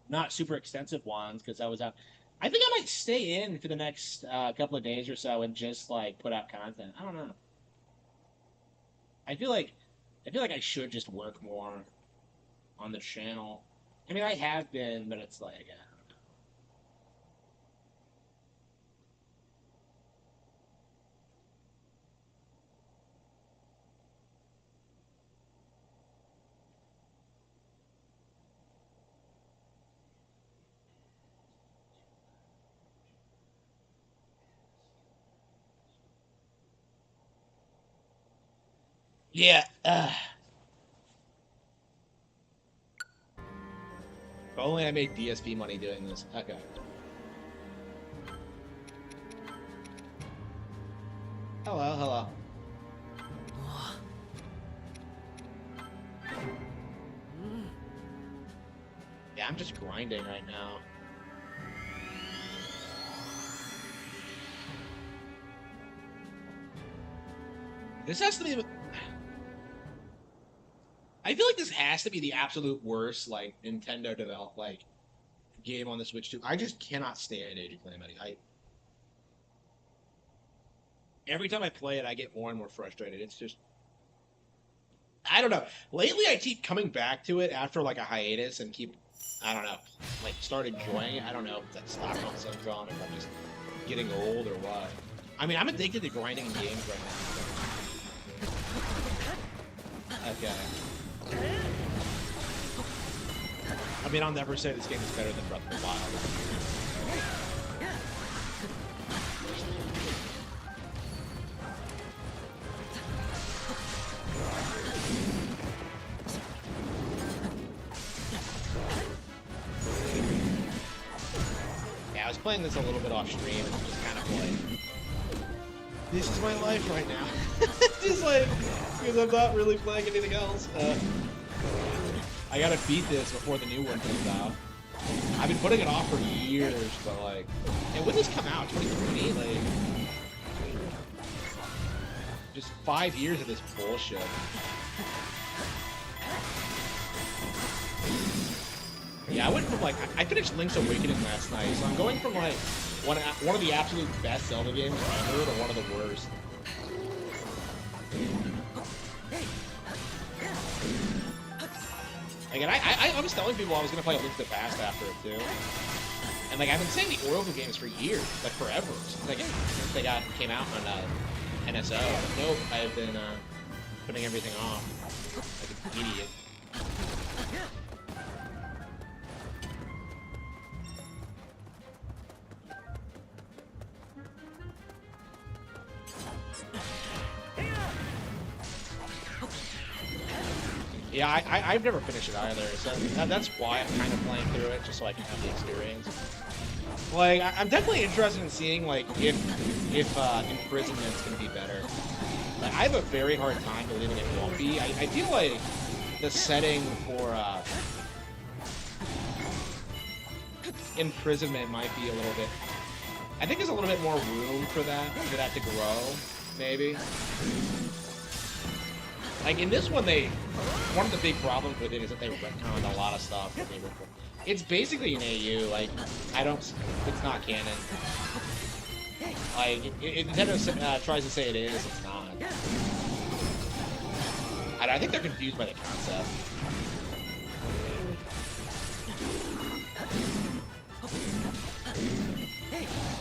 not super extensive ones because I was out. I think I might stay in for the next couple of days or so and just like put out content. I don't know. I feel like I feel like I should just work more on the channel. I mean, I have been, but it's like yeah. If only I made DSP money doing this. Okay. Hello, hello. Yeah, I'm just grinding right now. This has to be. I feel like this has to be the absolute worst, like Nintendo developed like game on the Switch too. I just cannot stand Age of Calamity. I every time I play it, I get more and more frustrated. It's just I don't know. Lately, I keep coming back to it after like a hiatus and keep I don't know, like start enjoying it. I don't know if that's Stockholm syndrome, if I'm just getting old or what. I mean, I'm addicted to grinding in games right now. Okay. I mean, I'll never say this game is better than Breath of the Wild. Yeah, I was playing this a little bit off stream and just kind of like, this is my life right now. Just like, because I'm not really playing anything else. I gotta beat this before the new one comes out. I've been putting it off for years, but like, and when this come out, 2020, like, just 5 years of this bullshit. Yeah, I went from like, I finished Link's Awakening last night, so I'm going from like one of the absolute best Zelda games ever to one of the worst. Like, and I was telling people I was gonna play a Link to the Past after it too, and like I've been saying the Oracle games for years, like forever, since they came out on NSO. But nope, I've been putting everything off like an idiot. Yeah, I've never finished it either, so that's why I'm kind of playing through it, just so I can have the experience. Like, I'm definitely interested in seeing, like, if Imprisonment's gonna be better. Like, I have a very hard time believing it won't be. I feel like the setting for, Imprisonment might be a little bit... I think there's a little bit more room for that to grow, maybe. Like, in this one, one of the big problems with it is that they retconned a lot of stuff. It's basically an AU, like, it's not canon. Like, Nintendo tries to say it is, it's not. I think they're confused by the concept.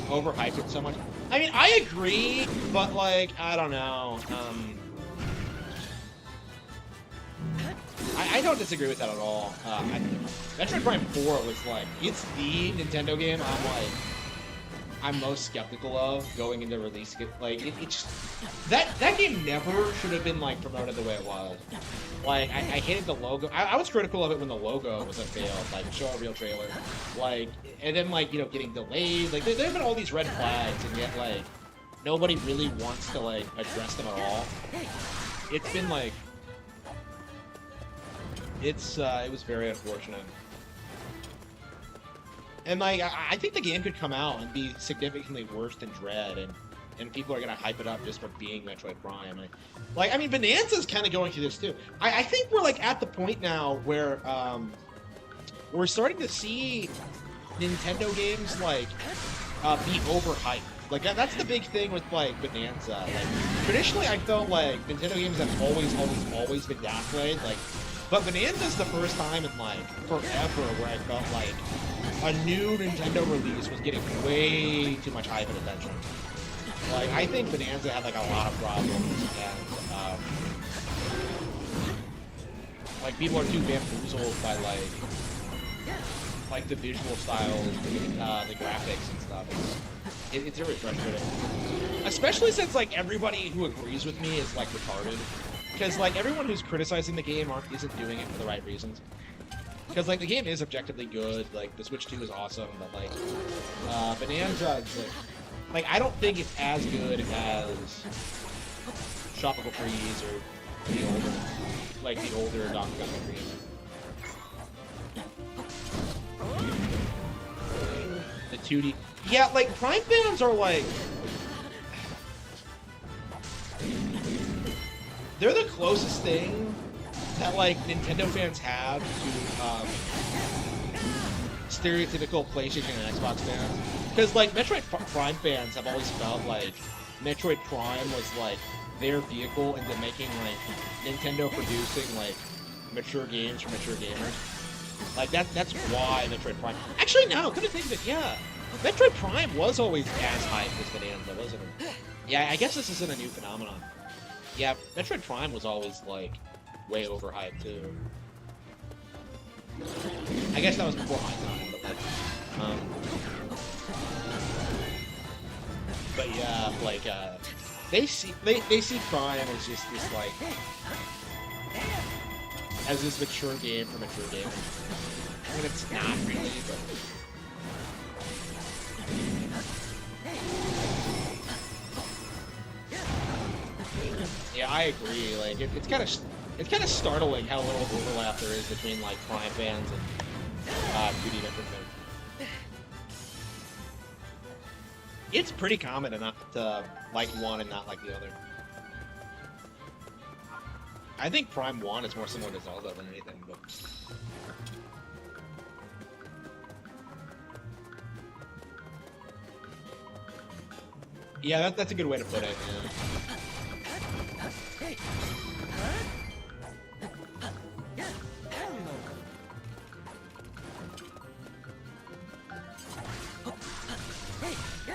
Overhyped it so much. I mean, I agree, but, like, I don't know, I don't disagree with that at all. Metroid Prime 4 was like, it's the Nintendo game I'm most skeptical of going into release. Like, it just, that game never should have been like promoted the way it was. Like, I hated the logo. I was critical of it when the logo was unveiled, like, show a real trailer. Like, and then like, you know, getting delayed. Like, there have been all these red flags, and yet like, nobody really wants to like address them at all. It's been like, it was very unfortunate. And like, I think the game could come out and be significantly worse than Dread, and people are gonna hype it up just for being Metroid Prime. I mean, Bonanza's kind of going through this too. I think we're like at the point now where we're starting to see Nintendo games like be overhyped. Like that's the big thing with like Bonanza. Like traditionally, I felt like Nintendo games have always been downplayed. Like, but Bonanza's the first time in like forever where I felt like a new Nintendo release was getting way too much hype and attention. Like I think Bonanza had like a lot of problems, and like people are too bamboozled by like the visual style, the graphics and stuff. It's really frustrating, especially since like everybody who agrees with me is like retarded, because like everyone who's criticizing the game isn't doing it for the right reasons. Because like the game is objectively good, like the Switch 2 is awesome, but like Bonanza is like I don't think it's as good as Tropical Freeze or the older Donkey Kong games. The 2D. Yeah, like Prime fans are like they're the closest thing that like Nintendo fans have to stereotypical PlayStation and Xbox fans. Because like Metroid Prime fans have always felt like Metroid Prime was like their vehicle into making like Nintendo producing like mature games for mature gamers. Like that's why Metroid Prime. Actually, no, couldn't think of it. Yeah, Metroid Prime was always as hyped as Bonanza, wasn't it? Yeah, I guess this isn't a new phenomenon. Yeah, Metroid Prime was always like way overhyped too. I guess that was before my time, but yeah, like they see Prime as just this like as this mature game for mature gamers. I mean, it's not really, but. Yeah, I agree. Like, it's kind of startling how little overlap there is between like Prime fans and 2D different fans. It's pretty common enough to like one and not like the other. I think Prime 1 is more similar to Zelda than anything, but. Yeah, that's a good way to put it. Yeah.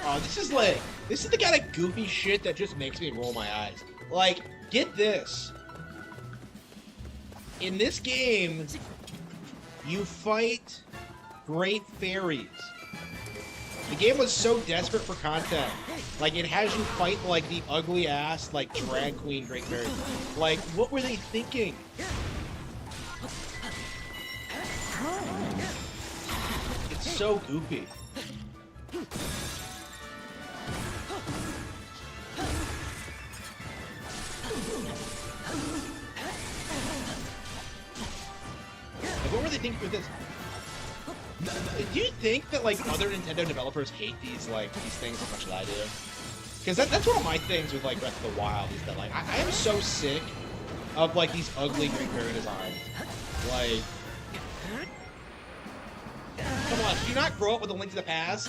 Oh, this is the kind of goofy shit that just makes me roll my eyes. Like, get this. In this game, you fight great fairies. The game was so desperate for content. Like, it has you fight, like, the ugly-ass, like, drag queen great fairies. Like, what were they thinking? It's so goofy. Like, what were they thinking with this? Do you think that like other Nintendo developers hate these things as much as I do? Because that's one of my things with like Breath of the Wild is that like I am so sick of like these ugly Great Fairy designs. Like, come on, did you not grow up with A Link to the Past?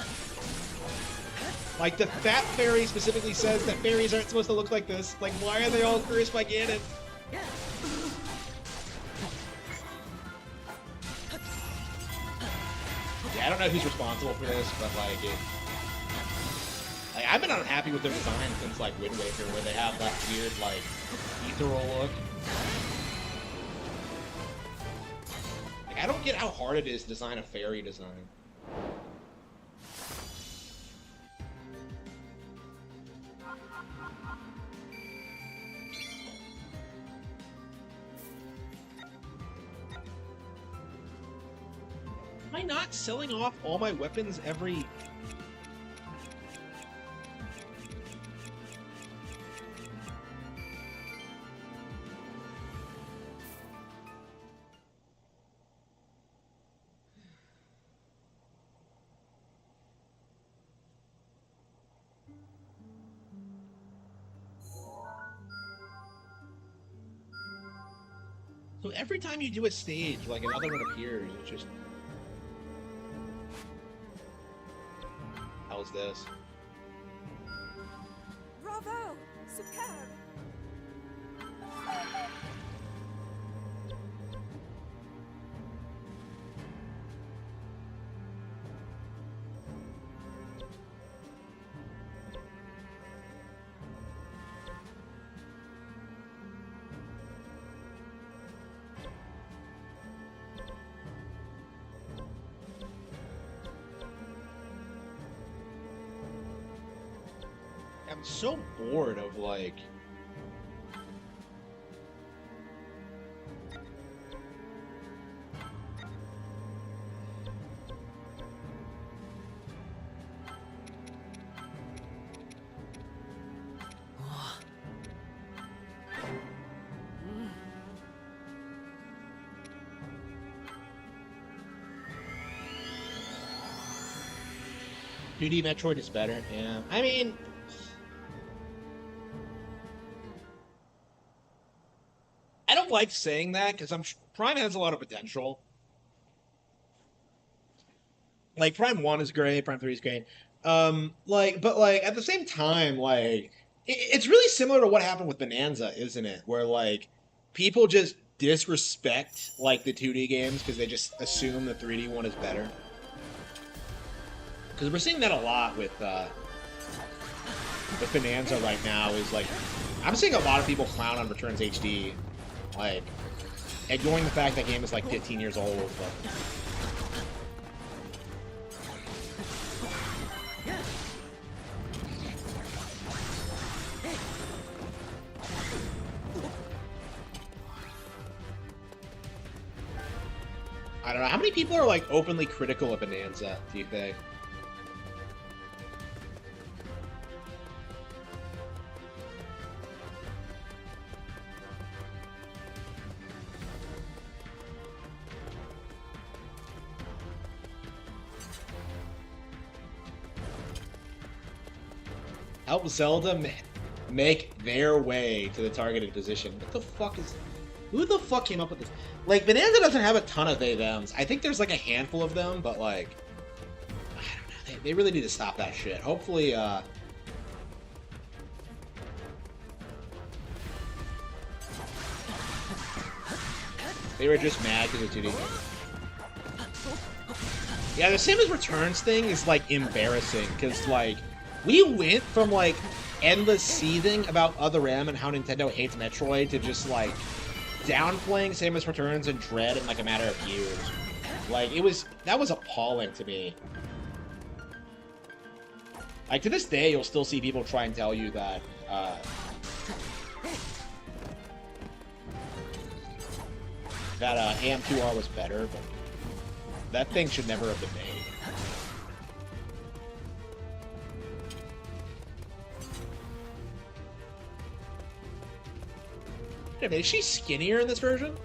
Like the Fat Fairy specifically says that fairies aren't supposed to look like this. Like, why are they all cursed by Ganon? I don't know who's responsible for this, but like I've been unhappy with their design since like Wind Waker, where they have that weird like ethereal look. Like, I don't get how hard it is to design a fairy design. Am I not selling off all my weapons every... So every time you do a stage, like another one appears, it's just... as this. Bravo! Superb! I'm so bored of like .2D Metroid is better. Yeah, I mean, I don't like saying that because Prime has a lot of potential. Like Prime 1 is great, Prime 3 is great. But like at the same time, like it's really similar to what happened with Bonanza, isn't it? Where like people just disrespect like the 2D games because they just assume the 3D one is better. Because we're seeing that a lot with Bonanza right now. Is like I'm seeing a lot of people clown on Returns HD, like ignoring the fact that game is like 15 years old. But I don't know. How many people are like openly critical of Bonanza, do you think? Help Zelda make their way to the targeted position. What the fuck is... Who the fuck came up with this? Like, Bonanza doesn't have a ton of they-thems. I think there's, like, a handful of them, but, like... I don't know. They really need to stop that shit. Hopefully, they were just mad because of 2D games. Yeah, the same as Returns thing is, like, embarrassing, because, like... We went from, like, endless seething about Other M and how Nintendo hates Metroid to just, like, downplaying Samus Returns and Dread in, like, a matter of years. Like, that was appalling to me. Like, to this day, you'll still see people try and tell you that, AM2R was better, but that thing should never have been made. Wait a minute, is she skinnier in this version?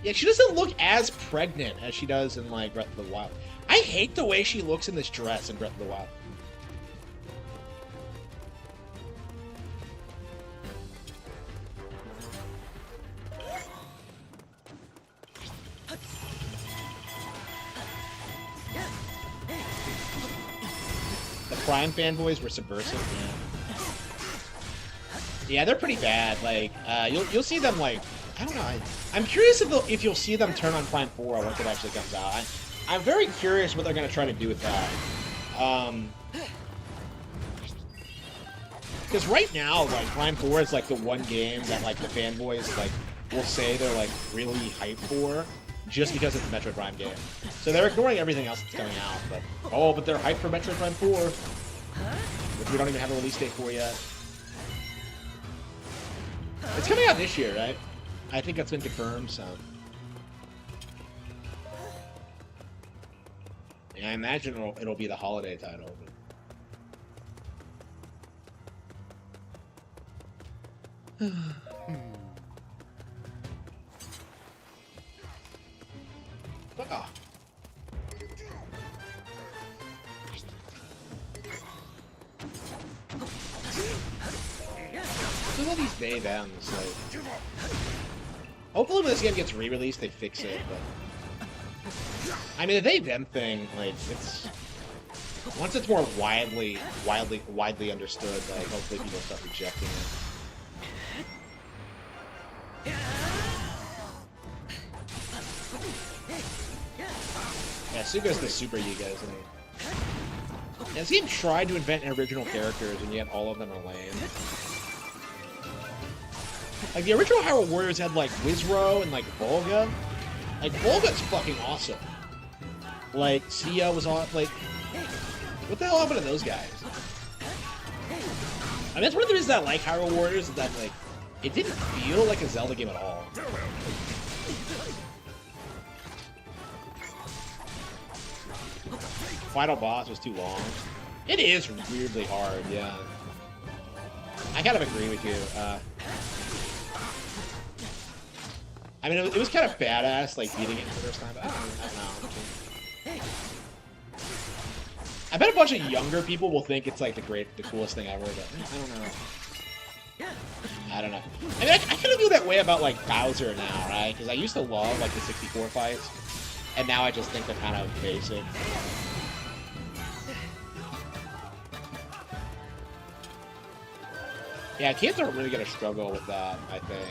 Yeah, she doesn't look as pregnant as she does in, like, Breath of the Wild. I hate the way she looks in this dress in Breath of the Wild. The Prime fanboys were subversive, yeah. Yeah, they're pretty bad. Like, you'll see them, like, I don't know. I'm curious if you'll see them turn on Prime 4 once it actually comes out. I'm very curious what they're going to try to do with that. Because right now, like, Prime 4 is, like, the one game that, like, the fanboys, like, will say they're, like, really hyped for just because it's a Metroid Prime game. So they're ignoring everything else that's coming out. But they're hyped for Metroid Prime 4, which we don't even have a release date for yet. It's coming out this year, right? I think that's been confirmed, so... Yeah, I imagine it'll be the holiday title. But... Fuck off. Look at all these they-thems, like... Hopefully when this game gets re-released, they fix it, but... I mean, the they-them thing, like, it's... Once it's more widely understood, like, hopefully people start rejecting it. Yeah, Suga's the super Yiga, isn't he? Yeah, this game tried to invent original characters, and yet all of them are lame. Like, the original Hyrule Warriors had, like, Wizro and, like, Volga. Like, Volga's fucking awesome. Like, Sia was on, like... What the hell happened to those guys? I mean, that's one of the reasons I like Hyrule Warriors, is that, like, it didn't feel like a Zelda game at all. Final boss was too long. It is weirdly hard, yeah. I kind of agree with you. I mean, it was kind of badass, like, beating it for the first time, but I don't know. I bet a bunch of younger people will think it's, like, the coolest thing ever, but I don't know. I mean, I kind of feel that way about, like, Bowser now, right? Because I used to love, like, the 64 fights, and now I just think they're kind of basic. Yeah, kids are really going to struggle with that, I think.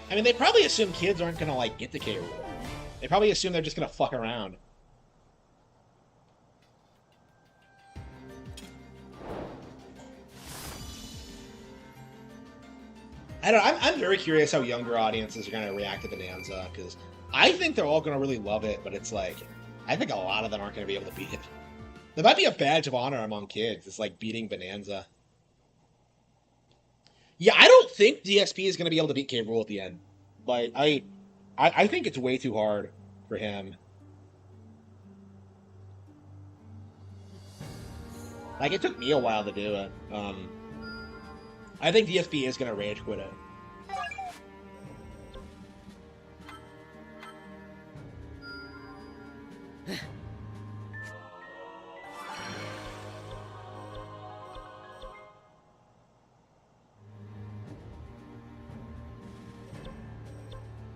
I mean, they probably assume kids aren't going to, like, get to Hyrule. They probably assume they're just going to fuck around. I don't know, I'm very curious how younger audiences are going to react to Bonanza, because I think they're all going to really love it, but it's like, I think a lot of them aren't going to be able to beat it. There might be a badge of honor among kids. It's like beating Bonanza. Yeah, I don't think DSP is going to be able to beat K. Rool at the end. Like, I think it's way too hard for him. Like, it took me a while to do it. I think DSP is going to rage quit it.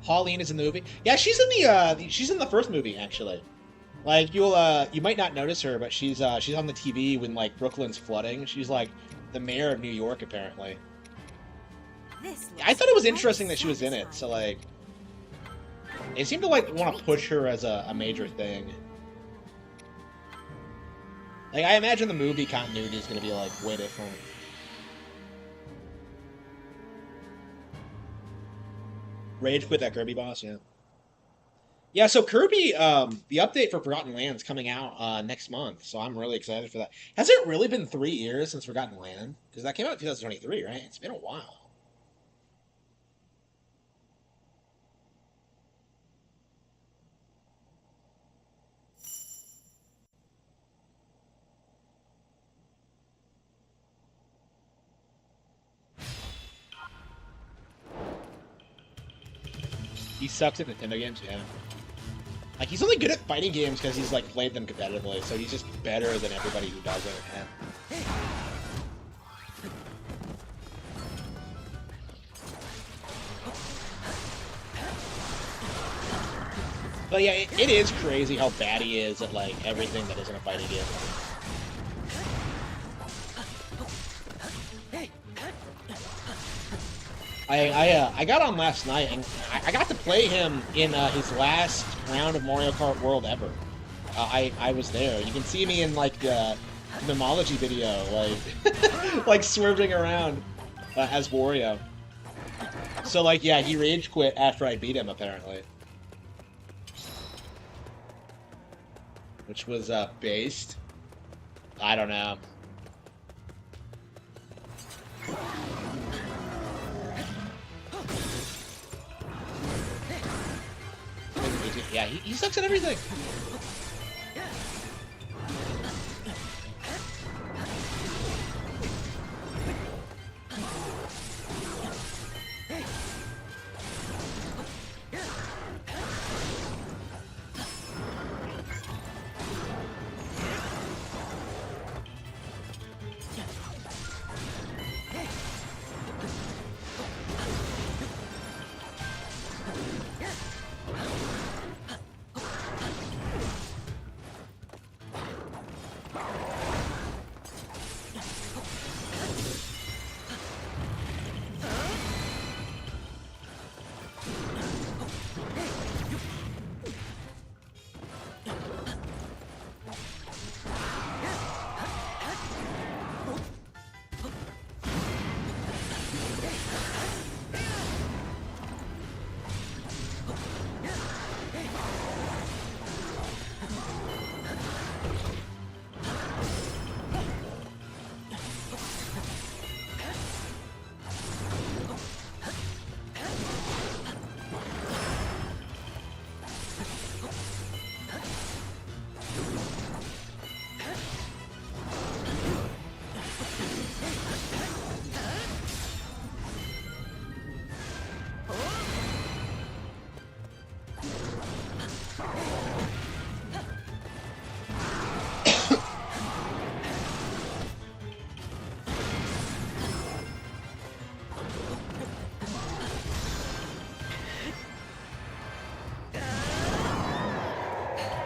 Pauline is in the movie. Yeah, she's in the first movie actually. Like you might not notice her, but she's on the TV when like Brooklyn's flooding. She's like the mayor of New York apparently. I thought it was interesting that she was in it. So like, they seem to like want to push her as a major thing. Like I imagine the movie continuity is going to be like way different. Rage quit that Kirby boss, yeah. Yeah, so Kirby, the update for Forgotten Land's coming out next month, so I'm really excited for that. Has it really been 3 years since Forgotten Land? Because that came out in 2023, right? It's been a while. He sucks at Nintendo games, yeah. Like, he's only good at fighting games because he's, like, played them competitively, so he's just better than everybody who doesn't. Yeah. But yeah, it is crazy how bad he is at, like, everything that isn't a fighting game. I got on last night, and I got to play him in his last round of Mario Kart World ever. I was there. You can see me in, like, the Memology video, like, like, swerving around as Wario. So, like, yeah, he rage quit after I beat him, apparently. Which was, based? I don't know. Yeah, he sucks at everything.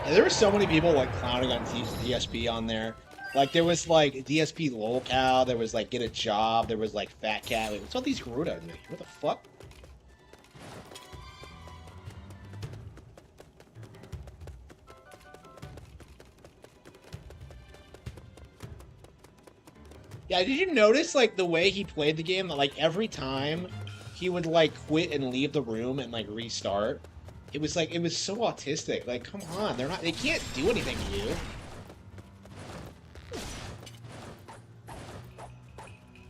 Yeah, there were so many people like clowning on DSP on there. Like there was like DSP lolcow, there was like get a job, there was like fat cat. Like, what's all these Gerudo doing? What the fuck? Yeah, did you notice like the way he played the game? That like every time he would like quit and leave the room and like restart. It was like, it was so autistic. Like, come on, they can't do anything to you.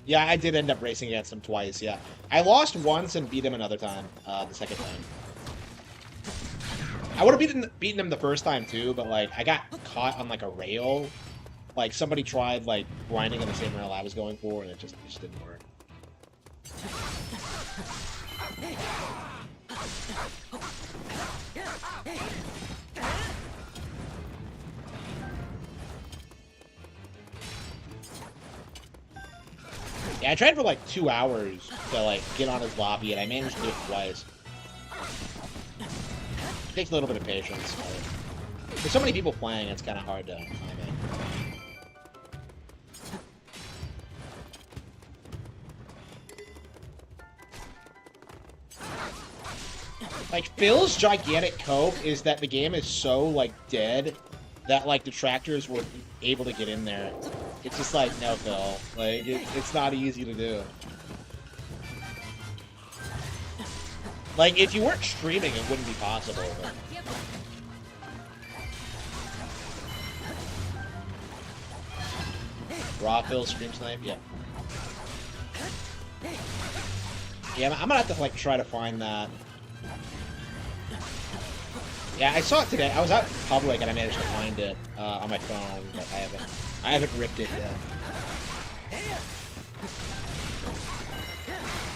Yeah, I did end up racing against him twice, yeah. I lost once and beat him another time, the second time. I would have beaten him the first time too, but like, I got caught on like a rail. Like, somebody tried like grinding on the same rail I was going for, and it just didn't work. Yeah, I tried for like 2 hours to like get on his lobby, and I managed to do it twice. It takes a little bit of patience. There's so many people playing, it's kind of hard to time it. Like, Phil's gigantic cope is that the game is so, like, dead that, like, detractors were able to get in there. It's just like, no, Phil. Like, it's not easy to do. Like, if you weren't streaming, it wouldn't be possible. But... Raw Phil stream snipe? Yeah. Yeah, I'm gonna have to, like, try to find that. Yeah, I saw it today. I was out in public and I managed to find it on my phone, but I haven't ripped it yet.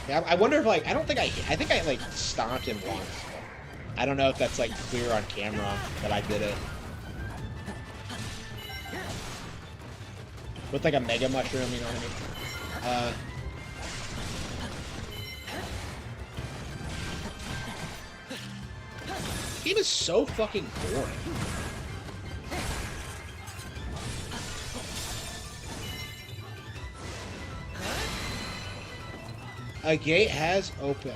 Yeah, I wonder if like I think I like stomped him once. I don't know if that's like clear on camera that I did it. With like a mega mushroom, you know what I mean? Game is so fucking boring. A gate has opened.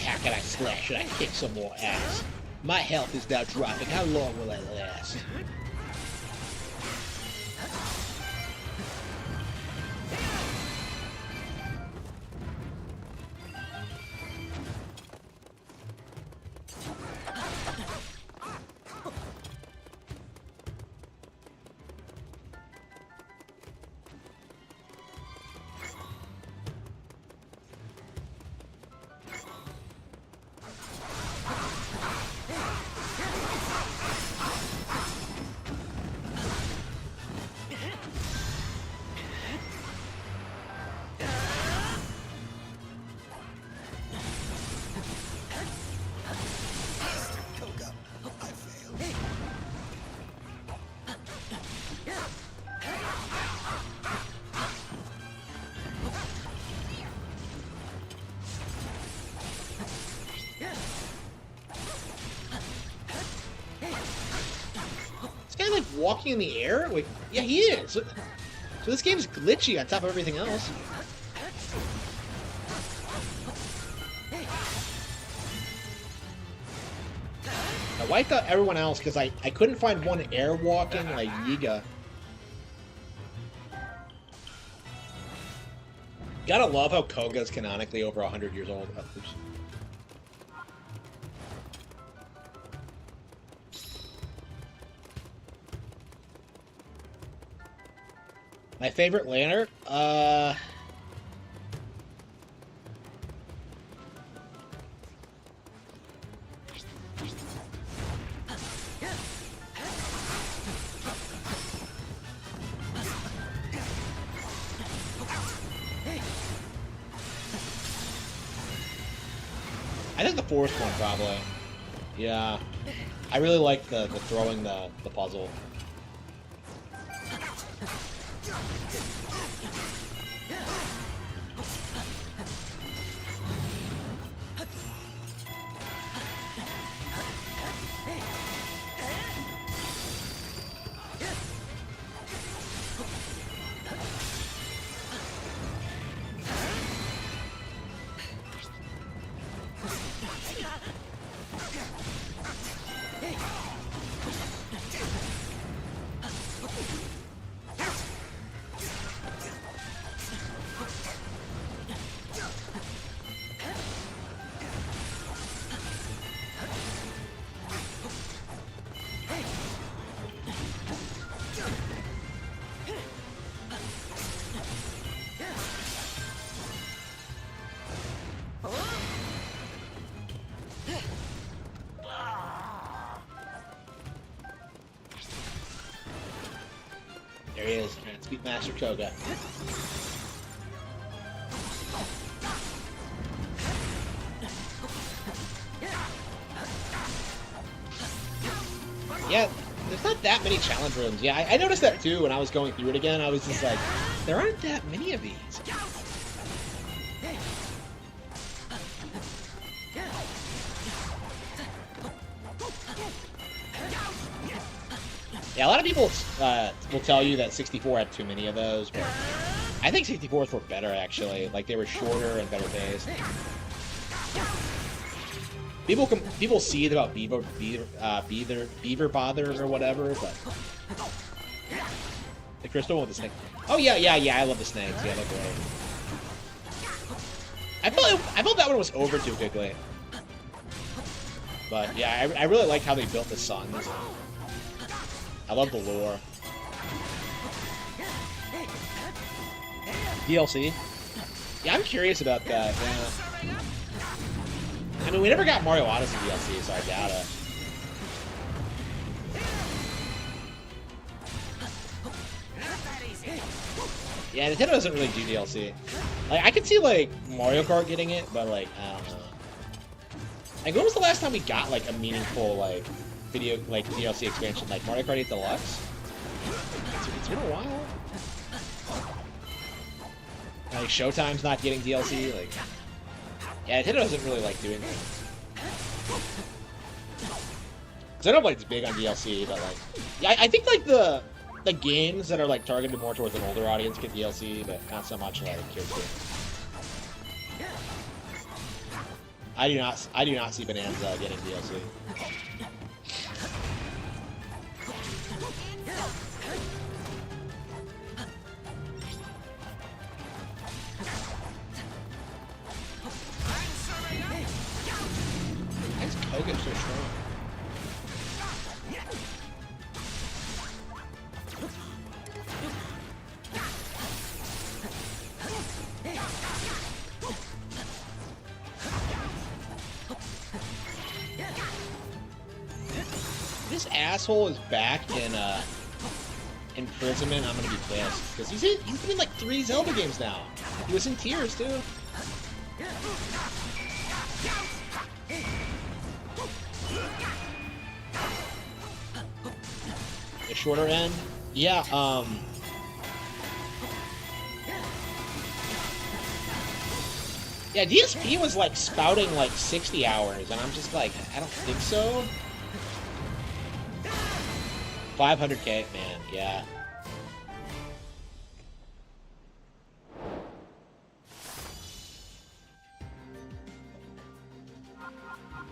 How can I slash? Should I kick some more ass? My health is now dropping. How long will I last? walking in the air? Wait, yeah, he is. So this game's glitchy on top of everything else. I wiped out everyone else because I couldn't find one air walking like Yiga. Gotta love how Koga's canonically over 100 years old. Oh, oops. My favorite laner? I think the fourth one, probably. Yeah. I really like the throwing the puzzle. There he is. Let's beat Master Koga. Yeah, there's not that many challenge rooms. Yeah, I noticed that too when I was going through it again. I was just like, there aren't that many of these. Yeah, a lot of people will tell you that 64 had too many of those, but I think 64s were better, actually. Like, they were shorter and better paced. People see about Beaver Bother or whatever, but the crystal with the snake. Oh yeah, I love the snakes. Yeah, they're great. I felt that one was over too quickly. But yeah, I really like how they built the suns. I love the lore. DLC? Yeah, I'm curious about that. Yeah. I mean, we never got Mario Odyssey DLC, so I doubt it. Yeah, Nintendo doesn't really do DLC. Like, I could see, like, Mario Kart getting it, but, like, I don't know. Like, when was the last time we got, like, a meaningful, like, DLC expansion, like Mario Kart 8 Deluxe? It's been a while. Like, Showtime's not getting DLC, like... Yeah, Nintendo doesn't really like doing that. Cause I know, like, it's big on DLC, but, like... Yeah, I think, like, the games that are, like, targeted more towards an older audience get DLC, but not so much, like, kids do. I do not see Bonanza getting DLC. Why is Koga so strong? This asshole is back in imprisonment. I'm gonna be pissed because he's been in like 3 Zelda games now. He was in Tears too. The shorter end, yeah. Yeah, DSP was like spouting like 60 hours, and I'm just like, I don't think so. 500K, man, yeah.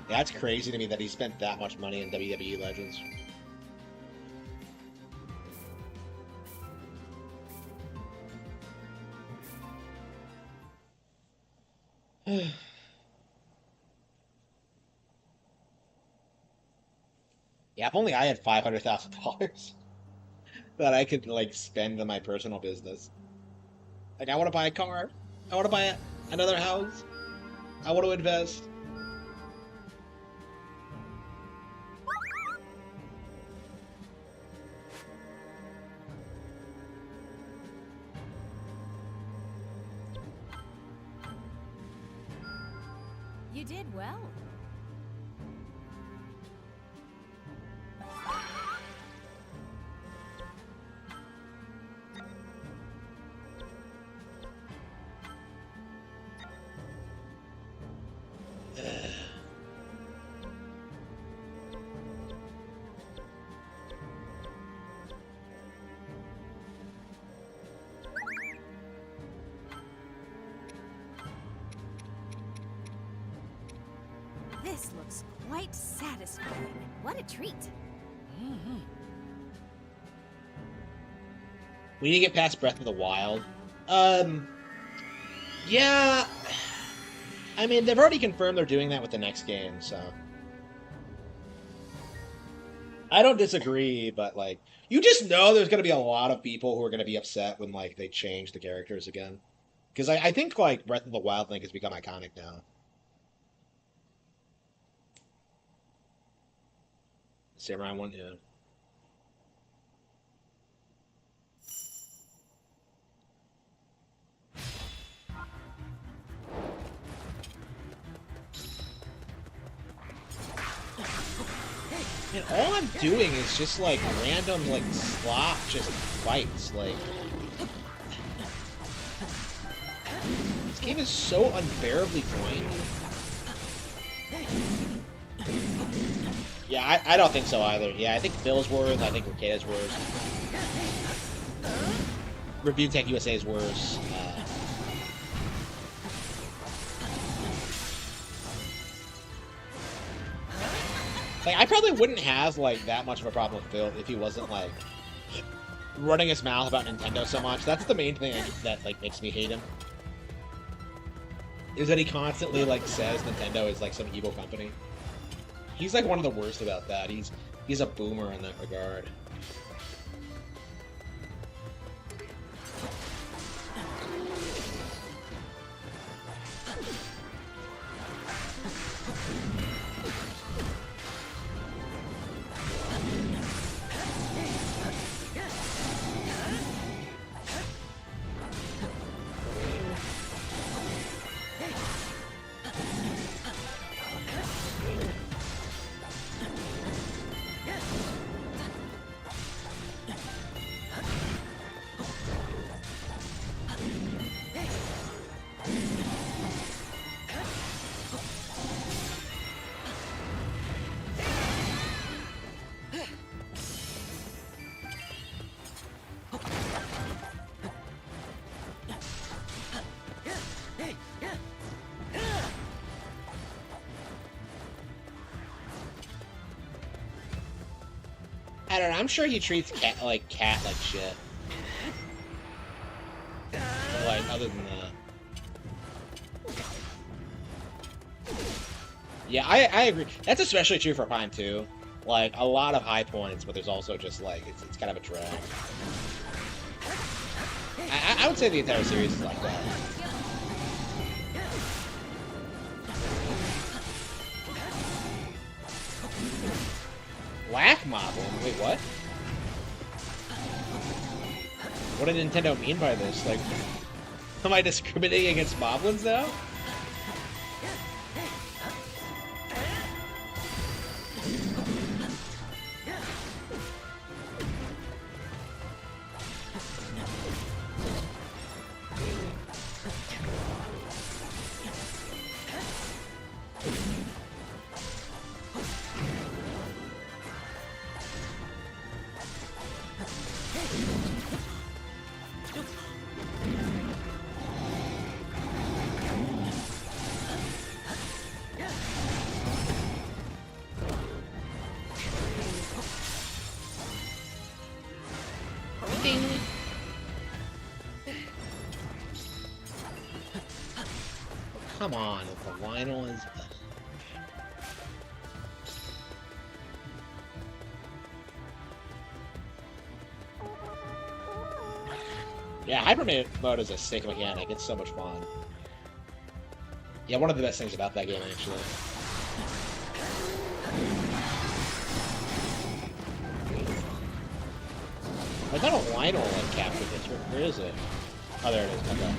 That's crazy to me that he spent that much money in WWE Legends. Yeah, if only I had $500,000 that I could like spend on my personal business. Like, I want to buy a car. I want to buy another house. I want to invest. You did well. This looks quite satisfying. What a treat. We need to get past Breath of the Wild. Yeah. I mean, they've already confirmed they're doing that with the next game, so. I don't disagree, but, like, you just know there's going to be a lot of people who are going to be upset when, like, they change the characters again. Because I think, like, Breath of the Wild Link has become iconic now. Samurai one, yeah. And all I'm doing is just like random like slop just fights. Like this game is so unbearably boring. Yeah, I don't think so either. Yeah, I think Phil's worse. I think Rikeda's worse. Review Tech USA is worse. Like, I probably wouldn't have, like, that much of a problem with Phil if he wasn't, like, running his mouth about Nintendo so much. That's the main thing that, like, makes me hate him. Is that he constantly, like, says Nintendo is, like, some evil company. He's, like, one of the worst about that. He's a boomer in that regard. I don't know, I'm sure he treats cat like shit. But, like, other than that. Yeah, I agree. That's especially true for Pine 2. Like, a lot of high points, but there's also just, like, it's kind of a drag. I would say the entire series is like that. Black Moblin? Wait, what? What did Nintendo mean by this? Like, am I discriminating against Moblins now? Come on, the Lionel is... Yeah, Hyper mode is a sick mechanic. It's so much fun. Yeah, one of the best things about that game, actually. I thought a Lionel like captured this. Where is it? Oh, there it is. Okay.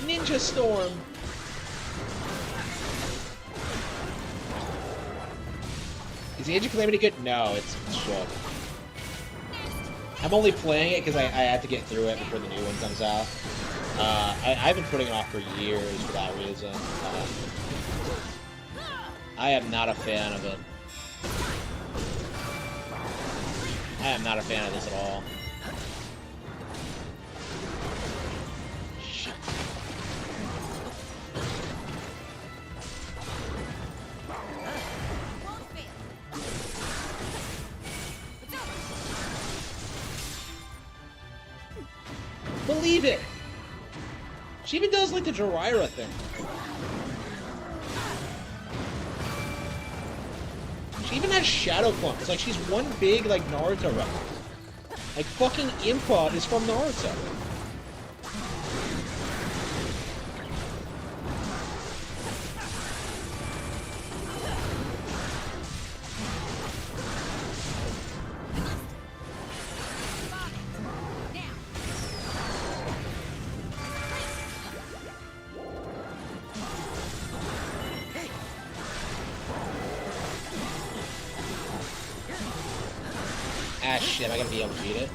Ninja Storm! Is the Age of Calamity good? No, it's shit. I'm only playing it because I had to get through it before the new one comes out. I've been putting it off for years for that reason. I am not a fan of it. I am not a fan of this at all. Believe it! She even does, like, the Jiraiya thing. She even has Shadow Clone. It's like she's one big, like, Naruto reference. Like, fucking Impa is from Naruto. Ah, shit, am I gonna be able to beat it?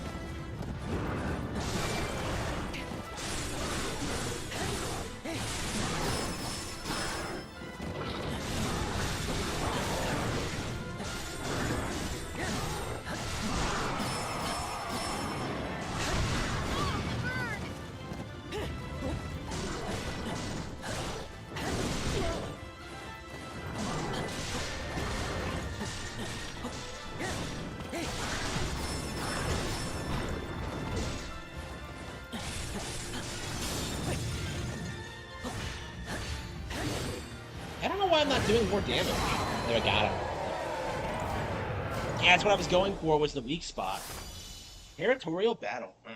I don't know why I'm not doing more damage. There, I got him. Yeah, that's what I was going for, was the weak spot. Territorial battle. Oh.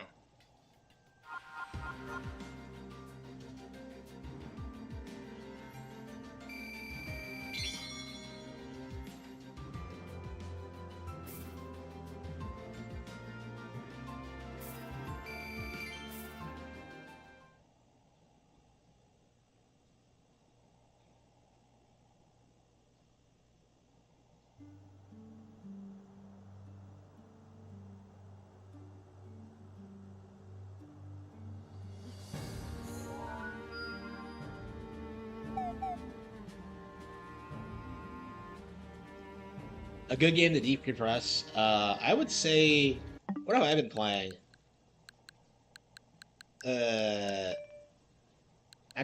A good game to deep compress. I would say, what have I been playing? I'd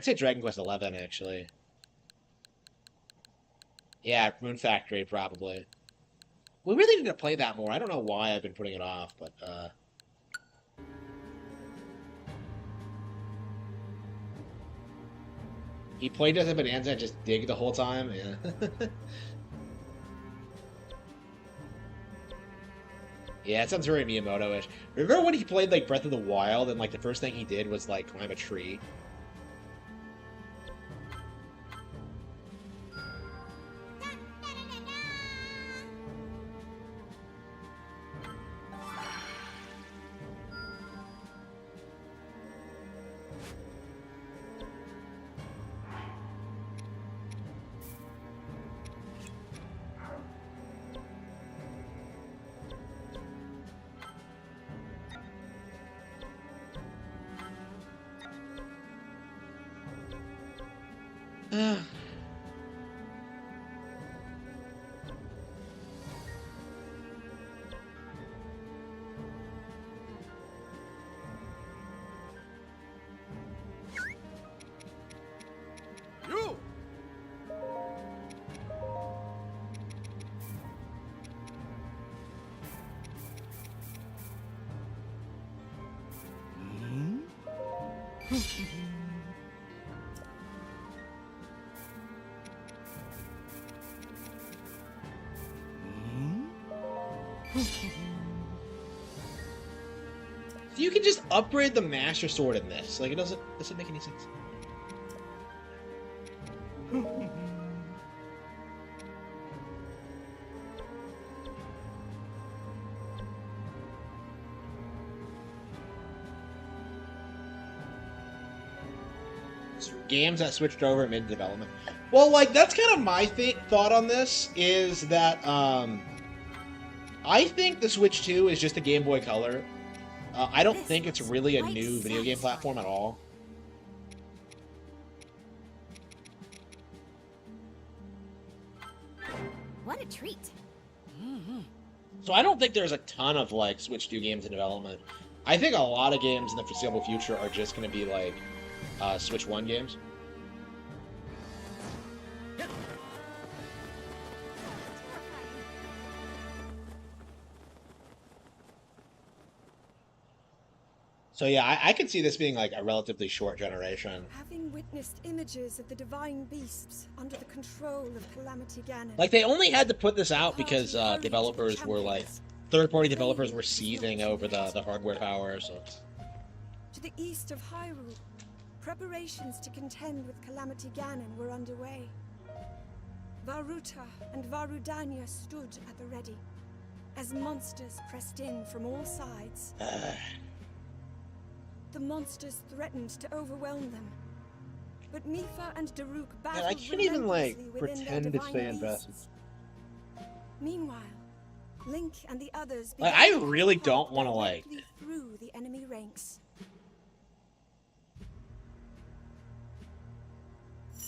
say Dragon Quest XI, actually. Yeah, Moon Factory, probably. We really need to play that more. I don't know why I've been putting it off, but, He played as a Bonanza and just dig the whole time? Yeah. Yeah, it sounds very Miyamoto-ish. Remember when he played, like, Breath of the Wild, and, like, the first thing he did was, like, climb a tree? You! You can just upgrade the Master Sword in this. Like, it doesn't make any sense. Games that switched over mid-development. Well, like, that's kind of my thought on this, is that, I think the Switch 2 is just a Game Boy Color. I don't think it's really a new video game platform at all. What a treat. So I don't think there's a ton of, like, Switch 2 games in development. I think a lot of games in the foreseeable future are just going to be, like, Switch 1 games. So yeah, I could see this being like a relatively short generation. Having witnessed images of the divine beasts under the control of Calamity Ganon. Like, they only had to put this out because developers were like, third-party developers were seizing over the hardware power. So To the east of Hyrule, preparations to contend with Calamity Ganon were underway. Varuta and Varudanya stood at the ready, as monsters pressed in from all sides. The monsters threatened to overwhelm them, but Mipha and Daruk battled I can't even, like, relentlessly within their pretend to divine stay invested. beasts. Meanwhile, Link and the others Like, began I to really cut don't want to, like... directly through the enemy ranks.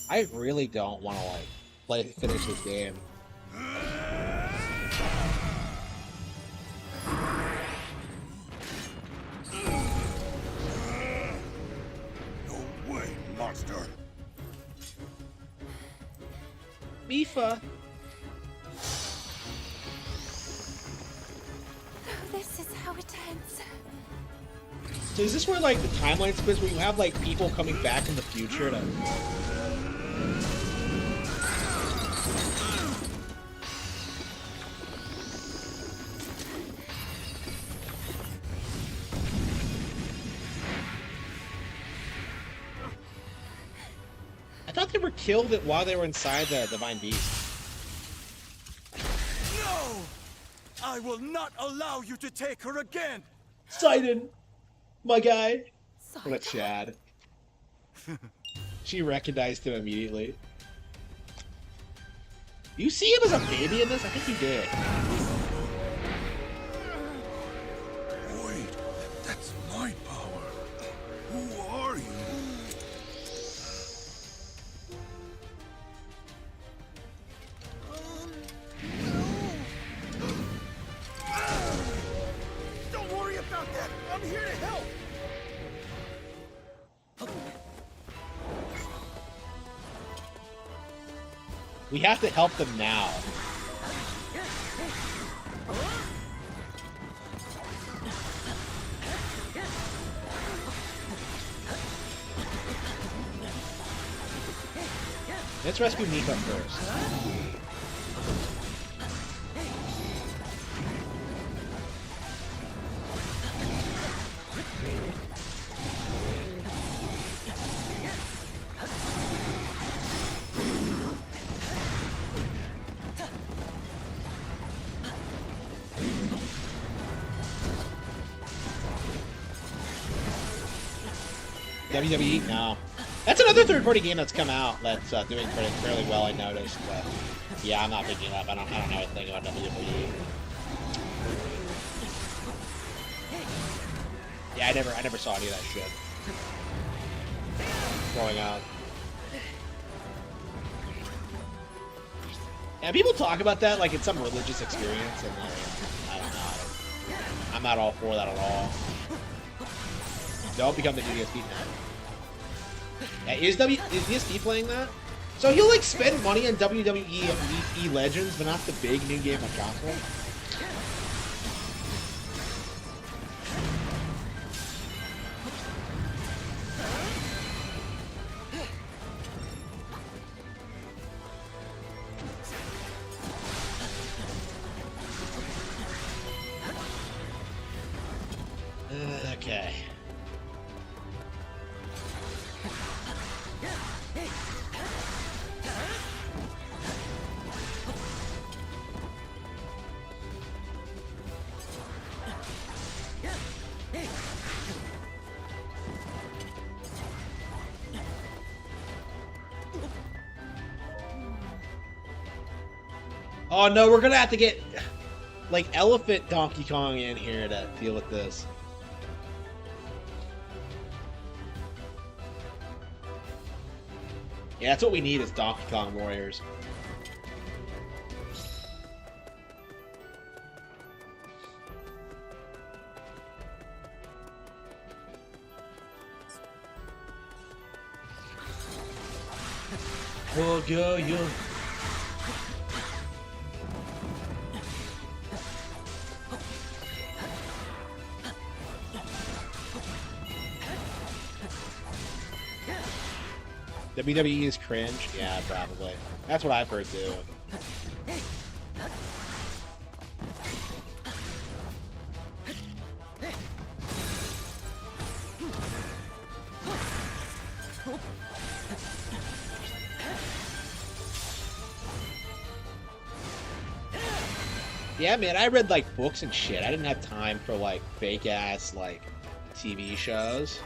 I really don't want to, like, finish this game. No way, monster! Mipha! This is how it ends. So is this where, like, the timeline splits, where you have, like, people coming back in the future to... I thought they were killed while they were inside the Divine Beast. No! I will not allow you to take her again! Sidon! My guy! Sorry. What a Chad. She recognized him immediately. You see him as a baby in this? I think you did. Wait, that's my power. Who are you? Don't worry about that. I'm here to help. We have to help them now. Let's rescue Mika first. WWE? No. That's another third-party game that's come out that's doing fairly well, I noticed. But yeah, I'm not picking it up. I don't know anything about WWE. Yeah, I never saw any of that shit growing up. And people talk about that like it's some religious experience, and like, I don't know. I'm not all for that at all. Don't become the new ESP now. Yeah, is ESP playing that? So he'll like spend money on WWE and E Legends, but not the big new game on console? Okay. Oh no, we're gonna have to get like Elephant Donkey Kong in here to deal with this. Yeah, that's what we need is Donkey Kong Warriors. Oh, go, yo. WWE is cringe? Yeah, probably. That's what I've heard too. Yeah, man, I read like books and shit. I didn't have time for like fake ass like TV shows.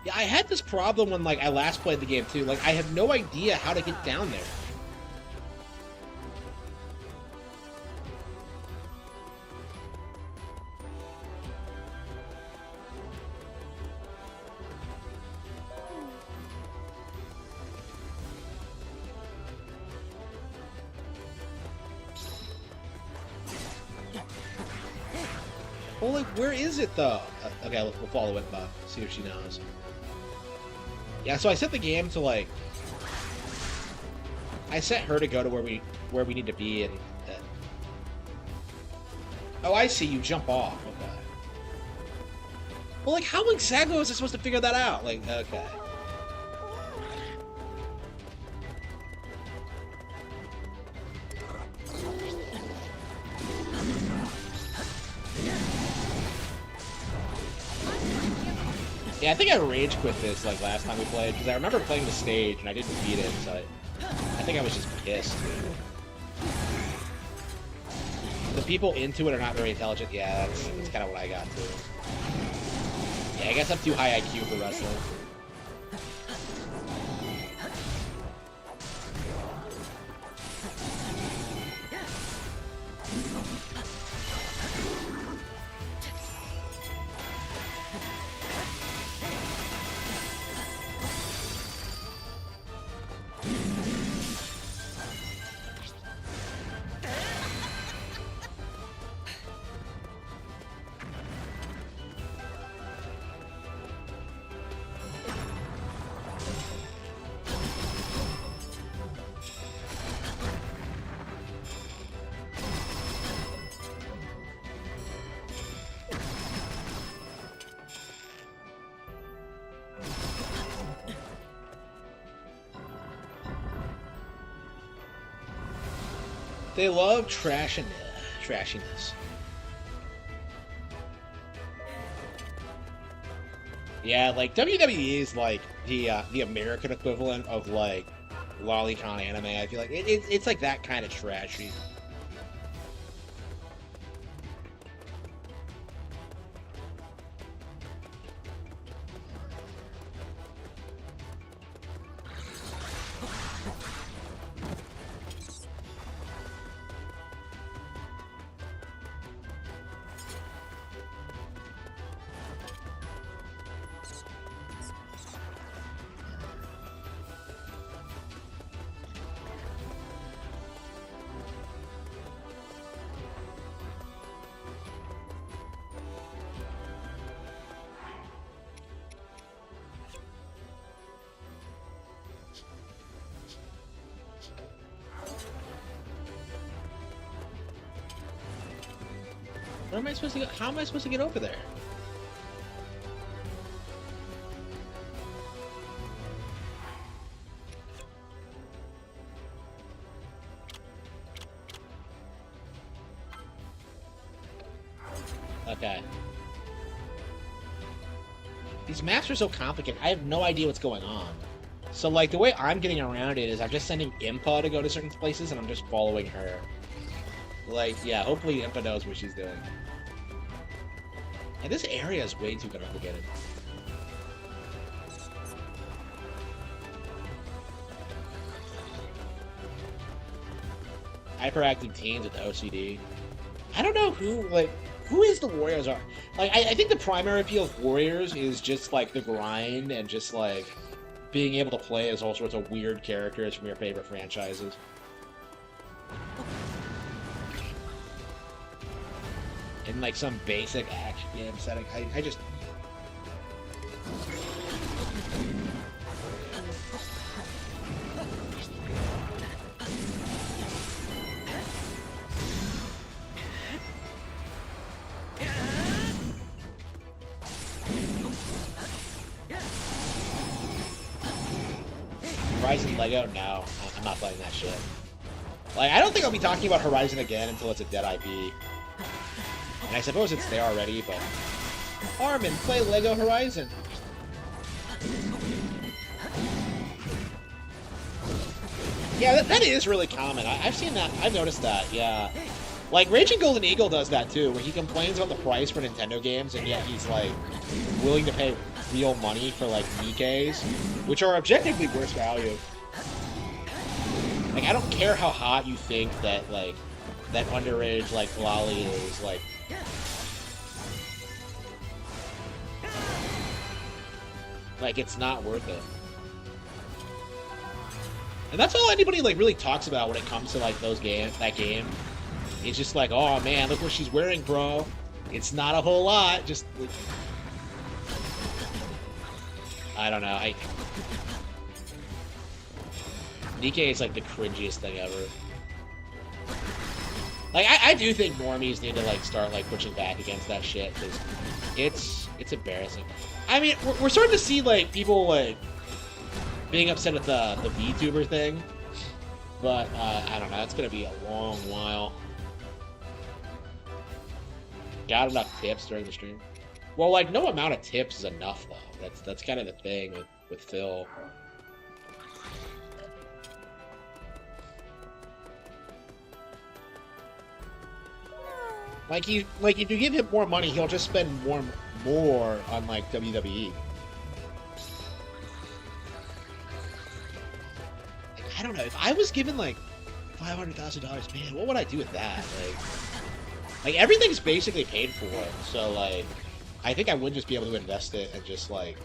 Yeah, I had this problem when, like, I last played the game, too. Like, I have no idea how to get down there. Well, like, where is it, though? Okay, we'll follow it, Buck. See if she knows. Yeah, so I set the game to, like... I set her to go to where we need to be, and... Oh, I see. You jump off. Okay. Well, like, how exactly was I supposed to figure that out? Like, okay. Yeah, I think I rage quit this like last time we played because I remember playing the stage and I didn't beat it, so I think I was just pissed. The people into it are not very intelligent. Yeah, that's kind of what I got too. Yeah, I guess I'm too high IQ for wrestling. They love trashiness. Yeah, like WWE is like the American equivalent of like lolicon anime. I feel like it's like that kind of trashy. Where am I supposed to go? How am I supposed to get over there? Okay. These maps are so complicated. I have no idea what's going on. So, like, the way I'm getting around it is I'm just sending Impa to go to certain places, and I'm just following her. Like, yeah, hopefully Impa knows what she's doing. And this area is way too complicated. Hyperactive teens with OCD. I don't know who is the Warriors are. Like, I think the primary appeal of Warriors is just, like, the grind and just, like, being able to play as all sorts of weird characters from your favorite franchises. In, like, some basic action game setting. I just... Horizon Lego? No, I'm not playing that shit. Like, I don't think I'll be talking about Horizon again until it's a dead IP. And I suppose it's there already, but... Harman, play Lego Horizon! Yeah, that is really common. I've seen that. I've noticed that, yeah. Like, Raging Golden Eagle does that, too, where he complains about the price for Nintendo games, and yet he's, like, willing to pay real money for, like, Nikes, which are objectively worse value. Like, I don't care how hot you think that, like, that underage, like, lolly is, like... Like, it's not worth it. And that's all anybody, like, really talks about when it comes to, like, that game. It's just like, oh, man, look what she's wearing, bro. It's not a whole lot. Just... Like, I don't know. Nikkei is, like, the cringiest thing ever. Like, I do think normies need to, like, start, like, pushing back against that shit, because it's embarrassing. I mean, we're starting to see, like, people, like, being upset at the VTuber thing, but, I don't know, it's gonna be a long while. Got enough tips during the stream? Well, like, no amount of tips is enough, though. That's kind of the thing with Phil. Like, if you give him more money, he'll just spend more on, like, WWE. Like, I don't know. If I was given, like, $500,000, man, what would I do with that? Like, everything's basically paid for, so, like, I think I would just be able to invest it and just, like,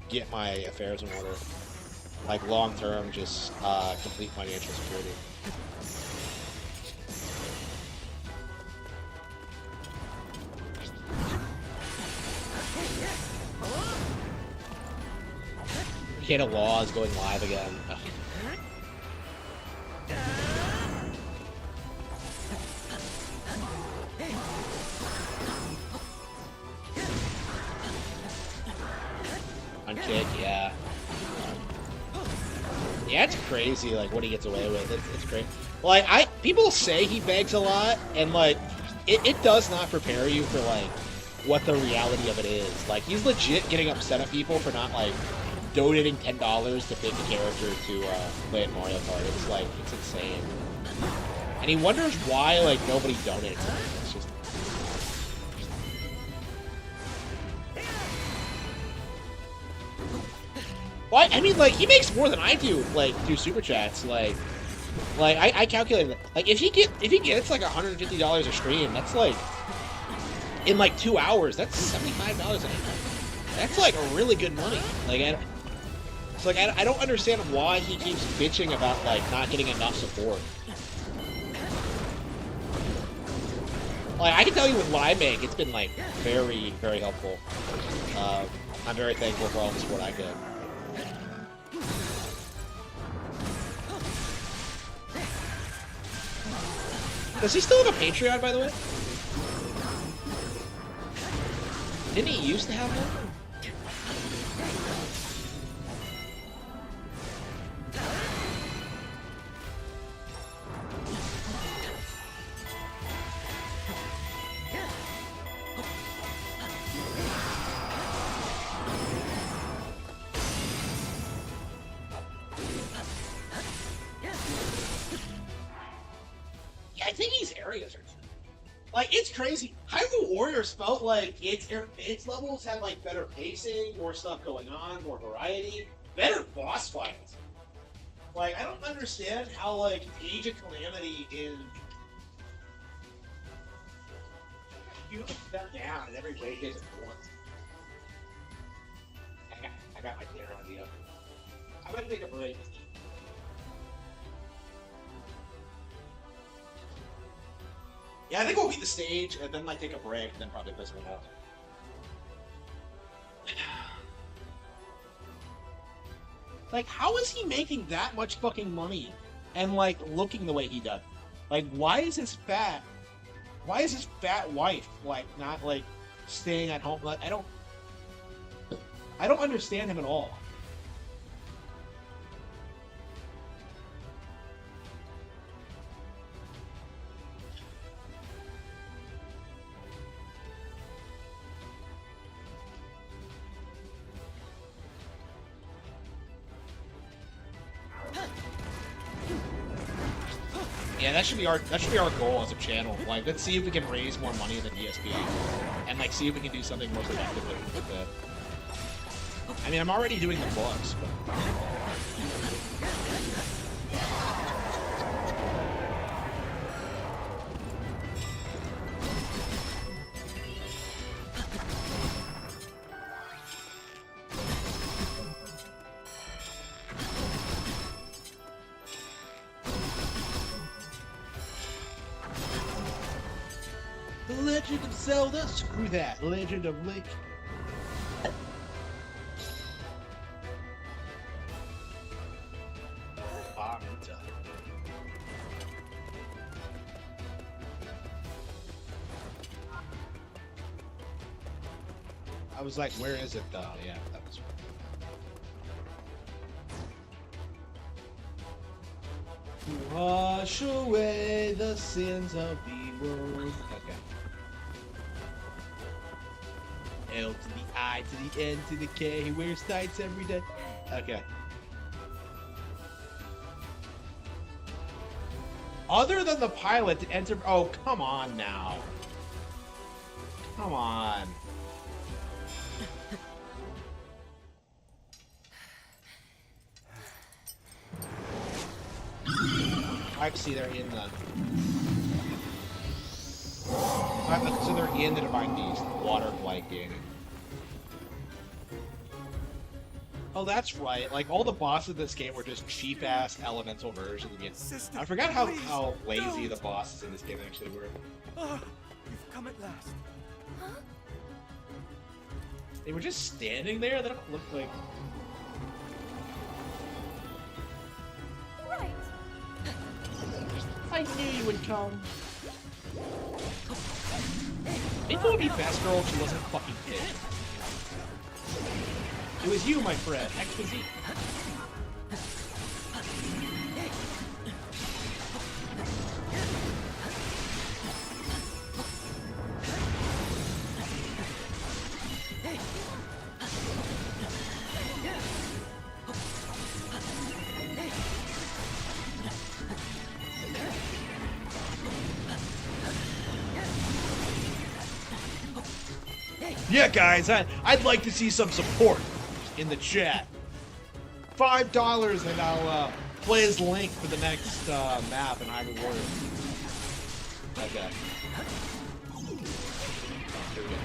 get my affairs in order. Like, long-term, just, complete financial security. Cicada Law is going live again. Ugh. On kick, yeah. Yeah, it's crazy, like, what he gets away with. It's great. Like, people say he begs a lot, and, like, it does not prepare you for, like, what the reality of it is. Like, he's legit getting upset at people for not, like, donating $10 to pick a character to play in Mario Kart. It's like, it's insane. And he wonders why, like, nobody donates to him. It's just... Well, I mean, like, he makes more than I do, like, through Super Chats, like I calculated, like, if he gets, like, $150 a stream, that's, like, in, like, 2 hours, that's $75 a night. That's, like, really good money. Like, I don't understand why he keeps bitching about, like, not getting enough support. Like, I can tell you with what I make, it's been, like, very, very helpful. I'm very thankful for all the support I get. Does he still have a Patreon, by the way? Didn't he used to have one? Yeah, I think he's areas or something. Like, it's crazy. Hyrule Warriors felt like its levels had, like, better pacing, more stuff going on, more variety, better boss fights. Like, I don't understand how, like, Age of Calamity is... You look that down and every way hits it once. I got my dinner on the oven. I'm gonna take a break. Yeah, I think we'll beat the stage, and then, like, take a break, and then probably play something else. Like, how is he making that much fucking money, and, like, looking the way he does? Like, why is his fat wife, like, not, like, staying at home? Like, I don't understand him at all. Yeah, that should be our goal as a channel. Like, let's see if we can raise more money than ESP, and like see if we can do something more productive with that. I mean, I'm already doing the books, but. Legend of Zelda? Screw that. Legend of Link. I was like, where is it though? Yeah, that was right. Wash away the sins of the world. Okay. L to the I to the N to the K. He wears tights every day. Okay. Other than the pilot to enter. Oh, come on now. Come on. I see they're in the. So they're in the Divine Beast water flight game. Oh, that's right. Like, all the bosses in this game were just cheap-ass elemental versions of the game. Sister, I forgot how lazy don't. the bosses in this game actually were. You've come at last. They were just standing there? They don't look like... Right. I knew you would come. Maybe it would be best girl if she wasn't fucking pissed. It was you, my friend. Exquisite. Yeah, guys, I'd like to see some support in the chat. $5 and I'll play as Link for the next map in Hyrule. Okay. Here we go.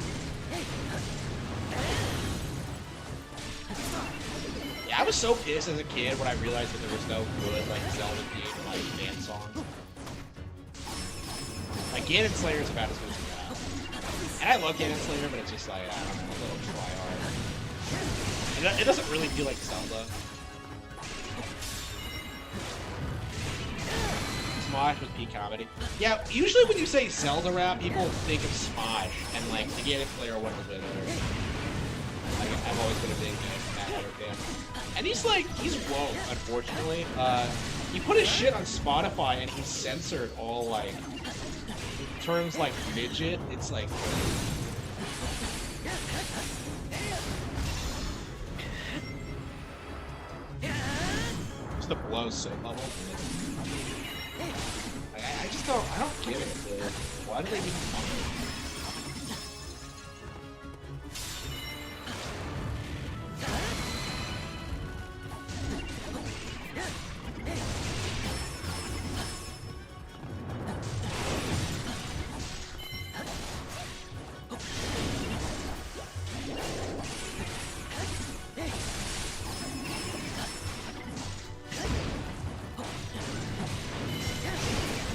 Yeah, I was so pissed as a kid when I realized that there was no good like Zelda themed like dance song. Like Ganon Slayer is about as good as we have. And I love Ganon Slayer, but it's just like, I don't know, a little try hard. It doesn't really feel like Zelda. Smosh with Calamity. Yeah, usually when you say Zelda rap, people think of Smosh, and like the Ganon Slayer one was better. Like, I've always been a big Matt Hatter fan. And he's woke, unfortunately. He put his shit on Spotify and he censored all like terms like midget. It's like just a blow soap bubble. I just I don't get it, dude. Why do they even talk about it?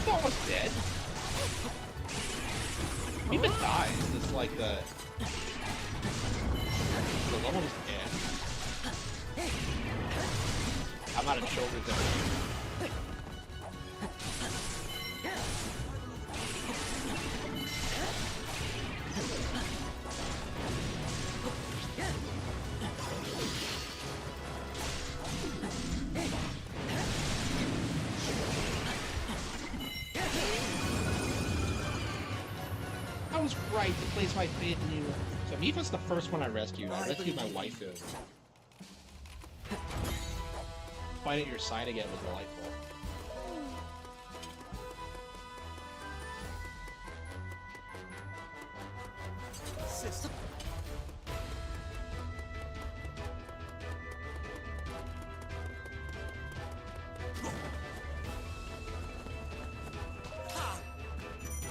Almost dead. He even dies. It's like the level is dead. I'm out of shoulders there. I was right to place my faith in you. So Mifa's the first one I rescued. I rescued my waifu. Fight at your side again was delightful. Sister.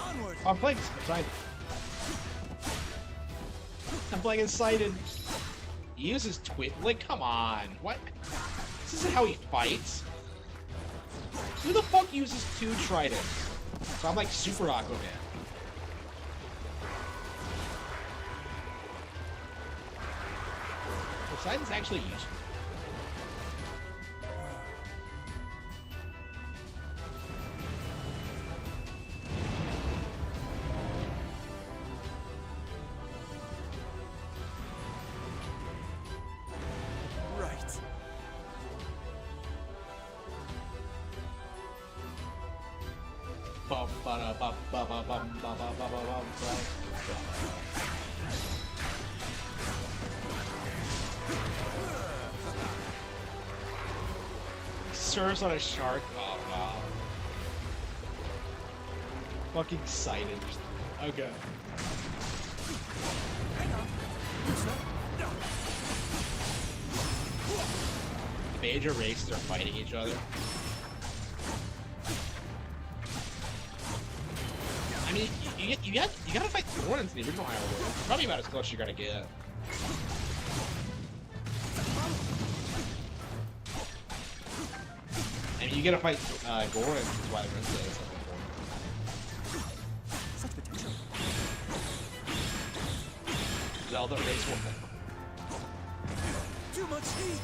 Onward. I'm playing Sighted. I'm playing Sighted. He uses like, come on. What? This isn't how he fights. Who the fuck uses 2 tridents? So I'm like Super Aquaman. Poseidon's actually useful. Right. Bum, ba, bum, ba, ba, bum, ba, ba, ba, ba, bum, ba. Surfs on a shark. Oh wow. Fucking excited. Okay. The major races are fighting each other. I mean, you gotta fight Thorns in the original Hyrule. Probably about as close as you're gonna get. I mean, you gotta fight Goron, that's why the rest of it is Such potential. Zelda race one. Too much heat.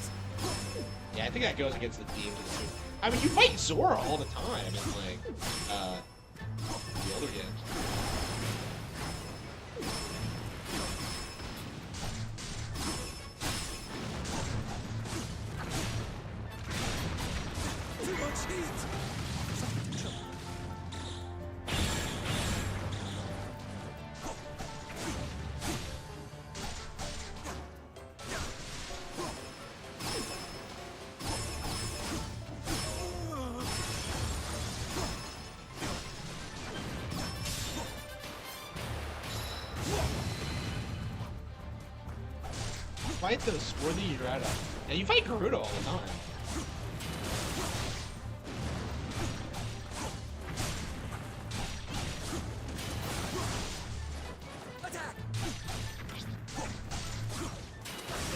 Yeah, I think that goes against the theme. I mean, you fight Zora all the time in like the other games. Too much heat. Such potential. fight the swarthy Dreda. And you fight Gerudo all the time.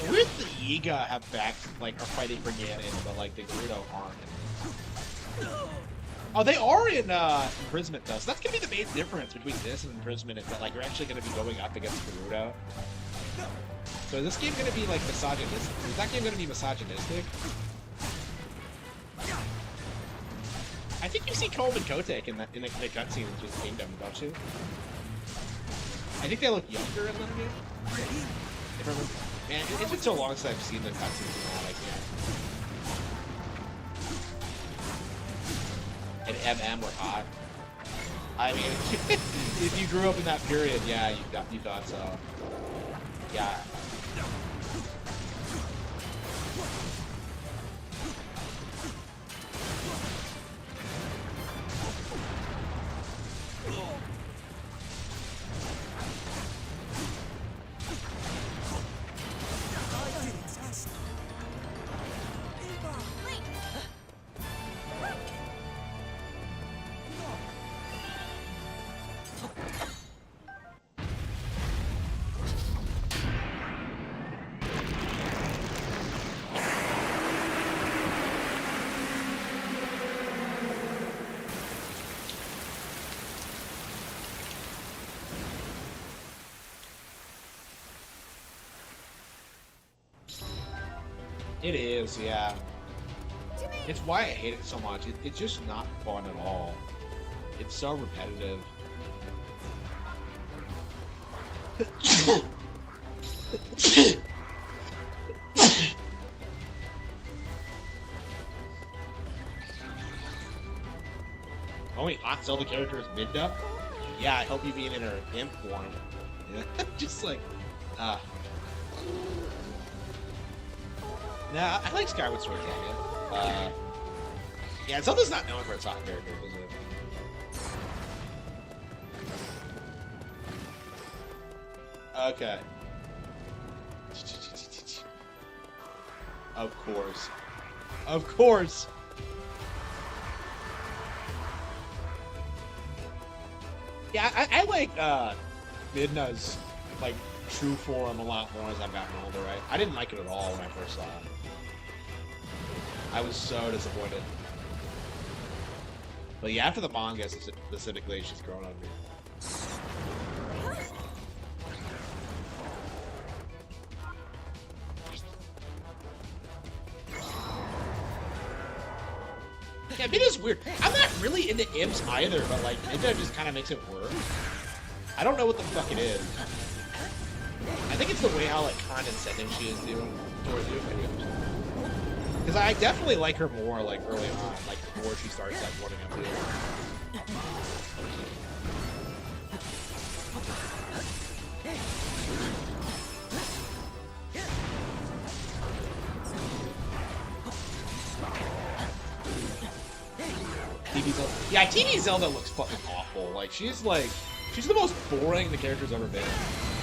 Weird the Yiga have backs, like, are fighting for Ganon, but, like, the Gerudo aren't. Oh, they are in, Imprisonment, though, so that's gonna be the main difference between this and Imprisonment, is that, like, you're actually gonna be going up against Gerudo. So is this game gonna be, like, misogynistic? Is that game gonna be misogynistic? I think you see Kolb and Kotek in the cutscene in just Kingdom, don't you? I think they look younger in that game. If I remember. Man, it's been so long since I've seen the cutscenes and that, I can't. And MM were hot. I mean, if you grew up in that period, yeah, you thought so. Yeah. It is, yeah. It's why I hate it so much. It's just not fun at all. It's so repetitive. Only hot Zelda character is Midna? Yeah, I hope you mean in her imp form. Yeah. Just like, Nah, I like Skyward Sword Canyon. Yeah, Zelda's not known for its hot character, is it? Okay. Of course. Of course! Yeah, I like, Midna's, like, true form a lot more as I've gotten older, right? I didn't like it at all when I first saw it. I was so disappointed. But yeah, after the manga specifically, she's grown on me. Yeah, Midna's weird. I'm not really into imps either, but like, Midna just kind of makes it work. I don't know what the fuck it is. I think it's the way how, like, condescending she is towards you. Because I definitely like her more, like, early on, like, before she starts, like, warming up to you. TV Zelda. Yeah, TV Zelda looks fucking awful. Like, she's the most boring the character's ever been.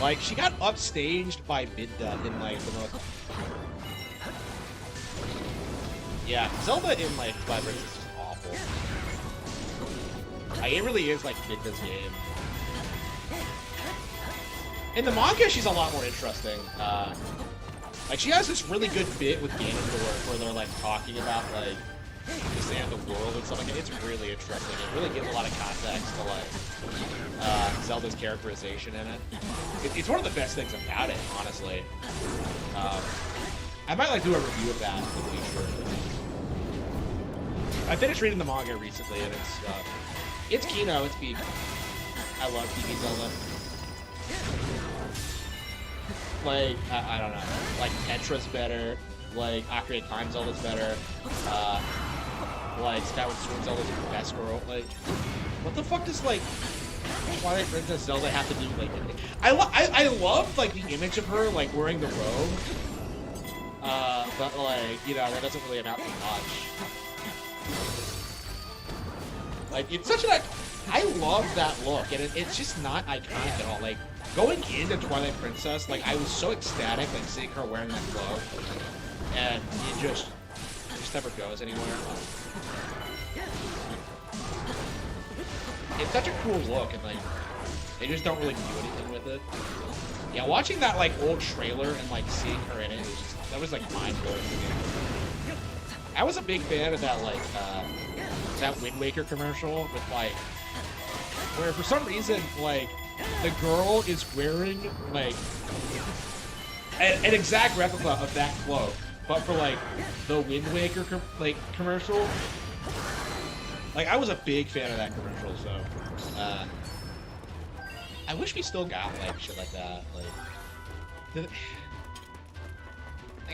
Like, she got upstaged by Midna in, like, the most... Yeah, Zelda in, like, Twilight is just awful. Like, it really is, like, Midna's game. In the manga, she's a lot more interesting. Like, she has this really good bit with Ganondorf where they're, like, talking about, like, the state of the world and stuff like that. It's really interesting. It really gives a lot of context to, like, Zelda's characterization in it. It's one of the best things about it, honestly. I might, like, do a review of that in the future. I finished reading the manga recently, and it's Kino, it's peak. I love TV Zelda. Like, I don't know. Like, Tetra's better. Like, Ocarina of Time Zelda's better. Like, Skyward Sword Zelda's the best girl. Like, what the fuck does, like, Twilight Princess Zelda have to do? Like, I love, like, the image of her, like, wearing the robe. But, like, you know, that doesn't really amount to much. Like, it's such an I love that look, and it's just not iconic at all. Like, going into Twilight Princess, like, I was so ecstatic, like, seeing her wearing that cloak, and it just never goes anywhere. It's such a cool look, and, like, they just don't really do anything with it. Yeah, watching that, like, old trailer and, like, seeing her in it, that was, like, mind-blowing to me. I was a big fan of that, like, that Wind Waker commercial with, like, where for some reason, like, the girl is wearing, like, an exact replica of that cloak, but for, like, the Wind Waker, commercial. Like, I was a big fan of that commercial, so, I wish we still got, like, shit like that, like,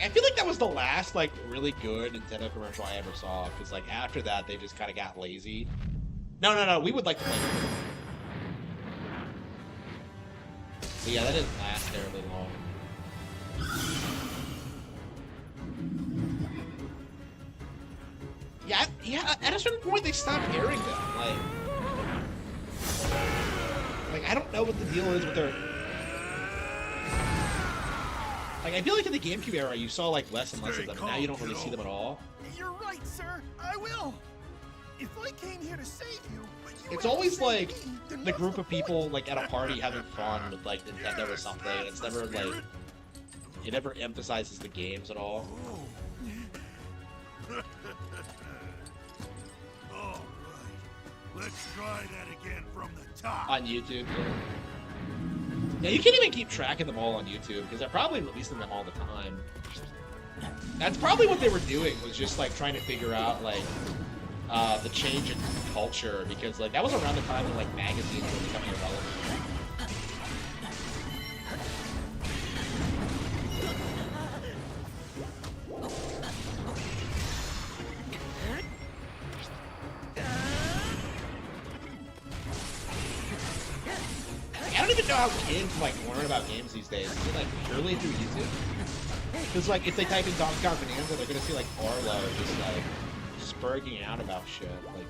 I feel like that was the last, like, really good Nintendo commercial I ever saw, because, like, after that, they just kind of got lazy. No, we would like to play it. But yeah, that didn't last terribly long. Yeah, at a certain point, they stopped airing them, like, I don't know what the deal is with their... Like, I feel like in the GameCube era, you saw, like, less and less of them, and now you don't really see them at all. You're right, sir. I will. If I came here to save you, but you It's have to always, save like, me, then the what's group of people, point? like, at a party having fun with, like, Nintendo or something. It's never, like, it never emphasizes the games at all. All right. Let's try that again from the top. On YouTube, yeah, you can't even keep track of them all on YouTube, because they're probably releasing them all the time. That's probably what they were doing, was just, like, trying to figure out, like, the change in culture, because, like, that was around the time when, like, magazines were becoming irrelevant. I don't even know how kids, like, learn about games these days. Is it, like, purely through YouTube? Because, like, if they type in Donkey Kong Bonanza, they're gonna see, like, Arlo just, like, spurging out about shit. Like,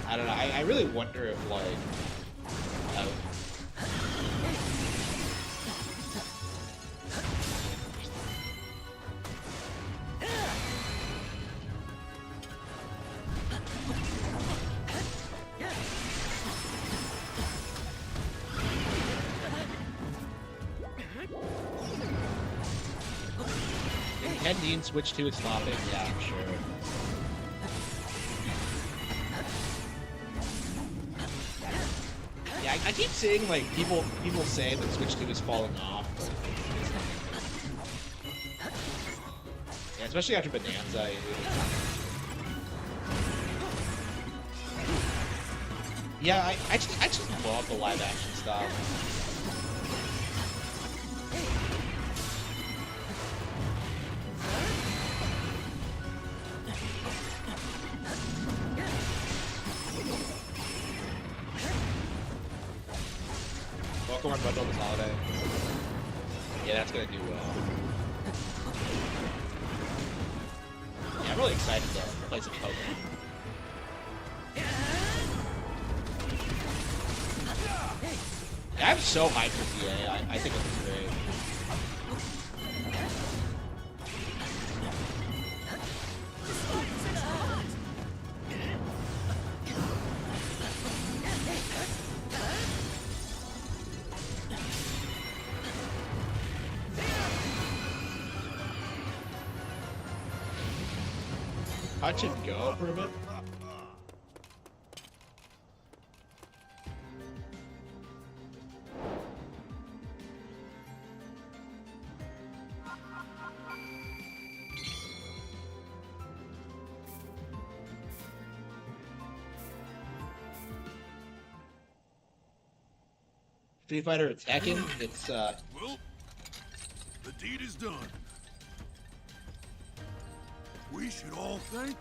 I don't know. I really wonder if, like, Can Dean switch to his topic? Yeah, I'm sure. Yeah, I keep seeing, like, people say that Switch 2 is falling off. Yeah, especially after Bonanza. Yeah, I just love the live action stuff. Pokemon bundle this holiday. Yeah, that's gonna do well. Yeah, I'm really excited to play some Pokemon. Yeah, I'm so hyped for TA. I think it's great. Touch and go for a bit. Street Fighter attacking, it's Well, the deed is done. We should all thank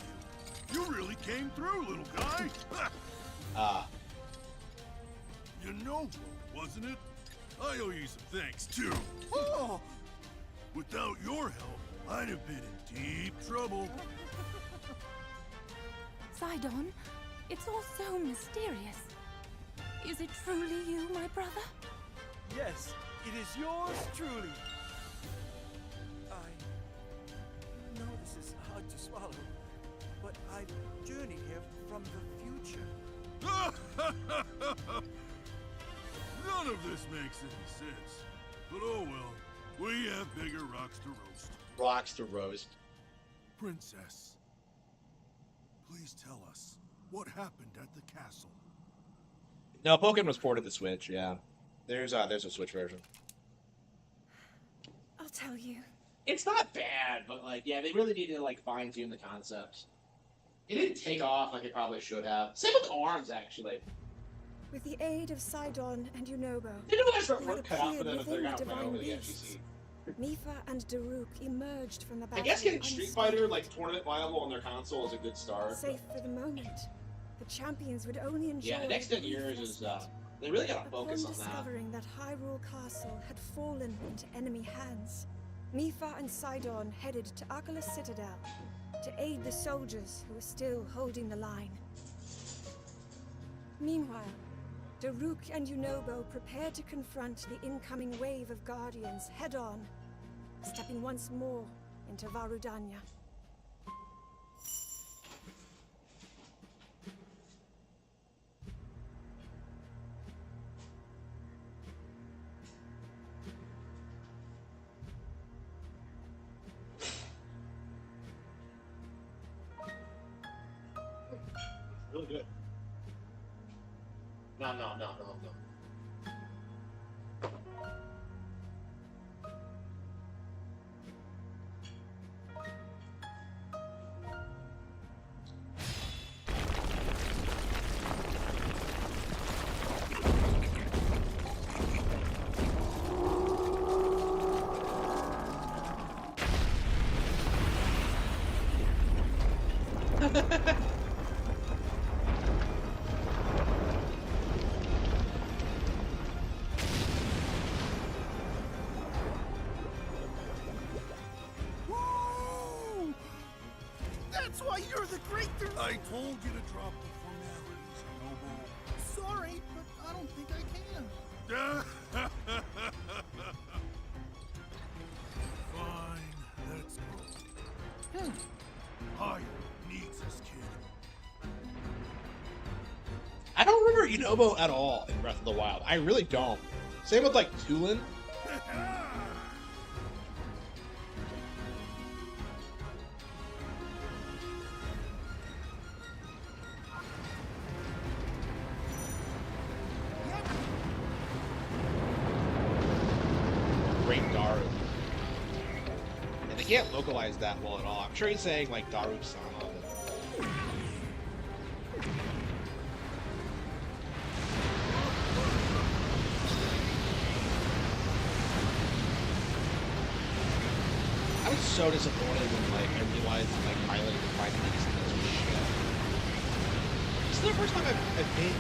you. You really came through, little guy. You know, wasn't it? I owe you some thanks, too. Oh! Without your help, I'd have been in deep trouble. Sidon, it's all so mysterious. Is it truly you, my brother? Yes, it is yours truly. I know this is hard to swallow, but I journeyed here from the future. None of this makes any sense. But oh well, we have bigger rocks to roast. Rocks to roast. Princess, please tell us what happened at the castle. No, Pokemon was ported to Switch. Yeah, there's a Switch version. I'll tell you. It's not bad, but like, yeah, they really need to like fine tune the concepts. It didn't take off like it probably should have. Same with Arms, actually. With the aid of Sidon and Yunobo, They do guys who work had cut out for appeared them if they're within the gonna run over divine the beasts, FGC. Mifa and Daruk emerged from the battle. I guess getting Street unscathed. Fighter like tournament viable on their console is a good start. Safe for the moment. The champions would only enjoy. Yeah, the next 10 years is they really gotta Upon focus on that. discovering that Hyrule Castle had fallen into enemy hands, Mifa and Sidon headed to Arcalus Citadel to aid the soldiers who were still holding the line. Meanwhile, Daruk and Yunobo prepared to confront the incoming wave of Guardians head-on, stepping once more into Varudanya. Really good. No. Woo! That's why you're the great. I told you to drop the formalities, Noble. Sorry, but I don't think I can. Fine, let's go. Hyrule needs his kid. I don't remember Yunobo at all in Breath of the Wild. I really don't. Same with like Tulin. Great Daru. And they can't localize that well at all. I'm sure he's saying like Daru-sama. I was so disappointed when like I realized like Pilot could find these in this shit. This is the first time I've made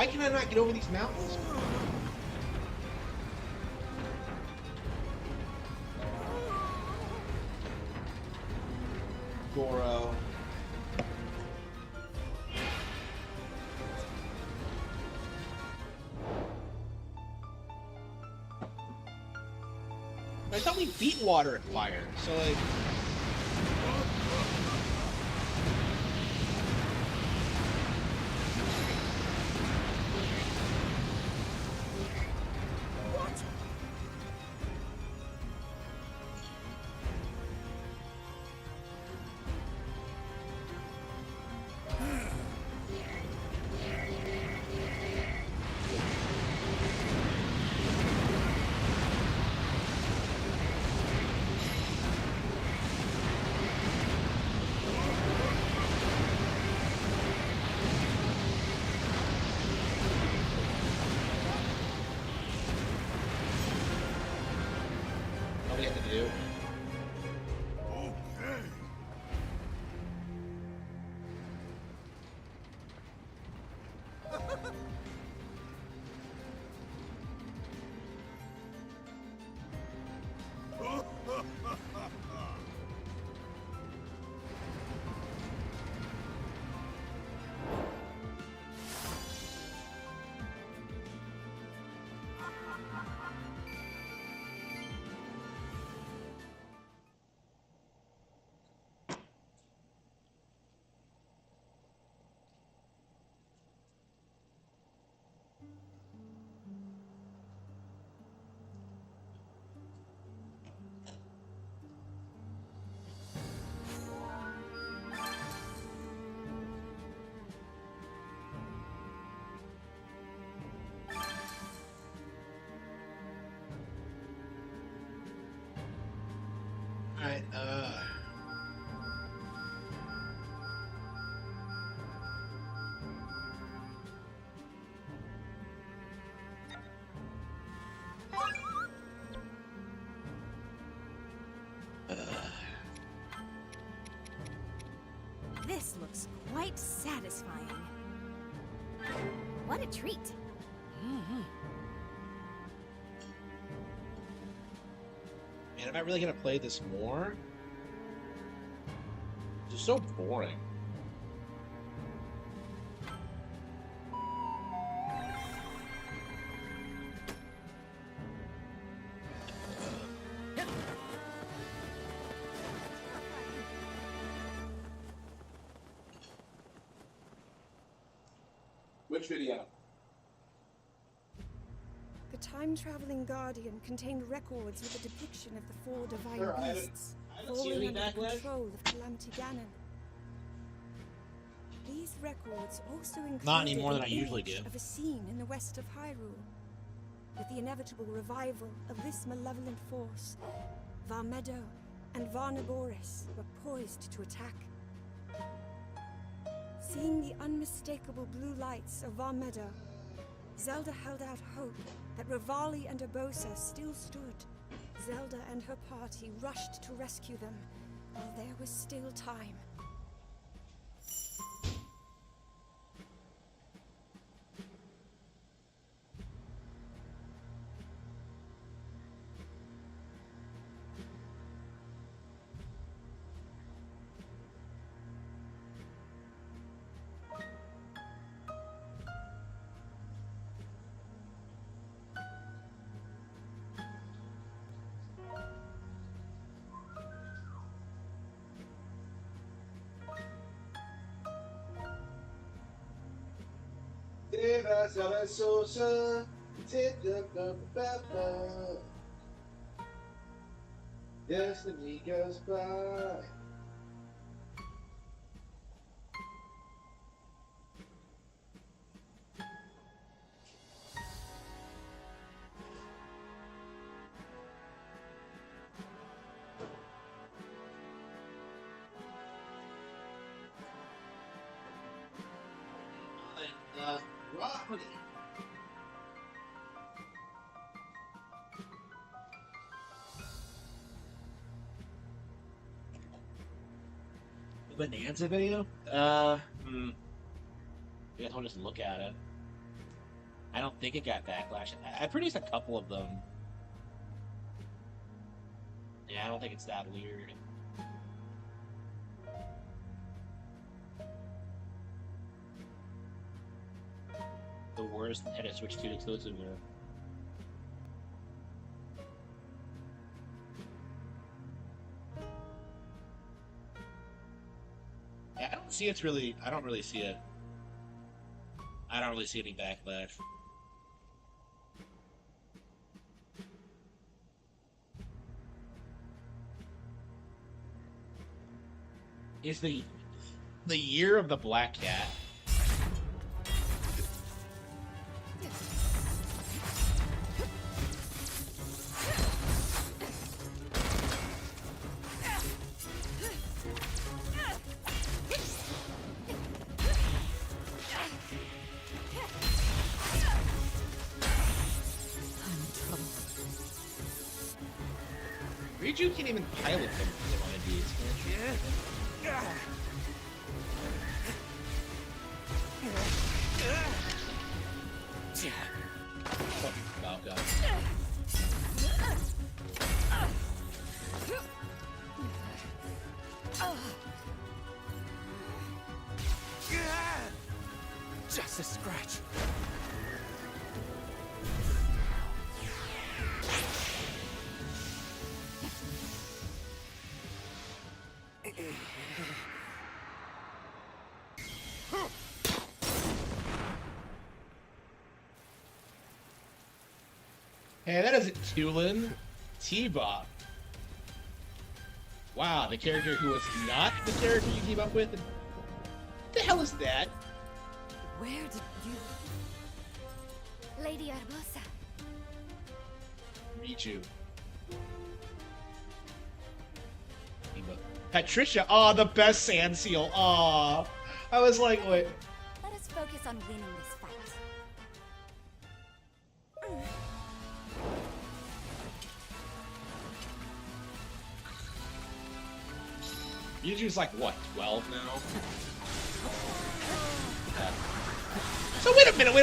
Why can I not get over these mountains? Goro. I thought we beat water and fire, so like... All we have to do. Alright, This looks quite satisfying. What a treat. man, am I really gonna play this more? It's so boring. Which video? The time-traveling Guardian contained records with a depiction of the four divine Sure, I beasts haven't seen falling any under the backlash. control of Calamity Ganon. These records also included Not any more than an I usually image do. of a scene in the west of Hyrule, with the inevitable revival of this malevolent force. Varmedo and Varnaboris were poised to attack. Seeing the unmistakable blue lights of Varmedo, Zelda held out hope that Rivali and Urbosa still stood. Zelda and her party rushed to rescue them while there was still time. Destiny goes by. Rockwoody. Bonanza video? Yeah, I'll just look at it. I don't think it got backlash. I produced a couple of them. Yeah, I don't think it's that weird. The worst Nintendo Switch 2 exclusive. Yeah, I don't see it's really. I don't really see it. I don't really see any backlash. Is the year of the black cat? Riju can't even pilot them in one of these. Oh god. Just a scratch. Hey, that isn't Tulin. T-Bop. Wow, the character who was not the character you team up with? What the hell is that? Where did you... Lady Arbosa. Riju. Patricia. Aw, the best sand seal. Aw. I was like, wait. Let us focus on winning this fight. Riju's like, what, 12 now? So wait a minute,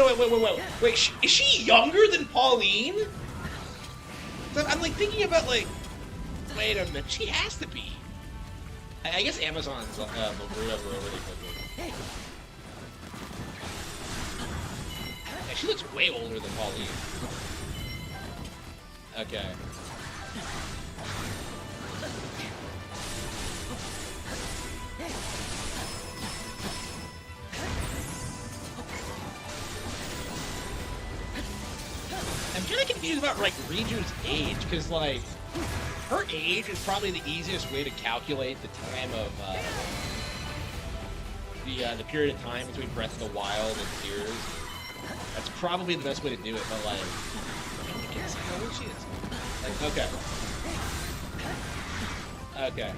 wait, is she younger than Pauline? So I'm like thinking about like, wait a minute, she has to be. I guess Amazon's really quickly. Yeah, she looks way older than Pauline. Okay. I'm kind of confused about like Riju's age, because like her age is probably the easiest way to calculate the time of the period of time between Breath of the Wild and Tears. That's probably the best way to do it, but like, I guess how old she is. Like, okay.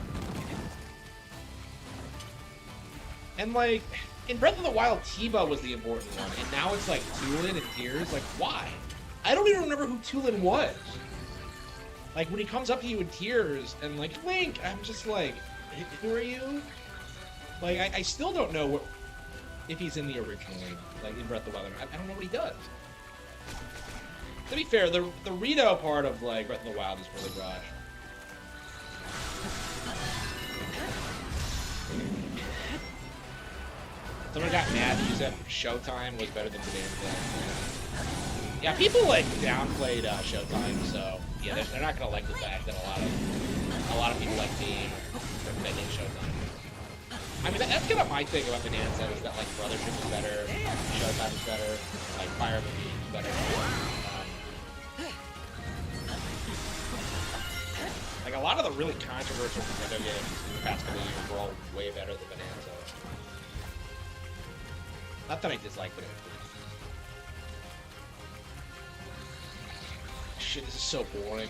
And like, in Breath of the Wild, Tiba was the important one, and now it's like Tulin and Tears. Like, why? I don't even remember who Tulin was. Like, when he comes up to you in Tears, and like, Link, I'm just like, who are you? Like, I still don't know if he's in the original, like, in Breath of the Wild. I don't know what he does. To be fair, the Rito part of, like, Breath of the Wild is really rough. Someone got mad that you said Showtime was better than Bonanza. Yeah, people like downplayed Showtime, so yeah, they're not gonna like the fact that a lot of people like Team or defending Showtime. I mean, that's kind of my thing about Bonanza is that like Brothership is better, Showtime is better, like Fire Emblem is better. Like a lot of the really controversial Nintendo games in the past couple of years were all way better than Bonanza. Not that I dislike it. Shit, this is so boring.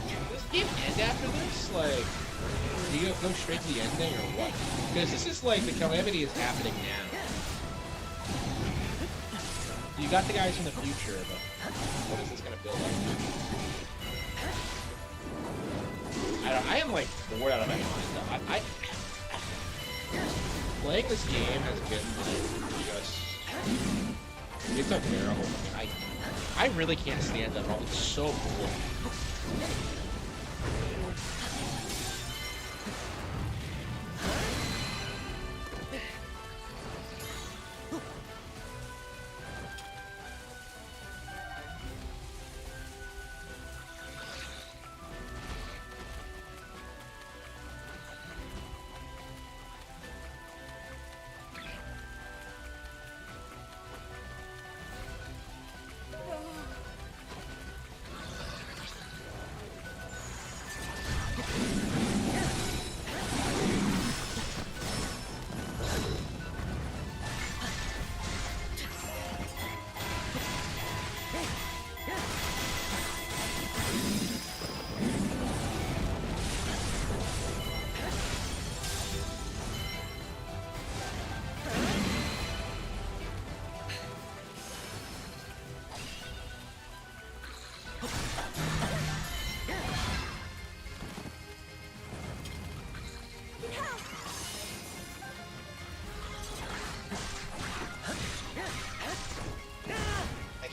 Does this game end after this? Like... go straight to the ending or what? Because this is like the Calamity is happening now. You got the guys from the future, but what is this gonna feel like? I am like bored out of my mind though. Playing this game has been like just it's unbearable. I really can't stand it at all. It's so boring.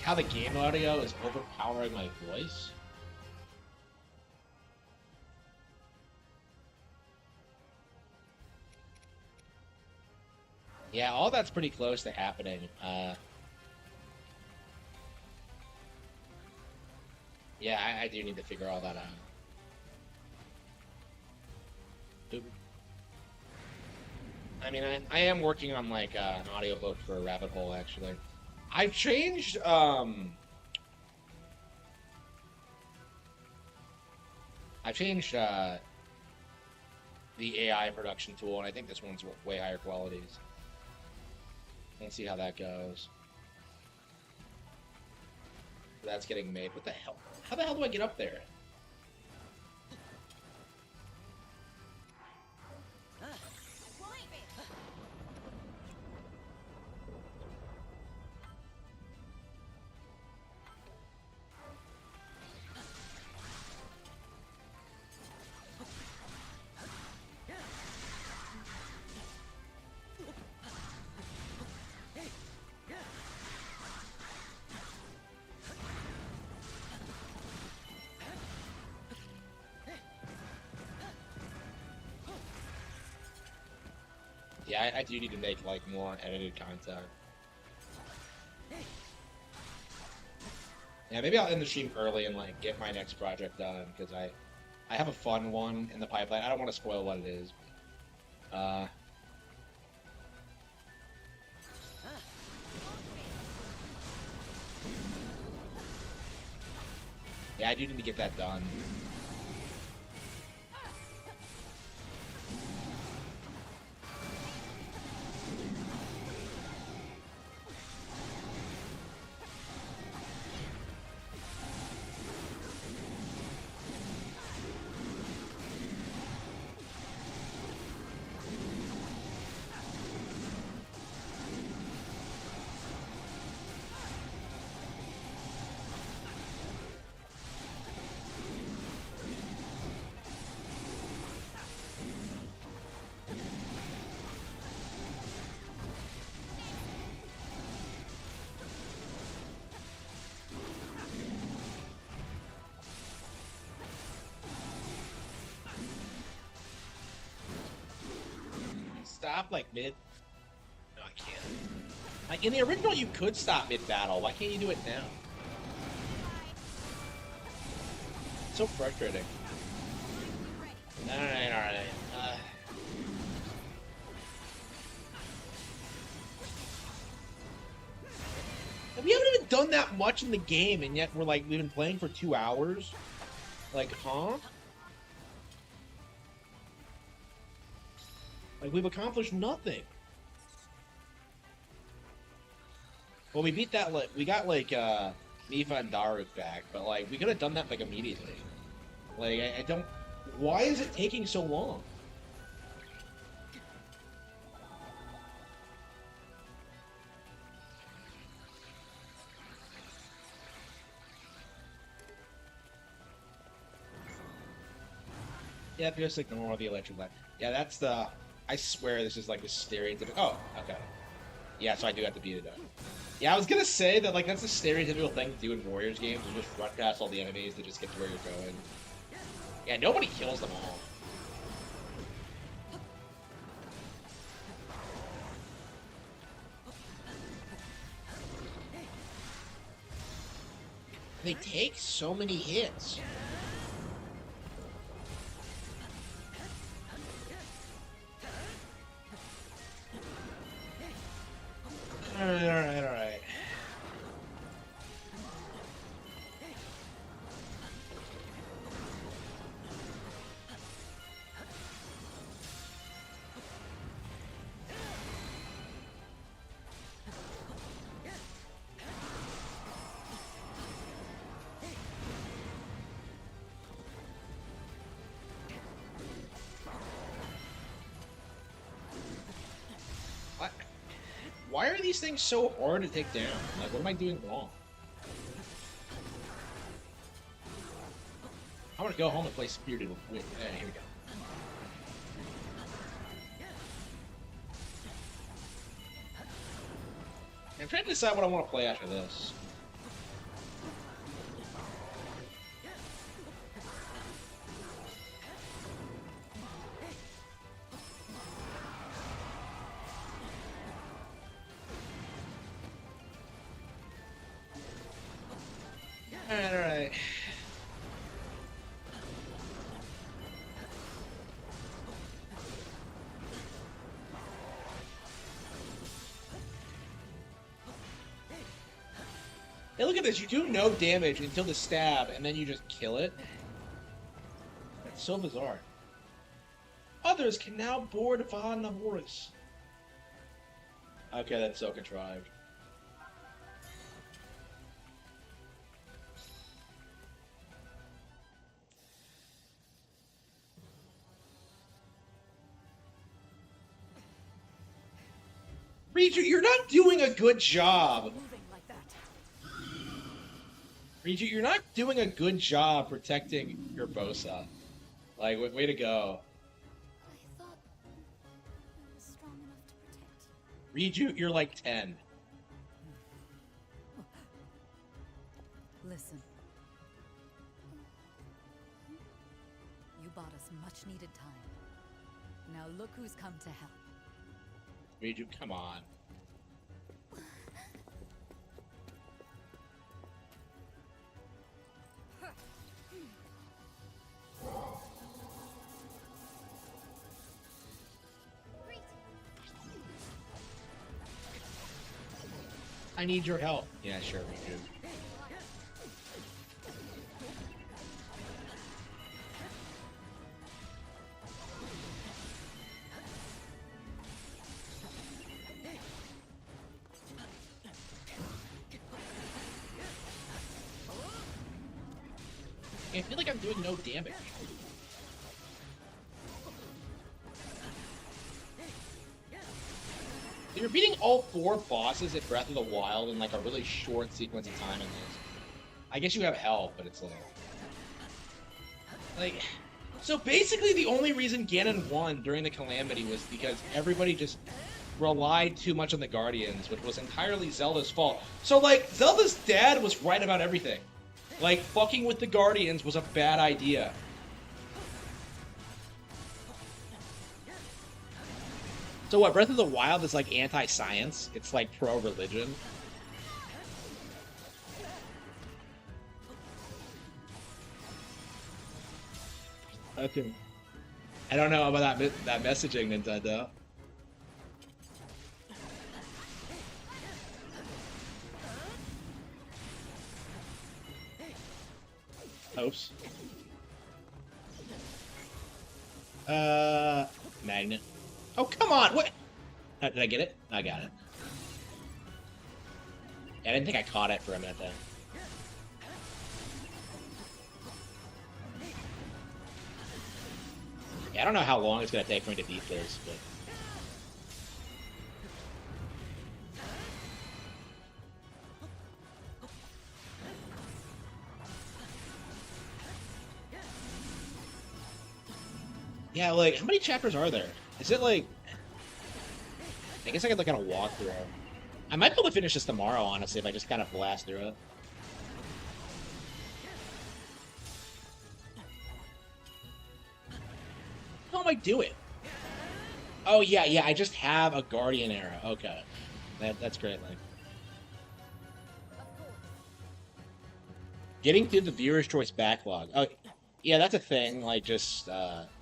How the game audio is overpowering my voice. Yeah, all that's pretty close to happening. Yeah, I do need to figure all that out. Oop. I mean, I am working on like an audiobook for Rabbit Hole, actually. I've changed, the AI production tool, and I think this one's way higher qualities. Let's see how that goes. That's getting made. What the hell? How the hell do I get up there? Yeah, I do need to make like more edited content. Yeah, maybe I'll end the stream early and like get my next project done because I have a fun one in the pipeline. I don't want to spoil what it is. Yeah, I do need to get that done. Stop like mid. No, I can't. Like in the original, you could stop mid battle. Why can't you do it now? It's so frustrating. All right. We haven't even done that much in the game, and yet we've been playing for 2 hours. Like, huh? Like, we've accomplished nothing. Well, we beat that, we got, Mifa and Daruk back, but, we could have done that, immediately. I don't... Why is it taking so long? Yeah, just ignore the electric light. Yeah, that's the... I swear this is like a stereotypical... Oh, okay. Yeah, so I do have to beat it up. Yeah, I was gonna say that, like, that's a stereotypical thing to do in Warriors games, and just run past all the enemies to just get to where you're going. Yeah, nobody kills them all. They take so many hits. Alright. Why are these things so hard to take down? Like, what am I doing wrong? I'm gonna go home and play Spirited Away. Here we go. I'm trying to decide what I want to play after this. Alright. Hey, look at this. You do no damage until the stab, and then you just kill it. That's so bizarre. Others can now board Van Horus. Okay, that's so contrived. Reju, you're not doing a good job. Reju, you're not doing a good job protecting your Bosa. Like, way to go. I thought I was strong enough to protect you. Reju, you're like 10. Listen. You bought us much needed time. Now look who's come to help. Reju, come on. I need your help. Yeah, sure, Reju. I feel like I'm doing no damage. You're beating all 4 bosses at Breath of the Wild in like a really short sequence of time in this. I guess you have help, but it's like... So basically the only reason Ganon won during the Calamity was because everybody just relied too much on the Guardians, which was entirely Zelda's fault. So like, Zelda's dad was right about everything. Like, fucking with the Guardians was a bad idea. So what, Breath of the Wild is like anti-science? It's like pro-religion? Okay. I don't know about that messaging, Nintendo. Oops. Magnet. Oh, come on! What? Did I get it? I got it. Yeah, I didn't think I caught it for a minute there. Yeah, I don't know how long it's gonna take for me to beat this, but... Yeah, like, how many chapters are there? Is it like... I guess I could look at a walkthrough. I might be able to finish this tomorrow, honestly, if I just kind of blast through it. How am I doing? Oh, yeah, I just have a Guardian Arrow. Okay. That's great, like. Getting through the viewer's choice backlog. Oh, yeah, that's a thing. Like, just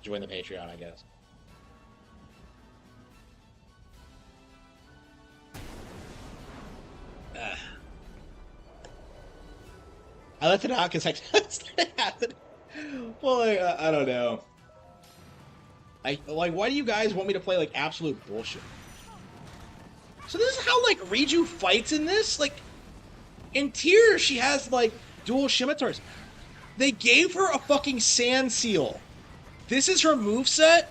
join the Patreon, I guess. I left it out because I started happening. Well, like, I don't know. Like, why do you guys want me to play, like, absolute bullshit? So this is how, like, Riju fights in this? Like, in Tears, she has, like, dual scimitars. They gave her a fucking sand seal. This is her moveset?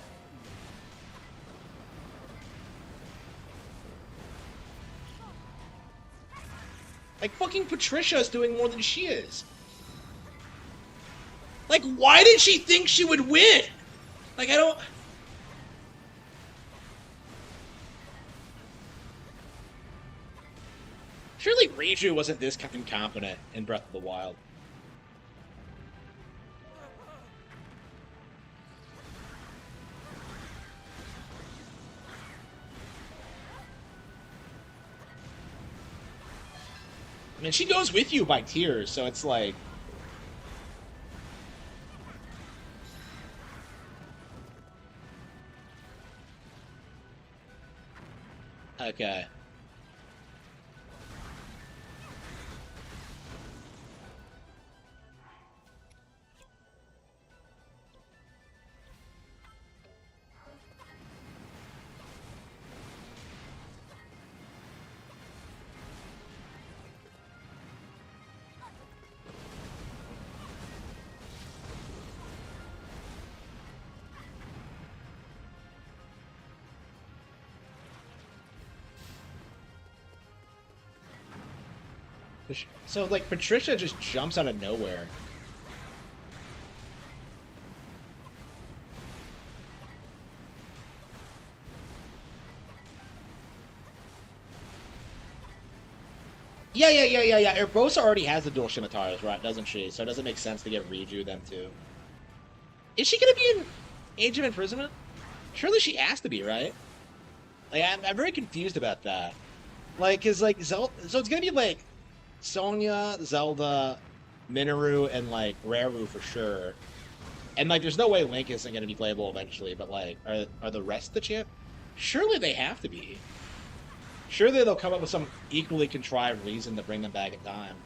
Like, fucking Patricia is doing more than she is. Like, why did she think she would win? Like, I don't... Surely Riju wasn't this incompetent in Breath of the Wild. I mean, she goes with you by Tears, so it's like... Okay. So, like, Patricia just jumps out of nowhere. Yeah. Urbosa already has the dual scimitars, right? Doesn't she? So it doesn't make sense to get Riju them too. Is she gonna be in Age of Imprisonment? Surely she has to be, right? Like, I'm very confused about that. Like, cause like Zelda, so it's gonna be like Sonya, Zelda, Minoru, and like Raru for sure. And like, there's no way Link isn't gonna be playable eventually. But like, are the rest of the champ? Surely they have to be. Surely they'll come up with some equally contrived reason to bring them back in time.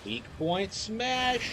Weak point smash.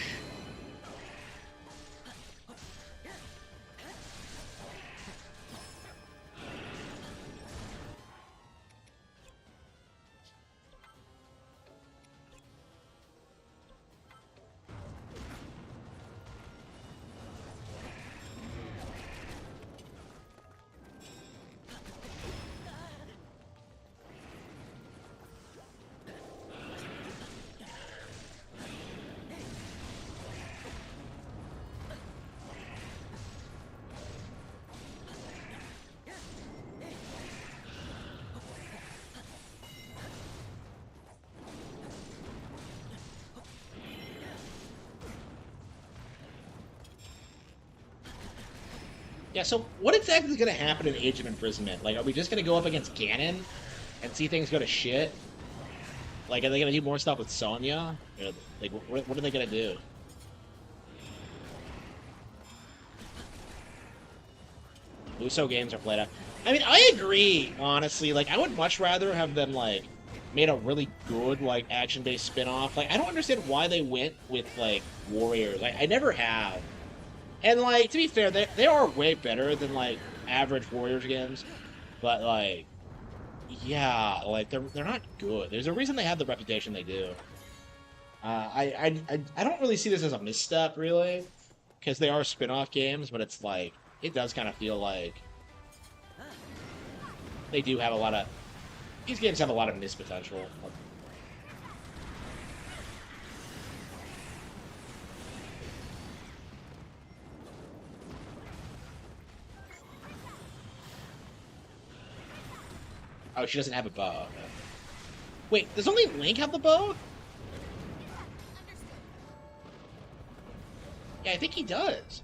Yeah, so what exactly is going to happen in Age of Imprisonment? Like, are we just going to go up against Ganon and see things go to shit? Like, are they going to do more stuff with Sonya? Like, what are they going to do? Uso games are played out. I mean, I agree, honestly. Like, I would much rather have them, like, made a really good, like, action-based spin-off. Like, I don't understand why they went with, like, Warriors. I never have. And, like, to be fair, they are way better than, like, average Warriors games. But, like, yeah, like, they're not good. There's a reason they have the reputation they do. I don't really see this as a misstep, really, because they are spin-off games, but it's like, it does kind of feel like they do have a lot of, these games have a lot of missed potential. Oh, she doesn't have a bow. Okay. Wait, does only Link have the bow? Yeah, I think he does.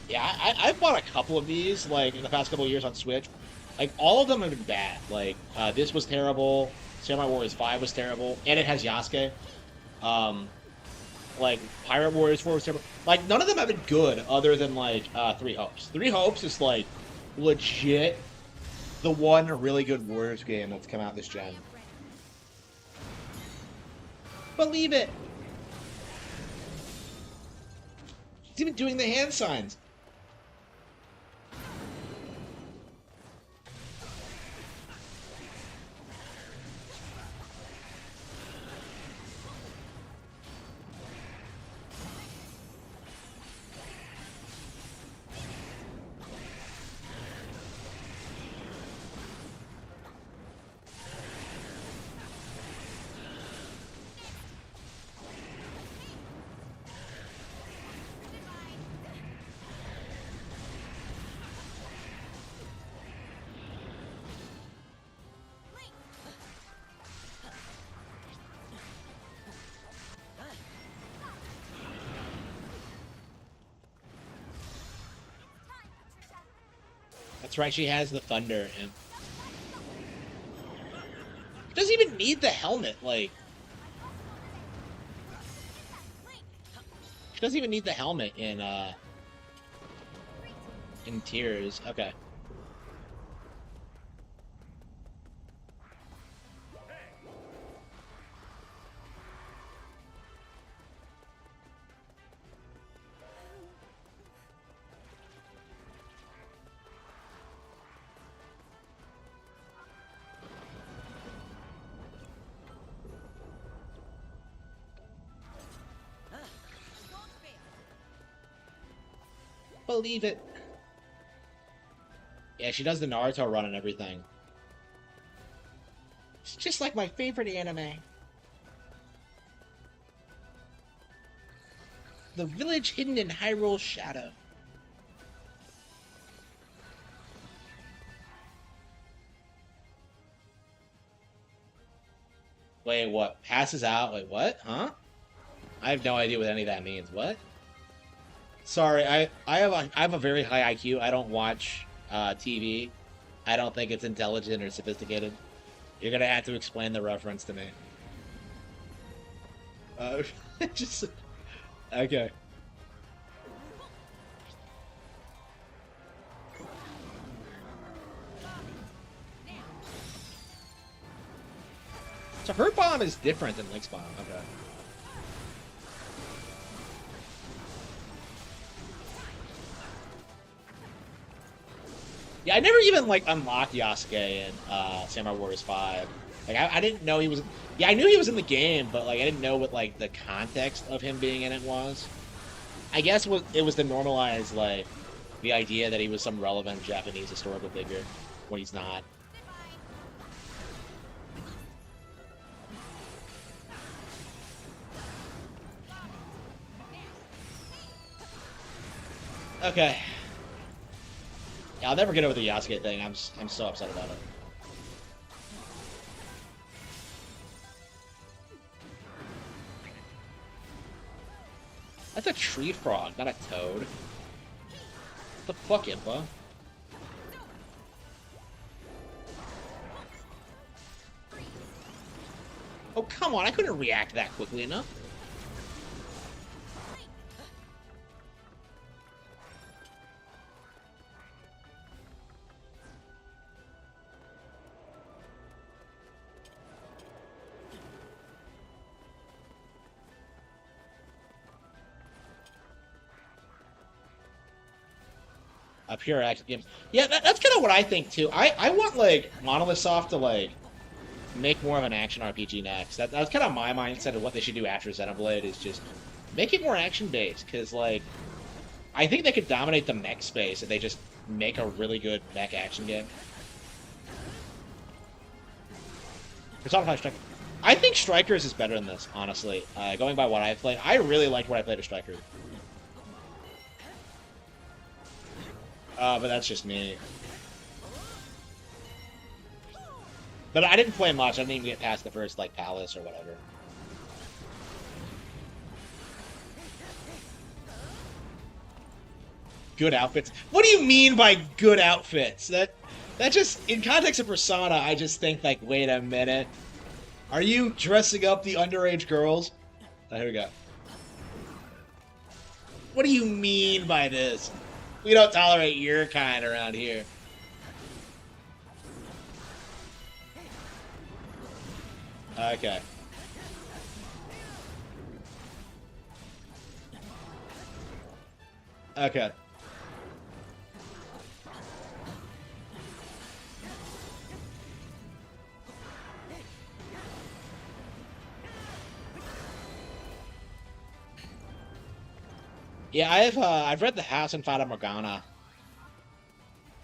Yeah, I've bought a couple of these, like, in the past couple of years on Switch. Like, all of them have been bad. Like, this was terrible, Samurai Warriors 5 was terrible, and it has Yasuke. Like, Pirate Warriors 4 was terrible. Like, none of them have been good other than, like, Three Hopes. Three Hopes is, like, legit the one really good Warriors game that's come out this gen. Believe it! It's even doing the hand signs. That's right, she has the thunder. And she doesn't even need the helmet, like... She doesn't even need the helmet in Tears. Okay. Believe it. Yeah, she does the Naruto run and everything. It's just like my favorite anime. The village hidden in Hyrule's shadow. Wait, what? Passes out? Wait, what? Huh? I have no idea what any of that means. What? Sorry, I have a very high IQ. I don't watch TV. I don't think it's intelligent or sophisticated. You're gonna have to explain the reference to me. Just okay. So her bomb is different than Link's bomb. Okay. Yeah, I never even, like, unlocked Yasuke in Samurai Warriors 5. Like, I didn't know he was... Yeah, I knew he was in the game, but, like, I didn't know what, like, the context of him being in it was. I guess it was to normalize, like, the idea that he was some relevant Japanese historical figure when he's not. Okay. Yeah, I'll never get over the Yasuke thing. I'm so upset about it. That's a tree frog, not a toad. What the fuck, Impa? Oh, come on, I couldn't react that quickly enough. A pure action game. Yeah, that's kind of what I think too. I want like Monolith Soft to like make more of an action RPG next. That's kind of my mindset of what they should do after Xenoblade is just make it more action based. Because like I think they could dominate the mech space if they just make a really good mech action game. Persona 5 Strikers. I think Strikers is better than this, honestly. Going by what I've played, I really liked what I played of Strikers. But that's just me. But I didn't play much. I didn't even get past the first, like, palace or whatever. Good outfits. What do you mean by good outfits? That just, in context of Persona, I just think, like, wait a minute. Are you dressing up the underage girls? Oh, here we go. What do you mean by this? We don't tolerate your kind around here. Okay. Okay. Yeah, I've read The House and Fata Morgana,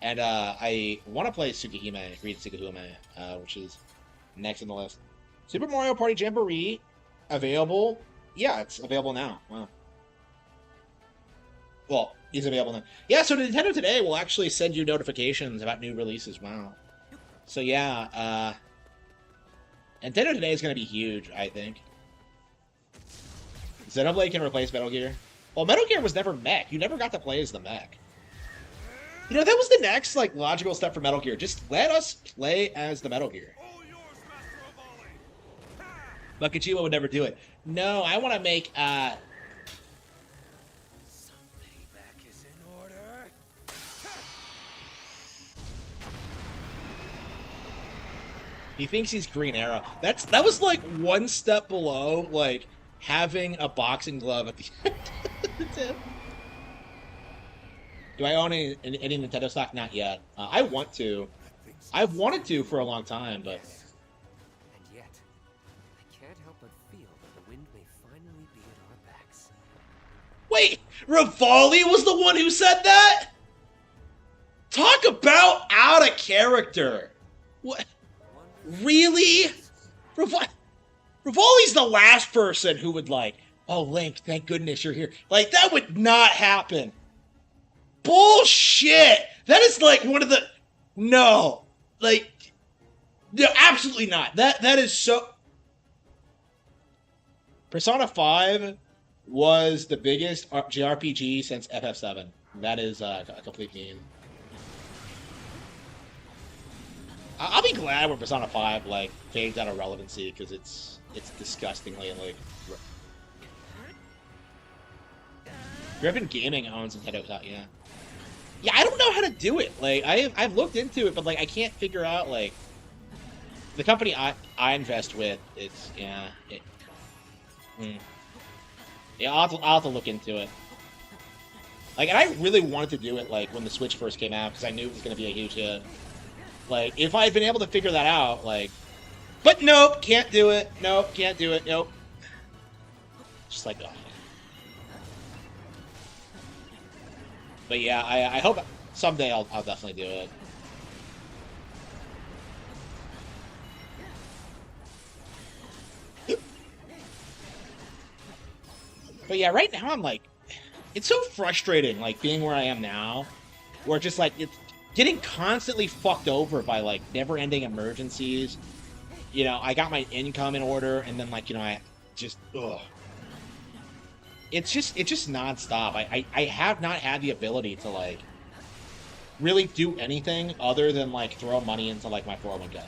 and I want to play Tsukihime, read Tsukihime, which is next on the list. Super Mario Party Jamboree, available. Yeah, it's available now. Wow. Well, it's available now. Yeah, so Nintendo Today will actually send you notifications about new releases. Wow. So yeah, Nintendo Today is going to be huge, I think. Xenoblade can replace Metal Gear. Well, Metal Gear was never mech. You never got to play as the mech. You know, that was the next, like, logical step for Metal Gear. Just let us play as the Metal Gear. But Kojima would never do it. No, I want to make, Some payback is in order. He thinks he's Green Arrow. That was, like, one step below, like, having a boxing glove at the end. Do I own any Nintendo stock? Not yet. I want to. I've wanted to for a long time, but... And yet, I can't help but feel that the wind may finally be at our backs. Wait! Rivali was the one who said that? Talk about out of character! What? Really? Rivali's the last person who would like, oh, Link, thank goodness you're here. Like, that would not happen. Bullshit! That is like one of the... No. Like, no, absolutely not. That is so... Persona 5 was the biggest JRPG since FF7. That is a complete meme. I'll be glad when Persona 5, like, fades out of relevancy, because it's disgustingly, like... Griffin Gaming owns Nintendo, yeah. Yeah, I don't know how to do it. Like, I've looked into it, but, like, I can't figure out, like... The company I invest with, it's, yeah... Yeah, I'll have to look into it. Like, and I really wanted to do it, like, when the Switch first came out, because I knew it was going to be a huge hit. Like, if I had been able to figure that out, like... But nope, can't do it. Nope, can't do it. Nope. Just like, oh. But yeah, I hope someday I'll definitely do it. But yeah, right now I'm like... It's so frustrating, like, being where I am now. Where just, like, it's getting constantly fucked over by, like, never-ending emergencies. You know, I got my income in order, and then, like, you know, I just, ugh. It's just nonstop. I have not had the ability to, like, really do anything other than, like, throw money into, like, my 401k.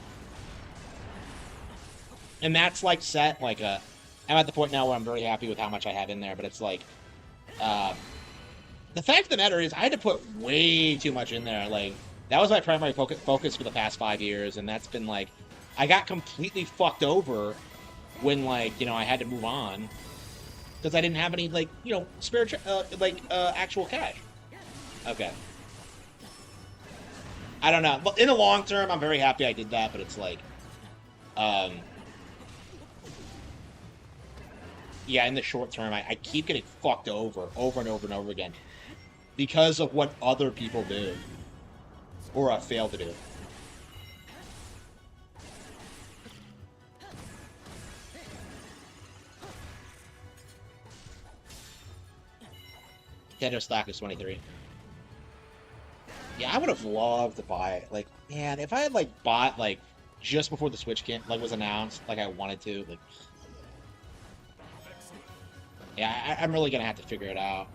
And that's like set like a. I'm at the point now where I'm very happy with how much I have in there, but it's like, the fact of the matter is I had to put way too much in there. Like that was my primary focus for the past 5 years, and that's been like, I got completely fucked over when like I had to move on because I didn't have any like spare actual cash. Okay. I don't know, but in the long term, I'm very happy I did that. But it's like, yeah, in the short term, I keep getting fucked over and over and over again because of what other people do or fail to do. Nintendo stock is 23. Yeah, I would have loved to buy it. Like, man, if I had like bought like just before the Switch was announced, like I wanted to, like, yeah, I'm really gonna have to figure it out.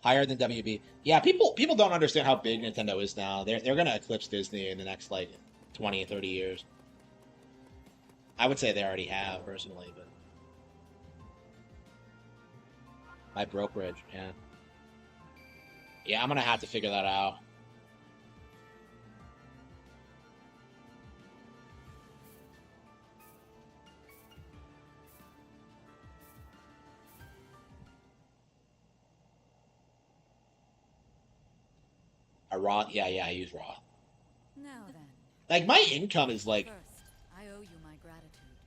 Higher than WB. Yeah, people don't understand how big Nintendo is now. They're gonna eclipse Disney in the next like 20 or 30 years. I would say they already have, personally, but my brokerage, yeah. Yeah, I'm gonna have to figure that out. A raw, yeah, I use raw. Now then. Like my income is like. First, I owe you my gratitude.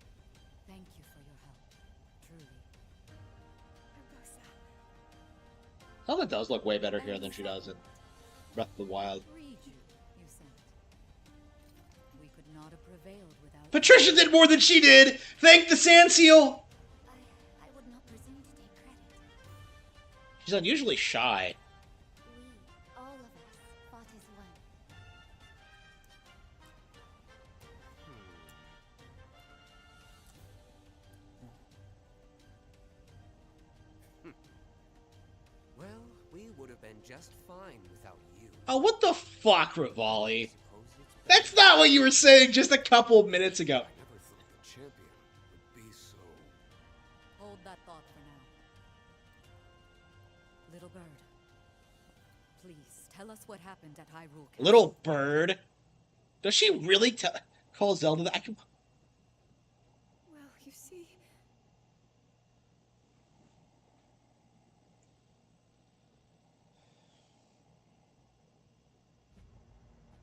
Thank you for your help, truly. Zelda does look way better here than she does in Breath of the Wild. You sent. We could not have prevailed without. Patricia did more than she did. Thank the Sand Seal. I would not presume to take credit. She's unusually shy. We, all of us, fought as one. Well, we would have been just fine without you. Oh, what the fuck, Rivali? That's not what you were saying just a couple of minutes ago. I never thought the champion would be so. Hold that thought for now. Little bird, please tell us what happened at Hyrule. Little bird? Does she really call Zelda that? Well, you see,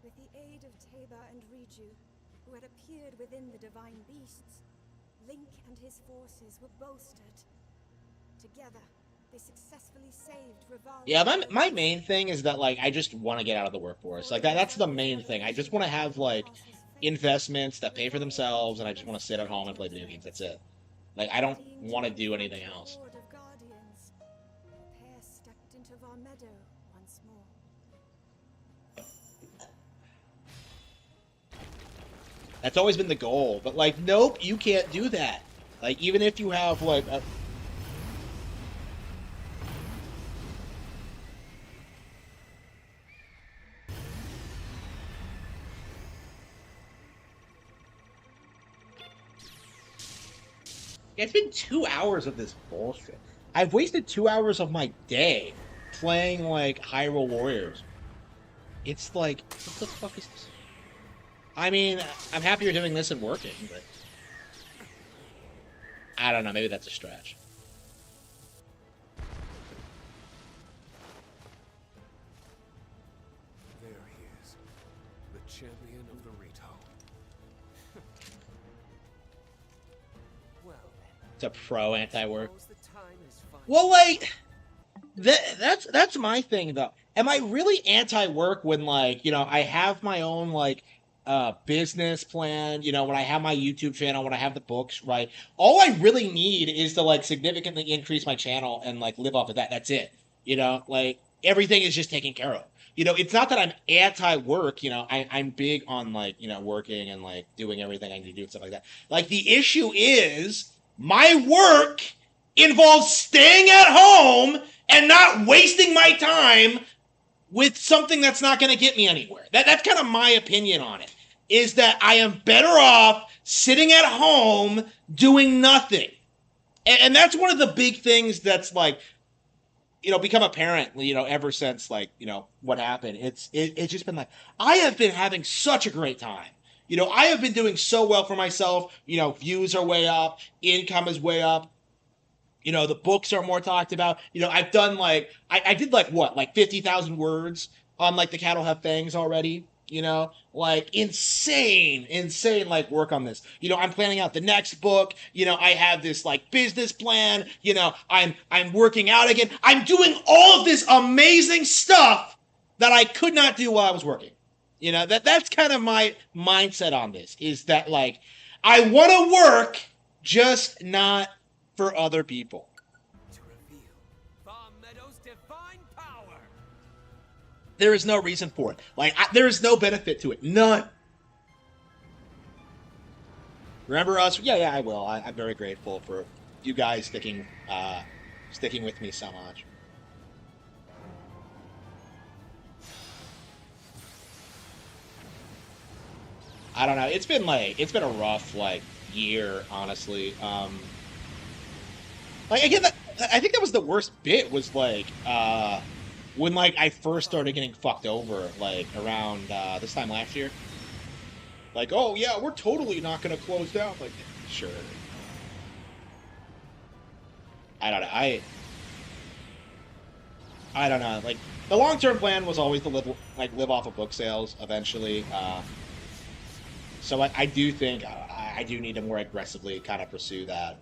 with the aid of Teba and Riju, who had appeared within the divine beasts, Link and his forces were bolstered. Together, they successfully saved Rivali. Yeah, my main thing is that, like, I just want to get out of the workforce. Like, that's the main thing. I just want to have, like, investments that pay for themselves, and I just want to sit at home and play video games. That's it. Like, I don't want to do anything else. Lord of Guardians, the pair stepped into Varmeadow once more. That's always been the goal. But, like, nope, you can't do that. Like, even if you have, like, a... It's been 2 hours of this bullshit. I've wasted 2 hours of my day playing, like, Hyrule Warriors. It's like, what the fuck is this? I mean, I'm happy you're doing this and working, but... I don't know, maybe that's a stretch. There he is, the champion of the Rito. Well, It's a pro anti-work. suppose the time is fine. Well, like, that's my thing, though. Am I really anti-work when, like, I have my own, like, business plan, when I have my YouTube channel, when I have the books, right? All I really need is to, like, significantly increase my channel and, like, live off of that. That's it. Like, everything is just taken care of. It's not that I'm anti-work, I'm big on, like, working and, like, doing everything I need to do and stuff like that. Like, the issue is my work involves staying at home and not wasting my time with something that's not going to get me anywhere. That's kind of my opinion on it, is that I am better off sitting at home doing nothing. And that's one of the big things that's like, become apparent, ever since like, what happened. It's just been like, I have been having such a great time. I have been doing so well for myself. Views are way up, income is way up. The books are more talked about. I've done like, I did like what, like 50,000 words on like the Cattle Have Fangs already. Like insane like work on this. I'm planning out the next book. I have this like business plan. I'm working out again. I'm doing all of this amazing stuff that I could not do while I was working. That's kind of my mindset on this, is that like, I want to work, just not for other people. To reveal Farm Meadow's divine power. There is no reason for it. Like, there is no benefit to it. None. Remember us? Yeah, I will. I'm very grateful for you guys sticking with me so much. I don't know. It's been a rough like year, honestly. Like again, I think that was the worst bit, was like when like I first started getting fucked over, like around this time last year. Like, oh yeah, we're totally not gonna close down. Like, sure. I don't know. I don't know. Like, the long-term plan was always to live off of book sales eventually. So I do think I do need to more aggressively kind of pursue that.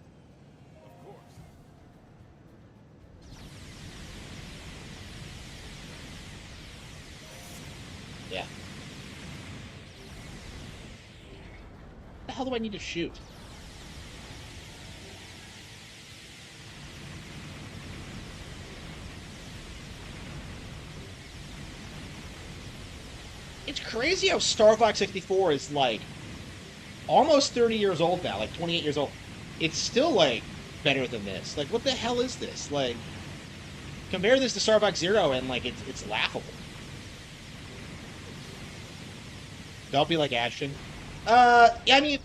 Of course. Yeah. The hell do I need to shoot? It's crazy how Star Fox 64 is like almost 30 years old now, like 28 years old. It's still like better than this. Like, what the hell is this? Like, compare this to Star Fox Zero and like it's laughable. Don't be like Ashton. Yeah, I mean,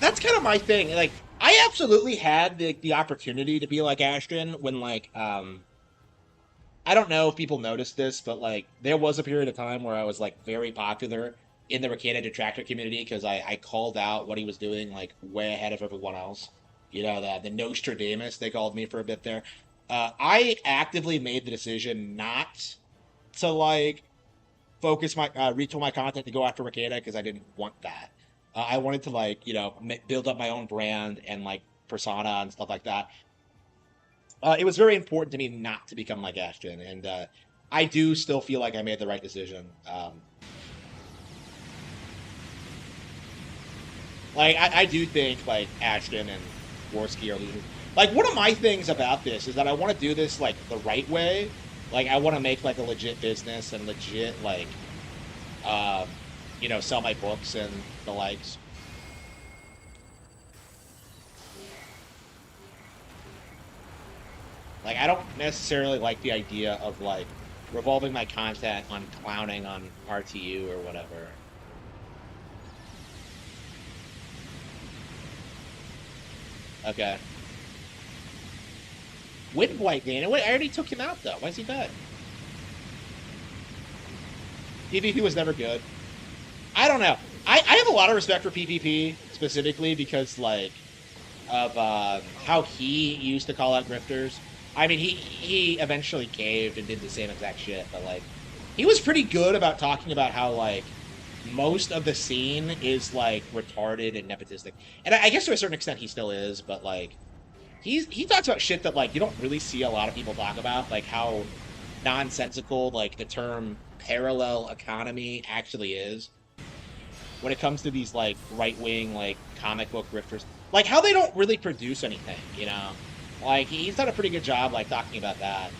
that's kind of my thing. Like, I absolutely had the opportunity to be like Ashton when like I don't know if people noticed this, but like there was a period of time where I was like very popular in the Ricada detractor community because I called out what he was doing like way ahead of everyone else. The Nostradamus, they called me for a bit there. I actively made the decision not to like focus my retool my content to go after Ricada because I didn't want that. I wanted to like build up my own brand and like persona and stuff like that. It was very important to me not to become like Ashton, and I do still feel like I made the right decision. Like, I do think, like, Ashton and Worski are losers. Like, one of my things about this is that I want to do this, like, the right way. Like, I want to make, like, a legit business and legit, like, sell my books and the likes. Like, I don't necessarily like the idea of, like, revolving my content on clowning on RTU or whatever. Okay. Wind Blight Gain. Wait, I already took him out, though. Why is he bad? PvP was never good. I don't know. I have a lot of respect for PvP, specifically because, like, of how he used to call out grifters. I mean, he eventually caved and did the same exact shit, but, like, he was pretty good about talking about how, like, most of the scene is, like, retarded and nepotistic. And I guess to a certain extent he still is, but, like, he talks about shit that, like, you don't really see a lot of people talk about, like, how nonsensical, like, the term parallel economy actually is. When it comes to these, like, right-wing, like, comic book grifters. Like, how they don't really produce anything, you know? Like, he's done a pretty good job, like, talking about that.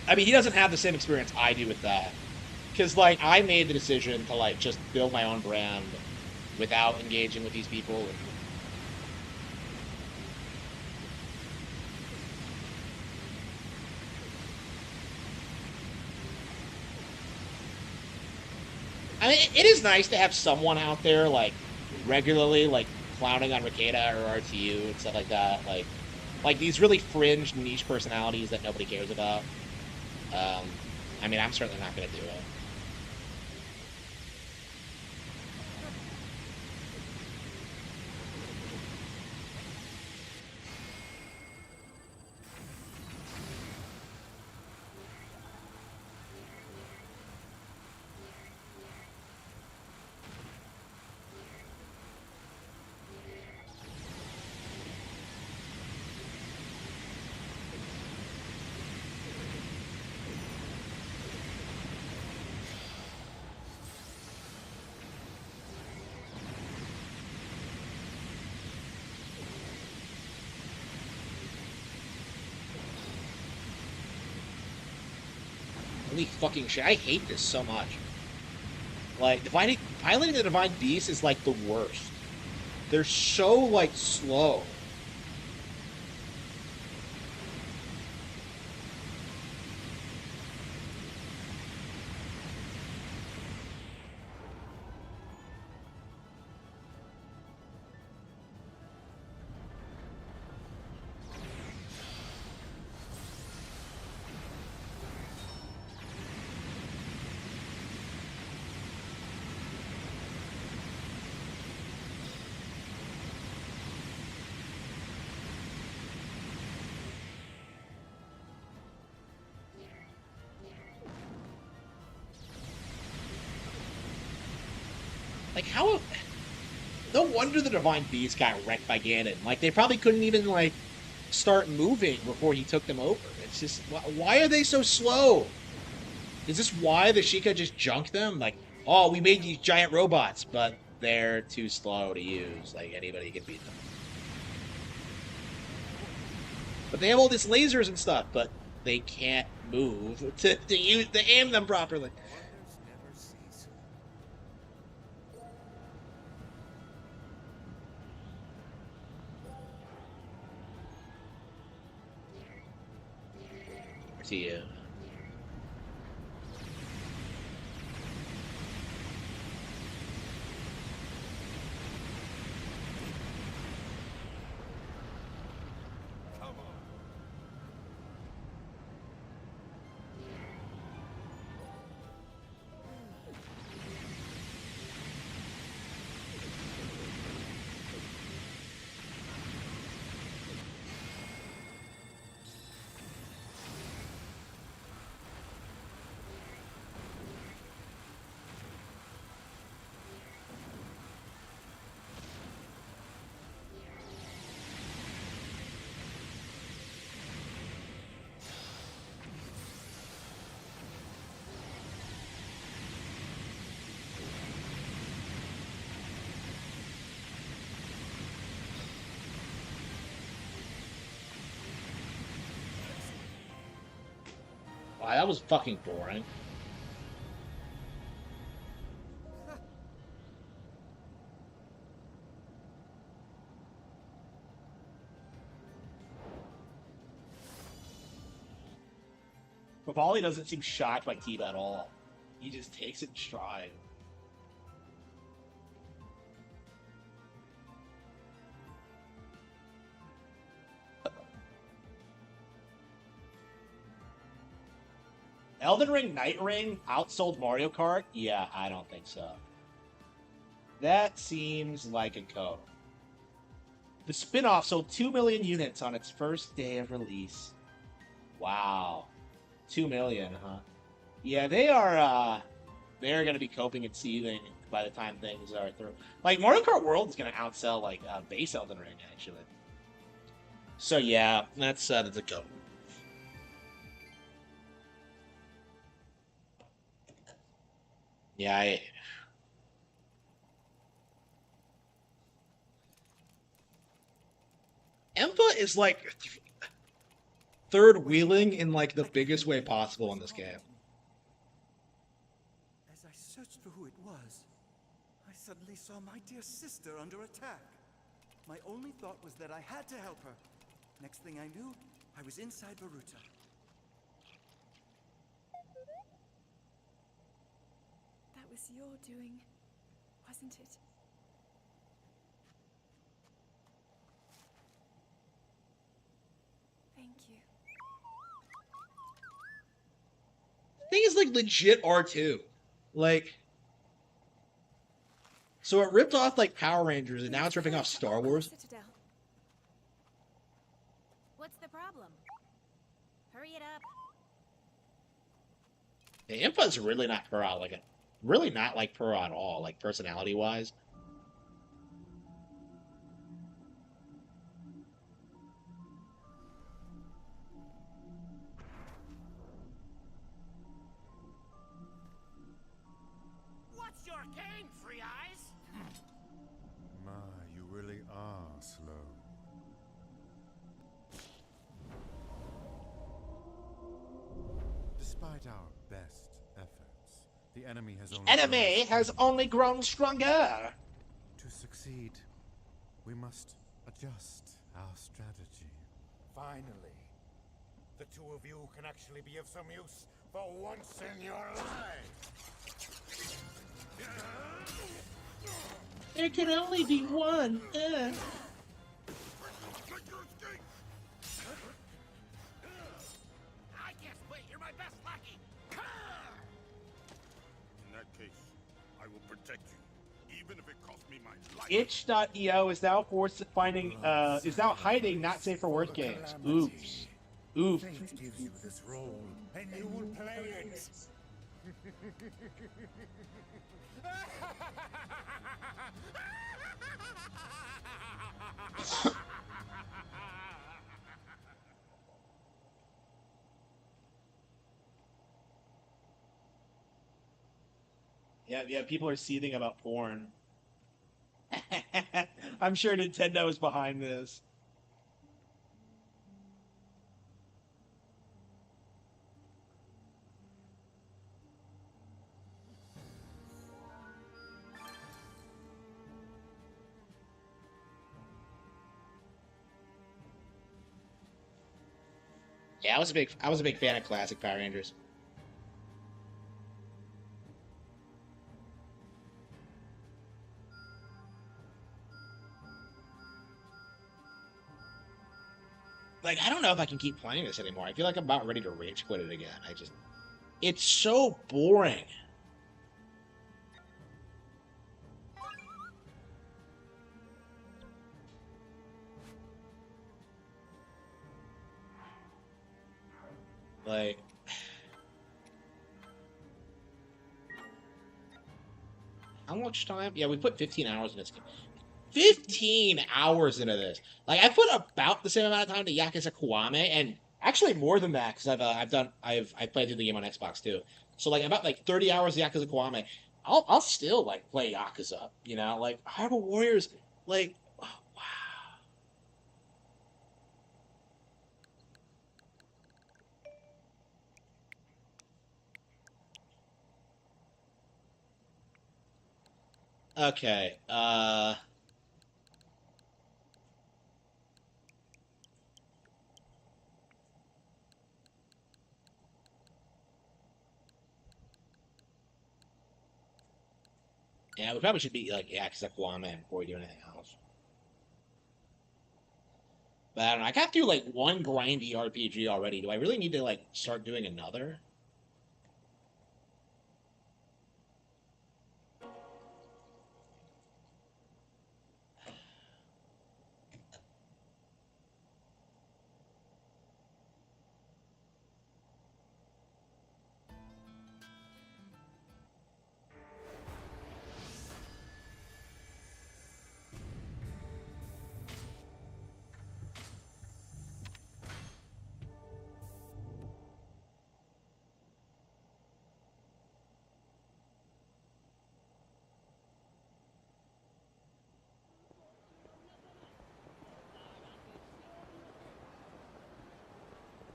I mean, he doesn't have the same experience I do with that. Because, like, I made the decision to, like, just build my own brand without engaging with these people. it is nice to have someone out there like regularly like clowning on Ricada or RTU and stuff like that. Like these really fringe niche personalities that nobody cares about. I mean, I'm certainly not gonna do it. Holy fucking shit, I hate this so much. Like, piloting the Divine Beast is like the worst. They're so, like, slow. Like, how... No wonder the Divine Beast got wrecked by Ganon. Like, they probably couldn't even, like, start moving before he took them over. It's just... Why are they so slow? Is this why the Sheikah just junked them? Like, oh, we made these giant robots, but they're too slow to use. Like, anybody can beat them. But they have all these lasers and stuff, but they can't move to aim them properly. To you. Wow, that was fucking boring. Papali doesn't seem shocked by Tiba at all. He just takes it in stride. Elden Ring Night Ring outsold Mario Kart? Yeah, I don't think so. That seems like a code. The spin-off sold 2 million units on its first day of release. Wow. 2 million, huh? Yeah, they're gonna be coping and seething by the time things are through. Like, Mario Kart World is gonna outsell, like, base Elden Ring, actually. So, yeah, that's a go. Yeah, Empa is, like, third wheeling in, like, the biggest way possible in this game. As I searched for who it was, I suddenly saw my dear sister under attack. My only thought was that I had to help her. Next thing I knew, I was inside Varuta. That was your doing, wasn't it? Thank you. Thing is like legit R2. Like, so it ripped off like Power Rangers, and now it's ripping off Star Wars. Citadel. What's the problem? Hurry it up. The Impa's really not Purah, like really not like Purah at all, like personality wise. What's your game, Free Eyes? My, you really are slow. Despite our best efforts, the enemy has only grown stronger. To succeed, we must adjust our strategy. Finally, the two of you can actually be of some use for once in your lives. There can only be one. I guess, wait, you're my best lackey. In that case, I will protect you, even if it costs me my life. Itch.io is now is now hiding not safe for work games. Oops. Oof. Fate gives you this role, and you will play it. Yeah, people are seething about porn. I'm sure Nintendo is behind this. Yeah, I was a big fan of classic Power Rangers. Like, I don't know if I can keep playing this anymore. I feel like I'm about ready to rage quit it again. It's so boring. Like, how much time? Yeah, we put 15 hours in this game. 15 hours into this. Like, I put about the same amount of time to Yakuza Kiwami, and actually more than that, because I've played through the game on Xbox too. So like about like 30 hours of Yakuza Kiwami. I'll still like play Yakuza, you know, like Hyrule Warriors, like, oh, wow. Okay, yeah, we probably should be like Yakuza Kiwami before we do anything else. But I don't know, I got through like one grindy RPG already. Do I really need to like start doing another?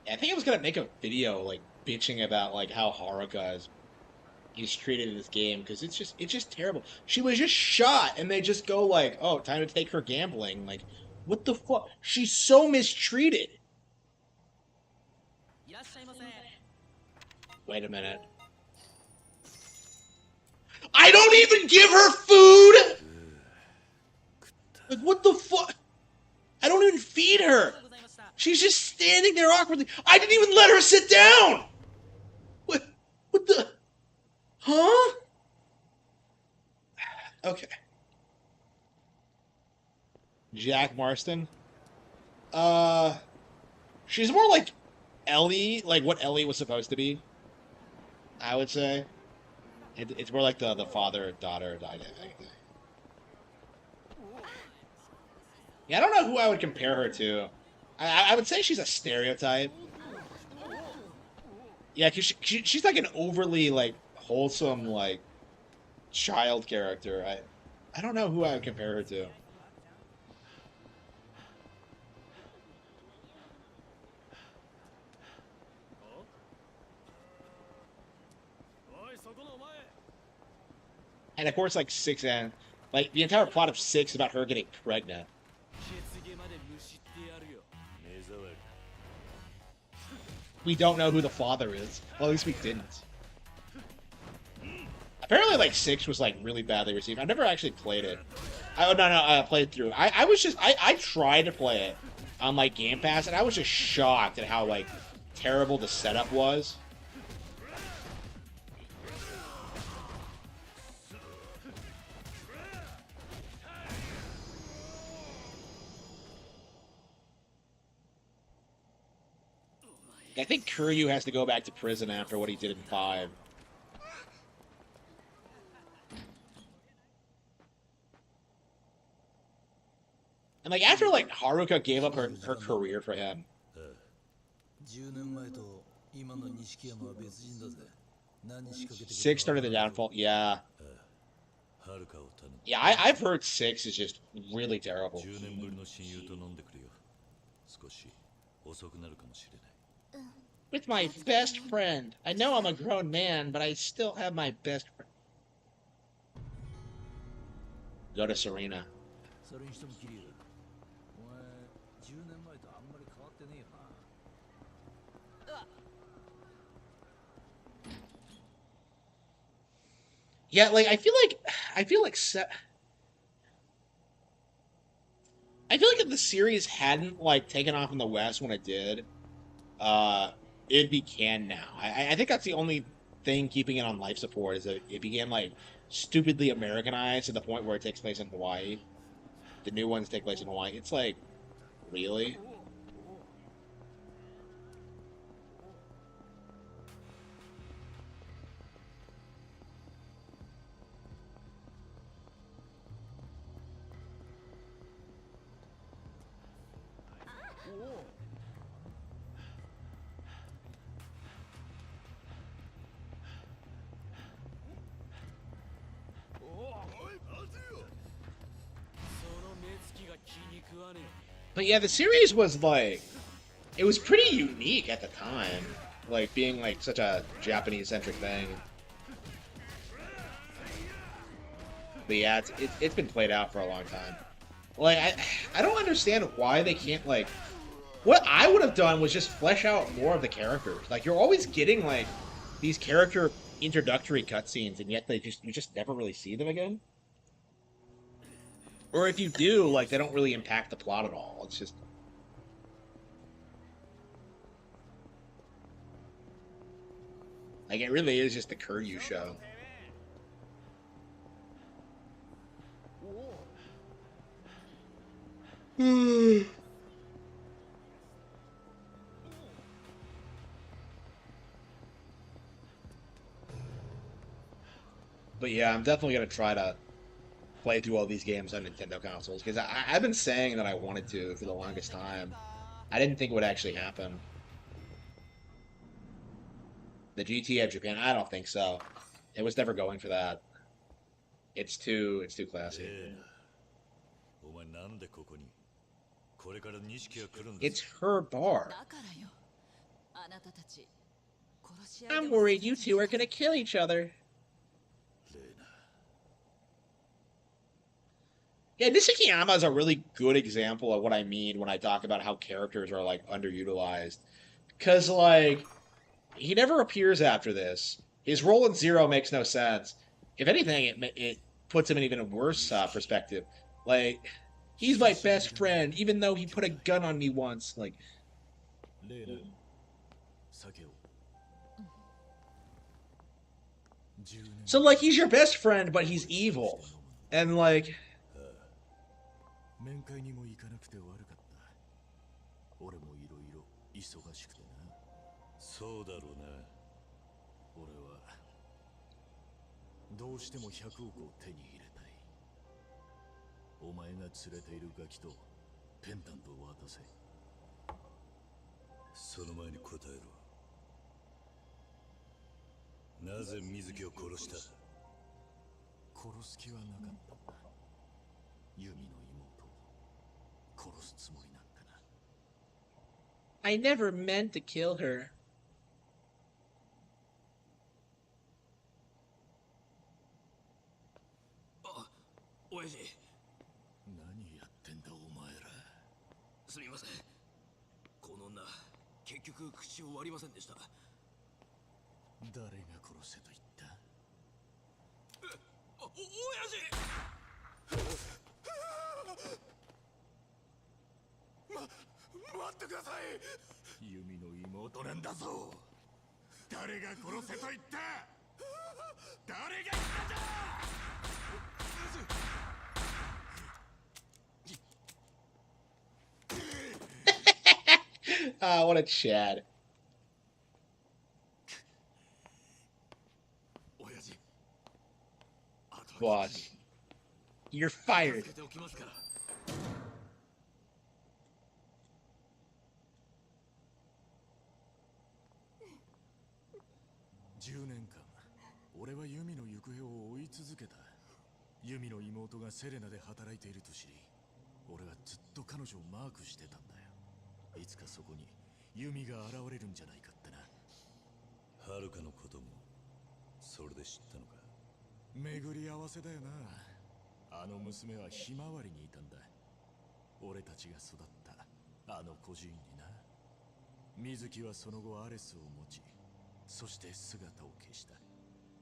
I think I was gonna make a video like bitching about like how Haruka is treated in this game because it's just terrible. She was just shot and they just go like, oh, time to take her gambling. Like, what the fuck? She's so mistreated. Wait a minute. I don't even give her food! Like, what the fuck? I don't even feed her! She's just standing there awkwardly. I didn't even let her sit down! What the... Huh? Okay. Jack Marston? She's more like Ellie, like what Ellie was supposed to be, I would say. It's more like the father-daughter dynamic. Yeah, I don't know who I would compare her to. I would say she's a stereotype. Yeah, because she's like an overly, like, wholesome, like, child character. I don't know who I would compare her to. And of course, like, 6 and... Like, the entire plot of 6 is about her getting pregnant. We don't know who the father is. Well, at least we didn't. Apparently, like, 6 was, like, really badly received. I never actually played it. Oh, no, I played through. I was just... I tried to play it on, like, Game Pass, and I was just shocked at how, like, terrible the setup was. I think Kiryu has to go back to prison after what he did in 5. And, like, after, like, Haruka gave up her career for him. 6 started the downfall. Yeah. Yeah, I've heard 6 is just really terrible. With my best friend. I know I'm a grown man, but I still have my best friend. Go to Serena. Yeah, like I feel like if the series hadn't like taken off in the West when it did, it'd be canned now. I think that's the only thing keeping it on life support is that it became like stupidly Americanized to the point where it takes place in Hawaii. The new ones take place in Hawaii. It's like, really? But yeah, the series was like, it was pretty unique at the time, like being like such a Japanese-centric thing. But yeah, it's been played out for a long time. Like I don't understand why they can't like. What I would have done was just flesh out more of the characters. Like you're always getting like these character introductory cutscenes, and yet you just never really see them again. Or if you do, like, they don't really impact the plot at all. It's just... Like, it really is just the Kiryu show. But yeah, I'm definitely going to try to play through all these games on Nintendo consoles, because I've been saying that I wanted to for the longest time. I didn't think it would actually happen. The GT of Japan, I don't think so. It was never going for that. It's too classy. It's her bar. I'm worried you two are gonna kill each other. Yeah, Nishikiyama is a really good example of what I mean when I talk about how characters are, like, underutilized. Because, like, he never appears after this. His role in Zero makes no sense. If anything, it puts him in even a worse perspective. Like, he's my best friend, even though he put a gun on me once. Like, so like he's your best friend, but he's evil, and like. 面会にも行かなくて悪かった。俺もいろいろ忙しくてな。そうだろうな。俺はどうしても100億を手に入れたい。お前が連れているガキとペンダントを渡せ。その前に答えろ。なぜ水木を殺した？殺す気はなかったんだ。ユミの妹を殺すつもりなんかな。I never meant to kill her. あ、親父。何やってんだお前ら。すみません。この女、結局口を割りませんでした。誰が殺せと言った？親父！待ってください。ユミの妹なんだぞ。誰が殺せと言った？誰が言ったんだAh, what a Chad. What? You're fired. 10年間、俺はユミの行方を追い続けた。ユミの妹がセレナで働いていると知り、俺はずっと彼女をマークしてたんだよ。いつかそこにユミが現れるんじゃないかってな。はるかのこともそれで知ったのか。巡り合わせだよな。あの娘はひまわりにいたんだ。俺たちが育ったあの孤児院にな。水木はその後アレスを持ち、そして姿を消した。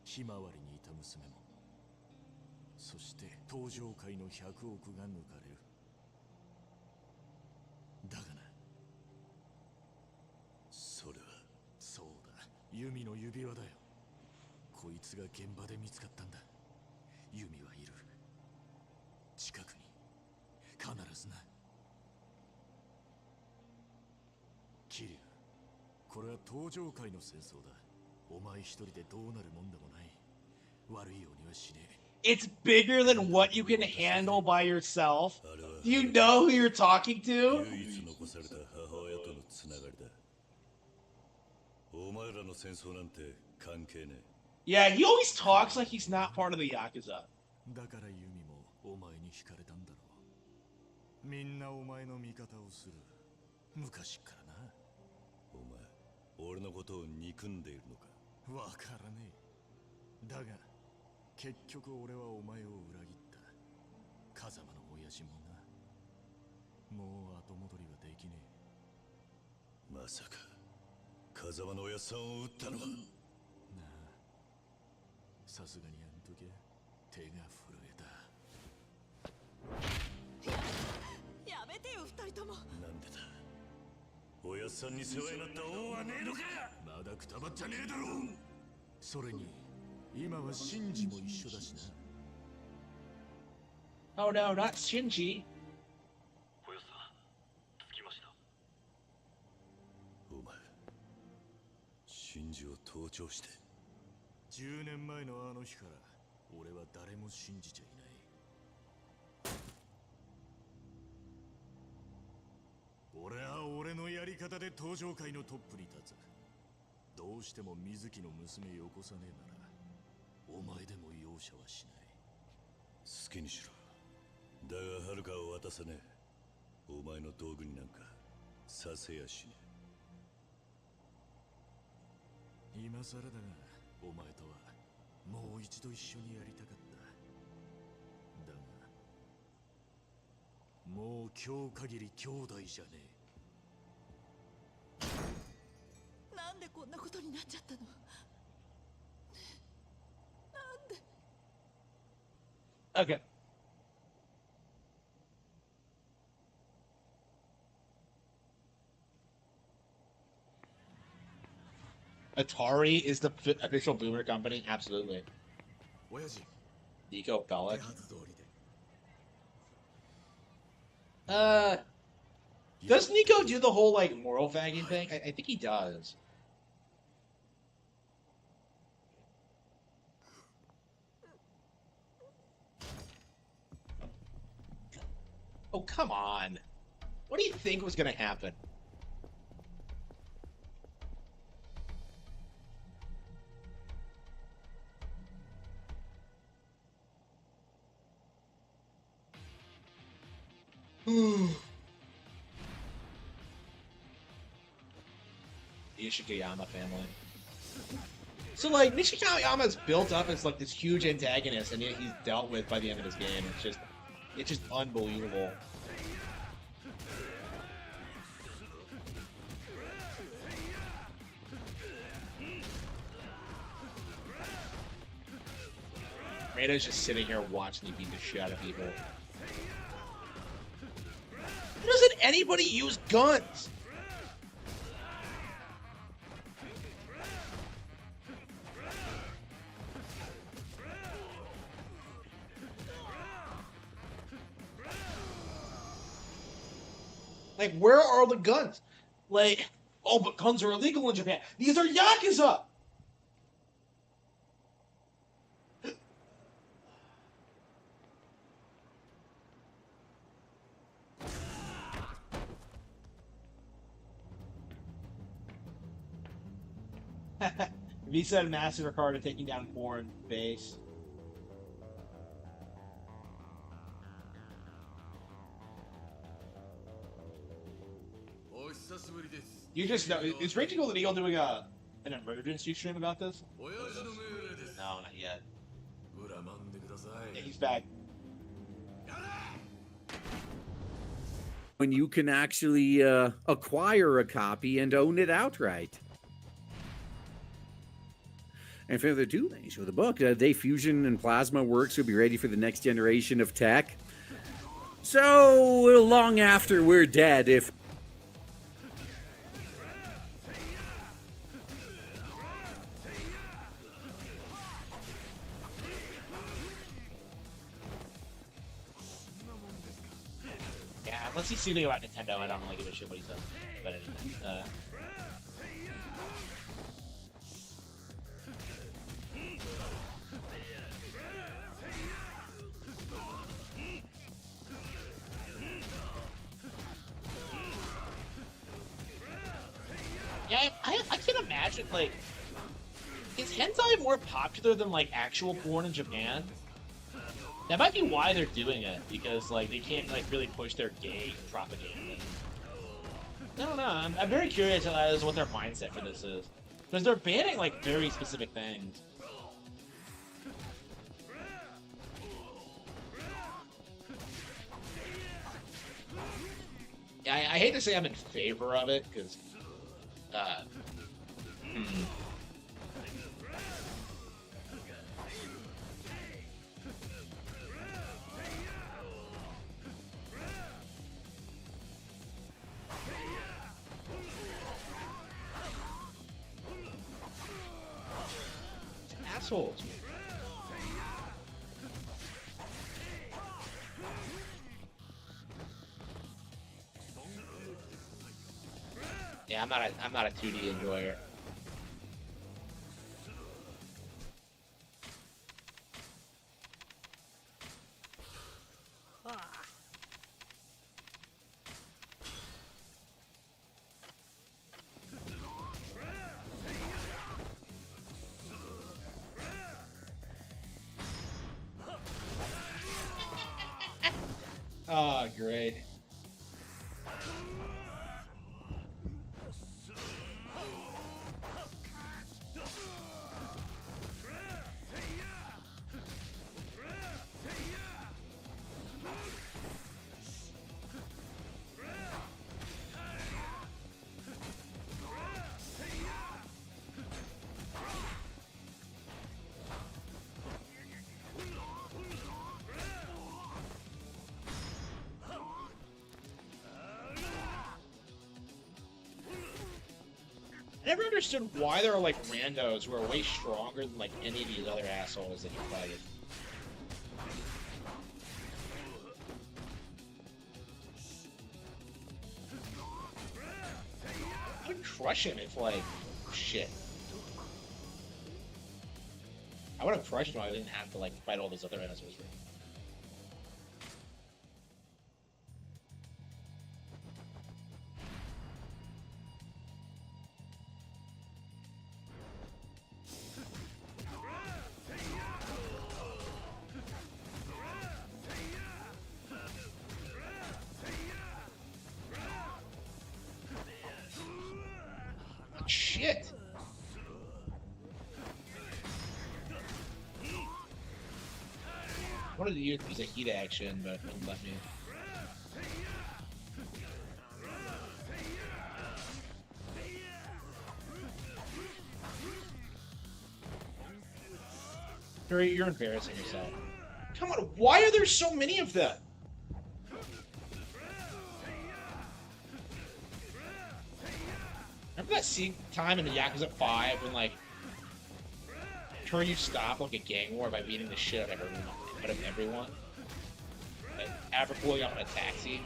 ひまわりにいた娘も。そして登場界の100億が抜かれる。だがな、それはそうだ、ユミの指輪だよ。こいつが現場で見つかったんだ。ユミはいる。近くに必ずな。桐生、これは登場界の戦争だ。お前一人でどうなるもんでもない。悪いようにはしねえ。It's bigger than what you can handle by yourself. Do you know who you're talking to? 唯一残された母親とのつながりだ。お前らの戦争なんて関係ねえ。Yeah, he always talks like he's not part of the Yakuza. だからユミもお前に惹かれたんだろう。みんなお前の味方をする。昔からな。お前、俺のことを憎んでいるのか。わからねえ。だが、結局俺はお前を裏切った。風間の親父もな。もう後戻りはできねえ。まさか、風間の親さんを撃ったのは。なあ、さすがにあん時は手が震えた。やめてよ、二人とも。なんでだ。親さんに世話になった恩はねえのか。まだくたばっちゃねえだろ。それに今はシンジも一緒だしな。Oh no, not Shinji. おやさん、着きました。お前、シンジを盗聴して。10年前のあの日から俺は誰も信じちゃいない。俺は俺のやり方で登場界のトップに立つ。どうしても水木の娘よこさねえなら、お前でも容赦はしない。好きにしろ。だがはるかを渡さねえ。お前の道具になんかさせやしねえ。今更だが、お前とはもう一度一緒にやりたかった。だがもう今日限り兄弟じゃねえ。なんでこんなことになっちゃったの？なんで？ Okay. Atari is the official boomer company. Absolutely. Nico Bellic. Does Nico do the whole like moral fagging thing? I think he does. Oh, come on. What do you think was going to happen? The Ishikayama family. So, like, Nishikayama's built up as, like, this huge antagonist, and yet he's dealt with by the end of his game. It's just unbelievable. Rada's just sitting here watching you beat the shit out of people. Doesn't anybody use guns? Like, where are the guns? Like, oh, but guns are illegal in Japan. These are Yakuza! Visa and MasterCard are taking down foreign base. You just know, is Raging Golden Eagle doing an emergency stream about this? No, not yet. Yeah, he's back. When you can actually acquire a copy and own it outright. And further ado, they show the book. They Fusion and Plasma Works will be ready for the next generation of tech. So long after we're dead, if Unless he's soothing about Nintendo, I don't really give a shit what he says about anything. Yeah, I can imagine, like, is hentai more popular than, like, actual porn in Japan? That might be why they're doing it, because, like, they can't, like, really push their gay propaganda. I don't know, I'm very curious as to what their mindset for this is. Because they're banning, like, very specific things. Yeah, I hate to say I'm in favor of it, because, assholes. Yeah, I'm not a 2D enjoyer. Oh, great. I never understood why there are like randos who are way stronger than like any of these other assholes that you fight. I would crush him if like shit. I would have crushed him if I didn't have to like fight all those other assholes. Shit! Wanted to use a heat action, but it wouldn't let me. Harry, you're embarrassing yourself. Come on, why are there so many of them? Remember that scene time in the Yakuza 5 when, like, you stop, like, a gang war by beating the shit out of everyone? Like, after pulling up in a taxi?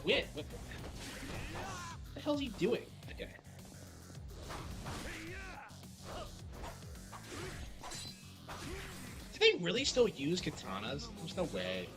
Win. What the hell's he doing? That guy. Do they really still use katanas? There's no way.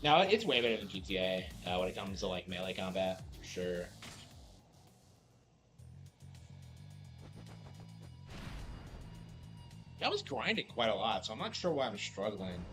No, it's way better than GTA when it comes to like melee combat, for sure. I was grinding quite a lot, so I'm not sure why I'm struggling.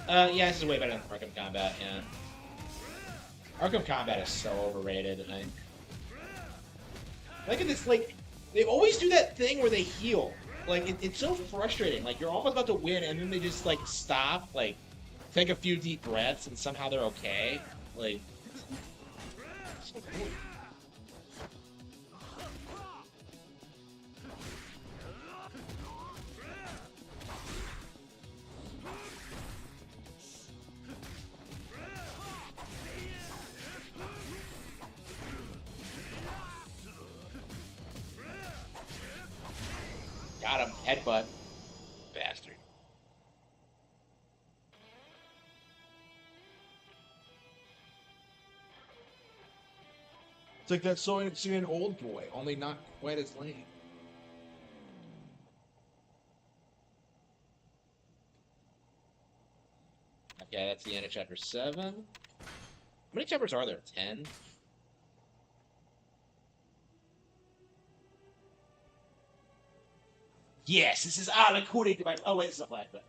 Yeah, this is way better than Arkham Combat, yeah. Arkham Combat is so overrated, and Look at this, like, they always do that thing where they heal. Like, it's so frustrating. Like, you're almost about to win, and then they just, like, stop, like, take a few deep breaths, and somehow they're okay. Like, so cool. Got him. Headbutt. Bastard. It's like that song singing Old Boy, only not quite as lame. Okay, that's the end of chapter 7. How many chapters are there? 10? Yes, this is all according to my... Oh, wait, it's not flashback.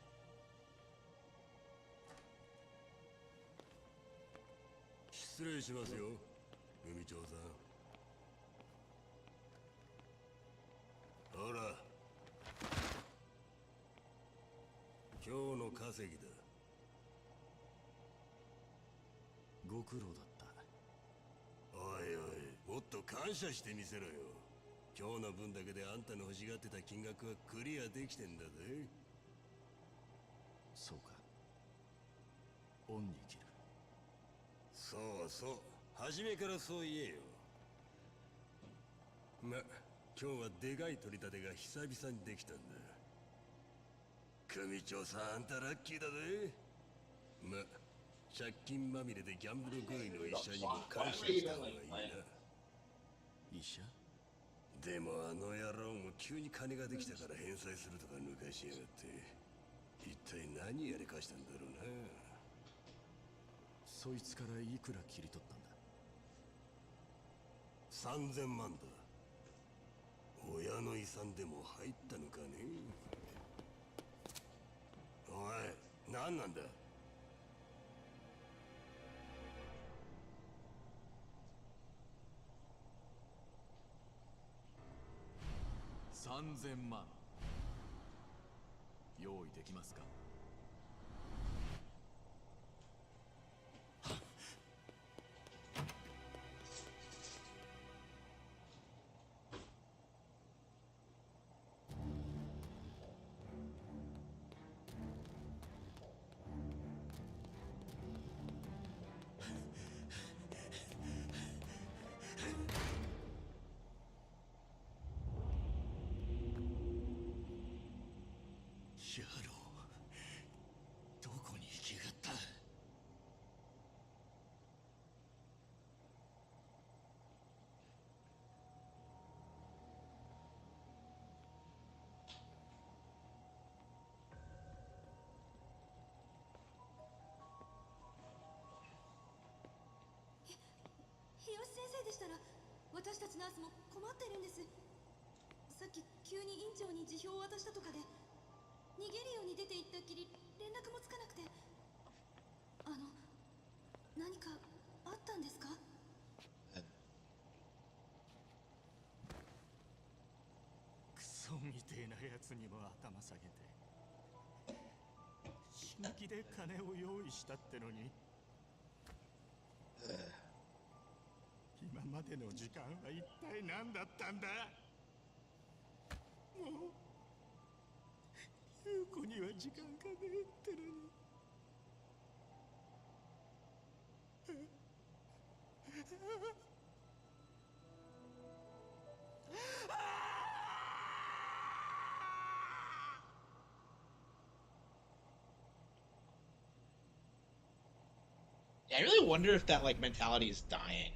Yeah, I really wonder if that, like, mentality is dying.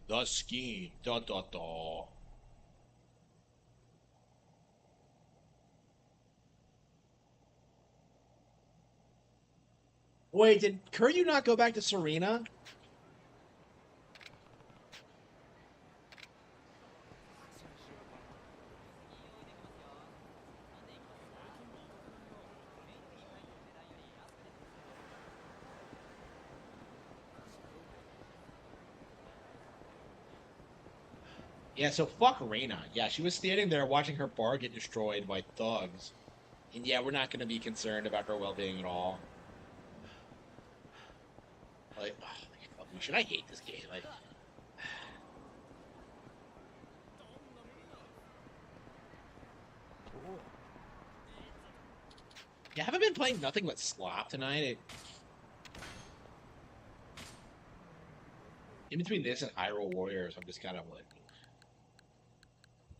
The scheme. Da da da. Wait, did Kiryu not go back to Serena? Yeah, so fuck Reina. Yeah, she was standing there watching her bar get destroyed by thugs. And yeah, we're not going to be concerned about her well-being at all. Like, oh, should I hate this game? Like, yeah, I haven't been playing nothing but slop tonight. In between this and Hyrule Warriors, I'm just kind of like,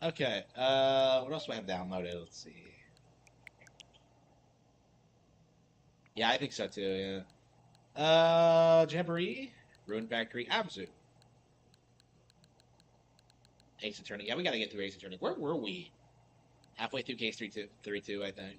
okay. What else do I have downloaded? Let's see. Yeah, I think so too. Yeah. Jamboree, Ruin Factory, Abzu, Ace Attorney. Yeah, we gotta get through Ace Attorney. Where were we? Halfway through Case 32, I think.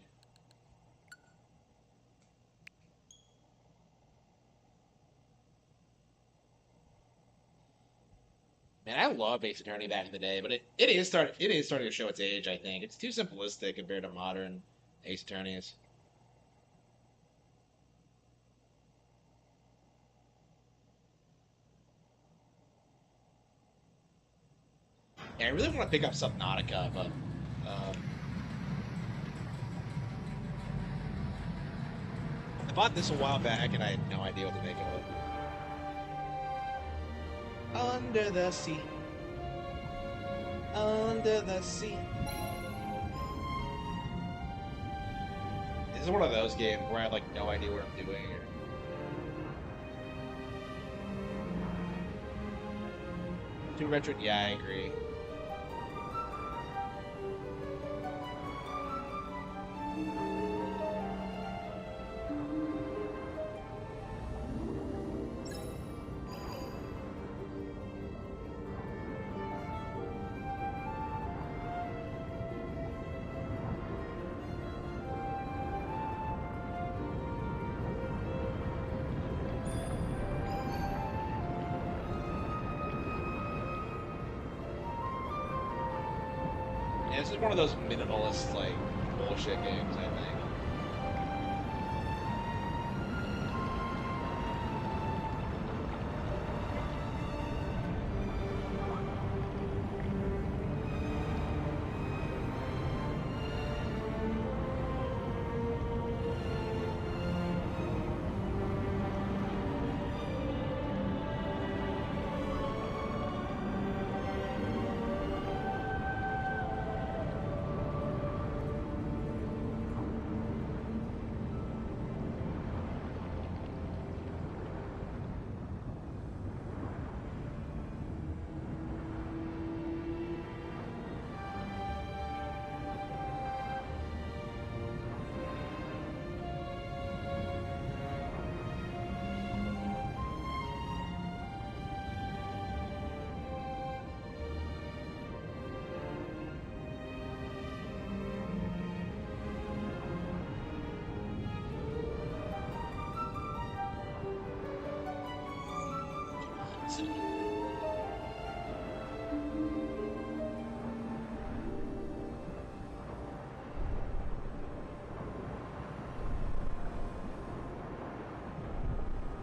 Man, I love Ace Attorney back in the day, but it is starting to show its age, I think. It's too simplistic compared to modern Ace Attorneys. Yeah, I really want to pick up Subnautica, but I bought this a while back and I had no idea what to make of it. Under the sea. Under the sea. This is one of those games where I have like no idea what I'm doing here. Too retro? Yeah, I agree. Yeah, this is one of those minimalist, like, bullshit games, I think.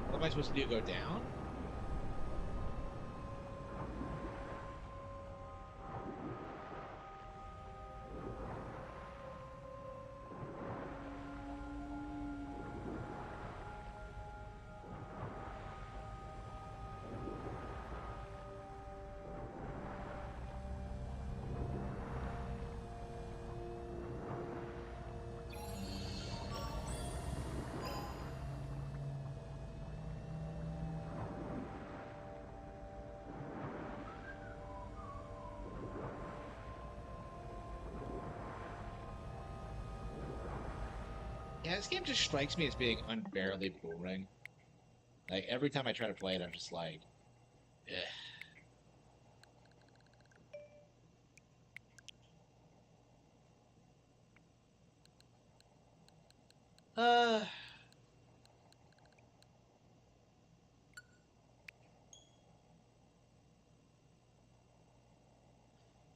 What am I supposed to do? Go down? Yeah, this game just strikes me as being unbearably boring. Like, every time I try to play it, I'm just like, ugh. Uh...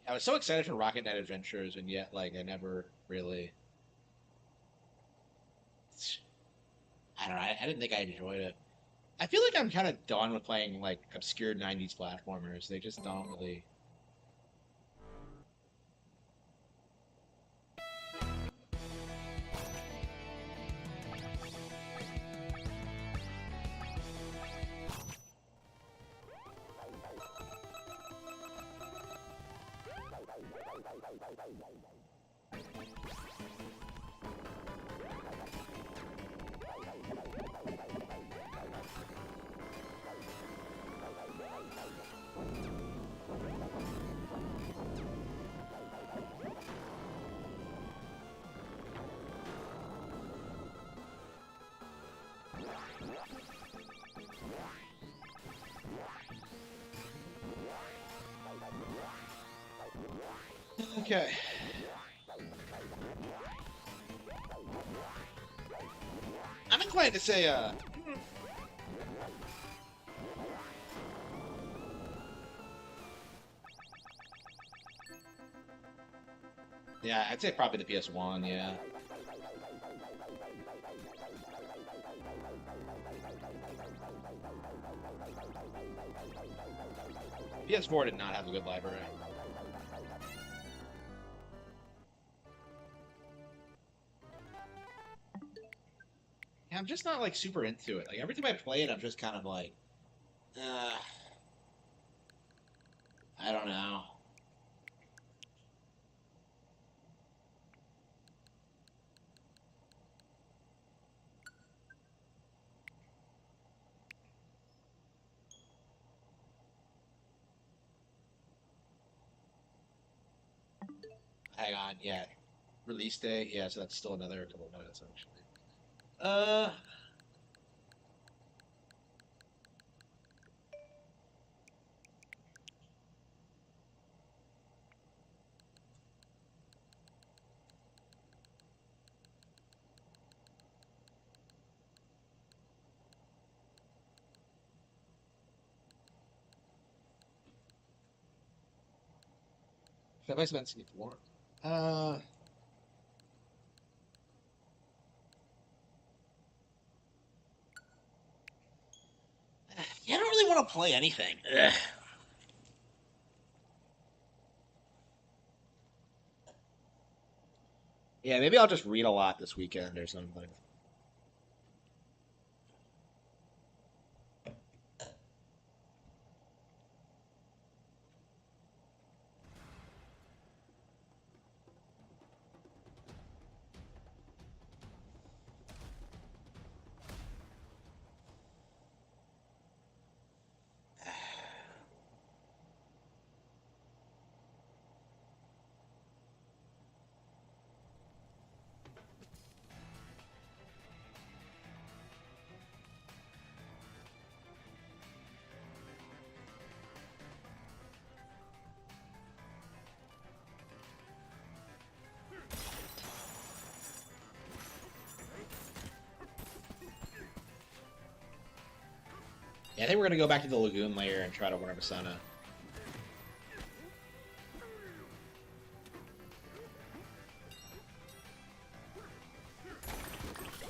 I was so excited for Rocket Knight Adventures, and yet, like, I never really... I don't know, I didn't think I enjoyed it. I feel like I'm kind of done with playing, like, obscure 90s platformers. They just don't really... Okay. I'm inclined to say, yeah, I'd say probably the PS1, yeah. PS4 did not have a good library. Yeah, I'm just not, like, super into it. Like, every time I play it, I'm just kind of like, I don't know. Hang on, yeah. Release day, yeah, so that's still another couple of minutes, actually. Have I spent C4? Yeah, I don't really want to play anything. Ugh. Yeah, maybe I'll just read a lot this weekend or something. Yeah, I think we're gonna go back to the Lagoon layer and try to win Masana.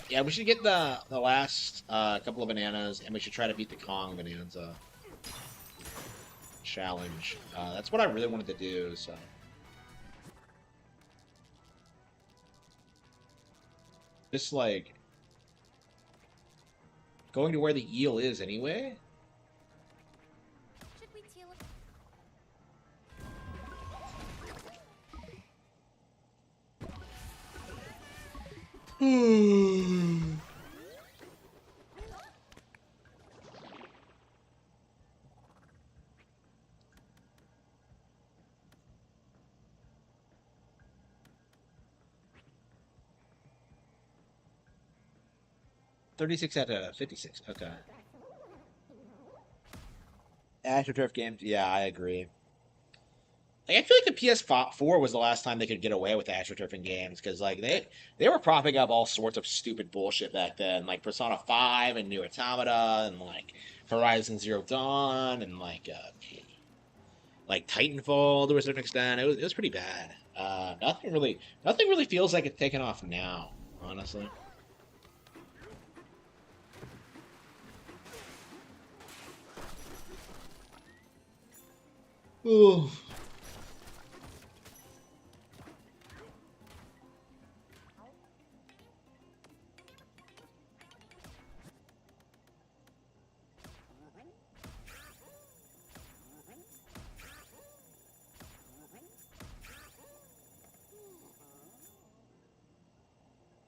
Yeah, we should get the last couple of bananas, and we should try to beat the Kong Bonanza challenge. That's what I really wanted to do, so. Just, like, going to where the eel is anyway? Should we teleport? Hmm. $36 out of 56. Okay. AstroTurf games. Yeah, I agree. Like, I feel like the PS4 was the last time they could get away with AstroTurfing games because, like, they were propping up all sorts of stupid bullshit back then, like Persona 5 and New Automata and like Horizon Zero Dawn and like Titanfall to a certain extent. It was pretty bad. Nothing really feels like it's taken off now, honestly. Ooh.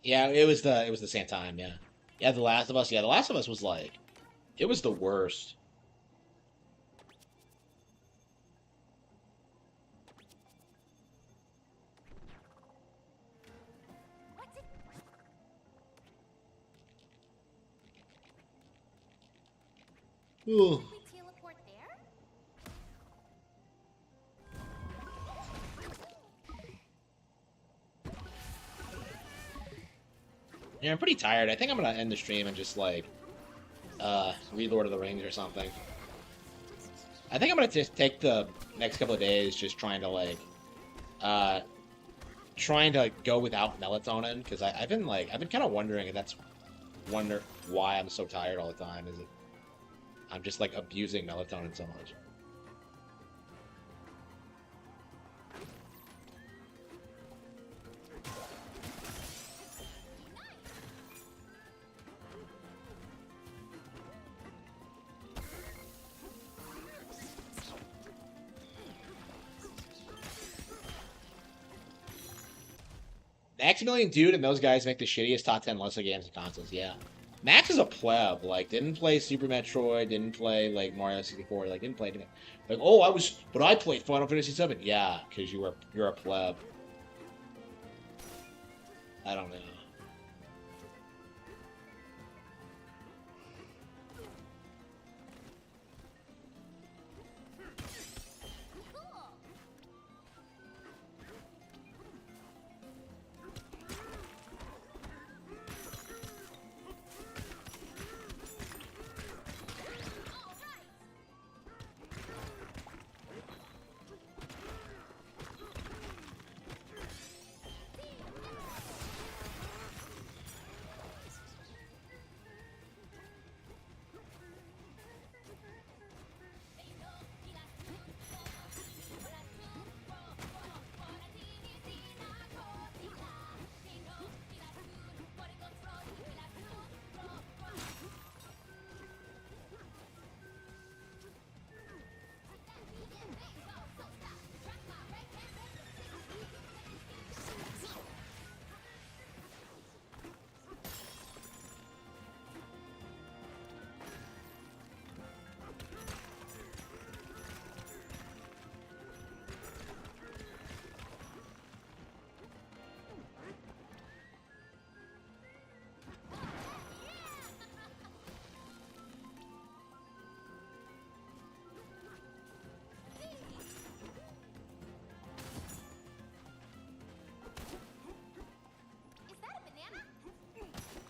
Yeah, it was the same time, yeah. Yeah, The Last of Us. Yeah, The Last of Us was like, it was the worst. Ooh. Should we teleport there? Yeah, I'm pretty tired. I think I'm gonna end the stream and just like read Lord of the Rings or something. I think I'm gonna just take the next couple of days just trying to like go without melatonin because I've been kind of wondering if that's why I'm so tired all the time. Is it I'm just like abusing melatonin so much. Maximilian Dude and those guys make the shittiest top 10 lists of games and consoles, yeah. Max is a pleb, like, didn't play Super Metroid, didn't play, like, Mario 64, like, didn't play anything. Like, oh, but I played Final Fantasy 7. Yeah, because you're a pleb. I don't know.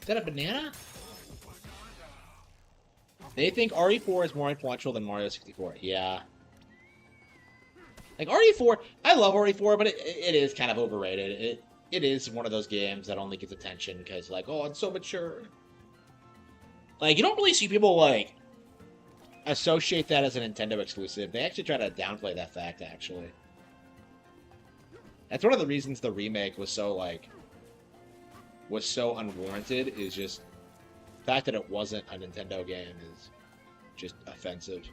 Is that a banana? They think RE4 is more influential than Mario 64. Yeah. Like, RE4, I love RE4, but it is kind of overrated. It is one of those games that only gets attention because, like, oh, it's so mature. Like, you don't really see people, like, associate that as a Nintendo exclusive. They actually try to downplay that fact, actually. That's one of the reasons the remake was so, like, was so unwarranted, is just the fact that it wasn't a Nintendo game is just offensive.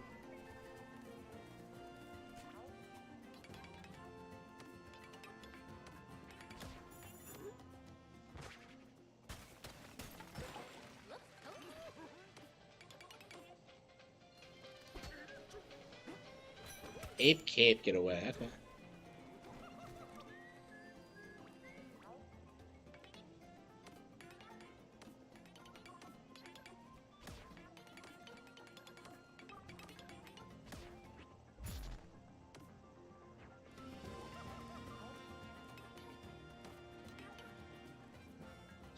Ape Cape, get away. Okay.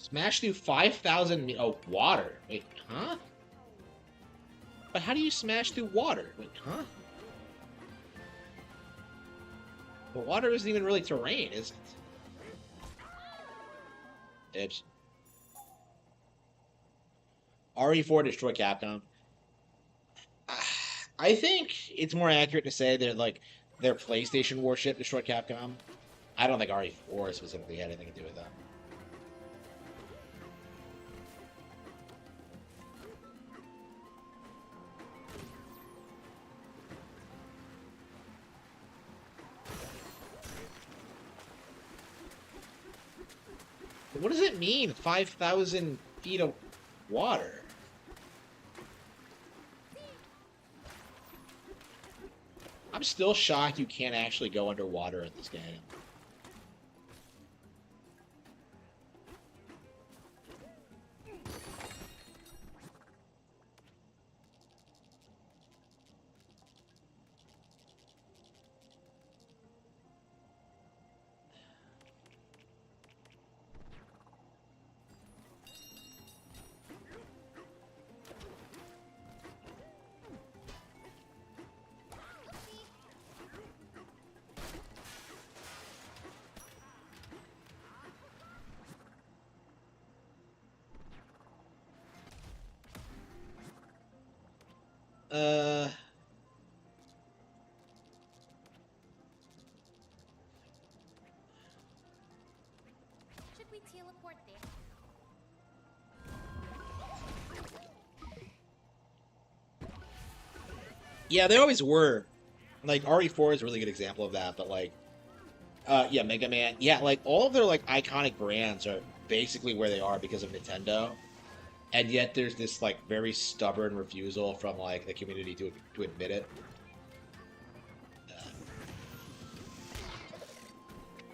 Smash through 5,000 oh, water. Wait, huh? But how do you smash through water? Wait, huh? But water isn't even really terrain, is it? It's RE4 destroy Capcom. I think it's more accurate to say that like their PlayStation warship destroyed Capcom. I don't think RE4 specifically had anything to do with that. What does it mean, 5,000 feet of water? I'm still shocked you can't actually go underwater in this game. Uh. Should we teleport there? Yeah, they always were. Like RE4 is a really good example of that, but like yeah, Mega Man. Yeah, like all of their like iconic brands are basically where they are because of Nintendo. And yet there's this like very stubborn refusal from like the community to admit it.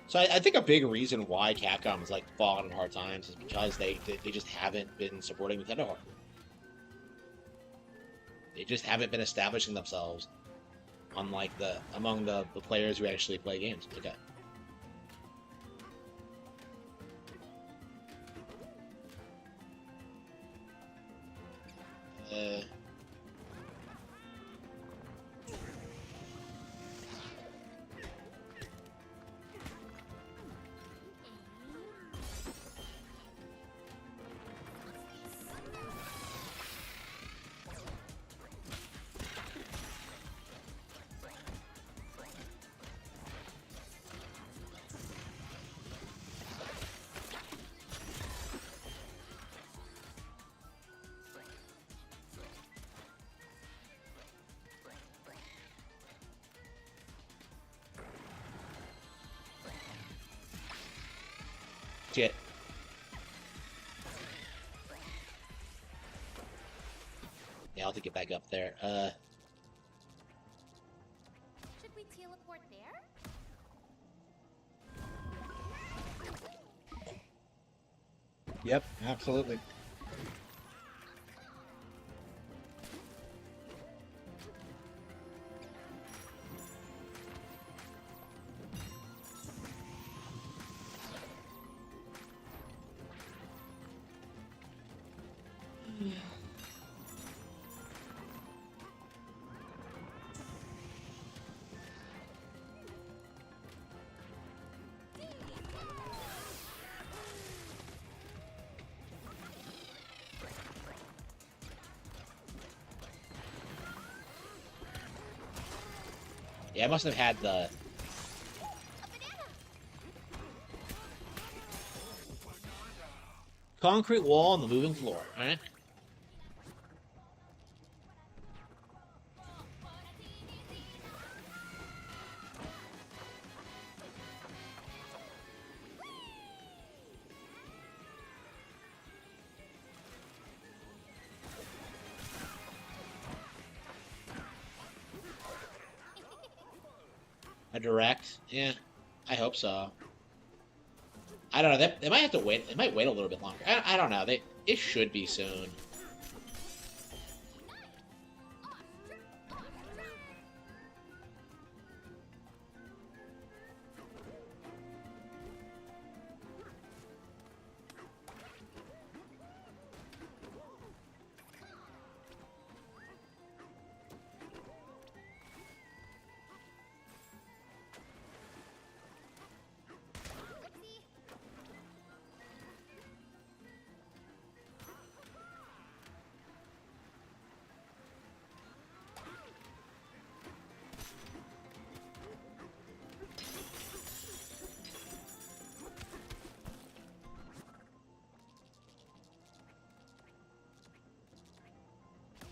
So I think a big reason why Capcom is like falling in hard times is because they just haven't been supporting Nintendo hard. They just haven't been establishing themselves on like among the players who actually play games. Okay. Shit. Yeah, I'll have to get back up there. Should we teleport there? Yep, absolutely. Yeah, I must have had the... concrete wall on the moving floor, alright? A direct? Yeah, I hope so. I don't know. They might have to wait. They might wait a little bit longer. I don't know. It should be soon.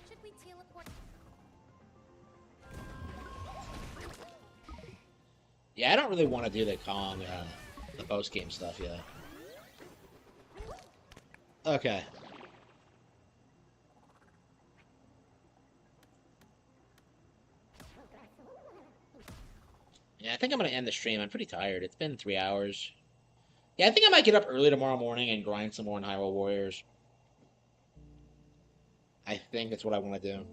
Should we teleport? Yeah, I don't really want to do the Kong, the post-game stuff yet. Okay. Yeah, I think I'm going to end the stream. I'm pretty tired. It's been 3 hours. Yeah, I think I might get up early tomorrow morning and grind some more in Hyrule Warriors. I think that's what I want to do.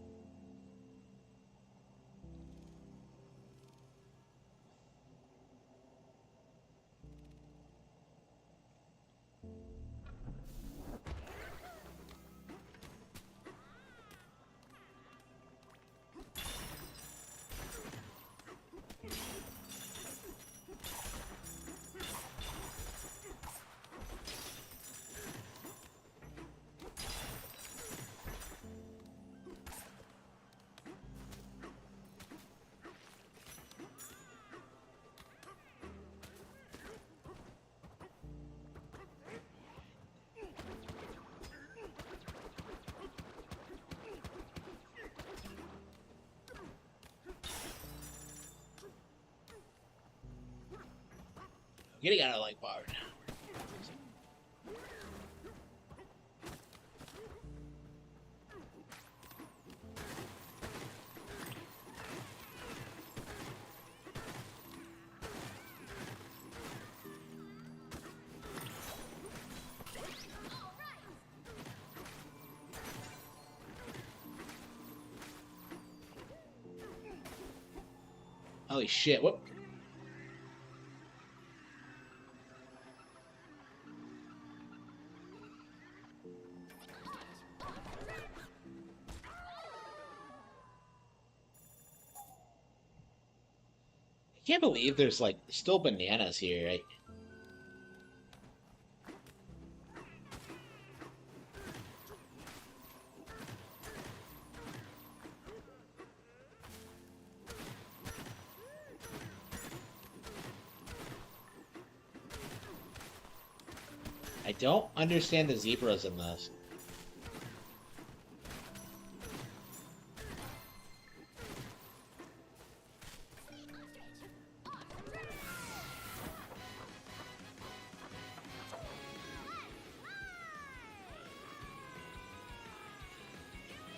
Getting out of like bar now. Holy shit, what? I can't believe there's like still bananas here, right? I don't understand the zebras in this.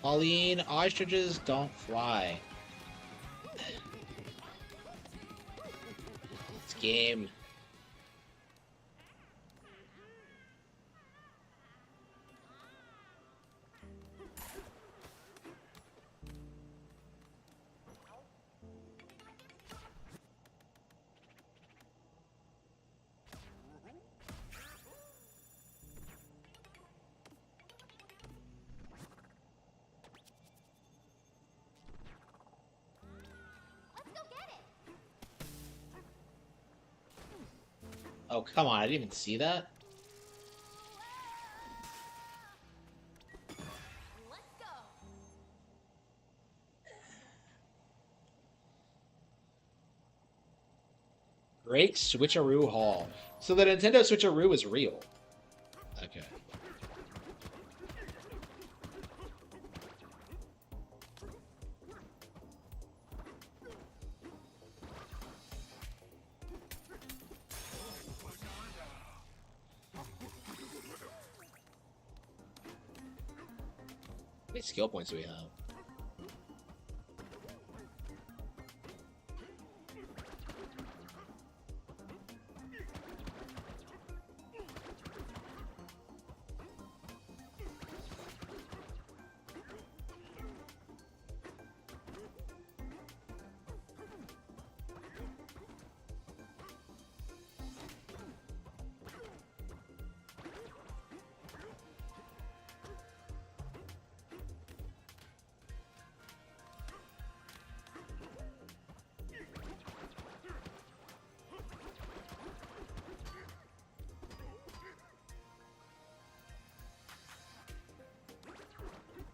Pauline, ostriches don't fly. It's game. Oh, come on, I didn't even see that. Great Switcheroo Hall. So the Nintendo Switcheroo is real. Okay. How many skill points do we have?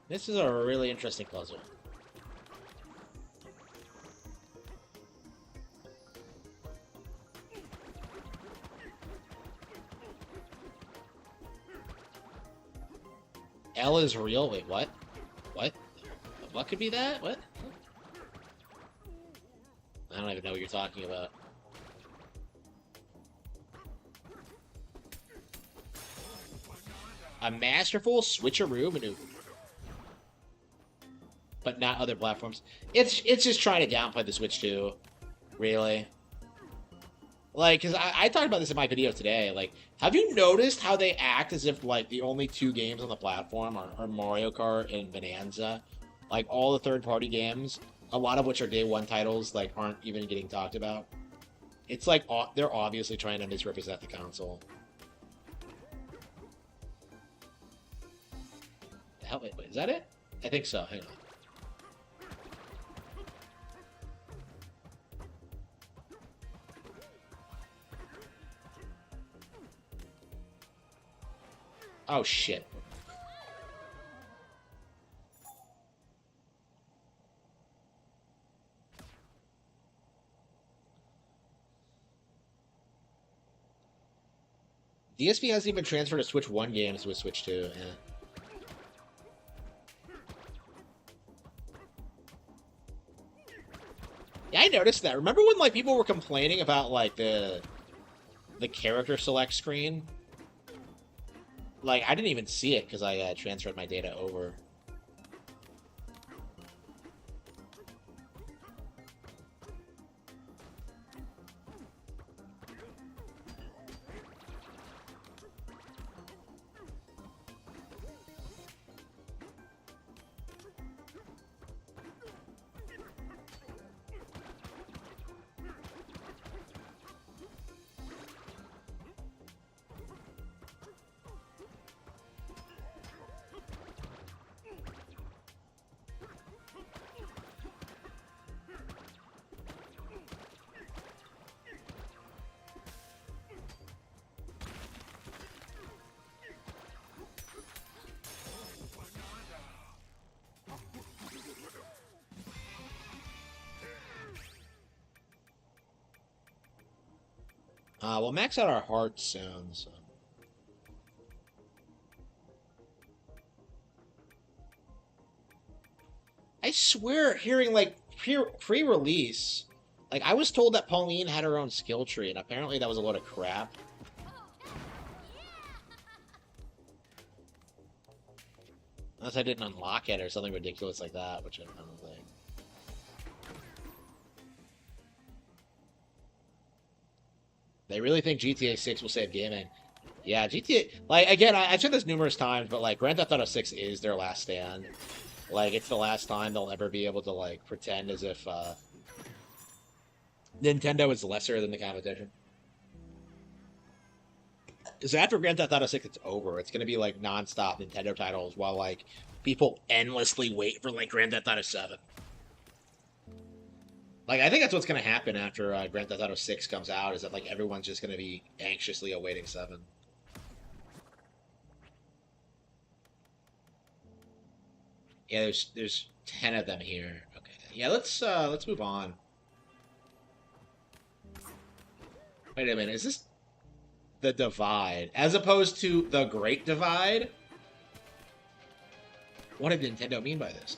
This is a really interesting puzzle. L is real? Wait, what? What? What could be that? What? I don't even know what you're talking about. A masterful switcheroo maneuver. But not other platforms. It's just trying to downplay the Switch 2. Really. Like, because I talked about this in my video today. Like, have you noticed how they act as if, like, the only two games on the platform are Mario Kart and Bonanza? Like, all the third-party games, a lot of which are day one titles, like, aren't even getting talked about. It's like, they're obviously trying to misrepresent the console. Wait, is that it? I think so. Hang on. Oh, shit. DSP hasn't even transferred to Switch 1 games with Switch 2. Yeah. Yeah, I noticed that. Remember when, like, people were complaining about, like, the the character select screen. Like, I didn't even see it because I transferred my data over. We'll max out our hearts soon, so. I swear, hearing, like, pre-release, like, I was told that Pauline had her own skill tree, and apparently that was a load of crap. Unless I didn't unlock it or something ridiculous like that, which I don't think. They really think GTA 6 will save gaming. Yeah, GTA... Like, again, I've said this numerous times, but, like, Grand Theft Auto 6 is their last stand. Like, it's the last time they'll ever be able to, like, pretend as if, Nintendo is lesser than the competition. Because after Grand Theft Auto 6, it's over. It's going to be, like, non-stop Nintendo titles while, like, people endlessly wait for, like, Grand Theft Auto 7. Like, I think that's what's going to happen after Grand Theft Auto 6 comes out, is that, like, everyone's just going to be anxiously awaiting 7. Yeah, there's 10 of them here. Okay. Yeah, let's move on. Wait a minute, is this the Divide? As opposed to the Great Divide? What did Nintendo mean by this?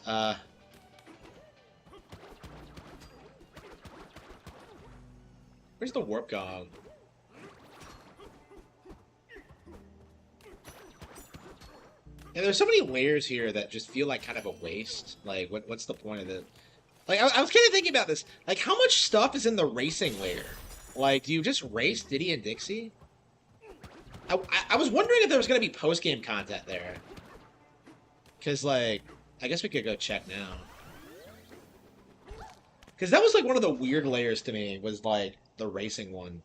Where's the warp gong? Yeah, there's so many layers here that just feel like kind of a waste. Like, what's the point of it? Like, I was kind of thinking about this. Like, how much stuff is in the racing layer? Like, do you just race Diddy and Dixie? I was wondering if there was going to be post-game content there. Because, like, I guess we could go check now. Because that was, like, one of the weird layers to me, was, like, the racing one.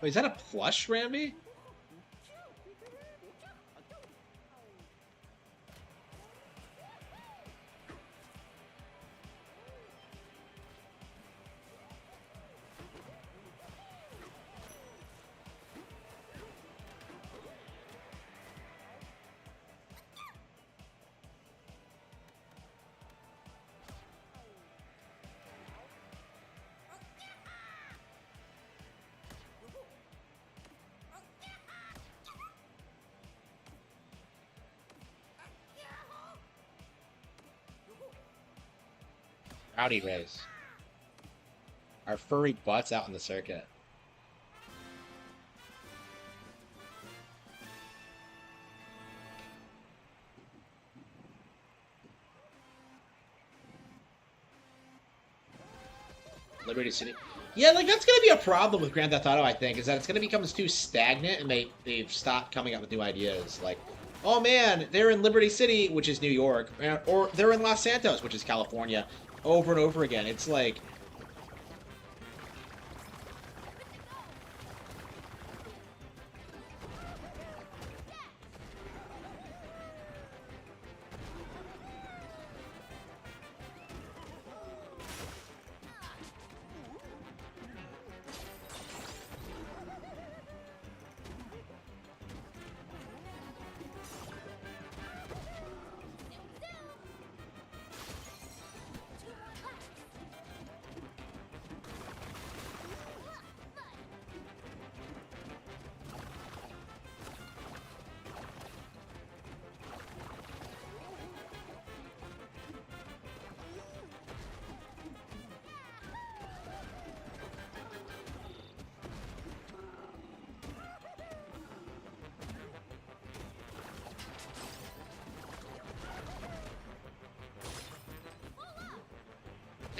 Wait, is that a plush, Ramby? Rowdy race. Our furry butts out in the circuit. Liberty City. Yeah, like, that's going to be a problem with Grand Theft Auto, I think, is that it's going to become too stagnant, and they've stopped coming up with new ideas. Like, oh man, they're in Liberty City, which is New York, or they're in Los Santos, which is California, over and over again. It's like...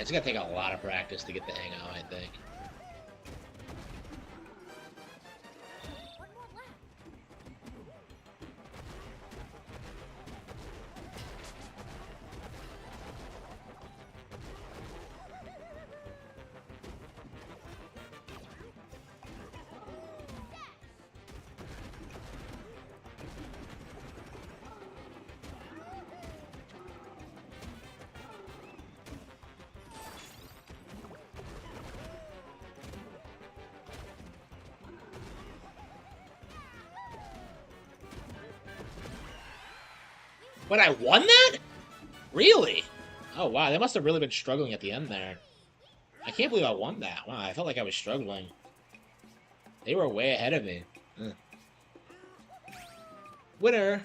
It's gonna take a lot of practice to get the hang of, I think. But I won that? Really? Oh, wow. They must have really been struggling at the end there. I can't believe I won that. Wow, I felt like I was struggling. They were way ahead of me. Winner!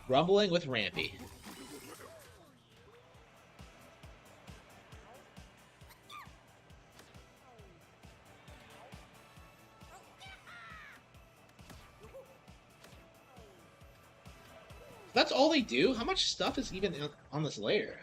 Rumbling with Rampy. That's all they do? How much stuff is even on this layer?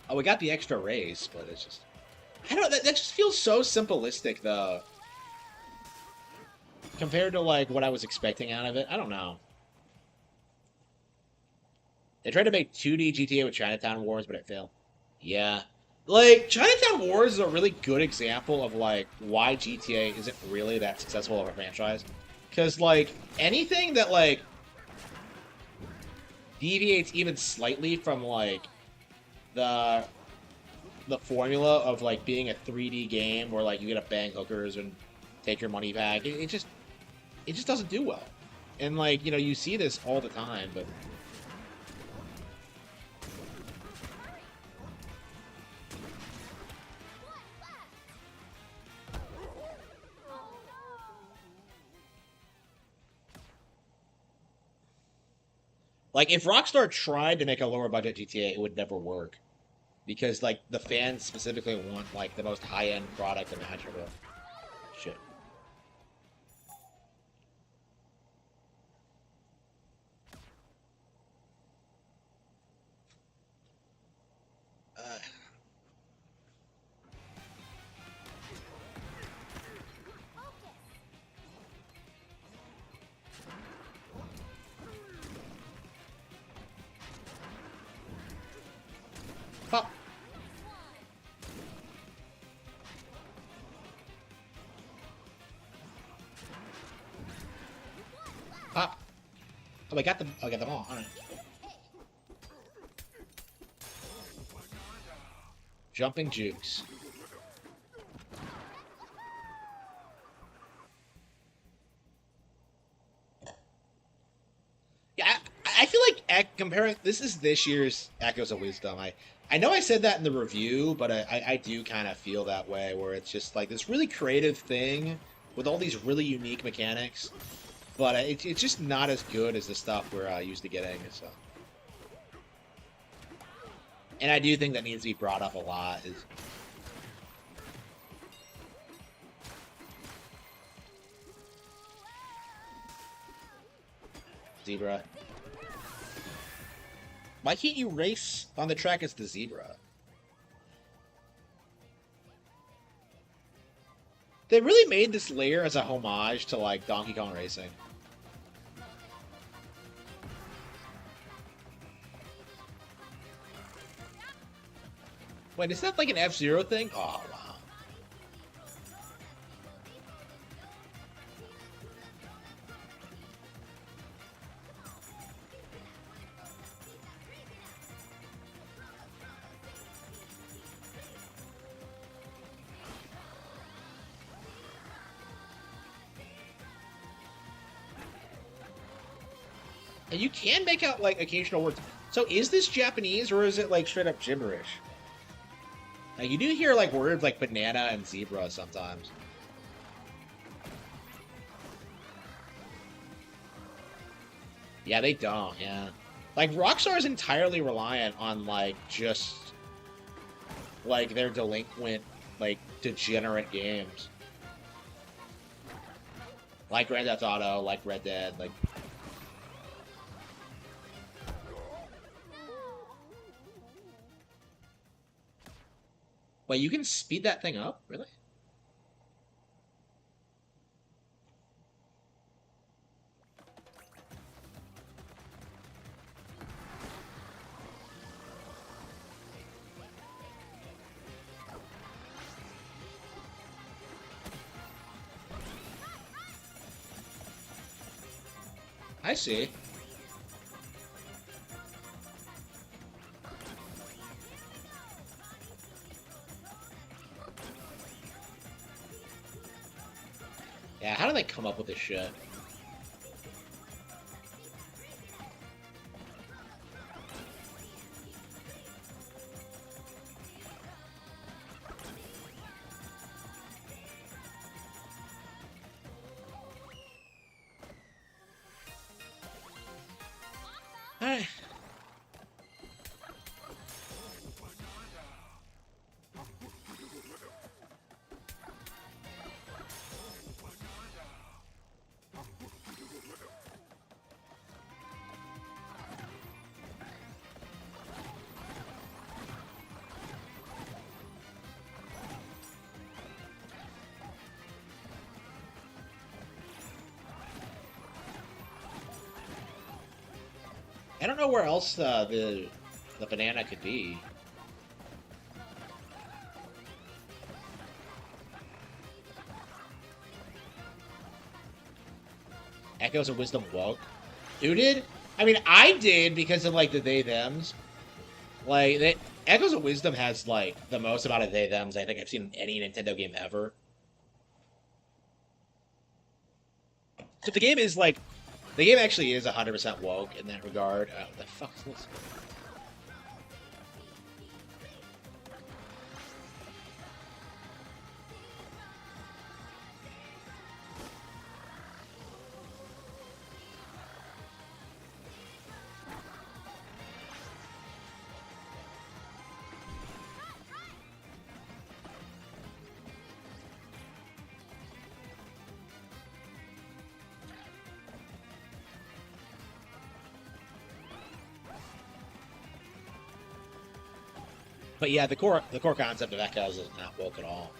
Oh, we got the extra raise, but it's just... I don't know, that just feels so simplistic, though. Compared to, like, what I was expecting out of it. I don't know. They tried to make 2D GTA with Chinatown Wars, but it failed. Yeah. Like, Chinatown Wars is a really good example of, like, why GTA isn't really that successful of a franchise. Because, like, anything that, like, deviates even slightly from, like, the formula of, like, being a 3D game where, like, you get to bang hookers and take your money back, it just doesn't do well. And, like, you know, you see this all the time, but... Like, if Rockstar tried to make a lower budget GTA, it would never work. Because, like, the fans specifically want, like, the most high-end product imaginable. Shit. Pop. Pop. Oh, I got them. I got them all. All right. Jumping jukes. Yeah, I feel like comparing this is this year's Echoes of Wisdom. I know I said that in the review, but I do kind of feel that way, where it's just like this really creative thing with all these really unique mechanics, but it's just not as good as the stuff we're used to getting. So, and I do think that needs to be brought up a lot. Zebra. Why can't you race on the track as the zebra? They really made this layer as a homage to, like, Donkey Kong Racing. Wait, is that like an F-Zero thing? Oh, wow. And you can make out, like, occasional words. So is this Japanese, or is it, like, straight up gibberish? Like, you do hear, like, words like banana and zebra sometimes. Yeah, they don't. Yeah, like Rockstar is entirely reliant on like just like their delinquent, like degenerate games, like Grand Theft Auto, like Red Dead, like. Wait, you can speed that thing up? Really? I see. Yeah, how do they come up with this shit? Alright. I don't know where else the banana could be. Echoes of Wisdom woke. Who did? I mean, I did because of like the they thems. Like Echoes of Wisdom has like the most amount of they thems I think I've seen in any Nintendo game ever. So the game is like, the game actually is 100% woke in that regard. What the fuck is this? But yeah, the core concept of Echoes is not woke at all.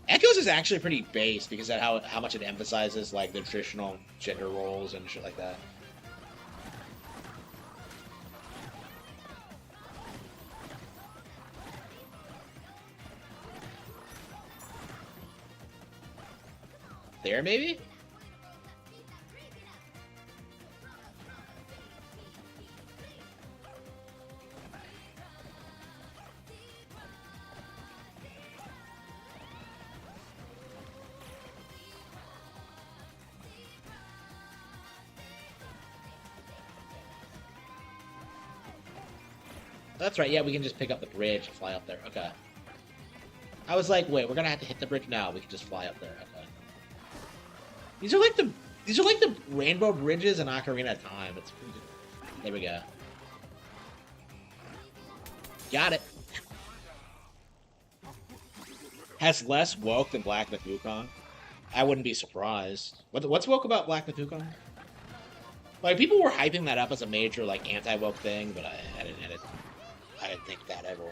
Echoes is actually pretty base because of how much it emphasizes like the traditional gender roles and shit like that. There, maybe? That's right, yeah, we can just pick up the bridge and fly up there. Okay. I was like, wait, we're gonna have to hit the bridge now. We can just fly up there. Okay. These are like the rainbow bridges in Ocarina of Time. It's pretty good. There we go. Got it. Has less woke than Black Myth Wukong. I wouldn't be surprised. What's woke about Black Myth Wukong? Like, people were hyping that up as a major, like, anti-woke thing, but I didn't think that ever.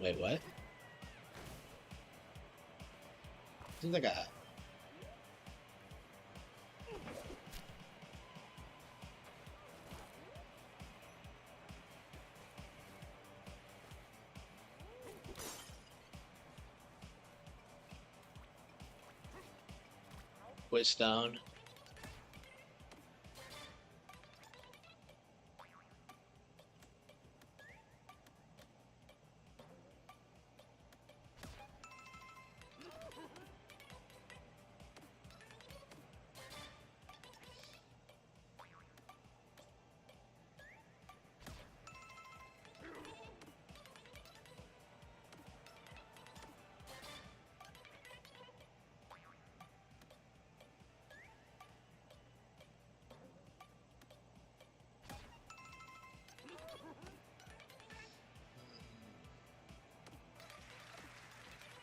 Wait, what? Seems like a... Stone.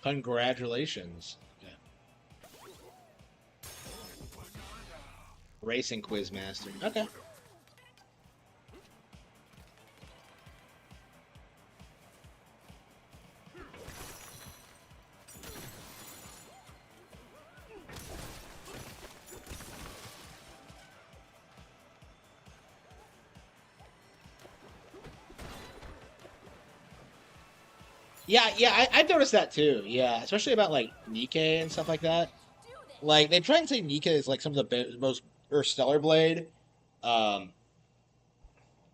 Congratulations. Yeah. Racing quiz master. Okay. Yeah, I've noticed that too. Yeah, especially about like Nikkei and stuff like that. Like they try and say Nikkei is like some of the most or Stellar Blade. Um,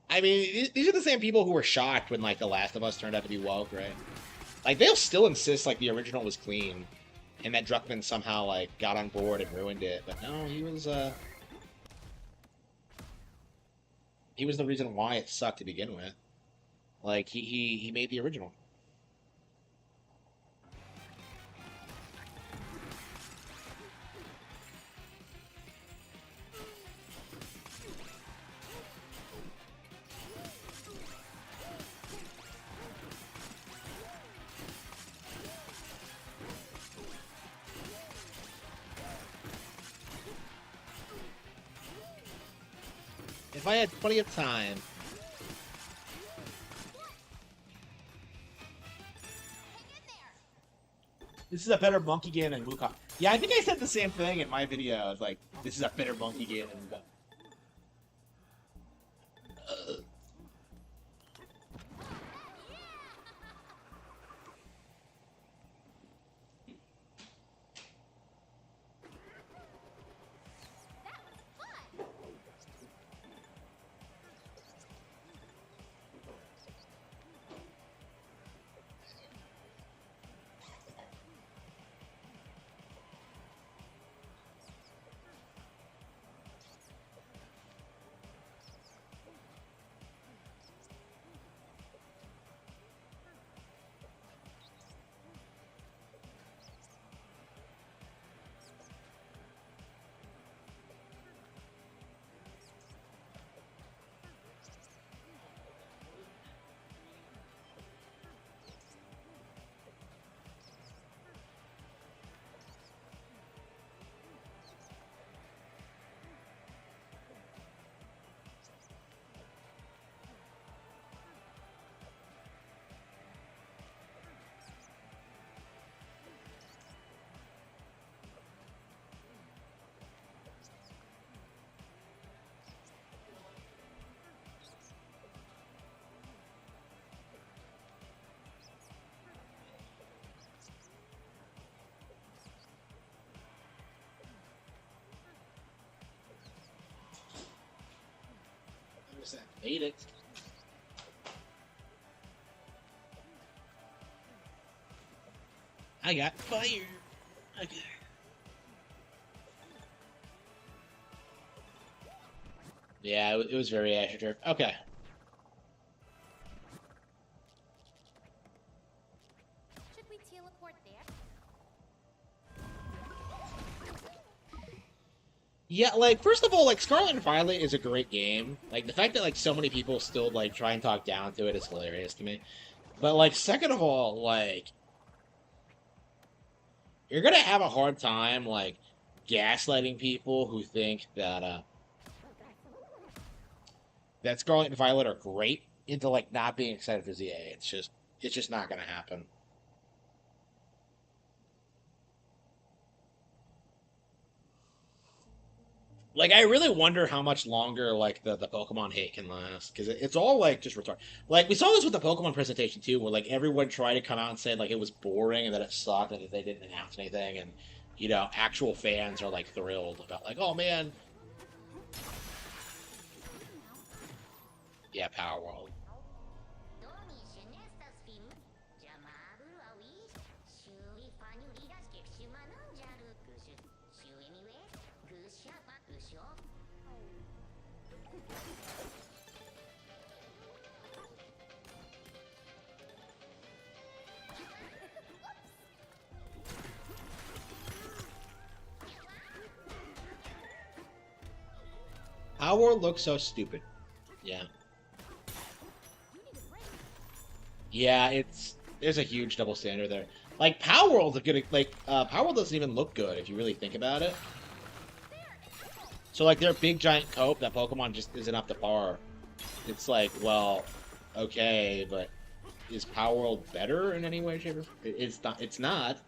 I mean, these are the same people who were shocked when like The Last of Us turned out to be woke, right? Like they'll still insist like the original was clean, and that Druckmann somehow like got on board and ruined it. But no, he was the reason why it sucked to begin with. Like he made the original. If I had plenty of time. This is a better monkey game than Wukong. Yeah, I think I said the same thing in my video. It's like, this is a better monkey game than Wukong. Ate it. I got fired. Okay. Yeah, it was very AstroTurf. Okay. Should we teleport there? Yeah, like, first of all, like, Scarlet and Violet is a great game. Like, the fact that, like, so many people still, like, try and talk down to it is hilarious to me. But, like, second of all, like, you're gonna have a hard time, like, gaslighting people who think that, that Scarlet and Violet are great into, like, not being excited for ZA. It's just not gonna happen. Like, I really wonder how much longer, like, the Pokemon hate can last. Because it's all, like, just retarded. Like, we saw this with the Pokemon presentation, too, where, like, everyone tried to come out and say, like, it was boring and that it sucked and that they didn't announce anything. And, you know, actual fans are, like, thrilled about, like, oh, man. Yeah, Power World. Our looks so stupid. Yeah. Yeah, there's a huge double standard there. Like Power World's a good Power World doesn't even look good if you really think about it. So like their big giant cope that Pokemon just isn't up to par. It's like, well, okay, but is Power World better in any way, shape, or it's not? It's not.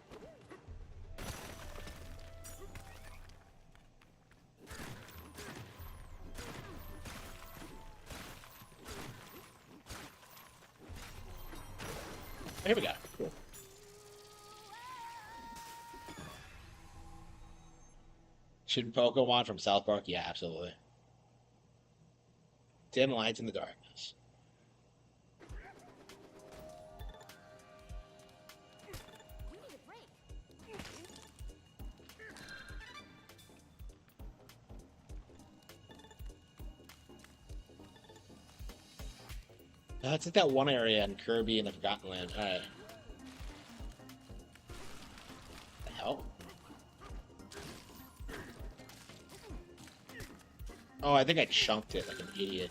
Here we go. Cool. Should Pokemon from South Park? Yeah, absolutely. Dim lights in the darkness. It's at that one area in Kirby and the Forgotten Land. Alright. The hell? Oh, I think I chunked it like an idiot.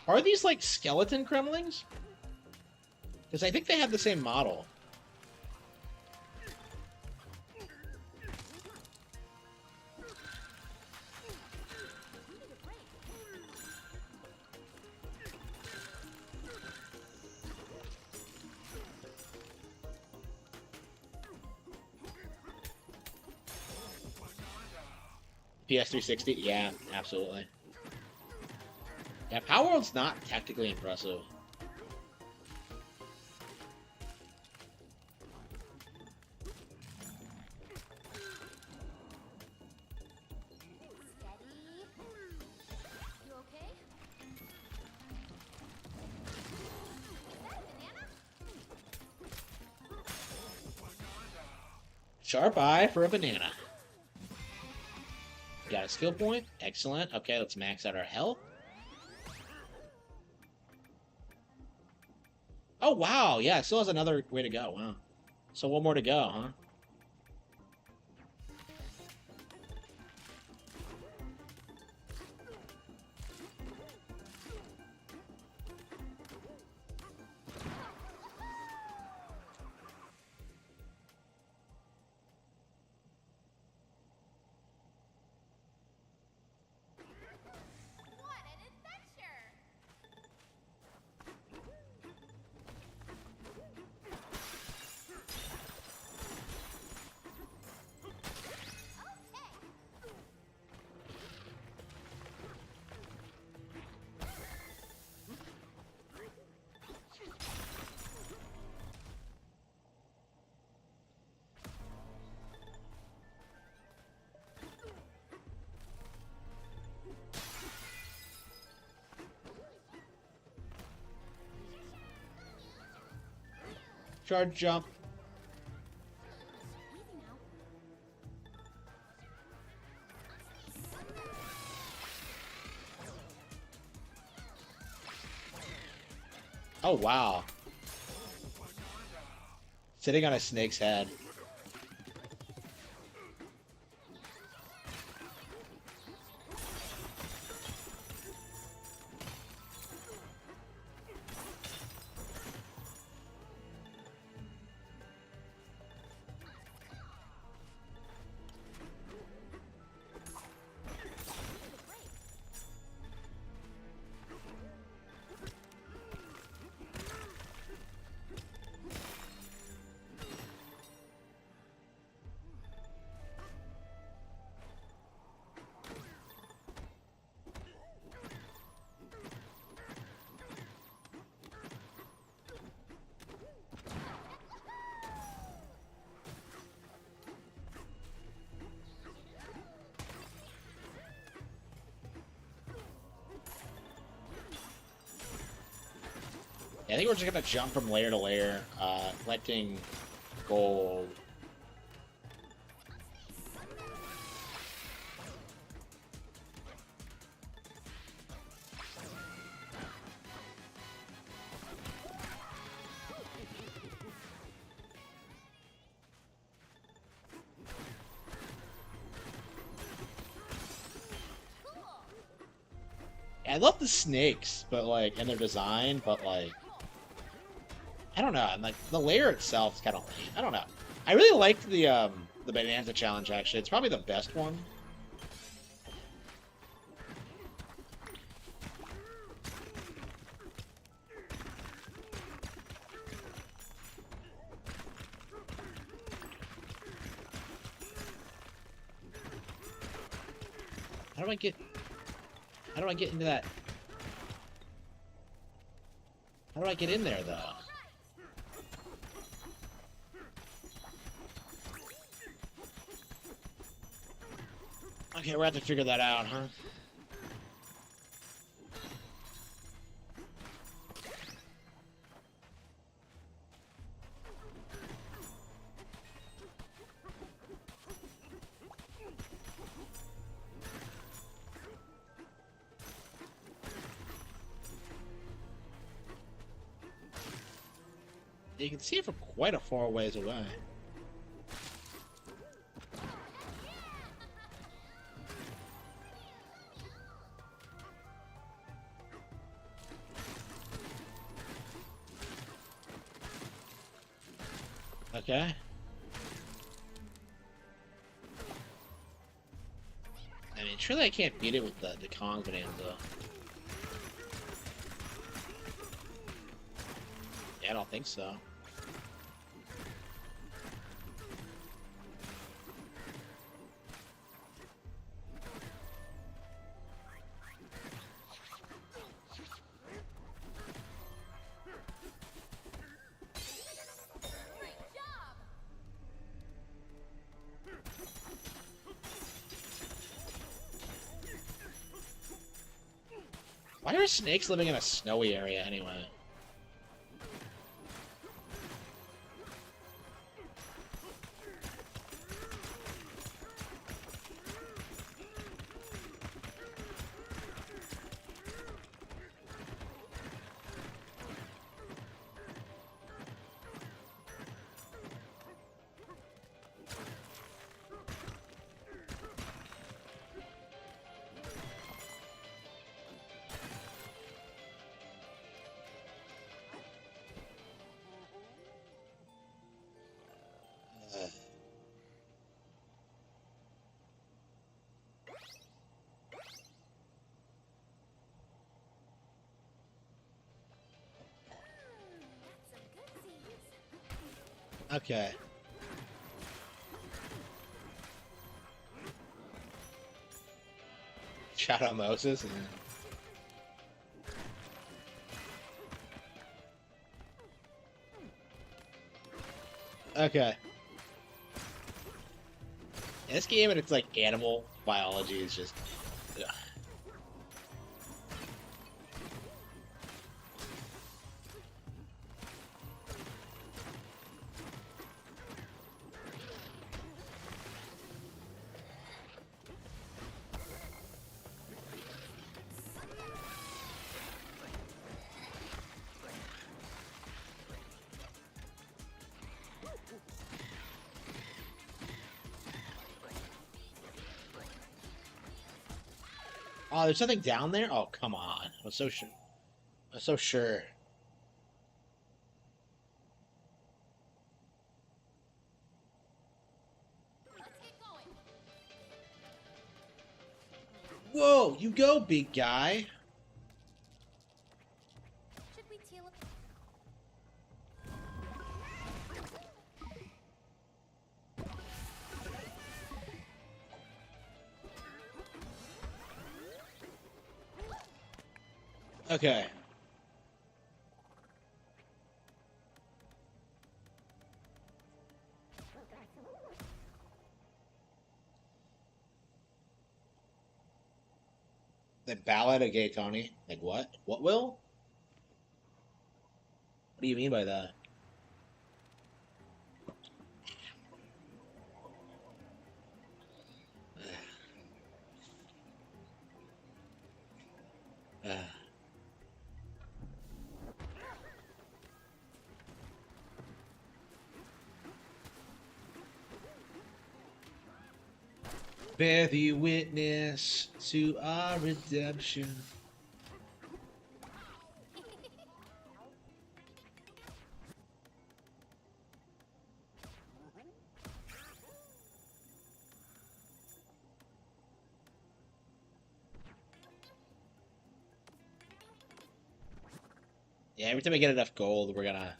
Are these like skeleton Kremlings? Because I think they have the same model. PS360? Yeah, absolutely. Yeah, Power World's not technically impressive. Sharp eye for a banana. Got a skill point. Excellent. Okay, let's max out our health. Oh, wow. Yeah, it still has another way to go. Wow. So one more to go, huh? Charge jump. Oh, wow. Sitting on a snake's head. Yeah, I think we're just gonna jump from layer to layer, collecting gold. I love the snakes, but like, and their design, but like, I don't know. And like the layer itself is kind of lame. I don't know. I really liked the Bonanza challenge. Actually, it's probably the best one. How do I get into that? How do I get in there, though? Okay, we're gonna have to figure that out, huh? You can see it from quite a far ways away. Okay. I mean, surely I can't beat it with the Kong Bonanza. Yeah, I don't think so. Why are snakes living in a snowy area anyway? Okay. Shout out Moses. Okay. This game and it's like animal biology is just. Ugh. Oh, there's something down there? Oh, come on. I was so sure. I was so sure. Whoa, you go, big guy. Should we teal up? Okay. The Ballad of Gay Tony? Like what? What will? What do you mean by that? Bear thee witness to our redemption. Yeah, every time I get enough gold, we're gonna...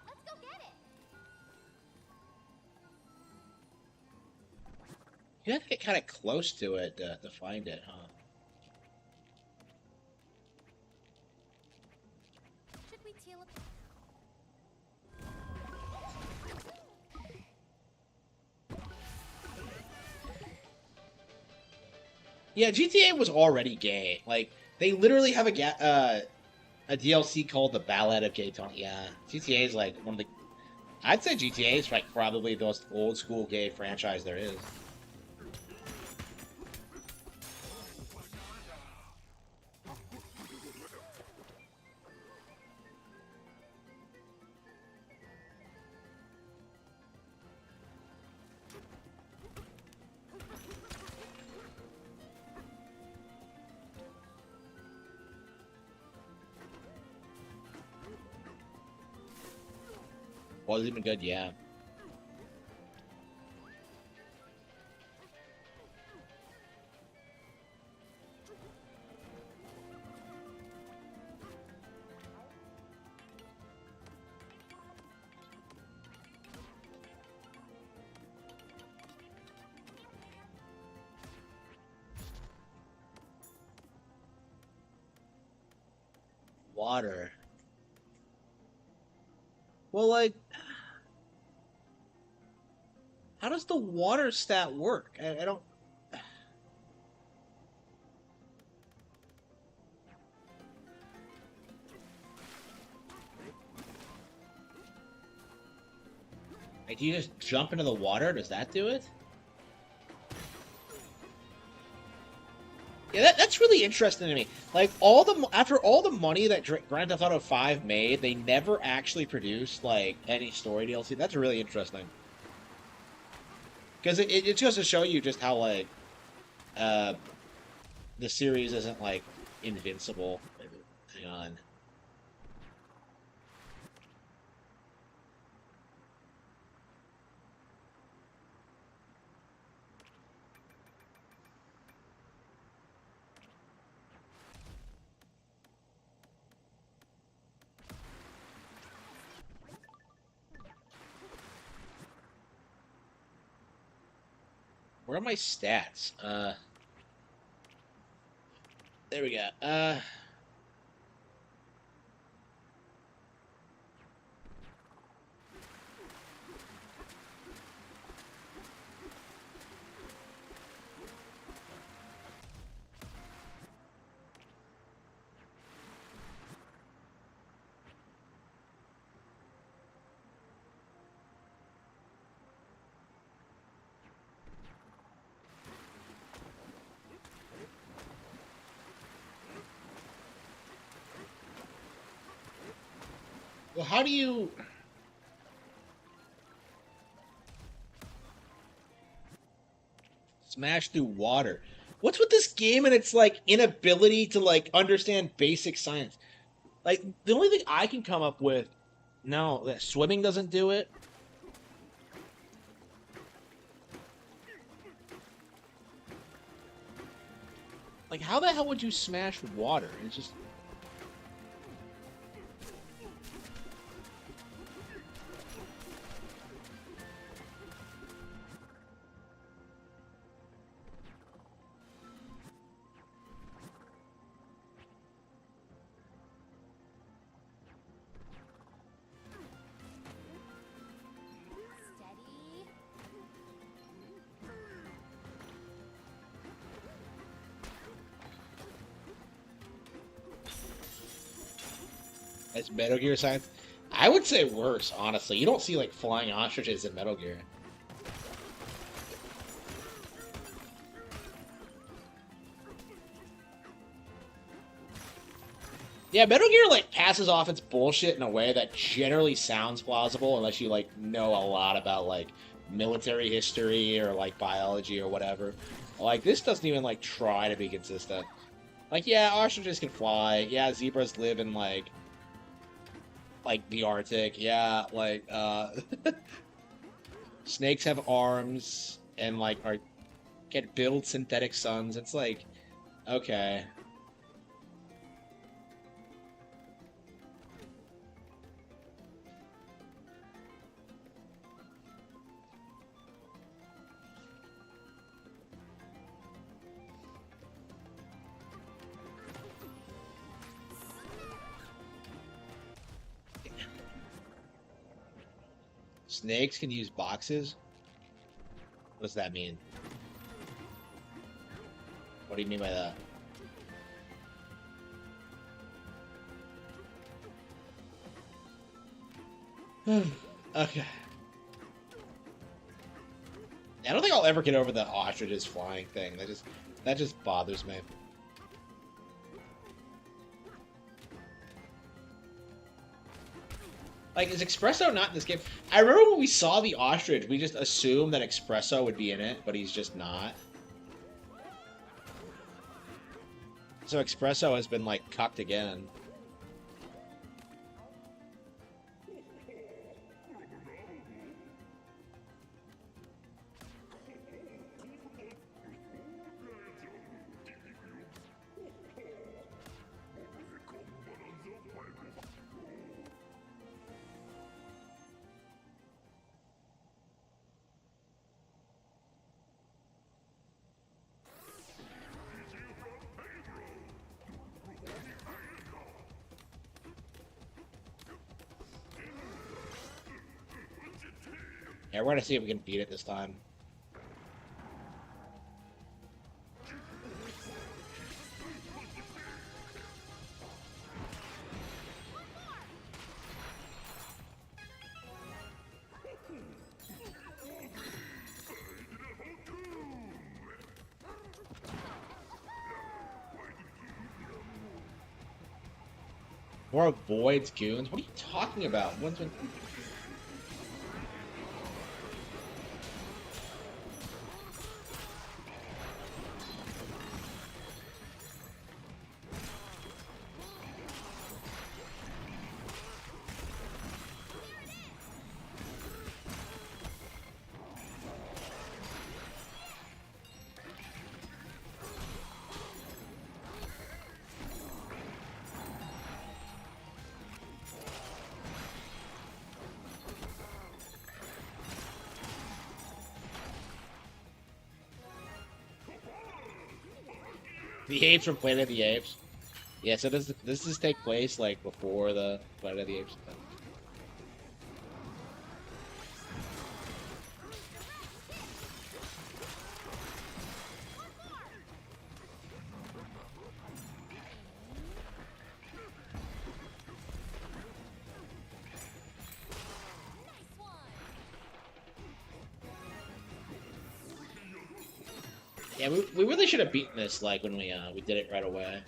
Let's go get it. You have to get kind of close to it to find it, huh? Should we teal up? Yeah, GTA was already gay. Like, they literally have a DLC called The Ballad of Gay Tony. Yeah, GTA is like one of the... I'd say GTA is like probably the most old school gay franchise there is. Was even good, yeah. Water. Well, like... How does the water stat work? I don't... Like, do you just jump into the water? Does that do it? Yeah, that's really interesting to me. Like, after all the money that Grand Theft Auto 5 made, they never actually produced, like, any story DLC. That's really interesting. Because it goes to show you just how, like, the series isn't, like, invincible. Hang on. Where are my stats? There we go. Well, how do you... Smash through water? What's with this game and its, like, inability to, like, understand basic science? Like, the only thing I can come up with... No, that swimming doesn't do it. Like, how the hell would you smash water? It's just... As Metal Gear science? I would say worse, honestly. You don't see, like, flying ostriches in Metal Gear. Yeah, Metal Gear, like, passes off its bullshit in a way that generally sounds plausible unless you, like, know a lot about, like, military history or, like, biology or whatever. Like, this doesn't even, like, try to be consistent. Like, yeah, ostriches can fly. Yeah, zebras live in, like, the Arctic. Yeah, like, snakes have arms and, like, can build synthetic suns. It's like, okay. Snakes can use boxes? What does that mean? What do you mean by that? Okay. I don't think I'll ever get over the ostriches flying thing. That just bothers me. Like, is Espresso not in this game? I remember when we saw the ostrich, we just assumed that Espresso would be in it, but he's just not. So Espresso has been, like, cucked again. Yeah, we're gonna see if we can beat it this time. More voids, goons? What are you talking about? When's been... The apes from Planet of the Apes. Yeah, so does this take place like before the Planet of the Apes? Yeah, we really should have beaten this like when we did it right away.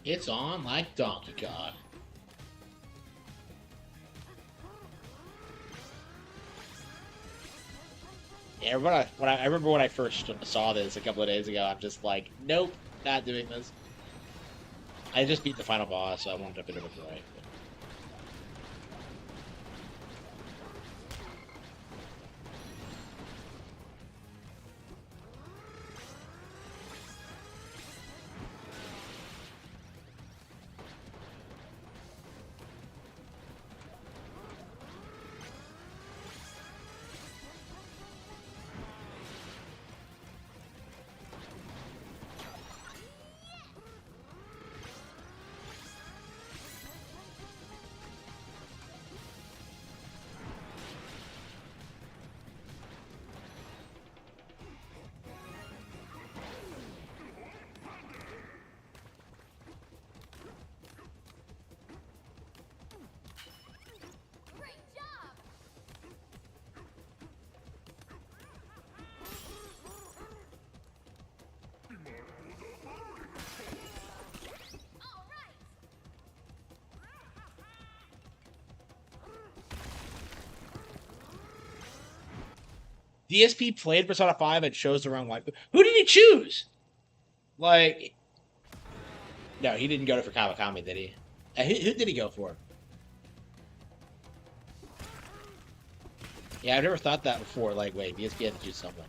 It's on like Donkey Kong. Yeah, I remember when I first saw this a couple of days ago, I'm just like, nope, not doing this. I just beat the final boss, so I wanted a bit of a break. DSP played Persona 5 and chose the wrong wife. Who did he choose? Like, no, he didn't go for Kawakami, did he? Who did he go for? Yeah, I've never thought that before. Like, wait, DSP had to choose someone.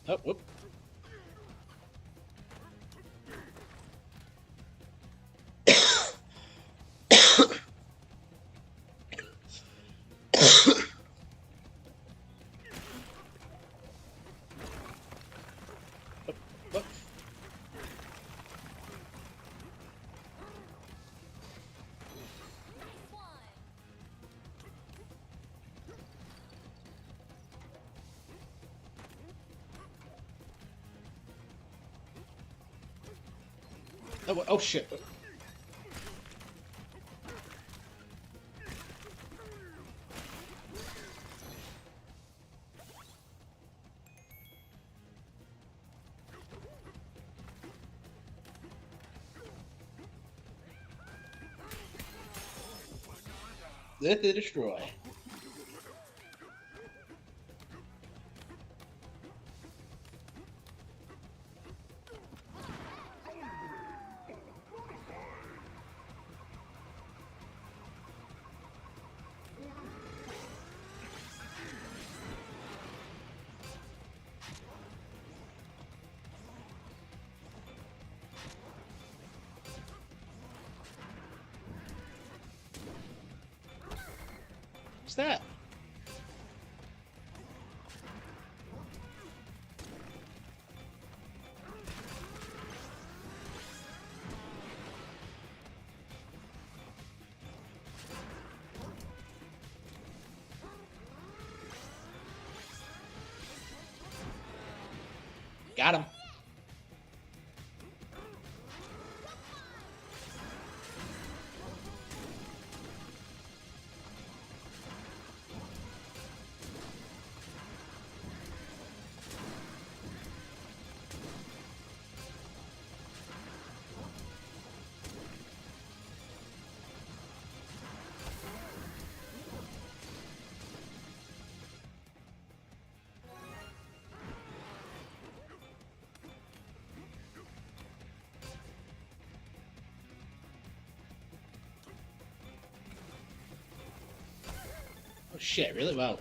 Oh, whoop. Oh shit. Let it destroy. What's that? Got him. Oh shit, really well.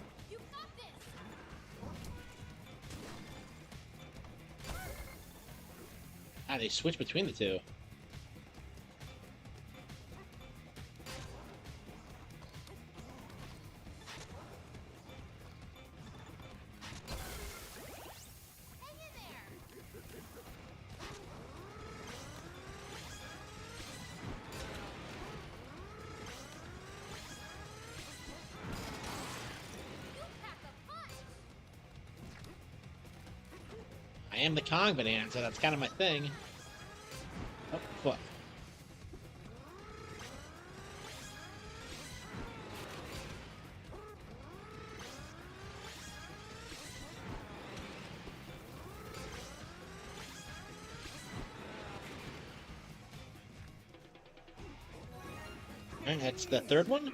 Ah, they switch between the two. am the Kong Bonanza, so that's kind of my thing. Oh, fuck. Alright, that's the third one?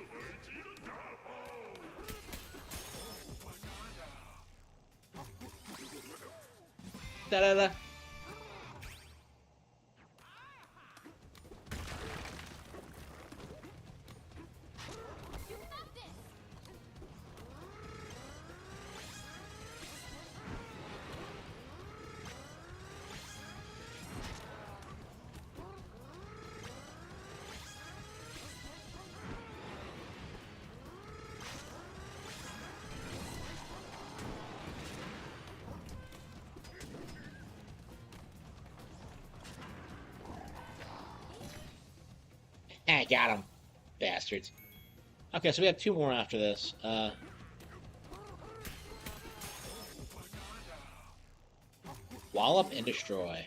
Da-da-da. I got him. Bastards. Okay, so we have two more after this. Wallop and destroy.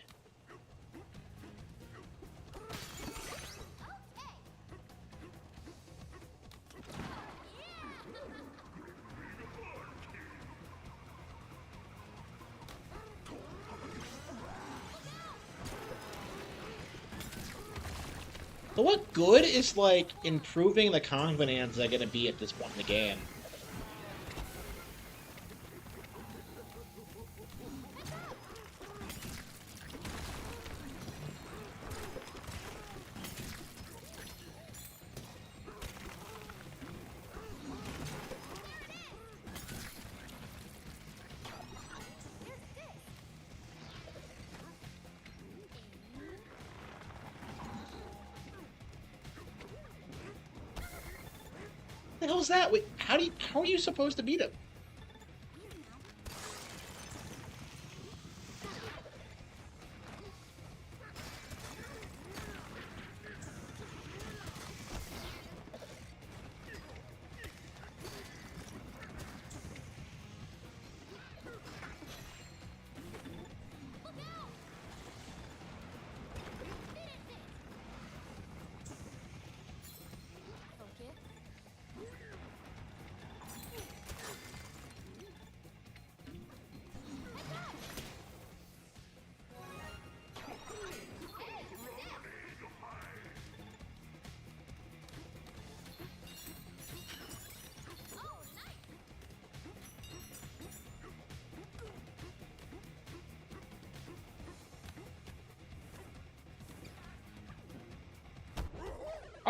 But what good is, like, improving the Kong Bonanza gonna be at this point in the game? What the hell's that? Wait, how are you supposed to beat him?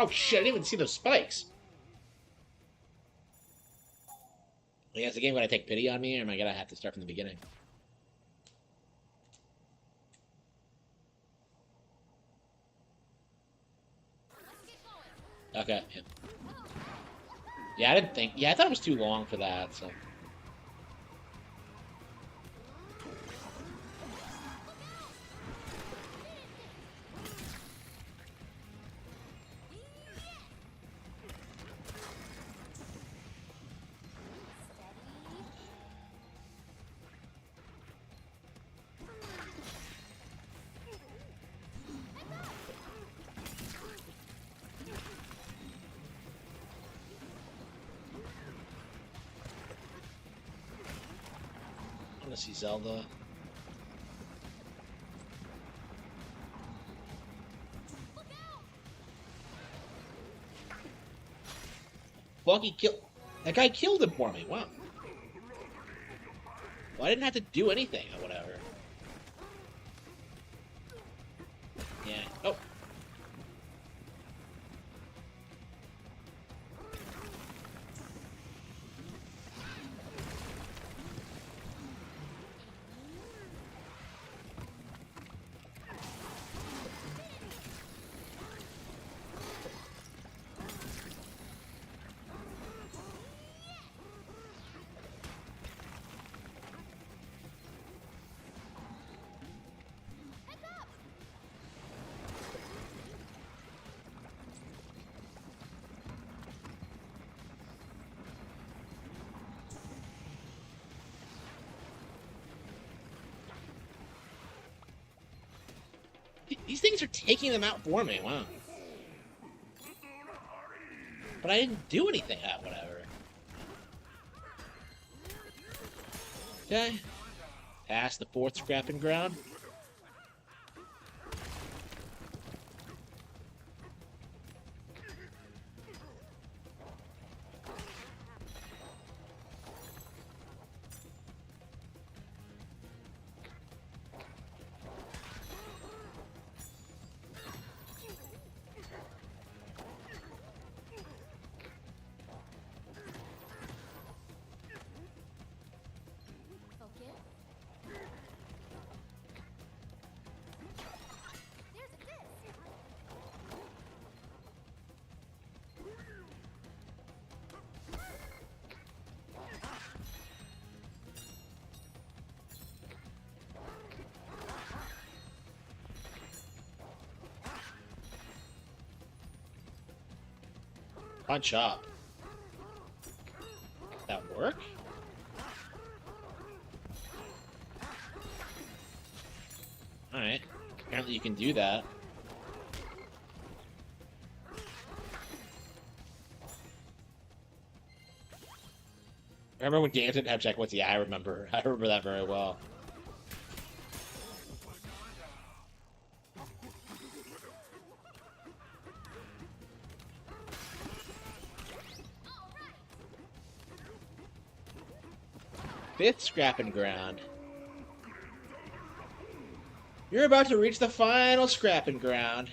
Oh shit, I didn't even see those spikes. Yeah, is the game gonna take pity on me, or am I gonna have to start from the beginning? Okay. Yeah. Yeah, I didn't think. Yeah, I thought it was too long for that, so. I want to see Zelda. Fuck, he killed... That guy killed him for me, wow. Well, I didn't have to do anything or whatever. Yeah. Oh. These things are taking them out for me. Wow. But I didn't do anything. Ah, whatever. Okay. Past the 4th scrapping ground. Punch up. That work? Alright. Apparently you can do that. Remember when games didn't have checkpoints? Yeah, I remember. I remember that very well. Fifth scrapping ground. You're about to reach the final scrapping ground.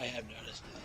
I have noticed that.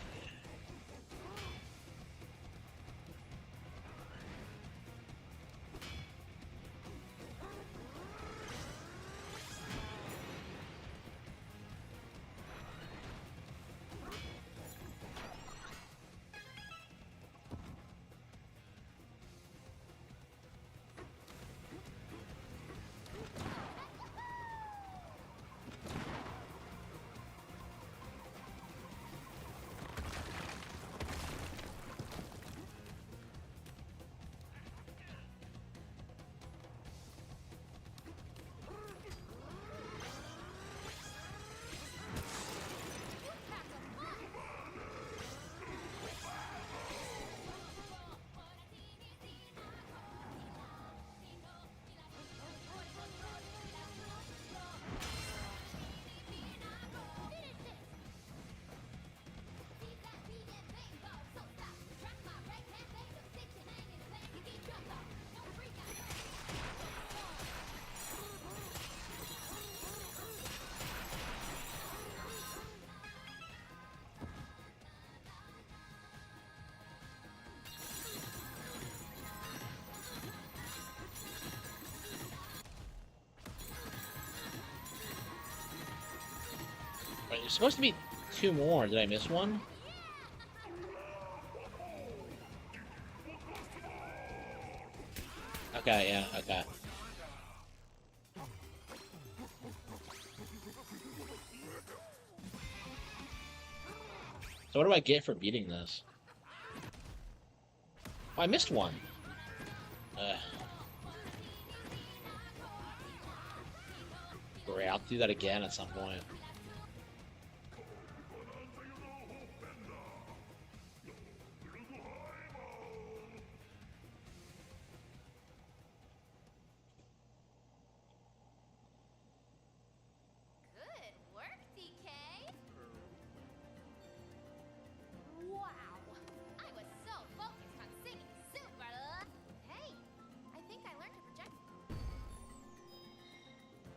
Wait, there's supposed to be 2 more. Did I miss one? Okay, yeah, okay. So what do I get for beating this? Oh, I missed one. Great, I'll do that again at some point.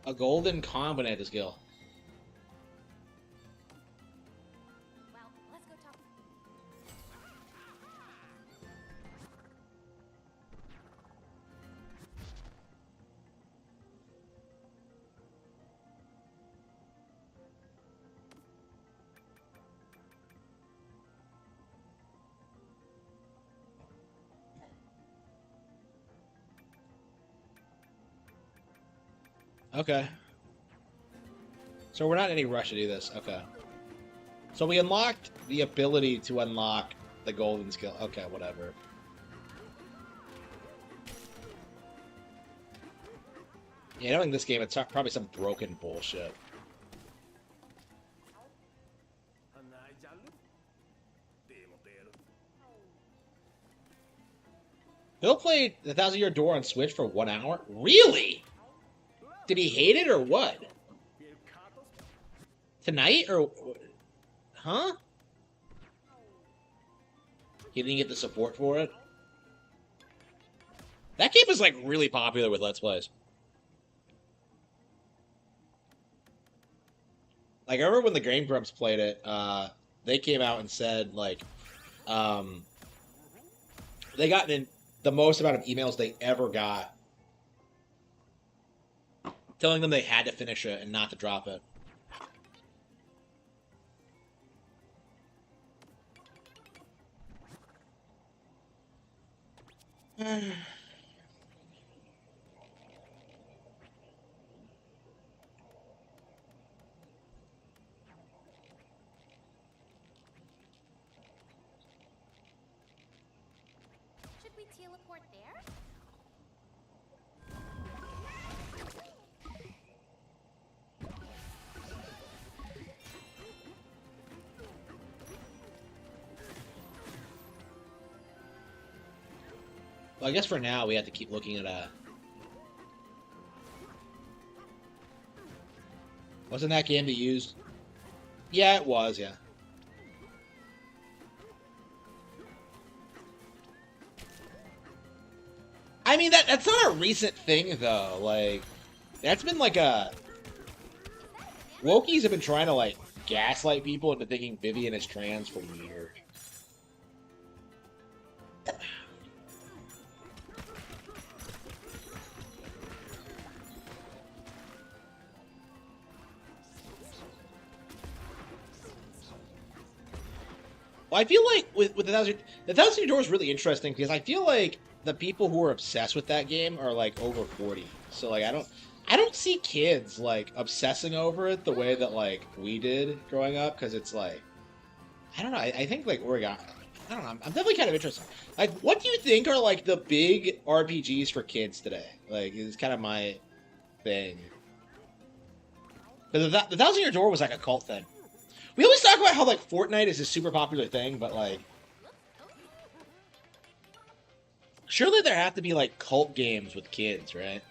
A golden combinator skill. Okay. So we're not in any rush to do this. Okay. So we unlocked the ability to unlock the golden skill. Okay, whatever. Yeah, knowing this game, it's probably some broken bullshit. Bill played The 1,000-Year Door on Switch for 1 hour? Really? Did he hate it or what? Tonight or... Huh? He didn't get the support for it? That game is, like, really popular with Let's Plays. Like, I remember when the Game Grumps played it, they came out and said, like, they got the most amount of emails they ever got telling them they had to finish it and not to drop it. Should we teleport there? Well, I guess for now we have to keep looking at Wasn't that game that used? Yeah, it was, yeah. I mean, that's not a recent thing, though. Like, that's been like a... Wokies have been trying to, like, gaslight people into thinking Vivian is trans for years. Well, I feel like with the 1,000-Year Door is really interesting because I feel like the people who are obsessed with that game are like over 40. So like I don't see kids like obsessing over it the way that like we did growing up because it's like I don't know. I think like Oregon. I don't know. I'm definitely kind of interested. Like, what do you think are like the big RPGs for kids today? Like, it's kind of my thing. Because the 1,000-Year Door was like a cult thing. We always talk about how, like, Fortnite is a super popular thing, but, like... Surely there have to be, like, cult games with kids, right?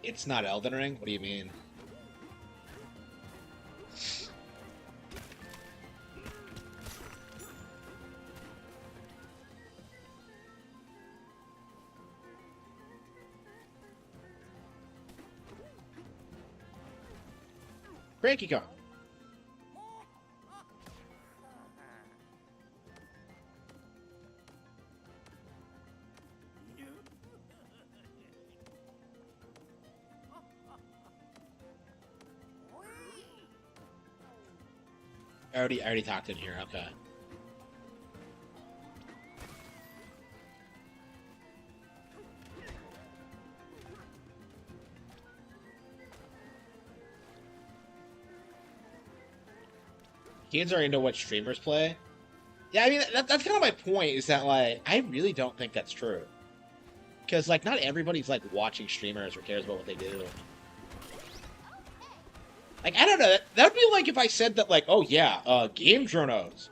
It's not Elden Ring? What do you mean? Cranky Kong. I already talked in here. Okay. Kids already know what streamers play. Yeah, I mean, that's kind of my point, is that, like, I really don't think that's true. Because, like, not everybody's, like, watching streamers or cares about what they do. Like, I don't know, that would be like if I said that, like, oh, yeah, game journos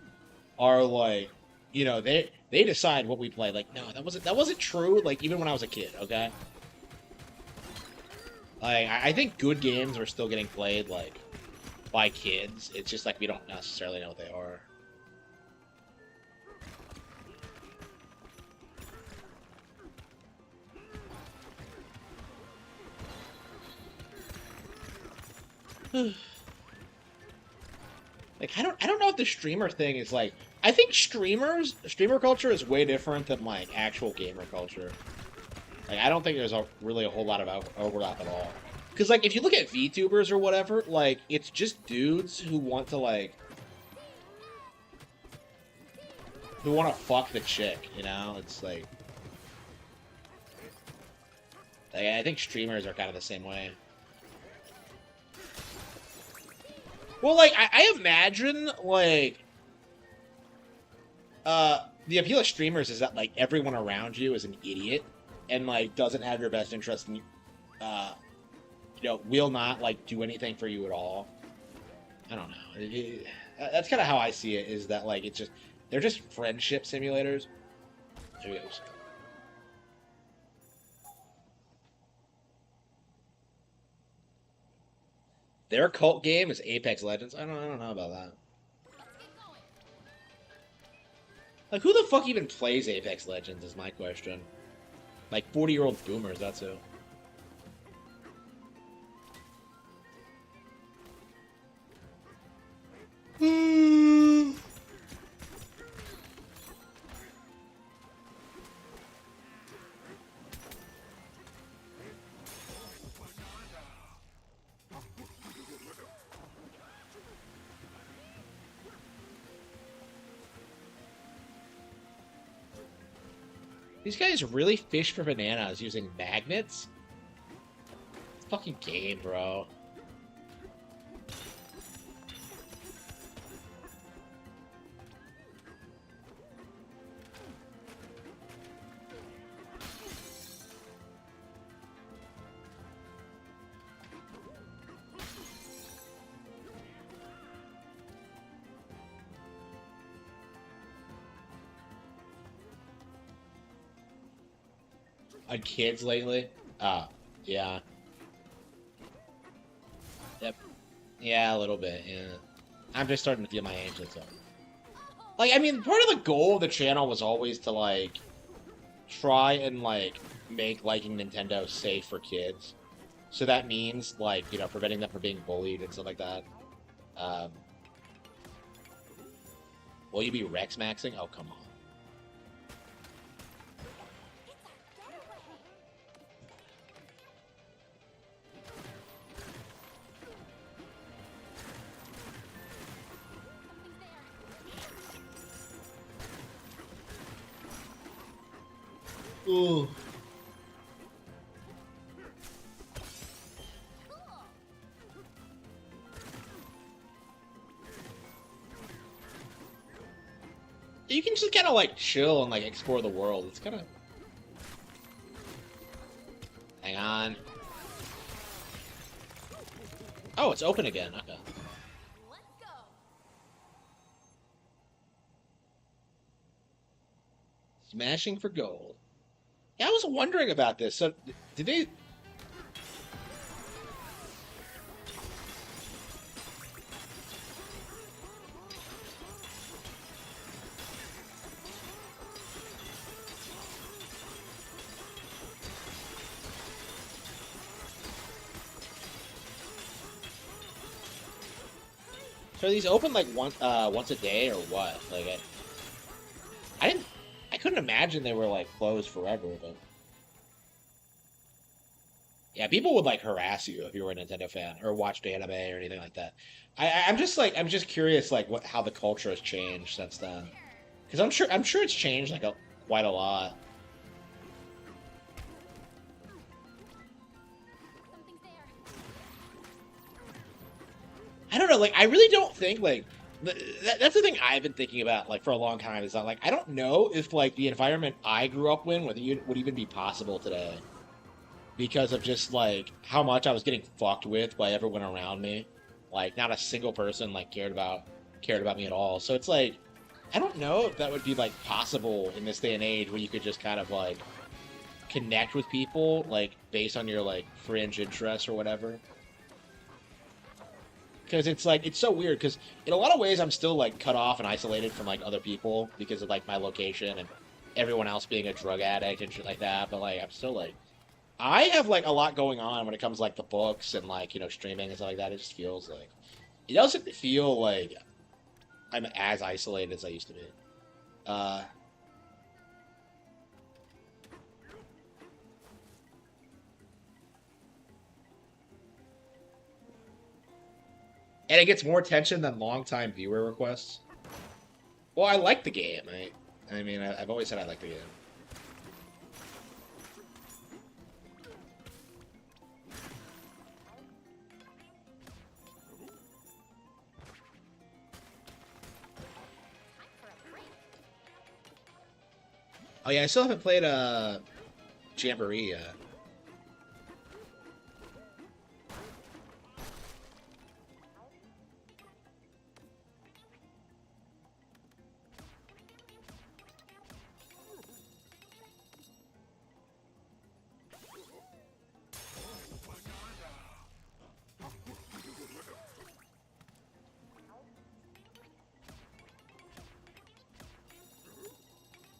are, like, you know, they decide what we play. Like, no, that wasn't true, like, even when I was a kid, okay? Like, I think good games are still getting played, like, by kids. It's just like we don't necessarily know what they are. Like I don't know if the streamer thing is like I think streamer culture is way different than like actual gamer culture. Like I don't think there's really a whole lot of overlap at all. Because, like, if you look at VTubers or whatever, like, it's just dudes who want to, like... who want to fuck the chick, you know? It's, like... I think streamers are kind of the same way. Well, like, I imagine, like... the appeal of streamers is that, like, everyone around you is an idiot and, like, doesn't have your best interest in, you know, will not, like, do anything for you at all. I don't know. That's kind of how I see it, is that, like, it's just, they're just friendship simulators. There he goes. Their cult game is Apex Legends. I don't know about that. Like, who the fuck even plays Apex Legends is my question. Like, 40-year-old boomers, that's who. These guys really fish for bananas using magnets? It's a fucking game, bro. On kids lately? Yeah. Yep. Yeah, a little bit, yeah. I'm just starting to feel my age, that's all. Like, I mean, part of the goal of the channel was always to, like, try and, like, make liking Nintendo safe for kids. So that means, like, you know, preventing them from being bullied and stuff like that. Will you be Rex Maxing? Oh, come on. Ooh. You can just kind of like chill and like explore the world. It's kind of... Hang on. Oh, it's open again. Okay. Smashing for gold. Yeah, I was wondering about this. So, did they... So are these open like once a day or what? Like, I couldn't imagine they were like closed forever, but yeah, people would like harass you if you were a Nintendo fan or watched anime or anything like that. I'm just curious like how the culture has changed since then, because I'm sure it's changed like quite a lot. I don't know, like, I really don't think, like, that's the thing I've been thinking about, like, for a long time, is that, like, I don't know if, like, the environment I grew up in would even be possible today. Because of just, like, how much I was getting fucked with by everyone around me. Like, not a single person, like, cared about me at all. So it's, like, I don't know if that would be, like, possible in this day and age where you could just kind of, like, connect with people, like, based on your, like, fringe interests or whatever. Because it's like, it's so weird, because in a lot of ways I'm still like cut off and isolated from like other people because of like my location and everyone else being a drug addict and shit like that, but like I'm still like, I have like a lot going on when it comes to like the books and like, you know, streaming and stuff like that. It just feels like, it doesn't feel like I'm as isolated as I used to be. And it gets more attention than long-time viewer requests. Well, I like the game. I mean, I've always said I like the game. Oh yeah, I still haven't played Jamboree yet.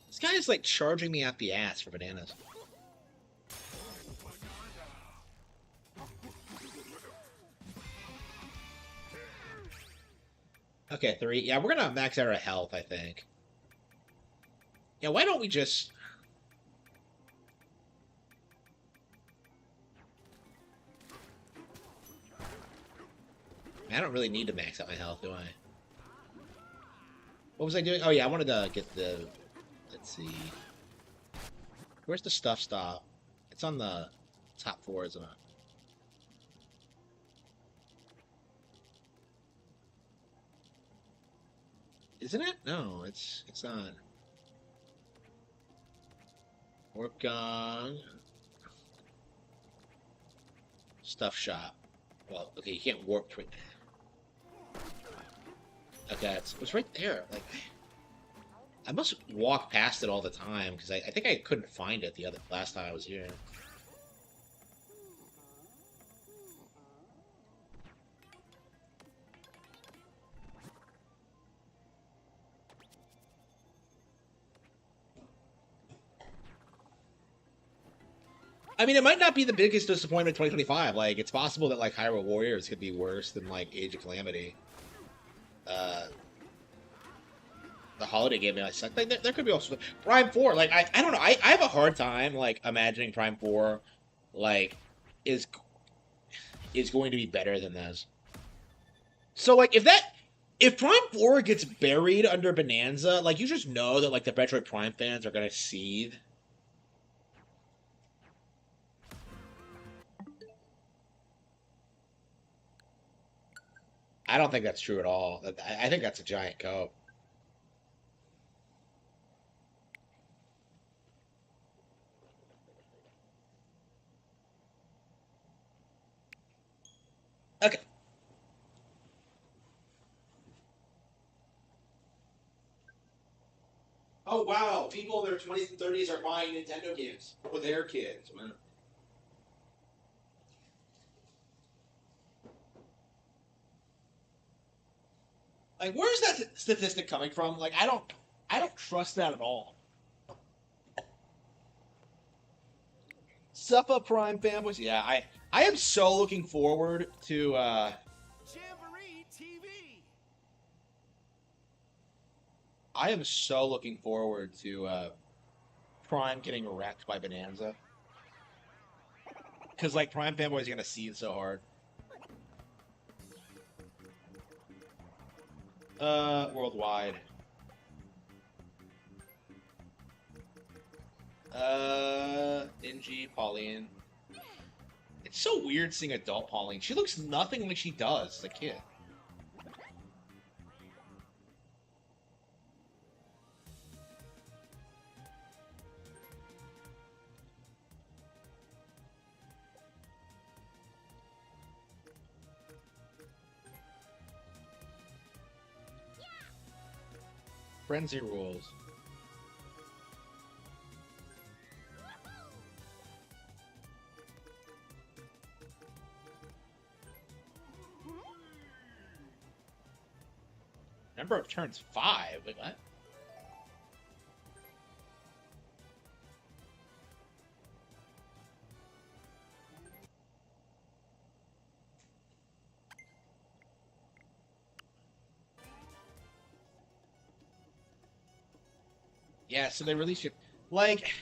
This guy is like charging me at the ass for bananas. Okay, 3. Yeah, we're gonna max out our health, I think. Yeah, why don't we just... I don't really need to max out my health, do I? What was I doing? Oh yeah, I wanted to get the... Let's see. Where's the stuff stop? It's on the top 4, isn't it? Isn't it? No, it's not. Warp gun. Stuff shop. Well, okay, you can't warp to it. Okay, it's right there. Like, I must walk past it all the time because I think I couldn't find it last time I was here. I mean, it might not be the biggest disappointment in 2025. Like, it's possible that, like, Hyrule Warriors could be worse than, like, Age of Calamity. The holiday game I suck. Like, there could be also... Prime 4, like, I don't know. I have a hard time, like, imagining Prime 4, like, is going to be better than this. So, like, if Prime 4 gets buried under Bonanza, like, you just know that, like, the Metroid Prime fans are gonna seethe. I don't think that's true at all. I think that's a giant cope. Okay. Oh wow, people in their 20s and 30s are buying Nintendo games for their kids, man. Like, where's that statistic coming from? Like, I don't trust that at all. Suppa Prime fanboys, yeah, I am so looking forward to Jamboree TV. I am so looking forward to Prime getting wrecked by Bonanza. Cause like Prime fanboys are gonna seethe so hard. Worldwide. NG Pauline. It's so weird seeing adult Pauline. She looks nothing like she does as a kid. Frenzy rules. Number of turns 5. Wait, what? Yeah, so they released it. Like,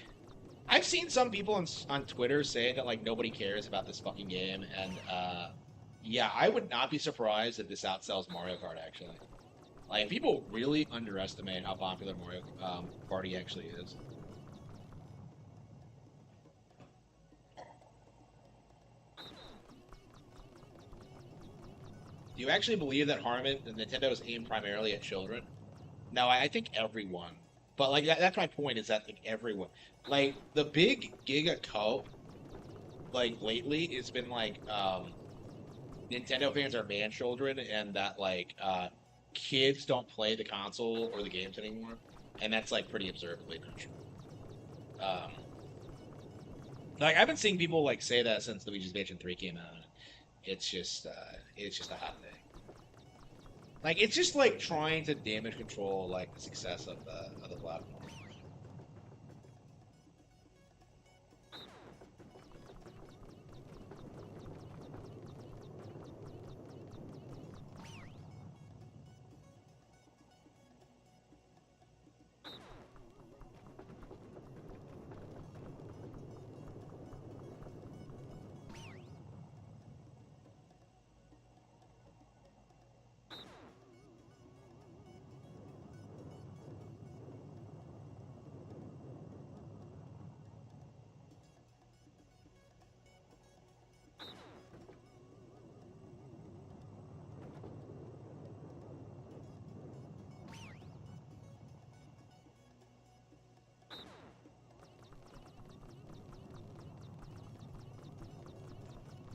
I've seen some people on Twitter say that, like, nobody cares about this fucking game, and, Yeah, I would not be surprised if this outsells Mario Kart, actually. Like, people really underestimate how popular Mario Party actually is. Do you actually believe that Harman, Nintendo is aimed primarily at children? No, I think everyone. But, like, that's my point, is that, like, everyone. Like, the big Giga Cope, like, lately, it's been, like, Nintendo fans are man children, and that, like, kids don't play the console or the games anymore. And that's, like, pretty observably not true. Like, I've been seeing people, like, say that since Luigi's Mansion 3 came out. It's just a hot thing. Like, it's just like trying to damage control like the success of the platform.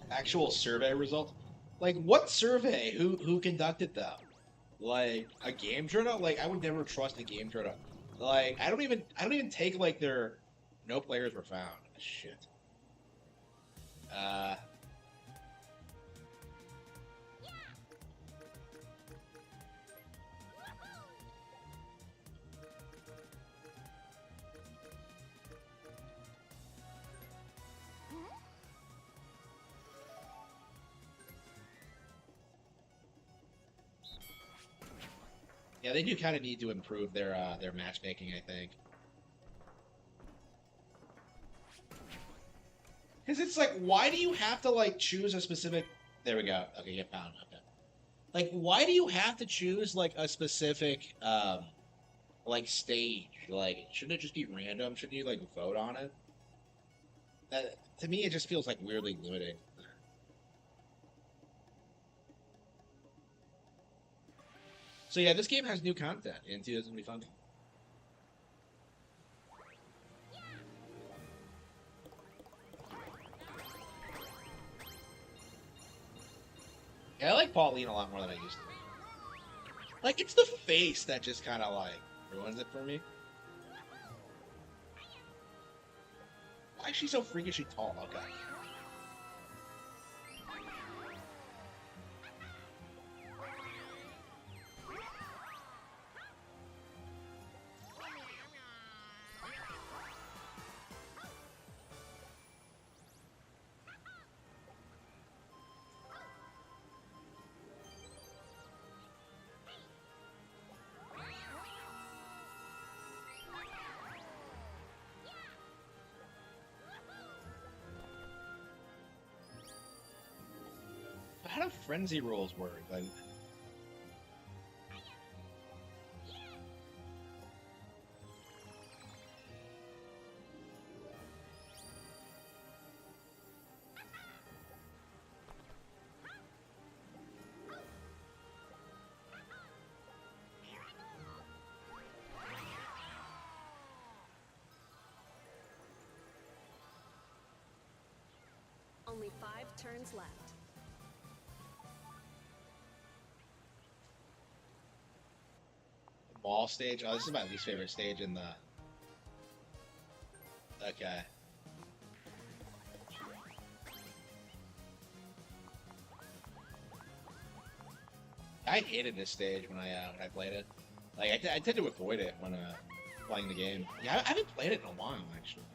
Actual survey results? Like, what survey? Who conducted them? Like a game journal? Like, I would never trust a game journal. Like, I don't even take like their no players were found. Shit. Yeah, they do kind of need to improve their matchmaking, I think. Because it's like, why do you have to like choose a specific? There we go. Okay, you found. Okay. Like, why do you have to choose like a specific like stage? Like, shouldn't it just be random? Shouldn't you like vote on it? To me, it just feels like weirdly limiting. So yeah, this game has new content in 2025. Yeah, I like Pauline a lot more than I used to. Like, it's the face that just kind of like ruins it for me. Why is she so freakishly tall? Okay. How do frenzy rolls work? Like, Only 5 turns left. ball stage? Oh, this is my least favorite stage in the... Okay. I hated this stage when I played it. Like, I tend to avoid it when playing the game. Yeah, I haven't played it in a while, actually.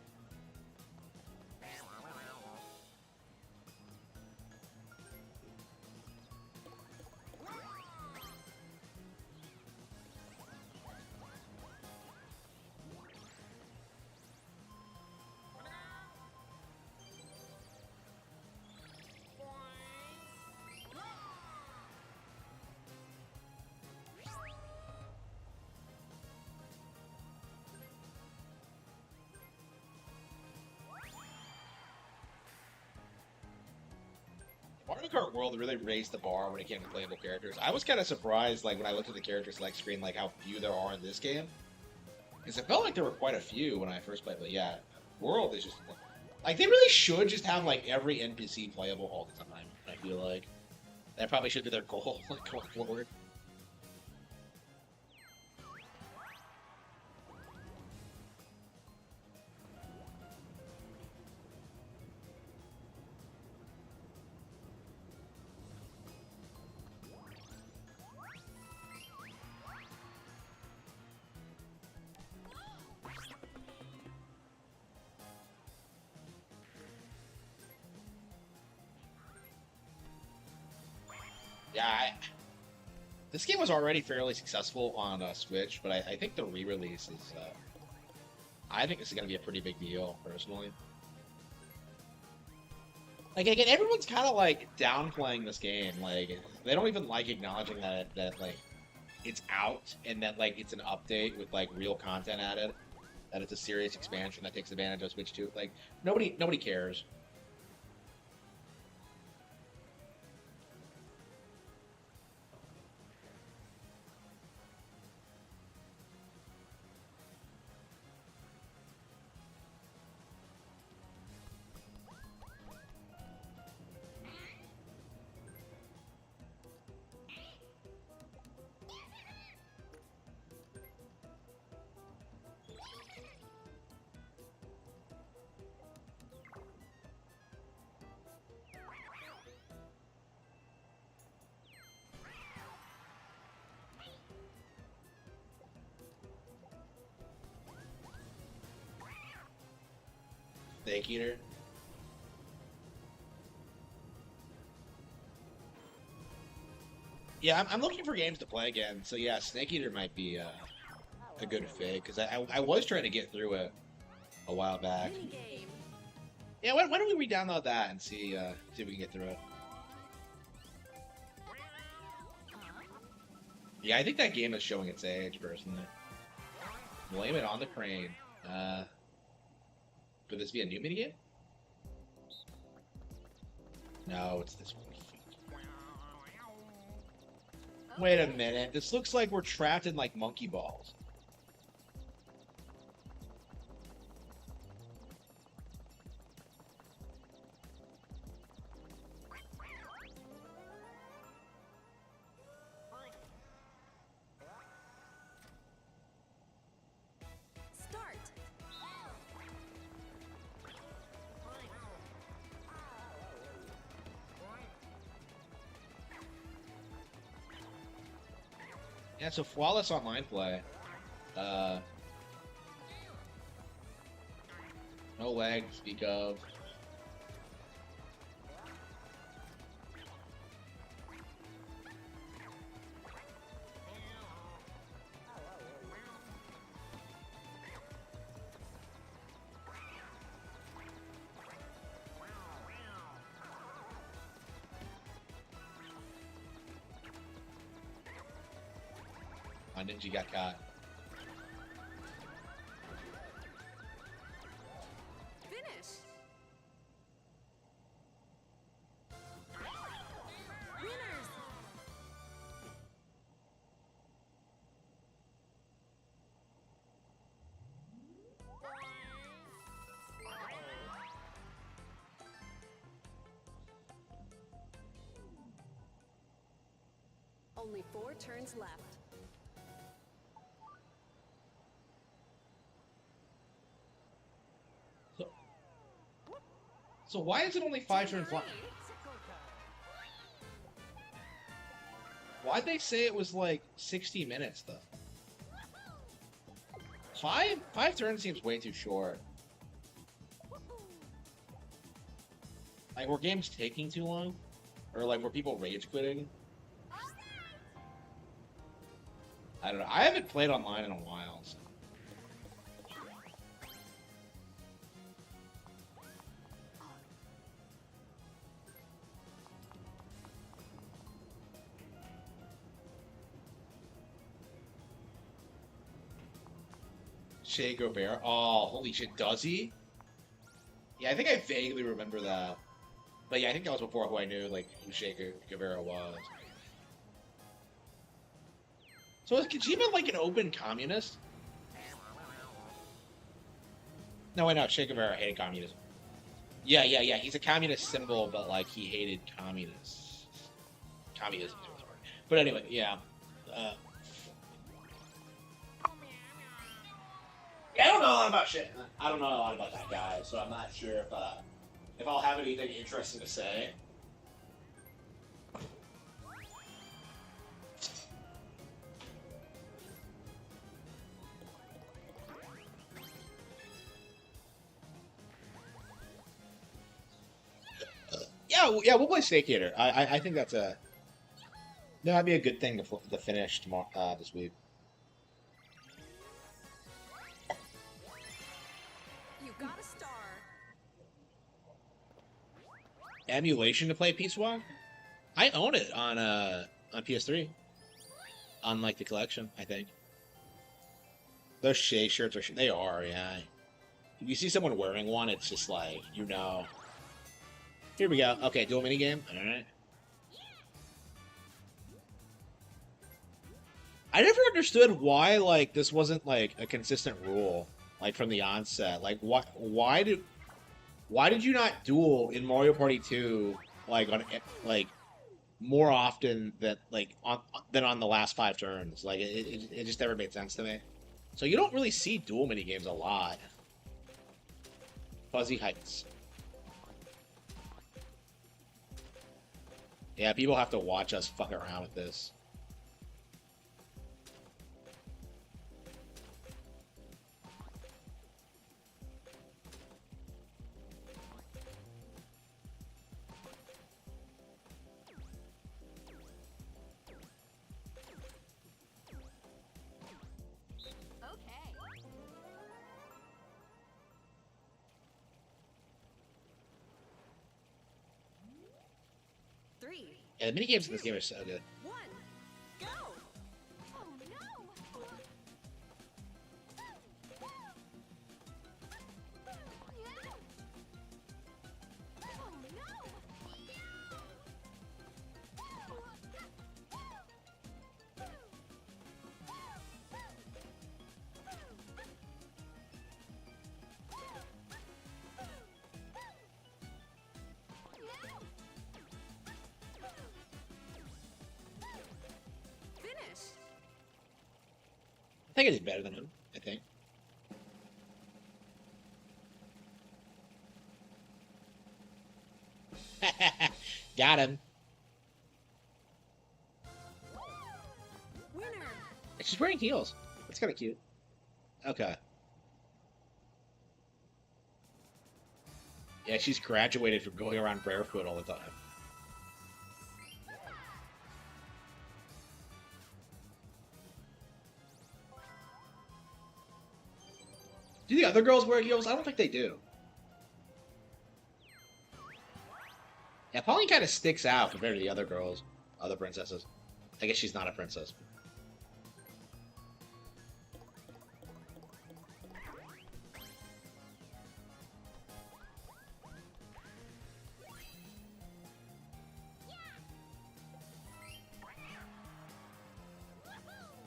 Kart World really raised the bar when it came to playable characters. I was kind of surprised, like, when I looked at the character select screen, like, how few there are in this game. Because it felt like there were quite a few when I first played, but yeah, World is just... Like, they really should just have, like, every NPC playable all the time, I feel like. That probably should be their goal, like, going forward. Yeah, this game was already fairly successful on Switch, but I think the re-release is... I think this is going to be a pretty big deal, personally. Like, again, everyone's kind of, like, downplaying this game. Like, they don't even like acknowledging that, like, it's out, and that, like, it's an update with, like, real content added. That it's a serious expansion that takes advantage of Switch 2. Like, nobody cares. Snake Eater. Yeah, I'm looking for games to play again. So yeah, Snake Eater might be a good fit because I was trying to get through it a while back. Yeah, why don't we re-download that and see if we can get through it? Yeah, I think that game is showing its age, personally. Blame it on the crane. Could this be a new minigame? No, it's this one. Wait a minute. This looks like we're trapped in, like, monkey balls. Yeah, so flawless online play. No lag to speak of. My ninja got caught. Finish. Winners. Only 4 turns left. So why is it only 5 turns left? Why'd they say it was like 60 minutes though? Five turns seems way too short. Like, were games taking too long? Or like, were people rage quitting? I don't know. I haven't played online in a while, so. Che Guevara. Oh, holy shit, does he? Yeah, I think I vaguely remember that. But yeah, I think that was before who I knew, like, who Che Guevara was. So is Kojima like an open communist? No, wait, no, Che Guevara hated communism. Yeah. He's a communist symbol, but like he hated communists. Communism is the word. But anyway, yeah. Yeah, I don't know a lot about shit. I don't know a lot about that guy, so I'm not sure if I'll have anything interesting to say. Yeah, we'll play Stakeator. I think that'd be a good thing to finish tomorrow this week. You got a star. Emulation to play Peace Walk? I own it on PS3. On like the collection, I think. Those Shea shirts are they are, yeah. If you see someone wearing one, it's just like, you know. Here we go. Okay, dual minigame. Alright. I never understood why, like, this wasn't, like, a consistent rule, like, from the onset. Like, why did you not duel in Mario Party 2, like, more often than, like, on the last 5 turns? Like, it just never made sense to me. So you don't really see dual minigames a lot. Fuzzy Heights. Yeah, people have to watch us fuck around with this. Yeah, the minigames in this game are so good. I think I did better than him, I think. Got him. Winner. She's wearing heels. That's kind of cute. Okay. Yeah, she's graduated from going around barefoot all the time. Do the other girls wear heels? I don't think they do. Yeah, Pauline kind of sticks out compared to the other girls, other princesses. I guess she's not a princess.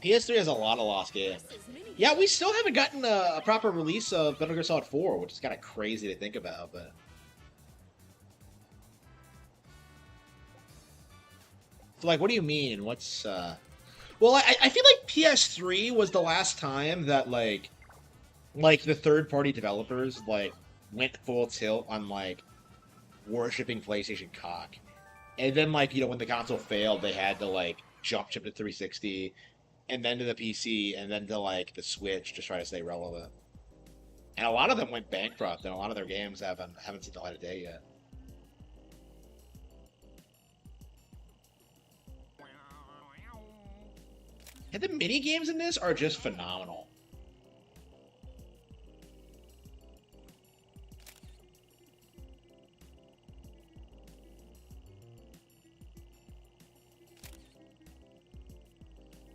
PS3 has a lot of lost games. Yeah, we still haven't gotten a proper release of Metal Gear Solid 4, which is kind of crazy to think about, but... So, like, what do you mean? What's, Well, I feel like PS3 was the last time that, like the third-party developers, like, went full tilt on, like, worshipping PlayStation cock. And then, like, you know, when the console failed, they had to, like, jump ship to 360... and then to the PC, and then to, like, the Switch to try to stay relevant. And a lot of them went bankrupt, and a lot of their games haven't seen the light of day yet. And the mini-games in this are just phenomenal.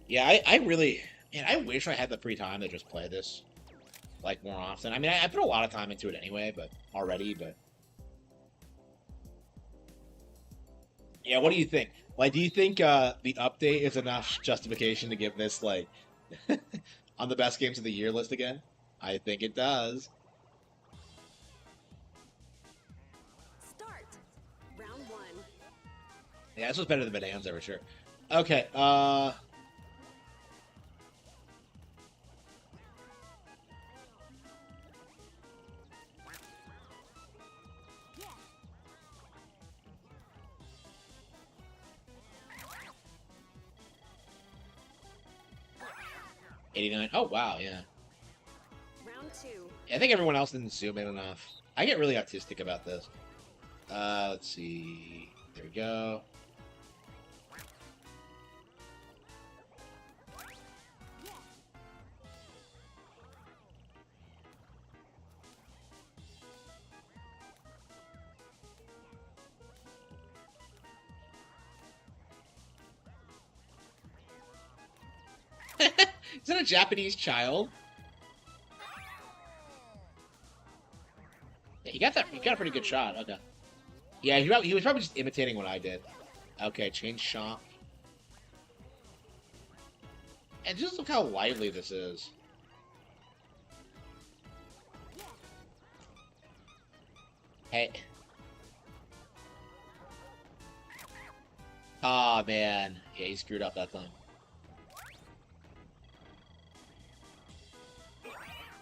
Yeah, I really... Man, I wish I had the free time to just play this, like, more often. I mean, I put a lot of time into it anyway, but... Yeah, what do you think? Like, do you think the update is enough justification to give this, like, on the best games of the year list again? I think it does. Start. Round 1. Yeah, this was better than Bonanza for sure. Okay, $89. Oh, wow, yeah. Round 2. I think everyone else didn't zoom in enough. I get really autistic about this. Let's see. There we go. Is that a Japanese child? Yeah, you got that. You got a pretty good shot. Okay. Yeah, he was probably just imitating what I did. Okay, change shop. And just look how lively this is. Hey. Aw, man. Yeah, he screwed up that time.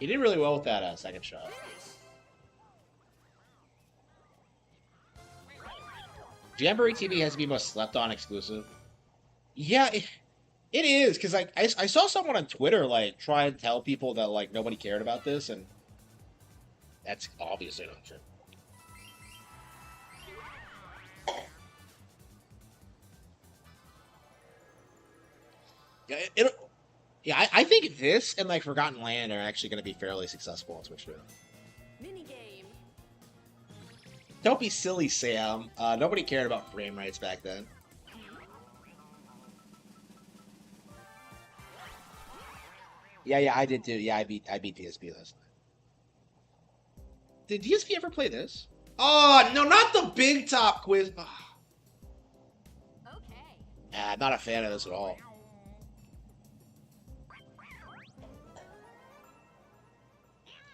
He did really well with that second shot. Jamboree TV has to be most slept on exclusive. Yeah, it is, because like I saw someone on Twitter like try and tell people that like nobody cared about this, and that's obviously not true. Yeah, I think this and like Forgotten Land are actually going to be fairly successful on Switch 2. Minigame. Don't be silly, Sam. Nobody cared about frame rates back then. Yeah, I did too. Yeah, I beat DSP last night. Did DSP ever play this? Oh no, not the big top quiz. Oh. Okay. I'm not a fan of this at all.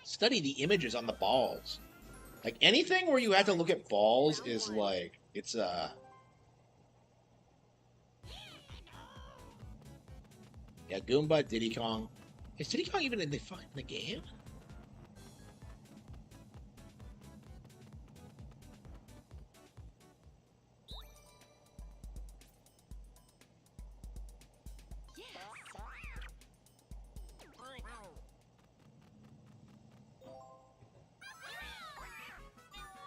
Study the images on the balls. Like, anything where you have to look at balls is like, it's, Yeah, Goomba, Diddy Kong. Is Diddy Kong even in the game?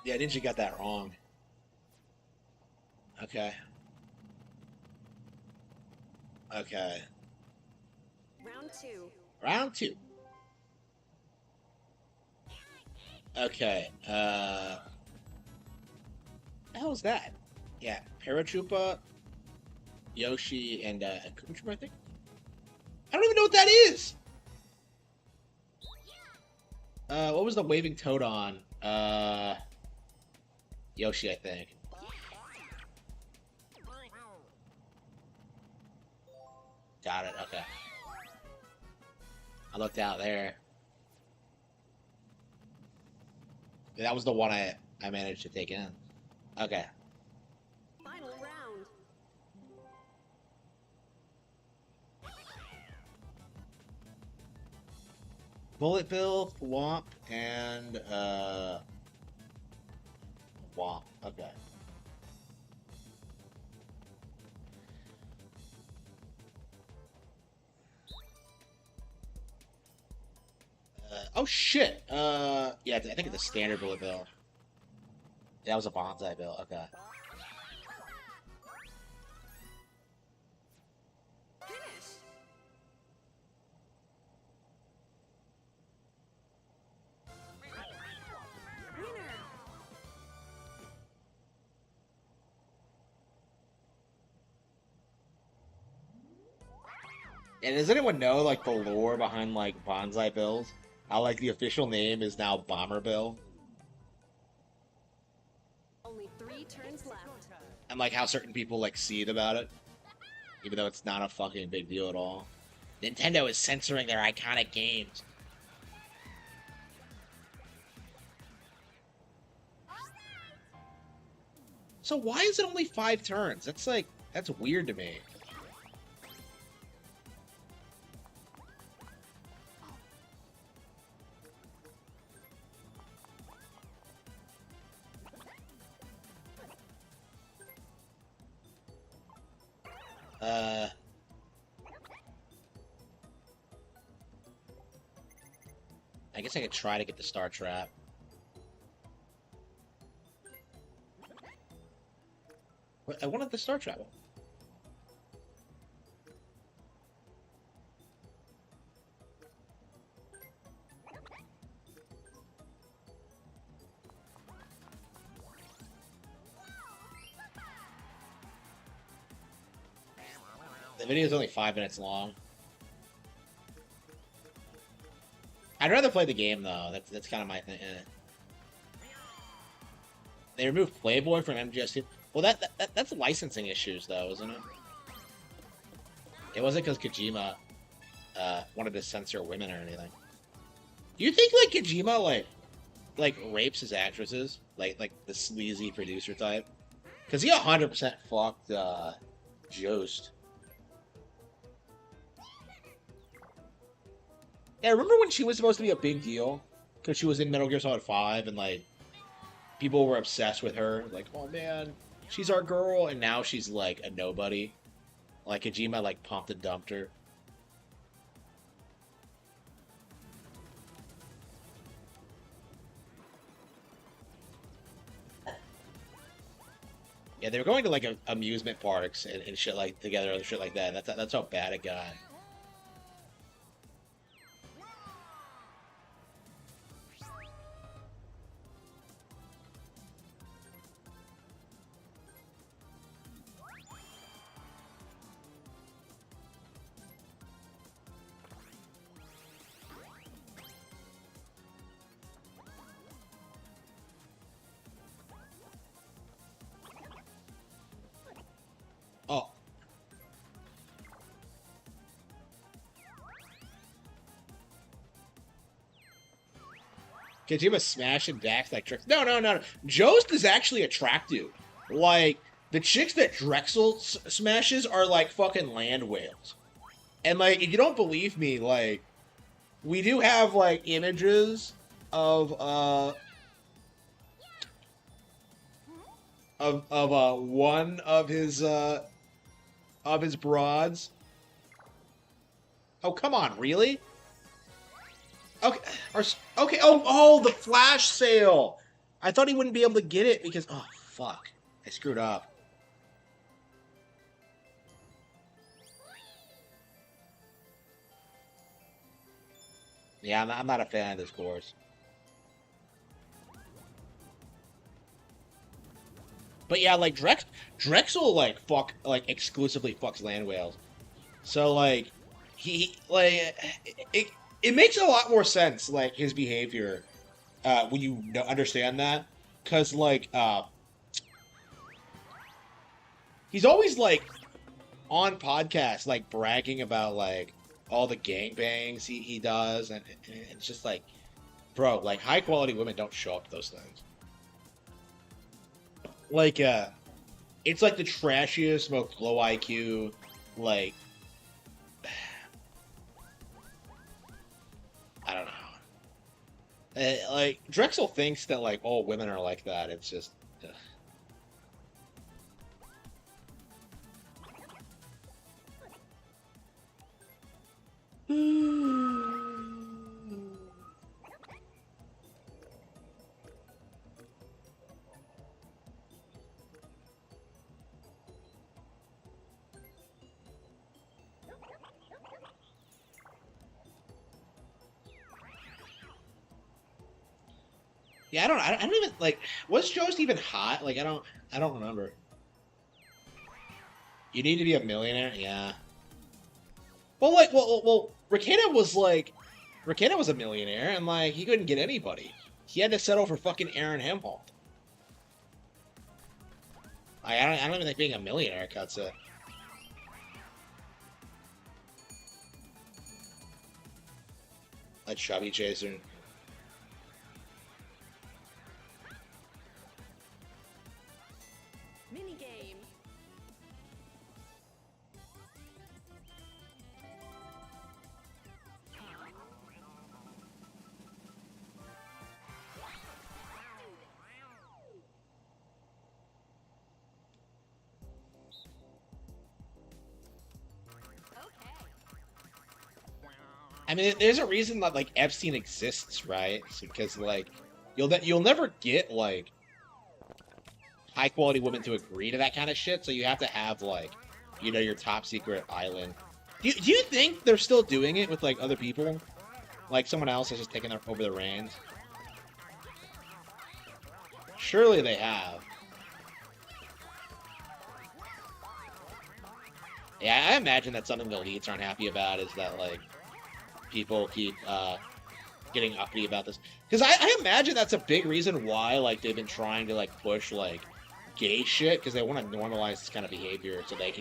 Yeah, Ninja got that wrong. Okay. Okay. Round 2. Round 2. Okay. The hell is that? Yeah, Paratroopa, Yoshi, and Kumchuma, I think. I don't even know what that is. What was the waving toad on? Yoshi, I think. Got it, okay. I looked out there. That was the one I managed to take in. Okay. Final round. Bullet Bill, Womp, and Womp. Okay. Oh shit. Yeah, I think it's a standard Bullet Bill. That was a Bonsai Bill. Okay. And does anyone know, like, the lore behind, like, Bonsai Bills? How, like, the official name is now Bomber Bill? Only 3 turns left. and like how certain people like seethe about it, even though it's not a fucking big deal at all. Nintendo is censoring their iconic games. So why is it only 5 turns? That's weird to me. I guess I could try to get the Star Trap. I wanted the Star Trap. The video is only 5 minutes long. I'd rather play the game though. That's kind of my thing. They removed Playboy from MGS2. Well, that's licensing issues though, isn't it? It wasn't because Kojima wanted to censor women or anything. Do you think like Kojima like rapes his actresses, like the sleazy producer type? Because he 100% fucked Jost. Yeah, remember when she was supposed to be a big deal? Because she was in Metal Gear Solid 5 and, like, people were obsessed with her. Like, oh man, she's our girl. And now she's, like, a nobody. Like, Kojima, like, pumped and dumped her. Yeah, they were going to, like, amusement parks and shit like together and shit like that. That's how bad it got. Oh. Kojima smashing Dax like tricks. No. Jost is actually attractive. Like, the chicks that Drexel smashes are like fucking land whales. And like, if you don't believe me, like, we do have like images of one of his broads. Oh, come on, really? Okay, okay. Oh, the flash sale. I thought he wouldn't be able to get it because, oh, fuck. I screwed up. Yeah, I'm not a fan of this course. But yeah, like Drexel like exclusively fucks land whales. So like it makes a lot more sense, like his behavior when you understand that, because like he's always like on podcasts like bragging about like all the gangbangs he does, and it's just like, bro, like high quality women don't show up to those things. Like, it's like the trashiest, most low IQ, like, I don't know. Like, Drexel thinks that, like, all women are like that. It's just, yeah, I don't even, like, was Jost even hot? Like, I don't remember. You need to be a millionaire? Yeah. Well, like, well, Ricada was a millionaire, and, like, he couldn't get anybody. He had to settle for fucking Aaron Hemholt. I don't even think being a millionaire cuts it. A chubby chaser. Minigame. I mean, there's a reason that like Epstein exists, right? It's because like you'll never get like high quality women to agree to that kind of shit. So you have to have like, you know, your top secret island. Do you think they're still doing it with like other people? Like someone else has just taken over the reins? Surely they have. Yeah, I imagine that's something the elites aren't happy about, is that like people keep getting uppity about this, because I imagine that's a big reason why like they've been trying to like push like gay shit, because they want to normalize this kind of behavior so they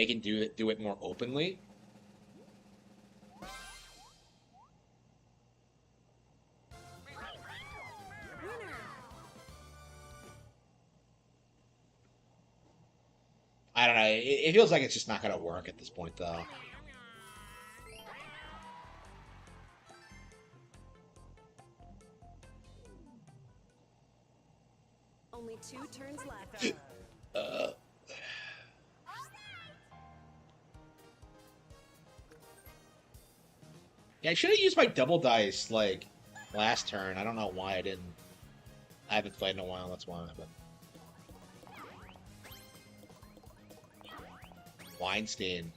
can do it more openly. I don't know. It feels like it's just not gonna work at this point, though. Only 2 turns left. Yeah, I should have used my double dice like last turn. I don't know why I didn't. I haven't played in a while. That's why. But Weinstein.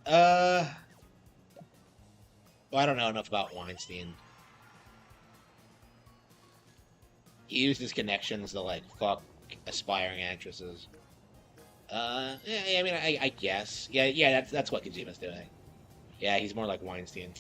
Well, I don't know enough about Weinstein. He used his connections to like fuck aspiring actresses. Yeah, I mean, I guess. Yeah, that's what Kojima's doing. Yeah, he's more like Weinstein.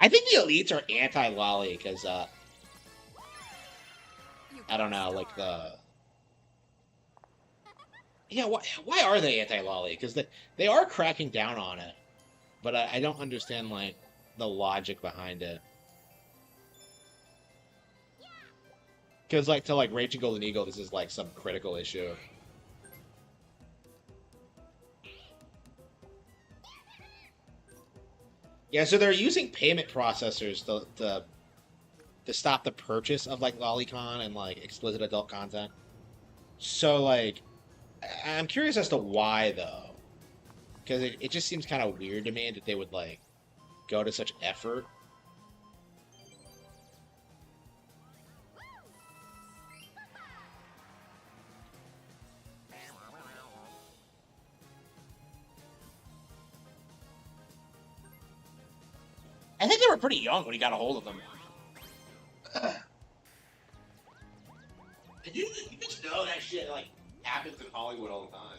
I think the elites are anti-lolly because, I don't know, like the... Yeah, why are they anti-lolly? Because they are cracking down on it. But I don't understand, like, the logic behind it. Because, like, to, like, Raging Golden Eagle, this is, like, some critical issue. Yeah, so they're using payment processors to stop the purchase of, like, lolicon and, like, explicit adult content. So, like, I'm curious as to why, though. Because it just seems kind of weird to me that they would, like, go to such effort. I think they were pretty young when he got a hold of them. You just know that shit, like, happens in Hollywood all the time.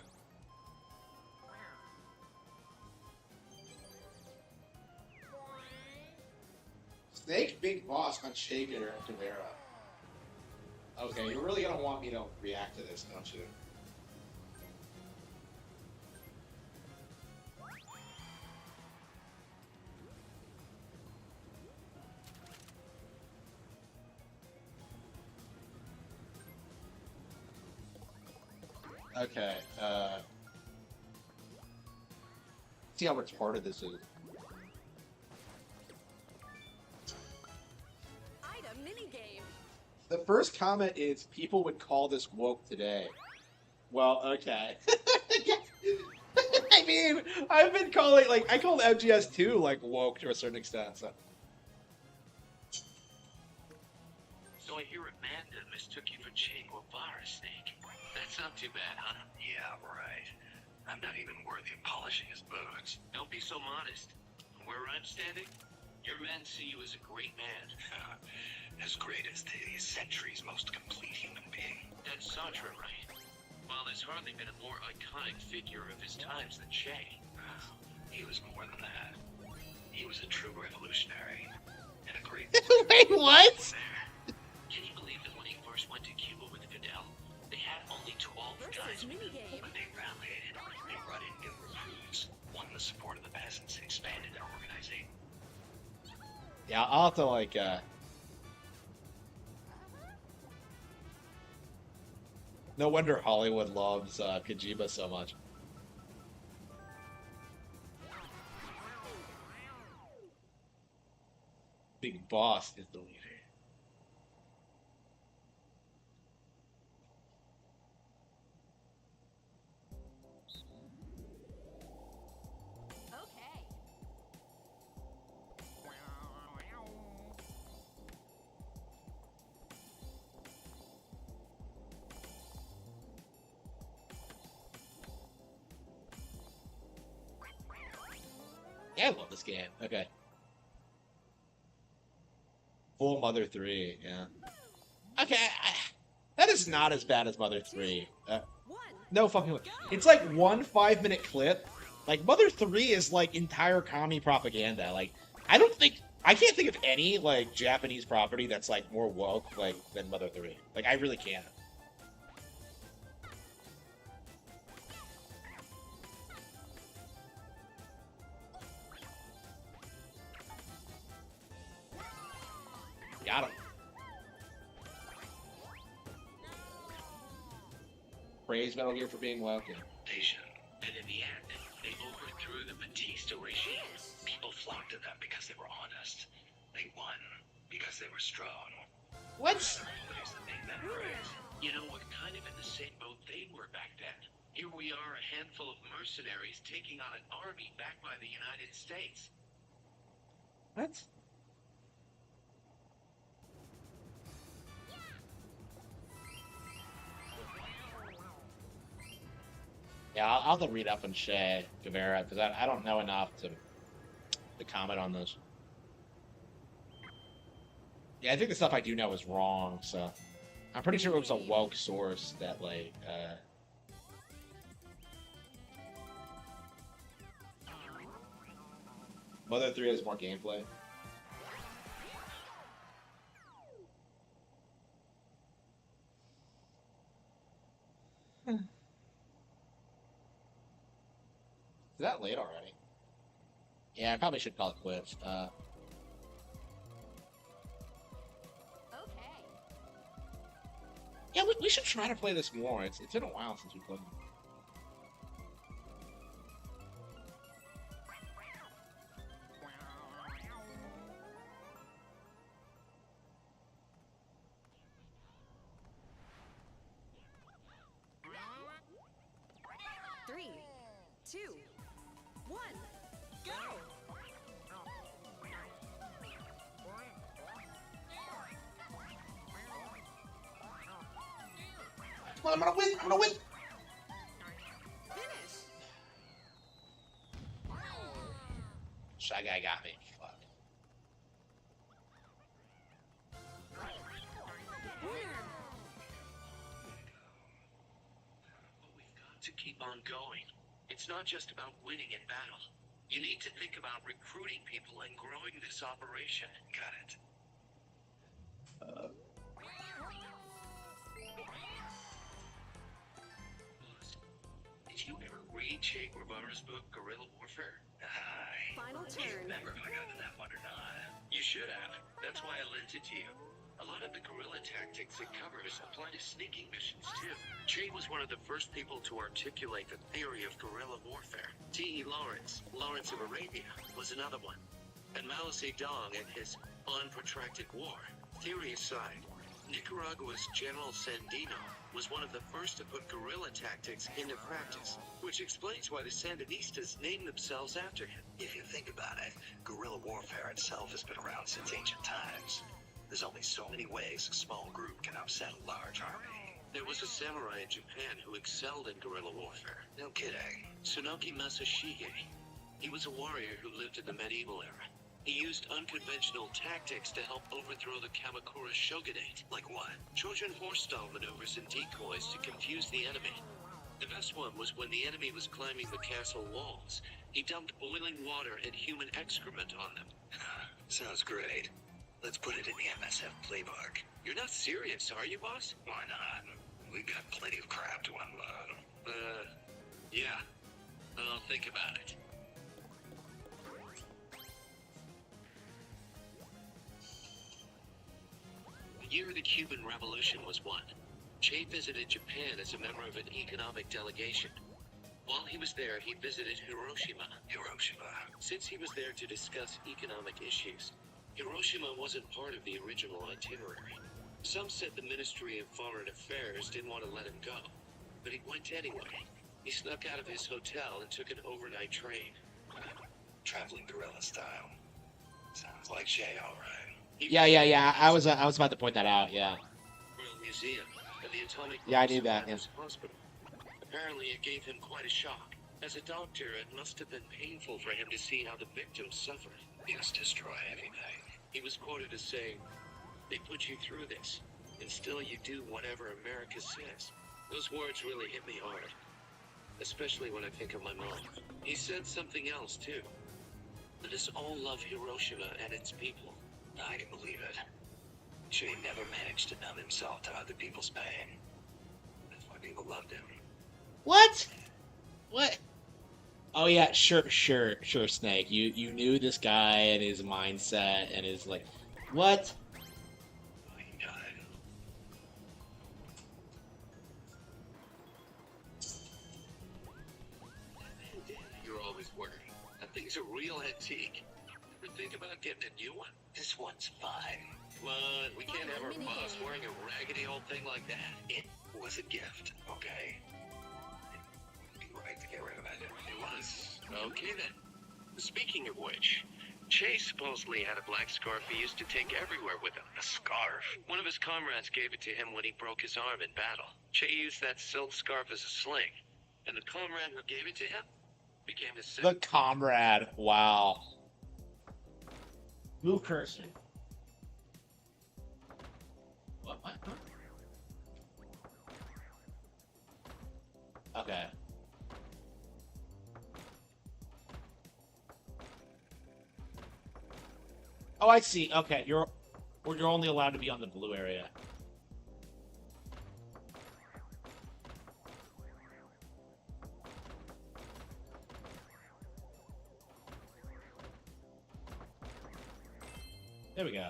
Snake Big Boss on Shaker and Tavera. Okay, you're really gonna want me to react to this, don't you? Okay, see how retarded this is. Item minigame. The first comment is, people would call this woke today. Well, okay. I mean, I've been calling, like, I called MGS2, like, woke to a certain extent, so. So I hear Amanda mistook you for Che Guevara, Snake. That's not too bad, huh? Yeah, right. I'm not even worthy of polishing his boots. Don't be so modest. Where I'm standing, your men see you as a great man. As great as the century's most complete human being. That's Sartre, right? While there's hardly been a more iconic figure of his times than Che. He was more than that. He was a true revolutionary. And a great... Wait, what? Can you believe that when he first went to Cuba with Fidel, they had only 12 guys with him, but they rallied, they brought in new recruits, won the support of the peasants, and expanded their organization. Yeah, I'll have to, like, no wonder Hollywood loves Kojima so much. Big Boss is the leader. Yeah, I love this game. Okay. Full Mother 3, yeah. Okay, that is not as bad as Mother 3. No fucking way. It's like one 5-minute clip. Like, Mother 3 is like entire commie propaganda. Like, I can't think of any, like, Japanese property that's, like, more woke, like, than Mother 3. Like, I really can't. Got him. Praise Metal Gear for being woke. And in the end, they overthrew the Batista regime. People flocked to them because they were honest. They won because they were strong. What? You know, we're kind of in the same boat they were back then. Here we are, a handful of mercenaries taking on an army backed by the United States. What? Yeah, I'll have to read up on Che Guevara because I don't know enough to comment on this. Yeah, I think the stuff I do know is wrong, so I'm pretty sure it was a woke source that, like, Mother 3 has more gameplay. Is that late already? Yeah, I probably should call it quits. Yeah, we should try to play this more. It's been a while since we played it. Three, two, one, go! Come on, I'm gonna win! I'm gonna win! Finish! Shy Guy got me. Fuck. To keep on going. It's not just about winning in battle. You need to think about recruiting people and growing this operation. Got it. Did you ever read Che Guevara's book, Guerrilla Warfare? Final I turn. can't remember if I got to that one or not. You should have. That's why I lent it to you. A lot of the guerrilla tactics it covers apply to sneaking missions, too. Che was one of the first people to articulate the theory of guerrilla warfare. T.E. Lawrence of Arabia, was another one. And Mao Zedong in his Unprotracted War. Theory aside, Nicaragua's General Sandino was one of the first to put guerrilla tactics into practice, which explains why the Sandinistas named themselves after him. If you think about it, guerrilla warfare itself has been around since ancient times. There's only so many ways a small group can upset a large army. There was a samurai in Japan who excelled in guerrilla warfare. No kidding. Tsunoki Masashige. He was a warrior who lived in the medieval era. He used unconventional tactics to help overthrow the Kamakura shogunate. Like what? Trojan horse-style maneuvers and decoys to confuse the enemy. The best one was when the enemy was climbing the castle walls. He dumped boiling water and human excrement on them. Sounds great. Let's put it in the MSF playbook. You're not serious, are you, boss? Why not? We've got plenty of crap to unload. Yeah. I'll think about it. The year the Cuban Revolution was won. Che visited Japan as a member of an economic delegation. While he was there, he visited Hiroshima. Since he was there to discuss economic issues, Hiroshima wasn't part of the original itinerary. Some said the Ministry of Foreign Affairs didn't want to let him go, but he went anyway. He snuck out of his hotel and took an overnight train. Traveling guerrilla style. Sounds like Che, all right. Yeah. I was about to point that out. Yeah. Royal Museum and the Atomic Yeah, I knew that. Yeah. Hospital. Apparently, it gave him quite a shock. As a doctor, it must have been painful for him to see how the victims suffered. He must destroy anything. He was quoted as saying, "They put you through this, and still you do whatever America says." Those words really hit me hard, especially when I think of my mom. He said something else, too. Let us all love Hiroshima and its people. I can believe it. Che never managed to numb himself to other people's pain. That's why people loved him. What? Oh yeah, sure, Snake. You knew this guy and his mindset and his like, what? He died. You're always worried. That thing's a real antique. Ever think about getting a new one? This one's fine. Come on, we can't have our boss wearing a raggedy old thing like that. It was a gift, okay? Right to get rid of it. It was. Okay then. Speaking of which, Che supposedly had a black scarf he used to take everywhere with him. A scarf? One of his comrades gave it to him when he broke his arm in battle. Che used that silk scarf as a sling, and the comrade who gave it to him became his The comrade. Wow. Move cursor. What? Okay. Oh, I see. Okay, you're only allowed to be on the blue area. There we go.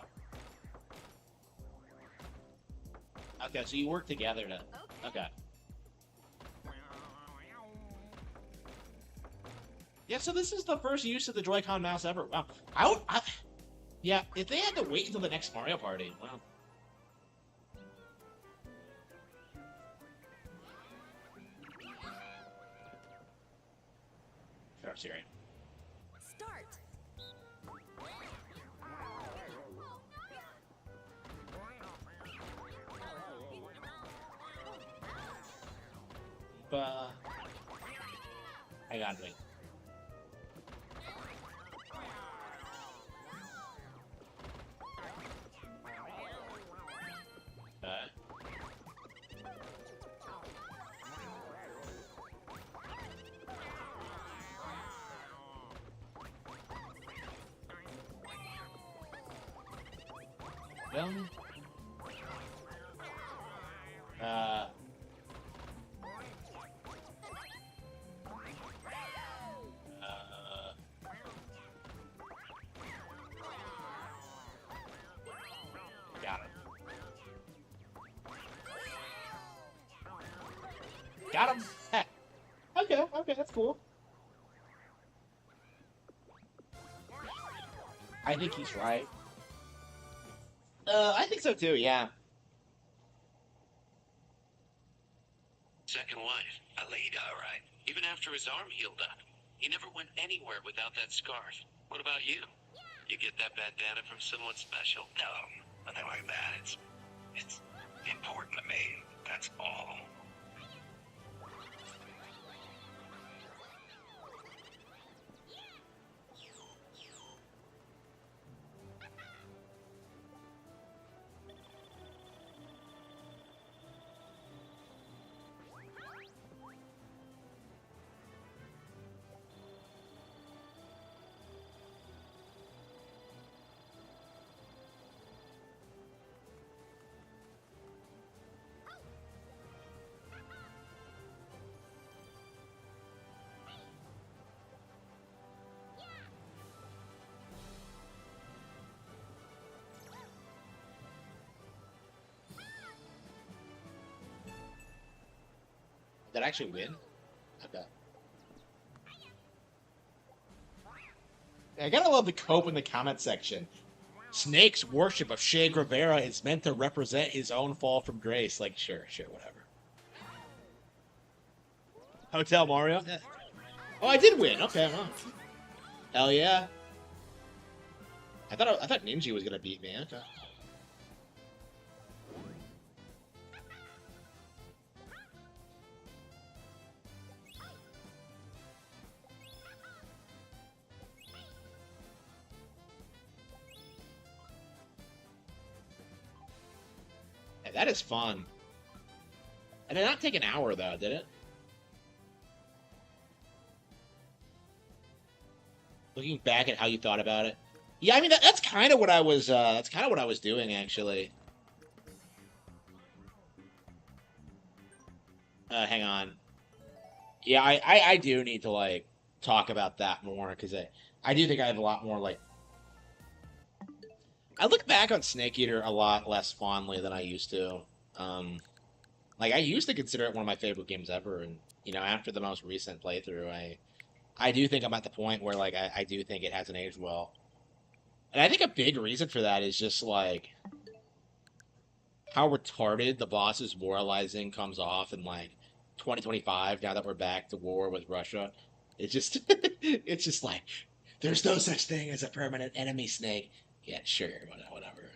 Okay, so you work together to. Okay. Yeah, so this is the first use of the Joy-Con mouse ever. Wow. Yeah, if they had to wait until the next Mario Party, wow. Sure, Siri. Start. I got it. Got him. Heck. Okay, that's cool. I think he's right. I think so too, yeah. Second wife, Alida, right? Even after his arm healed up, he never went anywhere without that scarf. What about you? You get that bandana from someone special? No, nothing like that. It's important to me, that's all. Did I actually win? Okay. I gotta love the cope in the comment section. Snake's worship of Che Guevara is meant to represent his own fall from grace. Like, sure, whatever. Hotel Mario? Yeah. Oh, I did win. Okay, well. Hell yeah. I thought Ninja was gonna beat me. Okay. Yeah, that is fun. And did not take an hour though, did it? Looking back at how you thought about it. Yeah, I mean that's kind of what I was doing actually. Hang on. Yeah, I do need to like talk about that more because I do think I have a lot more like I look back on Snake Eater a lot less fondly than I used to. Like I used to consider it one of my favorite games ever, and after the most recent playthrough, I do think I'm at the point where like I do think it hasn't aged well. And I think a big reason for that is just like how retarded the boss's moralizing comes off in like 2025 now that we're back to war with Russia. It's just it's just like there's no such thing as a permanent enemy, Snake. Yeah, sure, whatever.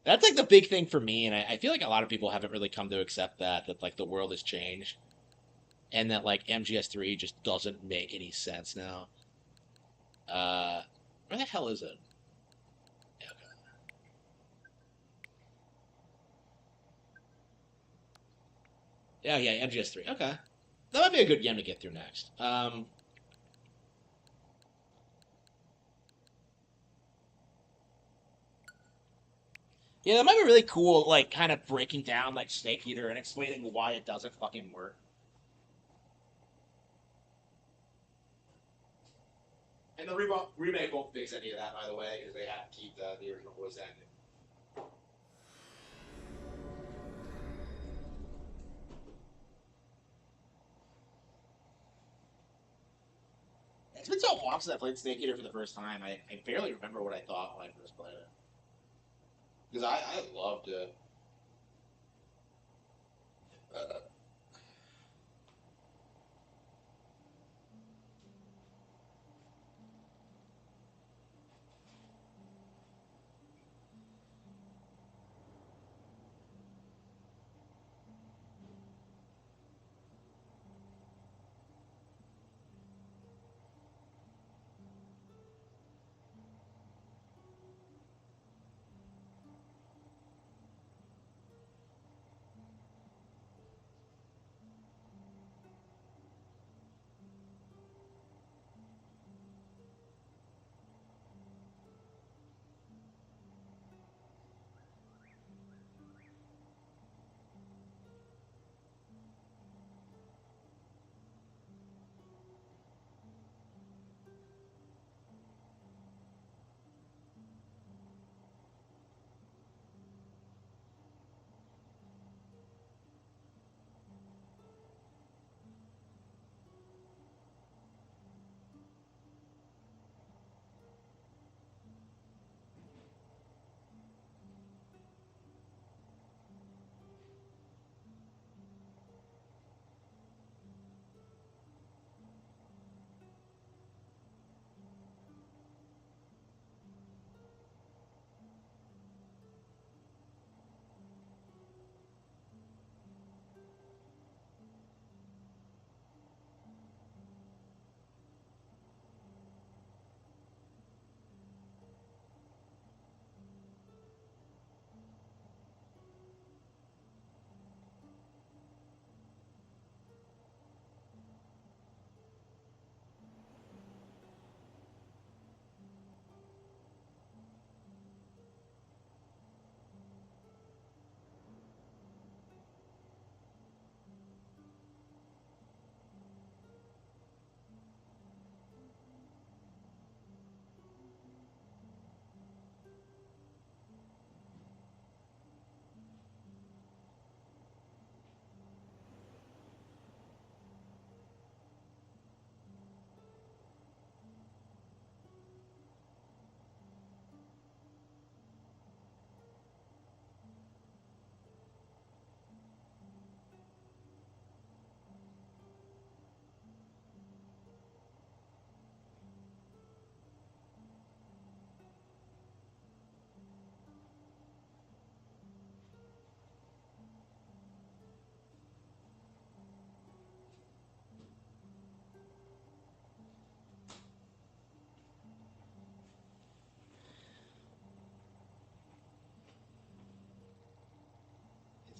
That's like the big thing for me, and I feel like a lot of people haven't really come to accept that like the world has changed. And that like MGS3 just doesn't make any sense now. Where the hell is it? Yeah, MGS3. Okay. That might be a good game to get through next. Yeah, that might be really cool, like, kind of breaking down, like, Snake Eater and explaining why it doesn't fucking work. And the remake won't fix any of that, by the way, because they have to keep the original voice acting. It's been so long since I played Snake Eater for the first time. I barely remember what I thought when I first played it. Because I loved it.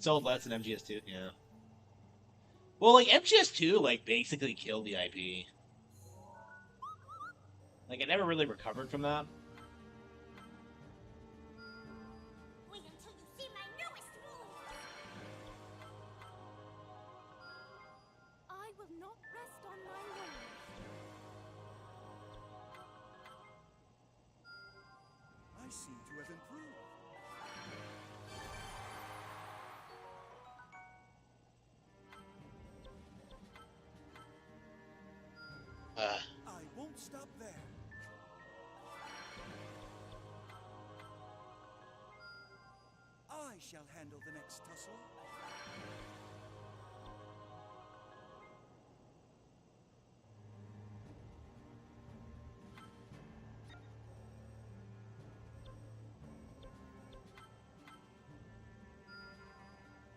Sold less than MGS2, yeah. Well, like, MGS2, like, basically killed the IP. Like, it never really recovered from that. Wait until you see my newest move! I will not rest on my laurels. I seem to have improved. I won't stop there. I shall handle the next tussle.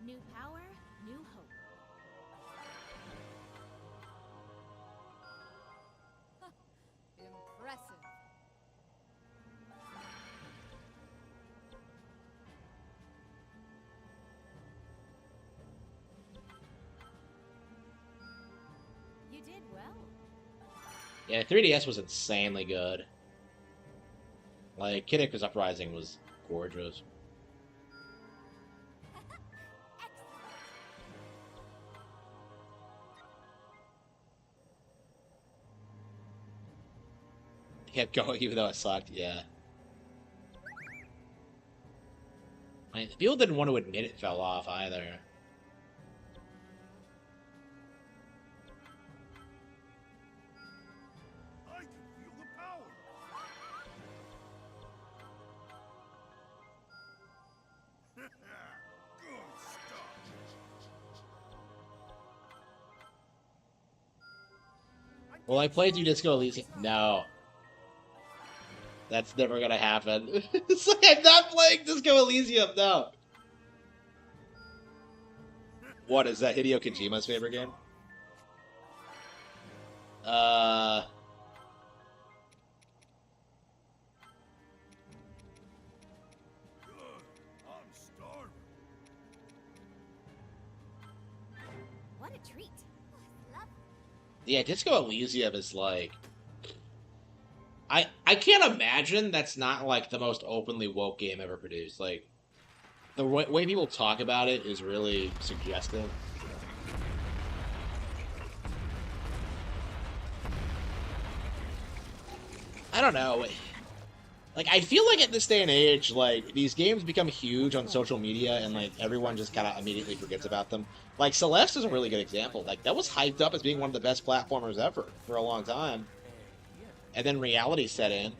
New power, new hope. Impressive. You did well. Yeah, 3DS was insanely good. Like, Kid Icarus Uprising was gorgeous. Kept going even though it sucked, yeah. I mean, people didn't want to admit it fell off either. I can feel the power. Good stuff. Well, I played through Disco Elysium. No. That's never gonna happen. It's like, I'm not playing Disco Elysium, no. What, is that Hideo Kojima's favorite game? I'm starving. What a treat. Yeah, Disco Elysium is like... I can't imagine that's not, like, the most openly woke game ever produced. Like, the way people talk about it is really suggestive. I don't know. Like, I feel like at this day and age, like, these games become huge on social media and, like, everyone just kind of immediately forgets about them. Like, Celeste is a really good example. Like, that was hyped up as being one of the best platformers ever for a long time. And then reality set in.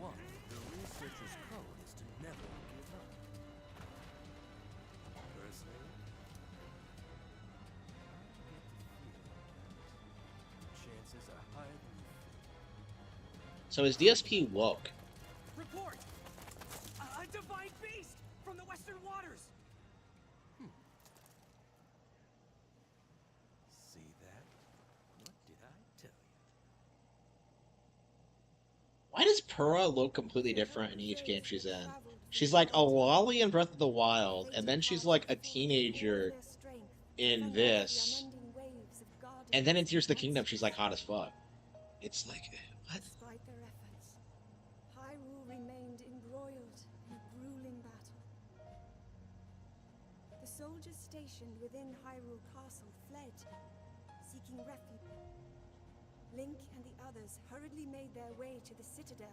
So is DSP woke? Report! A divine beast from the western waters! See that? What did I tell you? Why does Purah look completely different in each game she's in? She's like a lolly in Breath of the Wild, and then she's like a teenager in this. And then in Tears of the Kingdom, she's like hot as fuck. It's like, what? Despite their efforts, Hyrule remained embroiled in a grueling battle. The soldiers stationed within Hyrule Castle fled, seeking refuge. Link and the others hurriedly made their way to the citadel.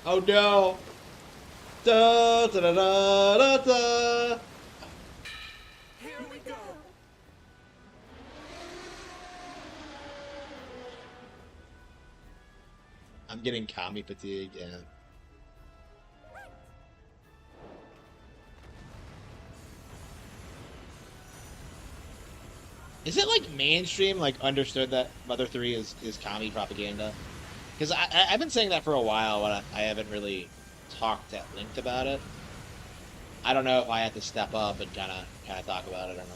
Oh no! Da da da da da da! Here we go! I'm getting Kami fatigue, and... Is it like mainstream, like understood that Mother 3 is Kami propaganda? Because I've been saying that for a while, but I haven't really talked at length about it. I don't know if I have to step up and kind of talk about it or not.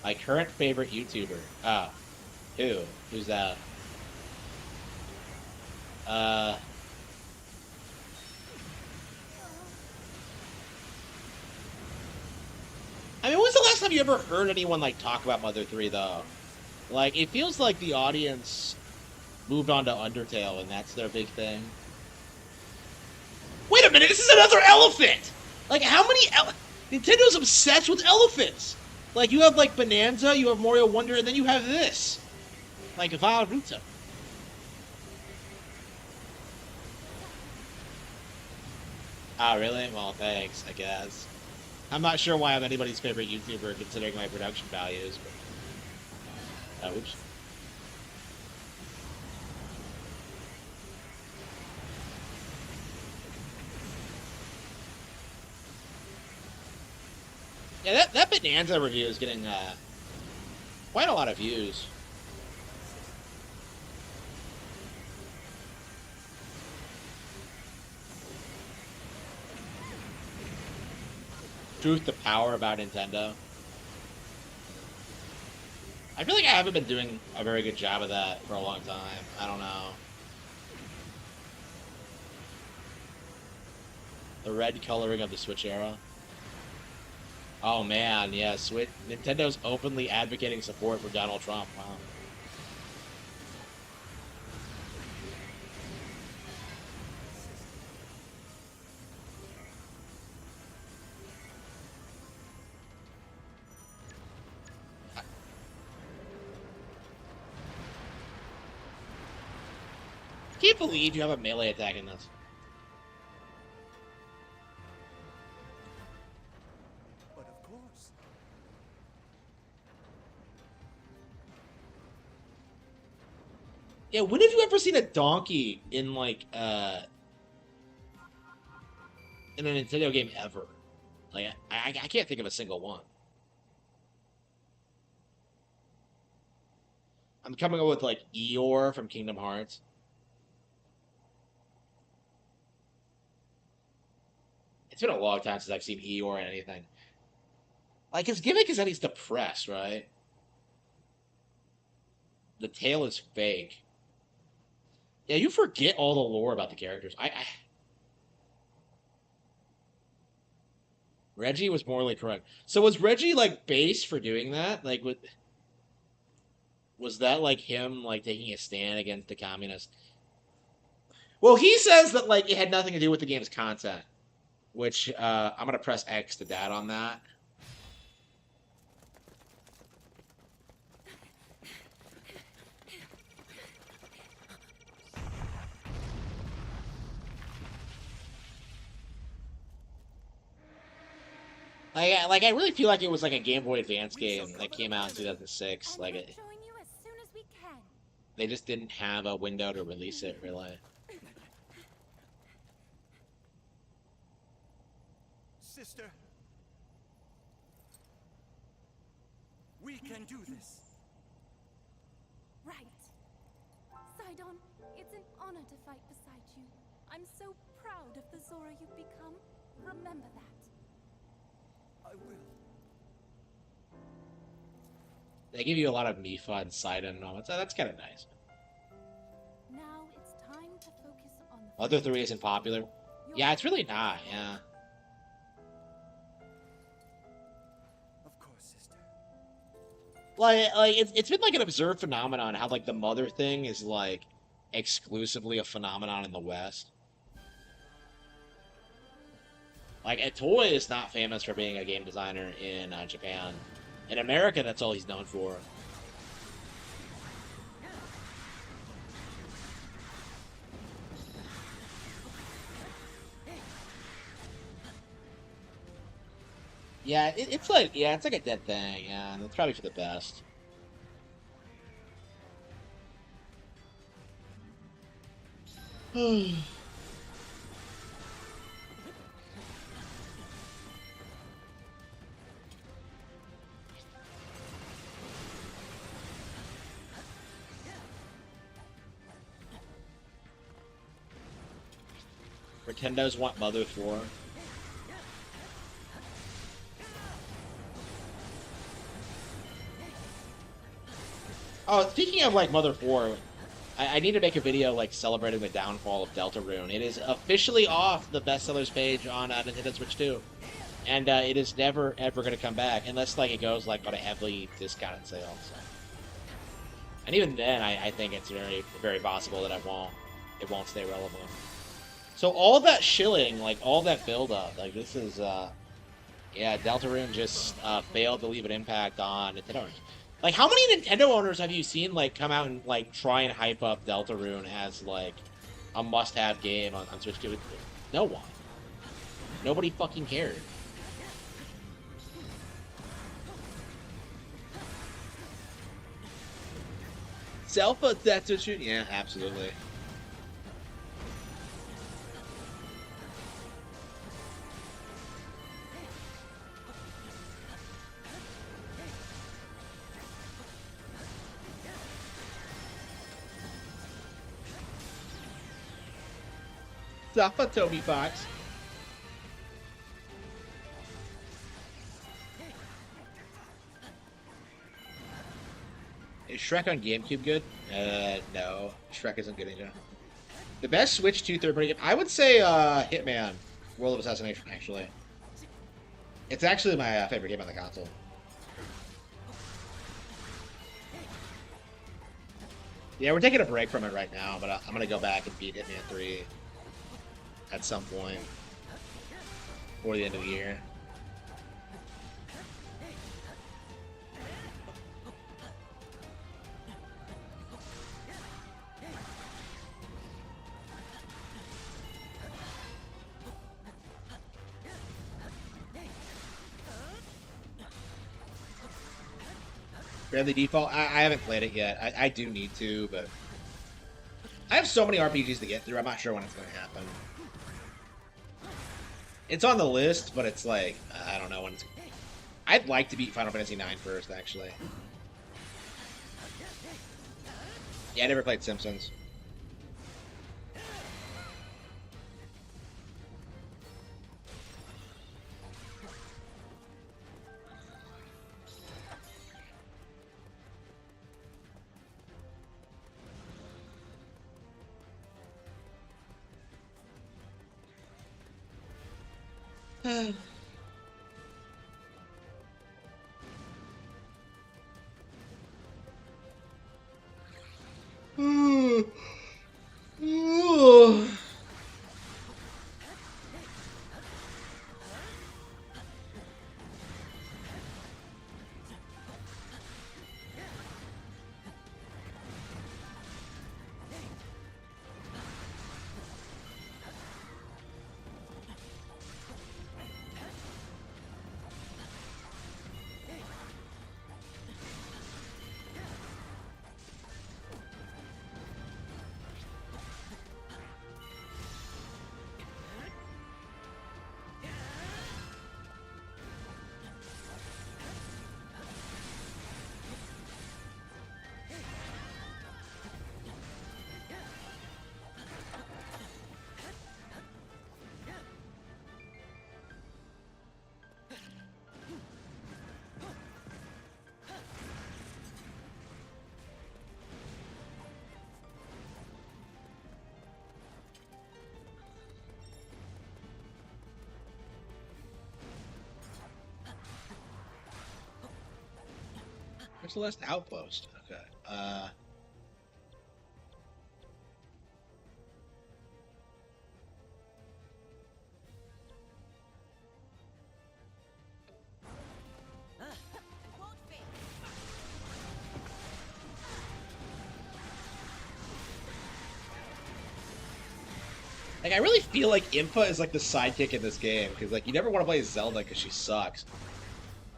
My current favorite YouTuber. Oh. Who? Who's that? I mean, when was the last time you ever heard anyone, like, talk about Mother 3, though? Like, it feels like the audience moved on to Undertale, and that's their big thing. Wait a minute, this is another elephant! Like, how many Nintendo's obsessed with elephants! Like, you have, like, Bonanza, you have Mario Wonder, and then you have this. Like, Varuta. Ah, really? Well, thanks, I guess. I'm not sure why I'm anybody's favorite YouTuber, considering my production values, but... oops. Yeah, that Bonanza review is getting quite a lot of views. Truth to power about Nintendo. I feel like I haven't been doing a very good job of that for a long time. I don't know. The red coloring of the Switch era. Oh man, yeah, Nintendo's openly advocating support for Donald Trump. Wow. I can't believe you have a melee attack in this. But of course. Yeah, when have you ever seen a donkey in, like, in a Nintendo game ever? Like, I can't think of a single one. I'm coming up with, like, Eeyore from Kingdom Hearts. It's been a long time since I've seen Eeyore in anything. Like, his gimmick is that he's depressed, right? The tail is fake. Yeah, you forget all the lore about the characters. Reggie was morally correct. So was Reggie, like, base for doing that? Like, was that, like, him, like, taking a stand against the communists? Well, he says that, like, it had nothing to do with the game's content. Which, I'm gonna press X to dad on that. Like, I really feel like it was like a Game Boy Advance game that came out in 2006. Like, they just didn't have a window to release it, really. Sister, we can do this. Right. Sidon, it's an honor to fight beside you. I'm so proud of the Zora you've become. Remember that. I will. They give you a lot of Mifa and Sidon moments. That's kind of nice. Now it's time to focus on the Mother 3 isn't popular. Yeah, it's really not, yeah. Like it's been like an observed phenomenon how like the mother thing is like exclusively a phenomenon in the West. Like Toy is not famous for being a game designer in Japan. In America, that's all he's known for. Yeah, it's like it's like a dead thing. Yeah, and it's probably for the best. Pretendos want Mother 4. Oh, speaking of like Mother 4, I need to make a video like celebrating the downfall of Deltarune. It is officially off the bestsellers page on Nintendo Switch 2, and it is never ever going to come back unless like it goes like on a heavily discounted sale. So. And even then, I think it's very very possible that it won't stay relevant. So all that shilling, like all that build up, like this is yeah, Deltarune just failed to leave an impact on Nintendo owners. Like, how many Nintendo owners have you seen like come out and like try and hype up Deltarune as like a must-have game on Switch 2? No one. Nobody fucking cared. Self-attachment? Yeah, absolutely. Stuff a Toby Fox. Is Shrek on GameCube good? No. Shrek isn't good either. The best Switch 2 third-party game? I would say Hitman, World of Assassination, actually. It's actually my favorite game on the console. Yeah, we're taking a break from it right now, but I'm going to go back and beat Hitman 3 at some point before the end of the year. Bravely Default? I haven't played it yet. I do need to, but I have so many RPGs to get through, I'm not sure when it's going to happen. It's on the list, but it's like, I don't know when it's... I'd like to beat Final Fantasy IX first, actually. Yeah, I never played Simpsons. Where's the last outpost? Okay. Like, I really feel like Impa is like the sidekick in this game, because like you never want to play Zelda because she sucks.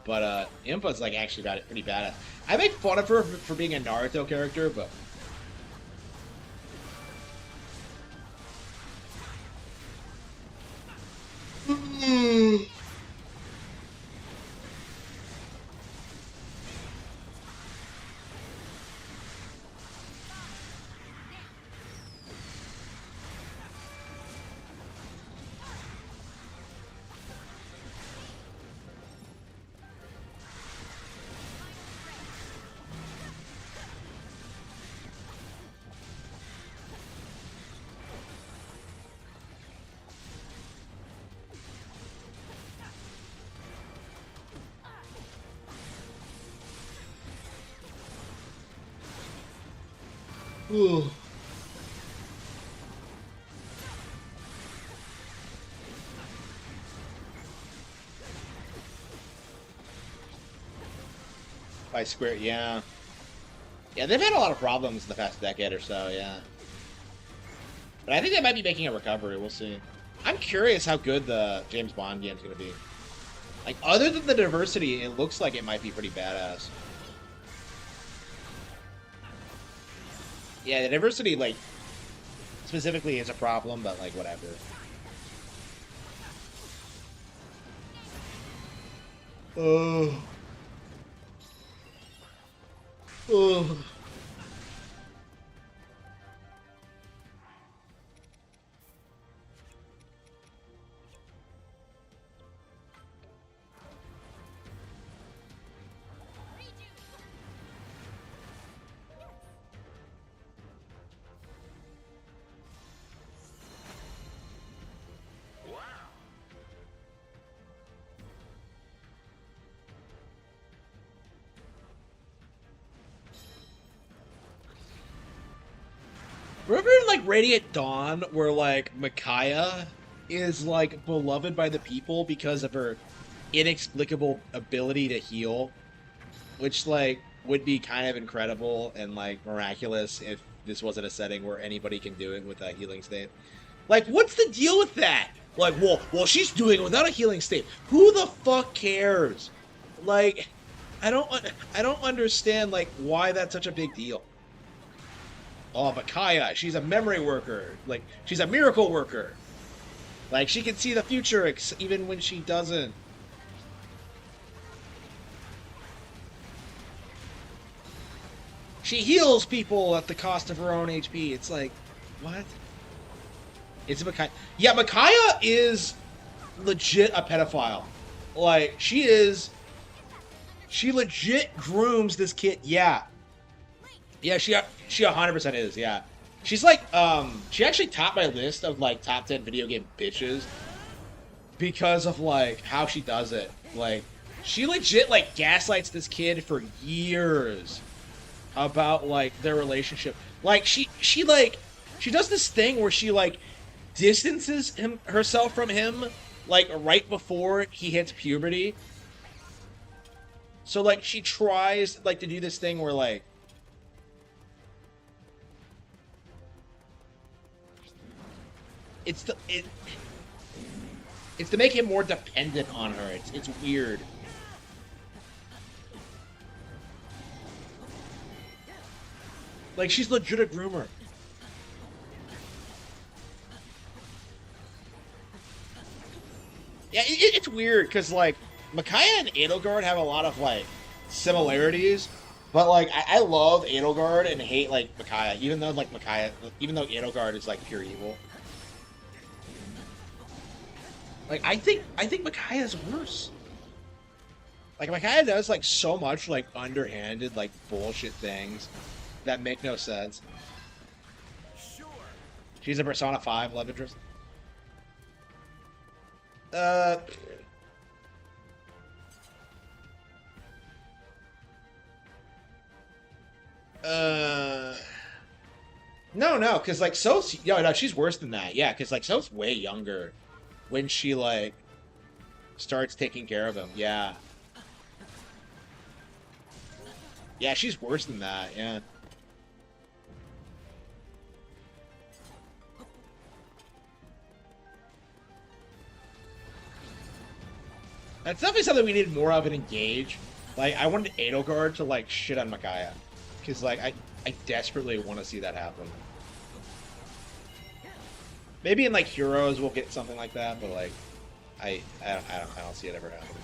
But Impa's like actually pretty badass. I make fun of her for being a Naruto character, but Ooh. By Square, yeah. Yeah, they've had a lot of problems in the past decade or so, yeah. But I think they might be making a recovery, we'll see. I'm curious how good the James Bond game's gonna be. Like, other than the diversity, it looks like it might be pretty badass. Yeah, the diversity, like, specifically is a problem, but, like, whatever. Oh. Oh. Remember in, like, Radiant Dawn, where, like, Micaiah is, like, beloved by the people because of her inexplicable ability to heal? Which, like, would be kind of incredible and, like, miraculous if this wasn't a setting where anybody can do it with a healing state. Like, what's the deal with that? Like, well, she's doing it without a healing state. Who the fuck cares? Like, I don't understand, like, why that's such a big deal. Oh, Micaiah, she's a memory worker. Like, she's a miracle worker. Like, she can see the future even when she doesn't. She heals people at the cost of her own HP. It's like, what? It's Micaiah. Yeah, Micaiah is legit a pedophile. Like, she legit grooms this kid. Yeah. Yeah, she 100% is, yeah. She's like, she actually topped my list of, like, top 10 video game bitches because of, like, how she does it. Like, she legit, like, gaslights this kid for years about, like, their relationship. Like, she does this thing where she, like, distances herself from him, like, right before he hits puberty. So, like, she tries, like, to do this thing where, like, it's to make him more dependent on her. It's weird. Like, she's legit a groomer. Yeah, it's weird, because, like, Micaiah and Edelgard have a lot of, like, similarities, but, like, I love Edelgard and hate, like, Micaiah, even though Edelgard is, like, pure evil. Like, I think Micaiah's worse. Like, Micaiah does, like, so much, like, underhanded, like, bullshit things that make no sense. Sure. She's a Persona 5 love interest. No, because, like, Soph's... No, she's worse than that. Yeah, because, like, Soph's way younger when she, like, starts taking care of him. Yeah. Yeah, she's worse than that, yeah. That's definitely something we need more of in Engage. Like, I wanted Edelgard to, like, shit on Micaiah. Because, like, I desperately want to see that happen. Maybe in, like, Heroes we'll get something like that, but, like, I don't see it ever happening.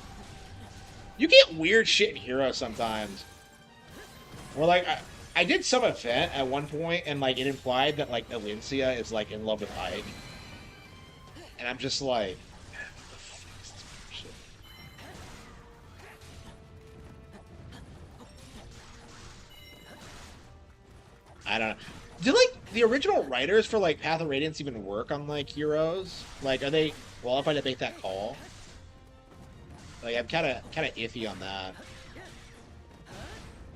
You get weird shit in Heroes sometimes. Where, like, I did some event at one point, and, like, it implied that, like, Alencia is, like, in love with Ike. And I'm just like... I don't know. Do, like, the original writers for, like, Path of Radiance even work on, like, Heroes? Like, are they qualified to make that call? Like, I'm kind of iffy on that.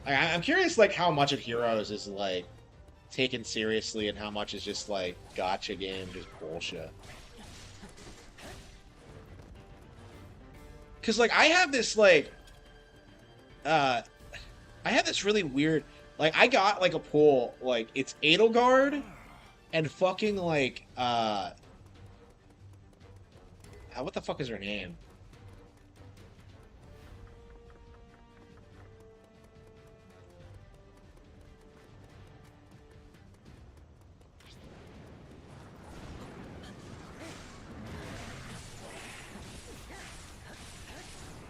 I'm curious, like, how much of Heroes is, like, taken seriously and how much is just like gotcha game, just bullshit. Cause like I have this like I have this really weird like I got like a pull, like it's Edelgard and fucking like what the fuck is her name?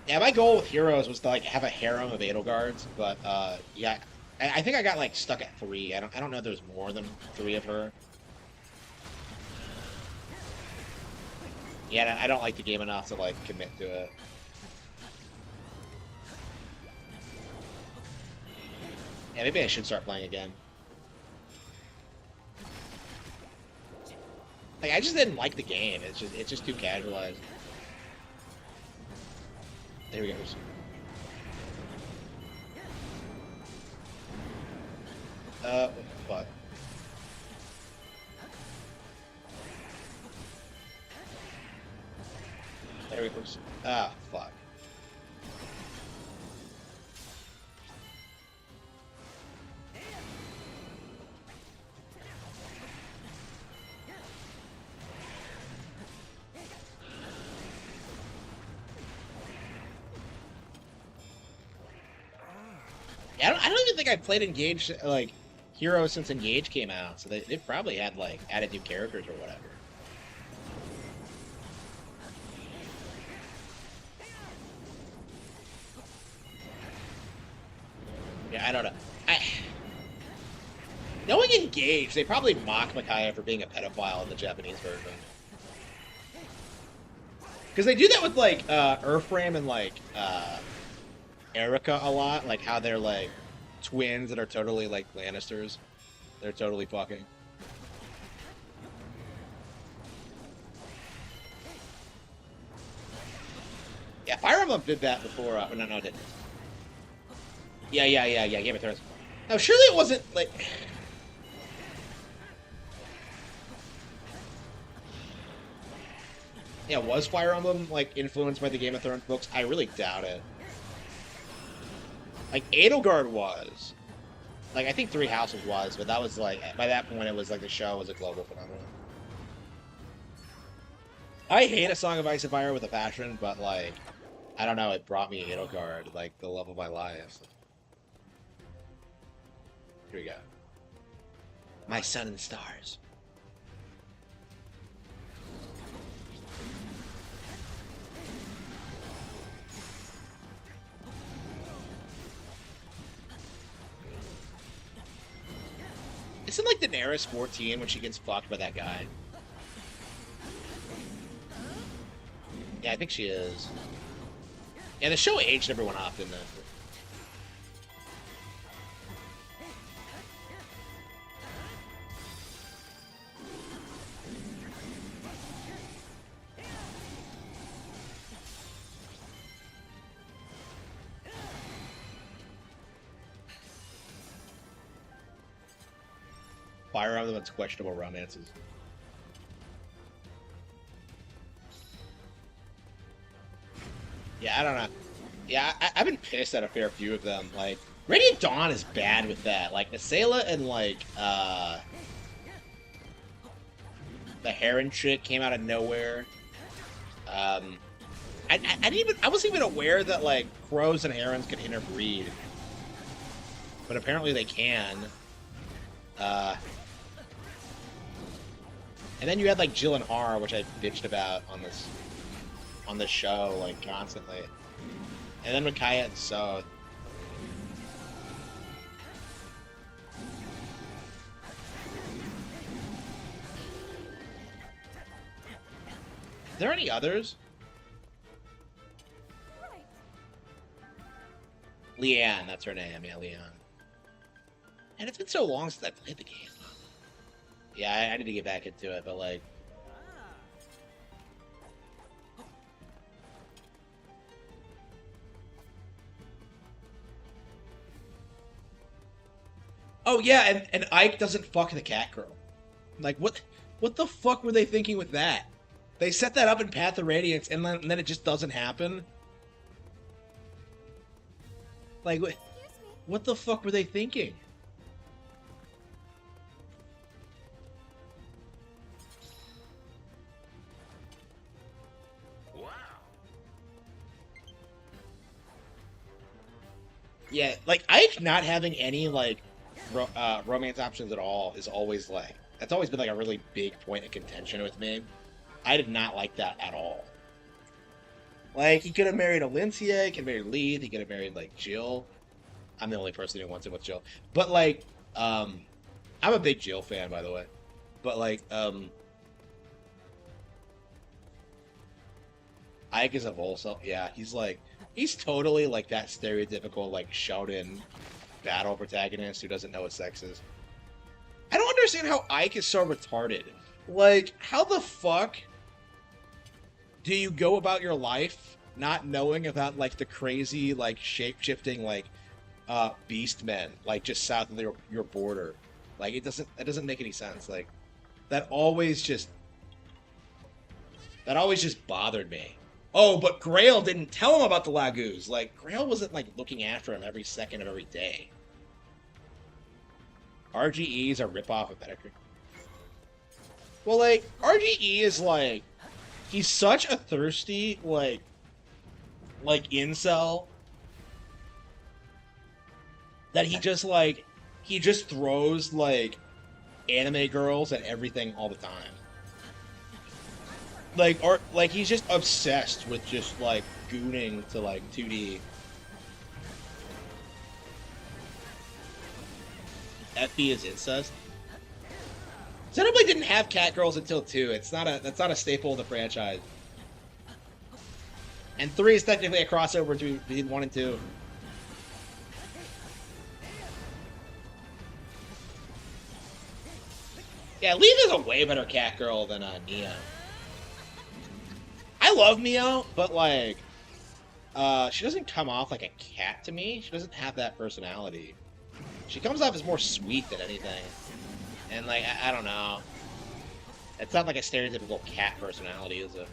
Yeah, my goal with Heroes was to like have a harem of Edelgards, but yeah, I think I got like stuck at 3. I don't know if there's more than 3 of her. Yeah, I don't like the game enough to like commit to it. Yeah, maybe I should start playing again. Like I just didn't like the game. It's just too casualized. There he goes. What? There he goes. Ah, fuck. I don't even think I played Engage, like, Heroes since Engage came out, so they probably had, like, added new characters or whatever. Yeah, I don't know. Knowing Engage, they probably mock Micaiah for being a pedophile in the Japanese version. Because they do that with, like, Earthframe and, like, Erica a lot, like how they're like twins that are totally like Lannisters. They're totally fucking. Yeah, Fire Emblem did that before. No, it didn't. Yeah. Game of Thrones. Now, surely it wasn't like. Yeah, was Fire Emblem like influenced by the Game of Thrones books? I really doubt it. Like, Edelgard was. Like, I think Three Houses was, but that was, like, by that point, it was, like, the show was a global phenomenon. I hate A Song of Ice and Fire with a passion, but, like, I don't know, it brought me Edelgard, like, the love of my life. Here we go. My sun and stars. Isn't like Daenerys 14 when she gets fucked by that guy? Yeah, I think she is. Yeah, the show aged everyone up, didn't it? Fire Emblem and questionable romances. Yeah, I don't know. Yeah, I've been pissed at a fair few of them. Like, Radiant Dawn is bad with that. Like, Asela and, like, the Heron chick came out of nowhere. I wasn't even aware that, like, crows and herons could interbreed. But apparently they can. And then you had like Jill and Har, which I bitched about on this show like constantly. And then Micaiah and Soth. Are there any others? Leanne, that's her name, yeah, Leanne. And it's been so long since I played the game. Yeah, I need to get back into it, but like... Oh yeah, and Ike doesn't fuck the cat girl. Like what the fuck were they thinking with that? They set that up in Path of Radiance, and then it just doesn't happen. Like what the fuck were they thinking? Yeah, like Ike not having any like romance options at all is always like that's always been like a really big point of contention with me. I did not like that at all. Like he could have married Alicia, he could have married Leith, he could have married like Jill. I'm the only person who wants him with Jill. But like, I'm a big Jill fan, by the way. But like, Ike is a Volsel. Yeah, he's totally like that stereotypical like shout-in battle protagonist who doesn't know what sex is. I don't understand how Ike is so retarded. Like, how the fuck do you go about your life not knowing about like the crazy like shape-shifting like beast men like just south of your border? Like it doesn't make any sense. Like that always just bothered me. Oh, but Grail didn't tell him about the Lagoos. Like, Grail wasn't, like, looking after him every second of every day. RGE is a ripoff of Pedigree. Well, like, RGE is, like, he's such a thirsty, like, incel that he just throws, like, anime girls at everything all the time. Like he's just obsessed with just like gooning to like 2D. FB is incest. Xenoblade didn't have cat girls until 2. That's not a staple of the franchise. And 3 is technically a crossover between 1 and 2. Yeah, Leaf is a way better cat girl than Neo. I love Mio, but like, she doesn't come off like a cat to me. She doesn't have that personality. She comes off as more sweet than anything. And like, I don't know. It's not like a stereotypical cat personality, is it?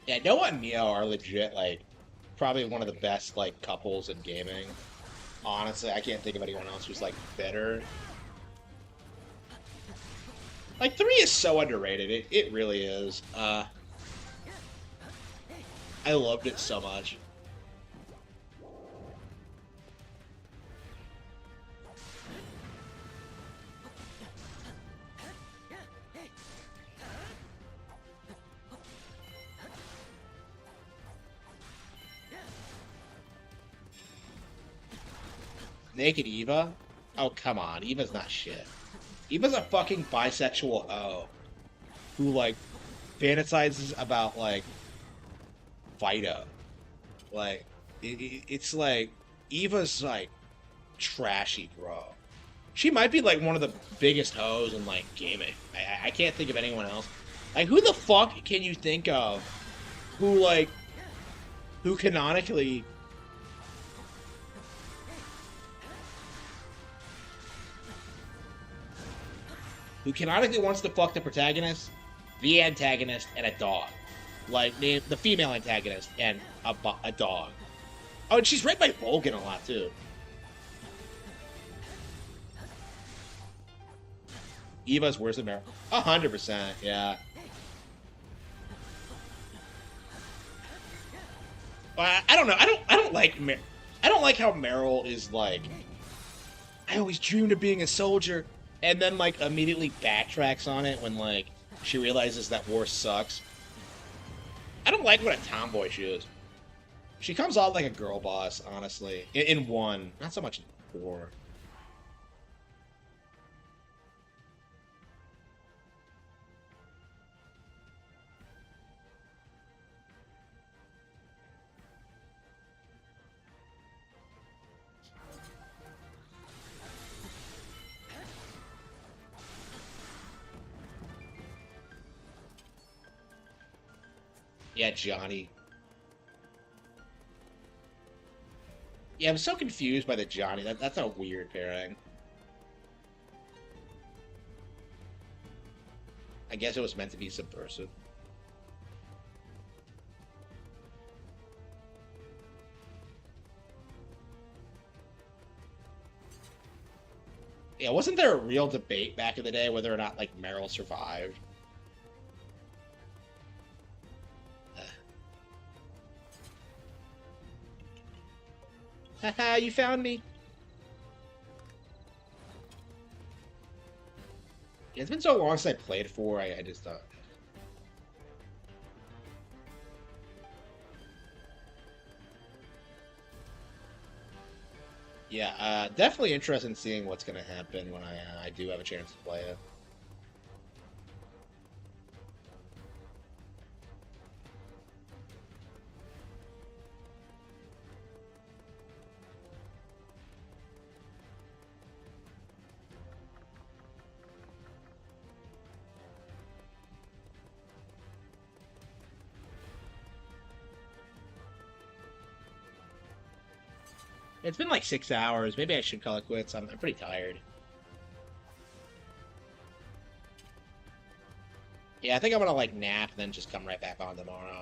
Yeah, Noah and Mio are legit, like, probably one of the best, like, couples in gaming. Honestly, I can't think of anyone else who's, like, better. Like, 3 is so underrated. It really is. I loved it so much. Naked Eva? Oh, come on. Eva's not shit. Eva's a fucking bisexual hoe who, like, fantasizes about, like, Vita. Like, it's like, Eva's, like, trashy, bro. She might be, like, one of the biggest hoes in, like, gaming. I can't think of anyone else. Like, who the fuck can you think of who, like, who canonically... who canonically wants to fuck the protagonist, the antagonist, and a dog. Like, the female antagonist and a dog. Oh, and she's read by Volgan a lot, too. Eva's worse than Meryl. 100%, yeah. I don't know. I don't like how Meryl is like, I always dreamed of being a soldier, and then like immediately backtracks on it when like she realizes that war sucks. I don't like what a tomboy she is. She comes off like a girl boss, honestly. In 1, not so much in 4. Yeah, Johnny. Yeah, I'm so confused by the Johnny. That's a weird pairing. I guess it was meant to be subversive. Yeah, wasn't there a real debate back in the day whether or not, like, Meryl survived? Haha, you found me! Yeah, it's been so long since I played 4, I just thought... Yeah, definitely interested in seeing what's going to happen when I do have a chance to play it. It's been like 6 hours. Maybe I should call it quits. I'm pretty tired. Yeah, I think I'm gonna like nap and then just come right back on tomorrow.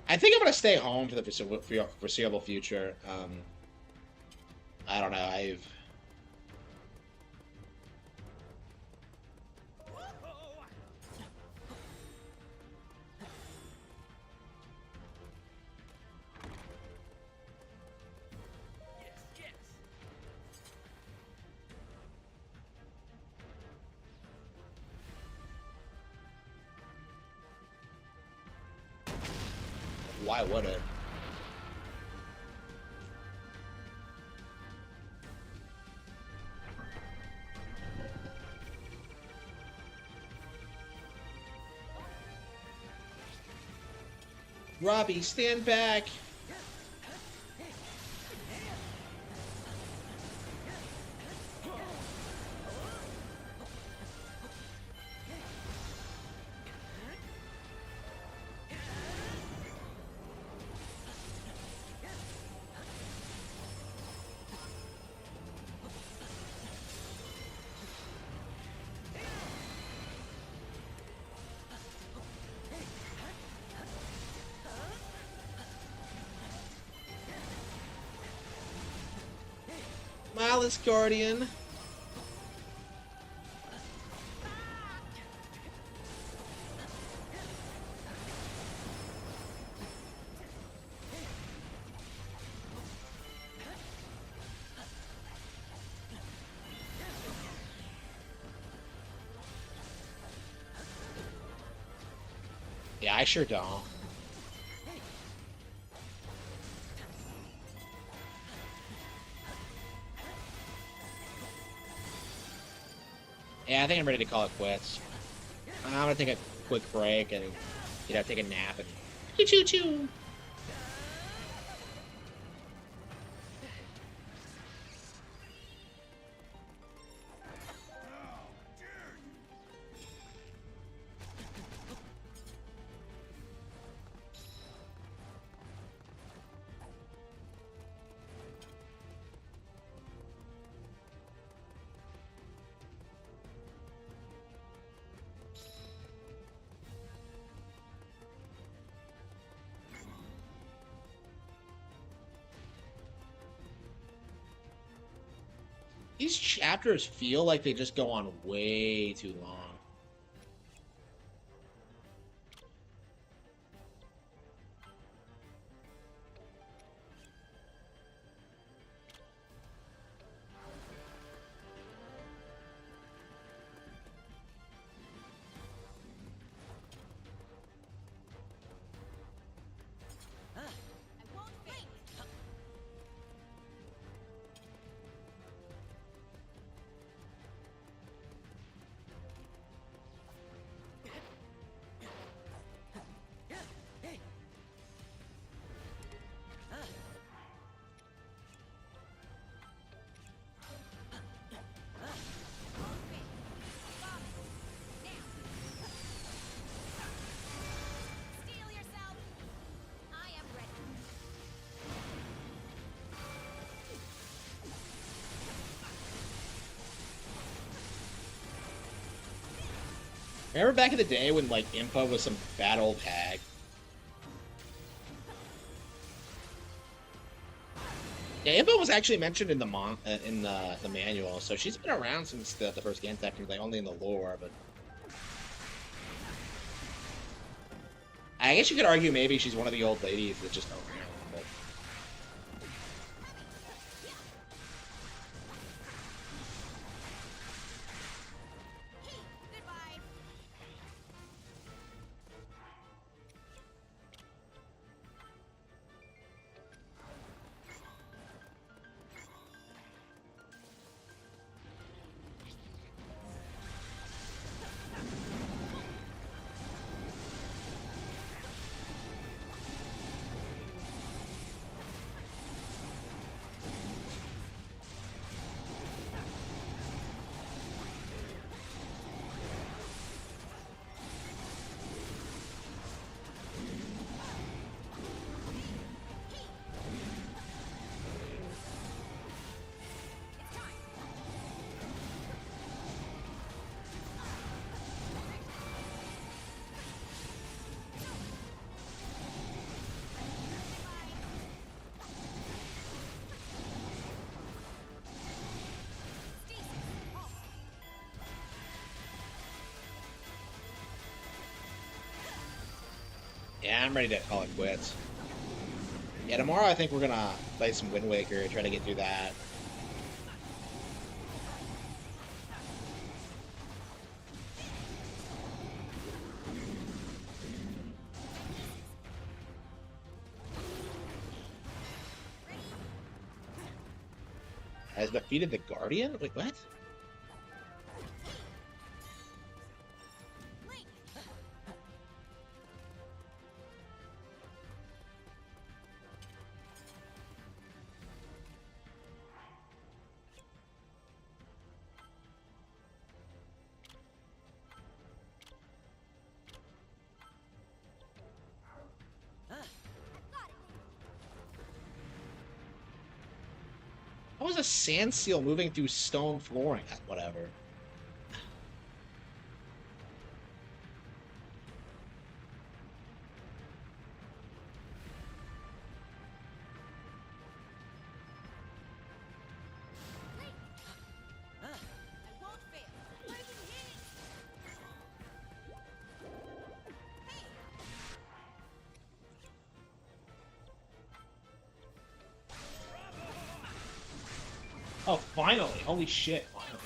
I think I'm gonna stay home for the foreseeable future. I don't know. Why would it? Robbie, stand back! Malice Guardian. Yeah, I sure don't. Yeah, I think I'm ready to call it quits. I'm gonna take a quick break and, take a nap and choo-choo-choo. These chapters feel like they just go on way too long. Remember back in the day when like Impa was some bad old hag? Yeah, Impa was actually mentioned in the the manual, so she's been around since the first game, technically, only in the lore. But I guess you could argue maybe she's one of the old ladies that's just around. But... Yeah, I'm ready to call it quits. Yeah, tomorrow I think we're gonna play some Wind Waker, try to get through that. Has defeated the Guardian? Wait, what? How was a sand seal moving through stone flooring? Whatever. Oh, finally! Holy shit! Finally.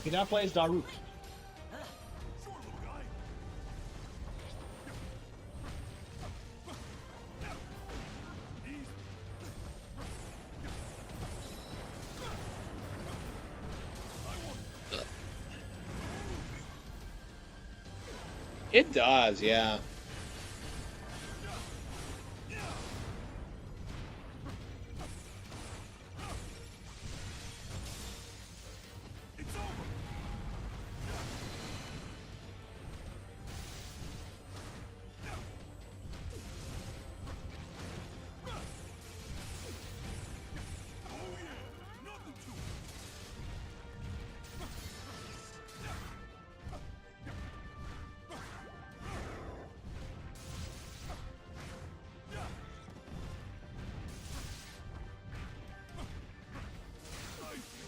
He now plays Daruk. It does, yeah.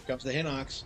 Comes the Hinox.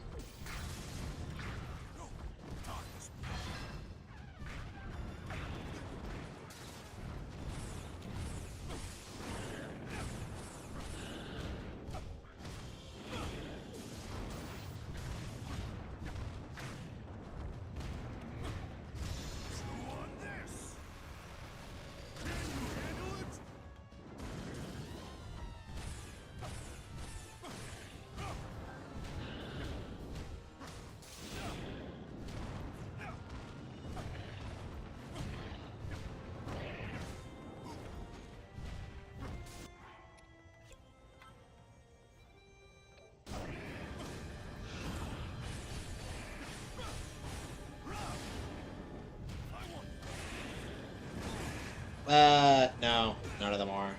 No, none of them are.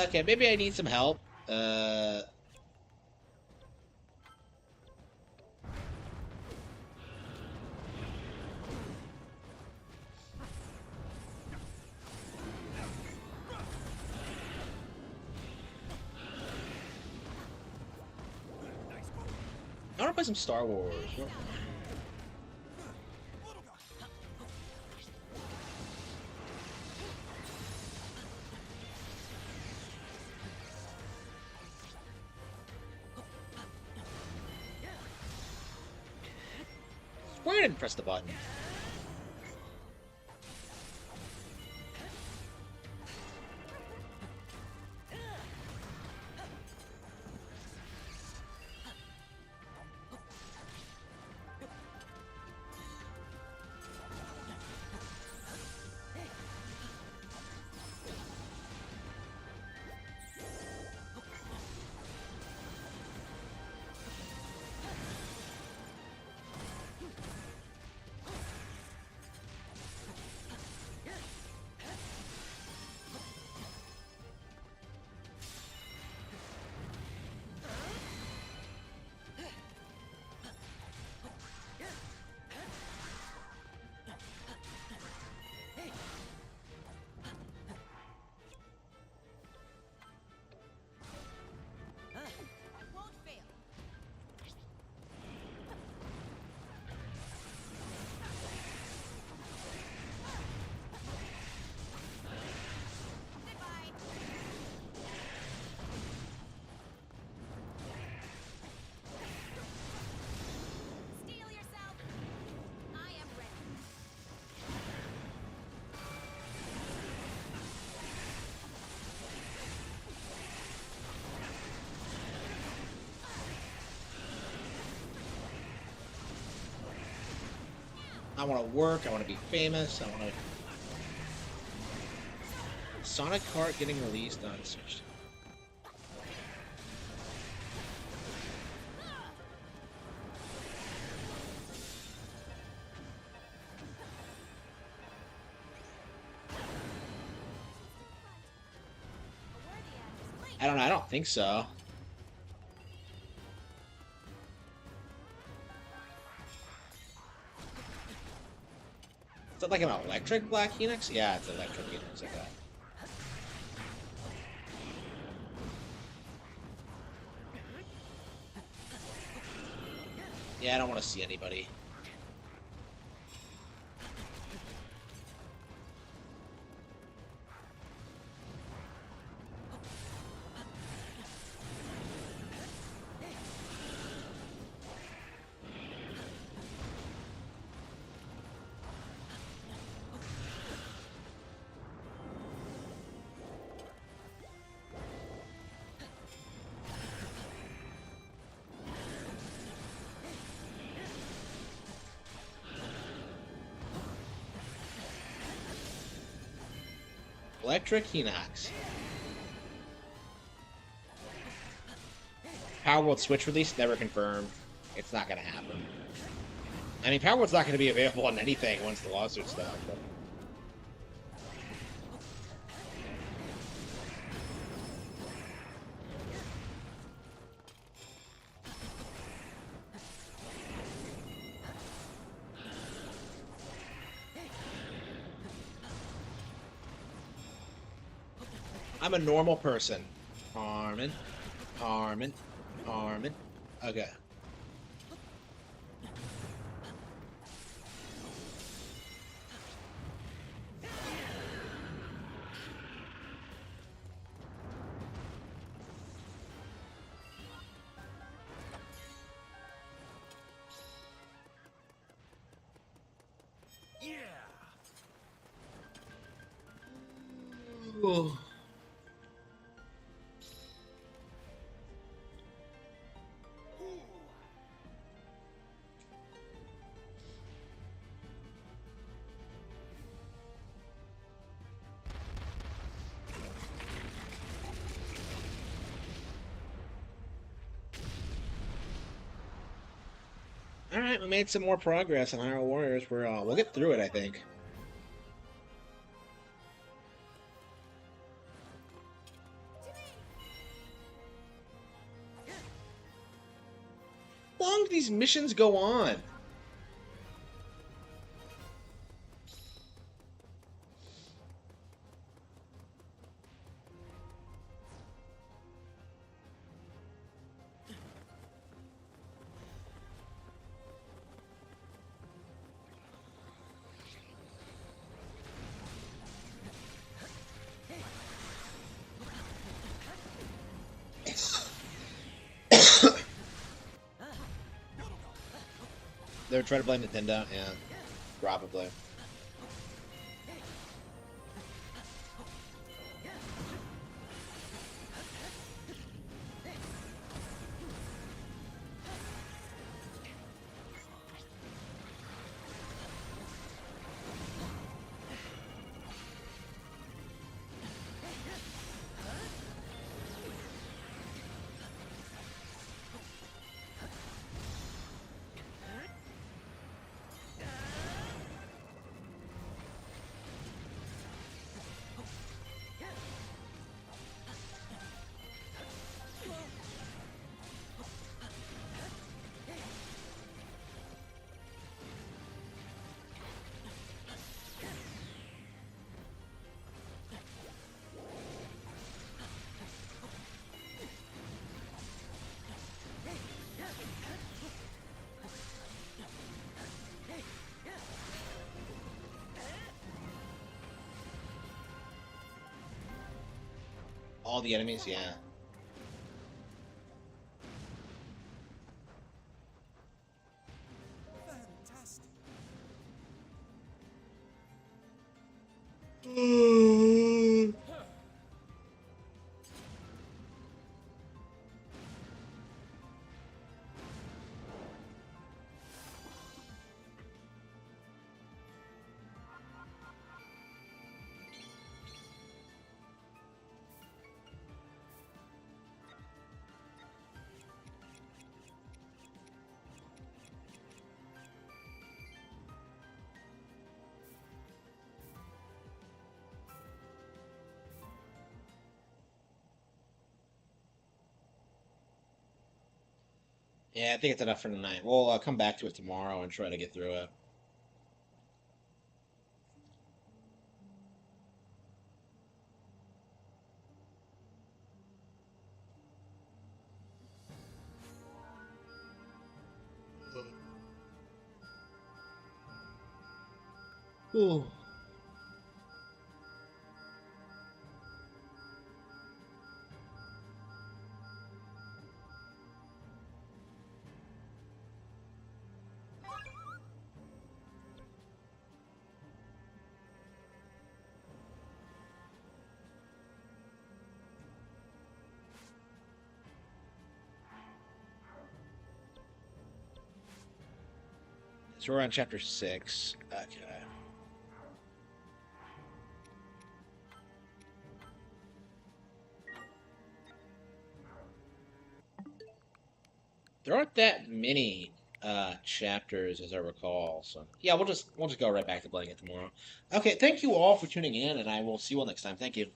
Okay, maybe I need some help. I want to play some Star Wars. Why didn't press the button? I want to work. I want to be famous. I want to. Sonic Kart getting released on Switch. I don't know. I don't think so. Is that like an electric Black Phoenix? Yeah, it's electric Phoenix. Okay. Yeah, I don't want to see anybody. Electric Hinox. Power World Switch release never confirmed. It's not gonna happen. I mean, Power World's not gonna be available on anything once the lawsuit's done. But... I'm a normal person. Harman. Harman. Harman. Okay. Ooh. All right, we made some more progress on Hyrule Warriors. We'll get through it, I think. How long do these missions go on? They're trying to blame Nintendo? Yeah, probably. All the enemies, yeah. Fantastic. Yeah, I think it's enough for tonight. We'll come back to it tomorrow and try to get through it. Ooh. So we're on chapter 6. Okay. There aren't that many chapters as I recall, so yeah, we'll just go right back to playing it tomorrow. Okay, thank you all for tuning in, and I will see you all next time. Thank you.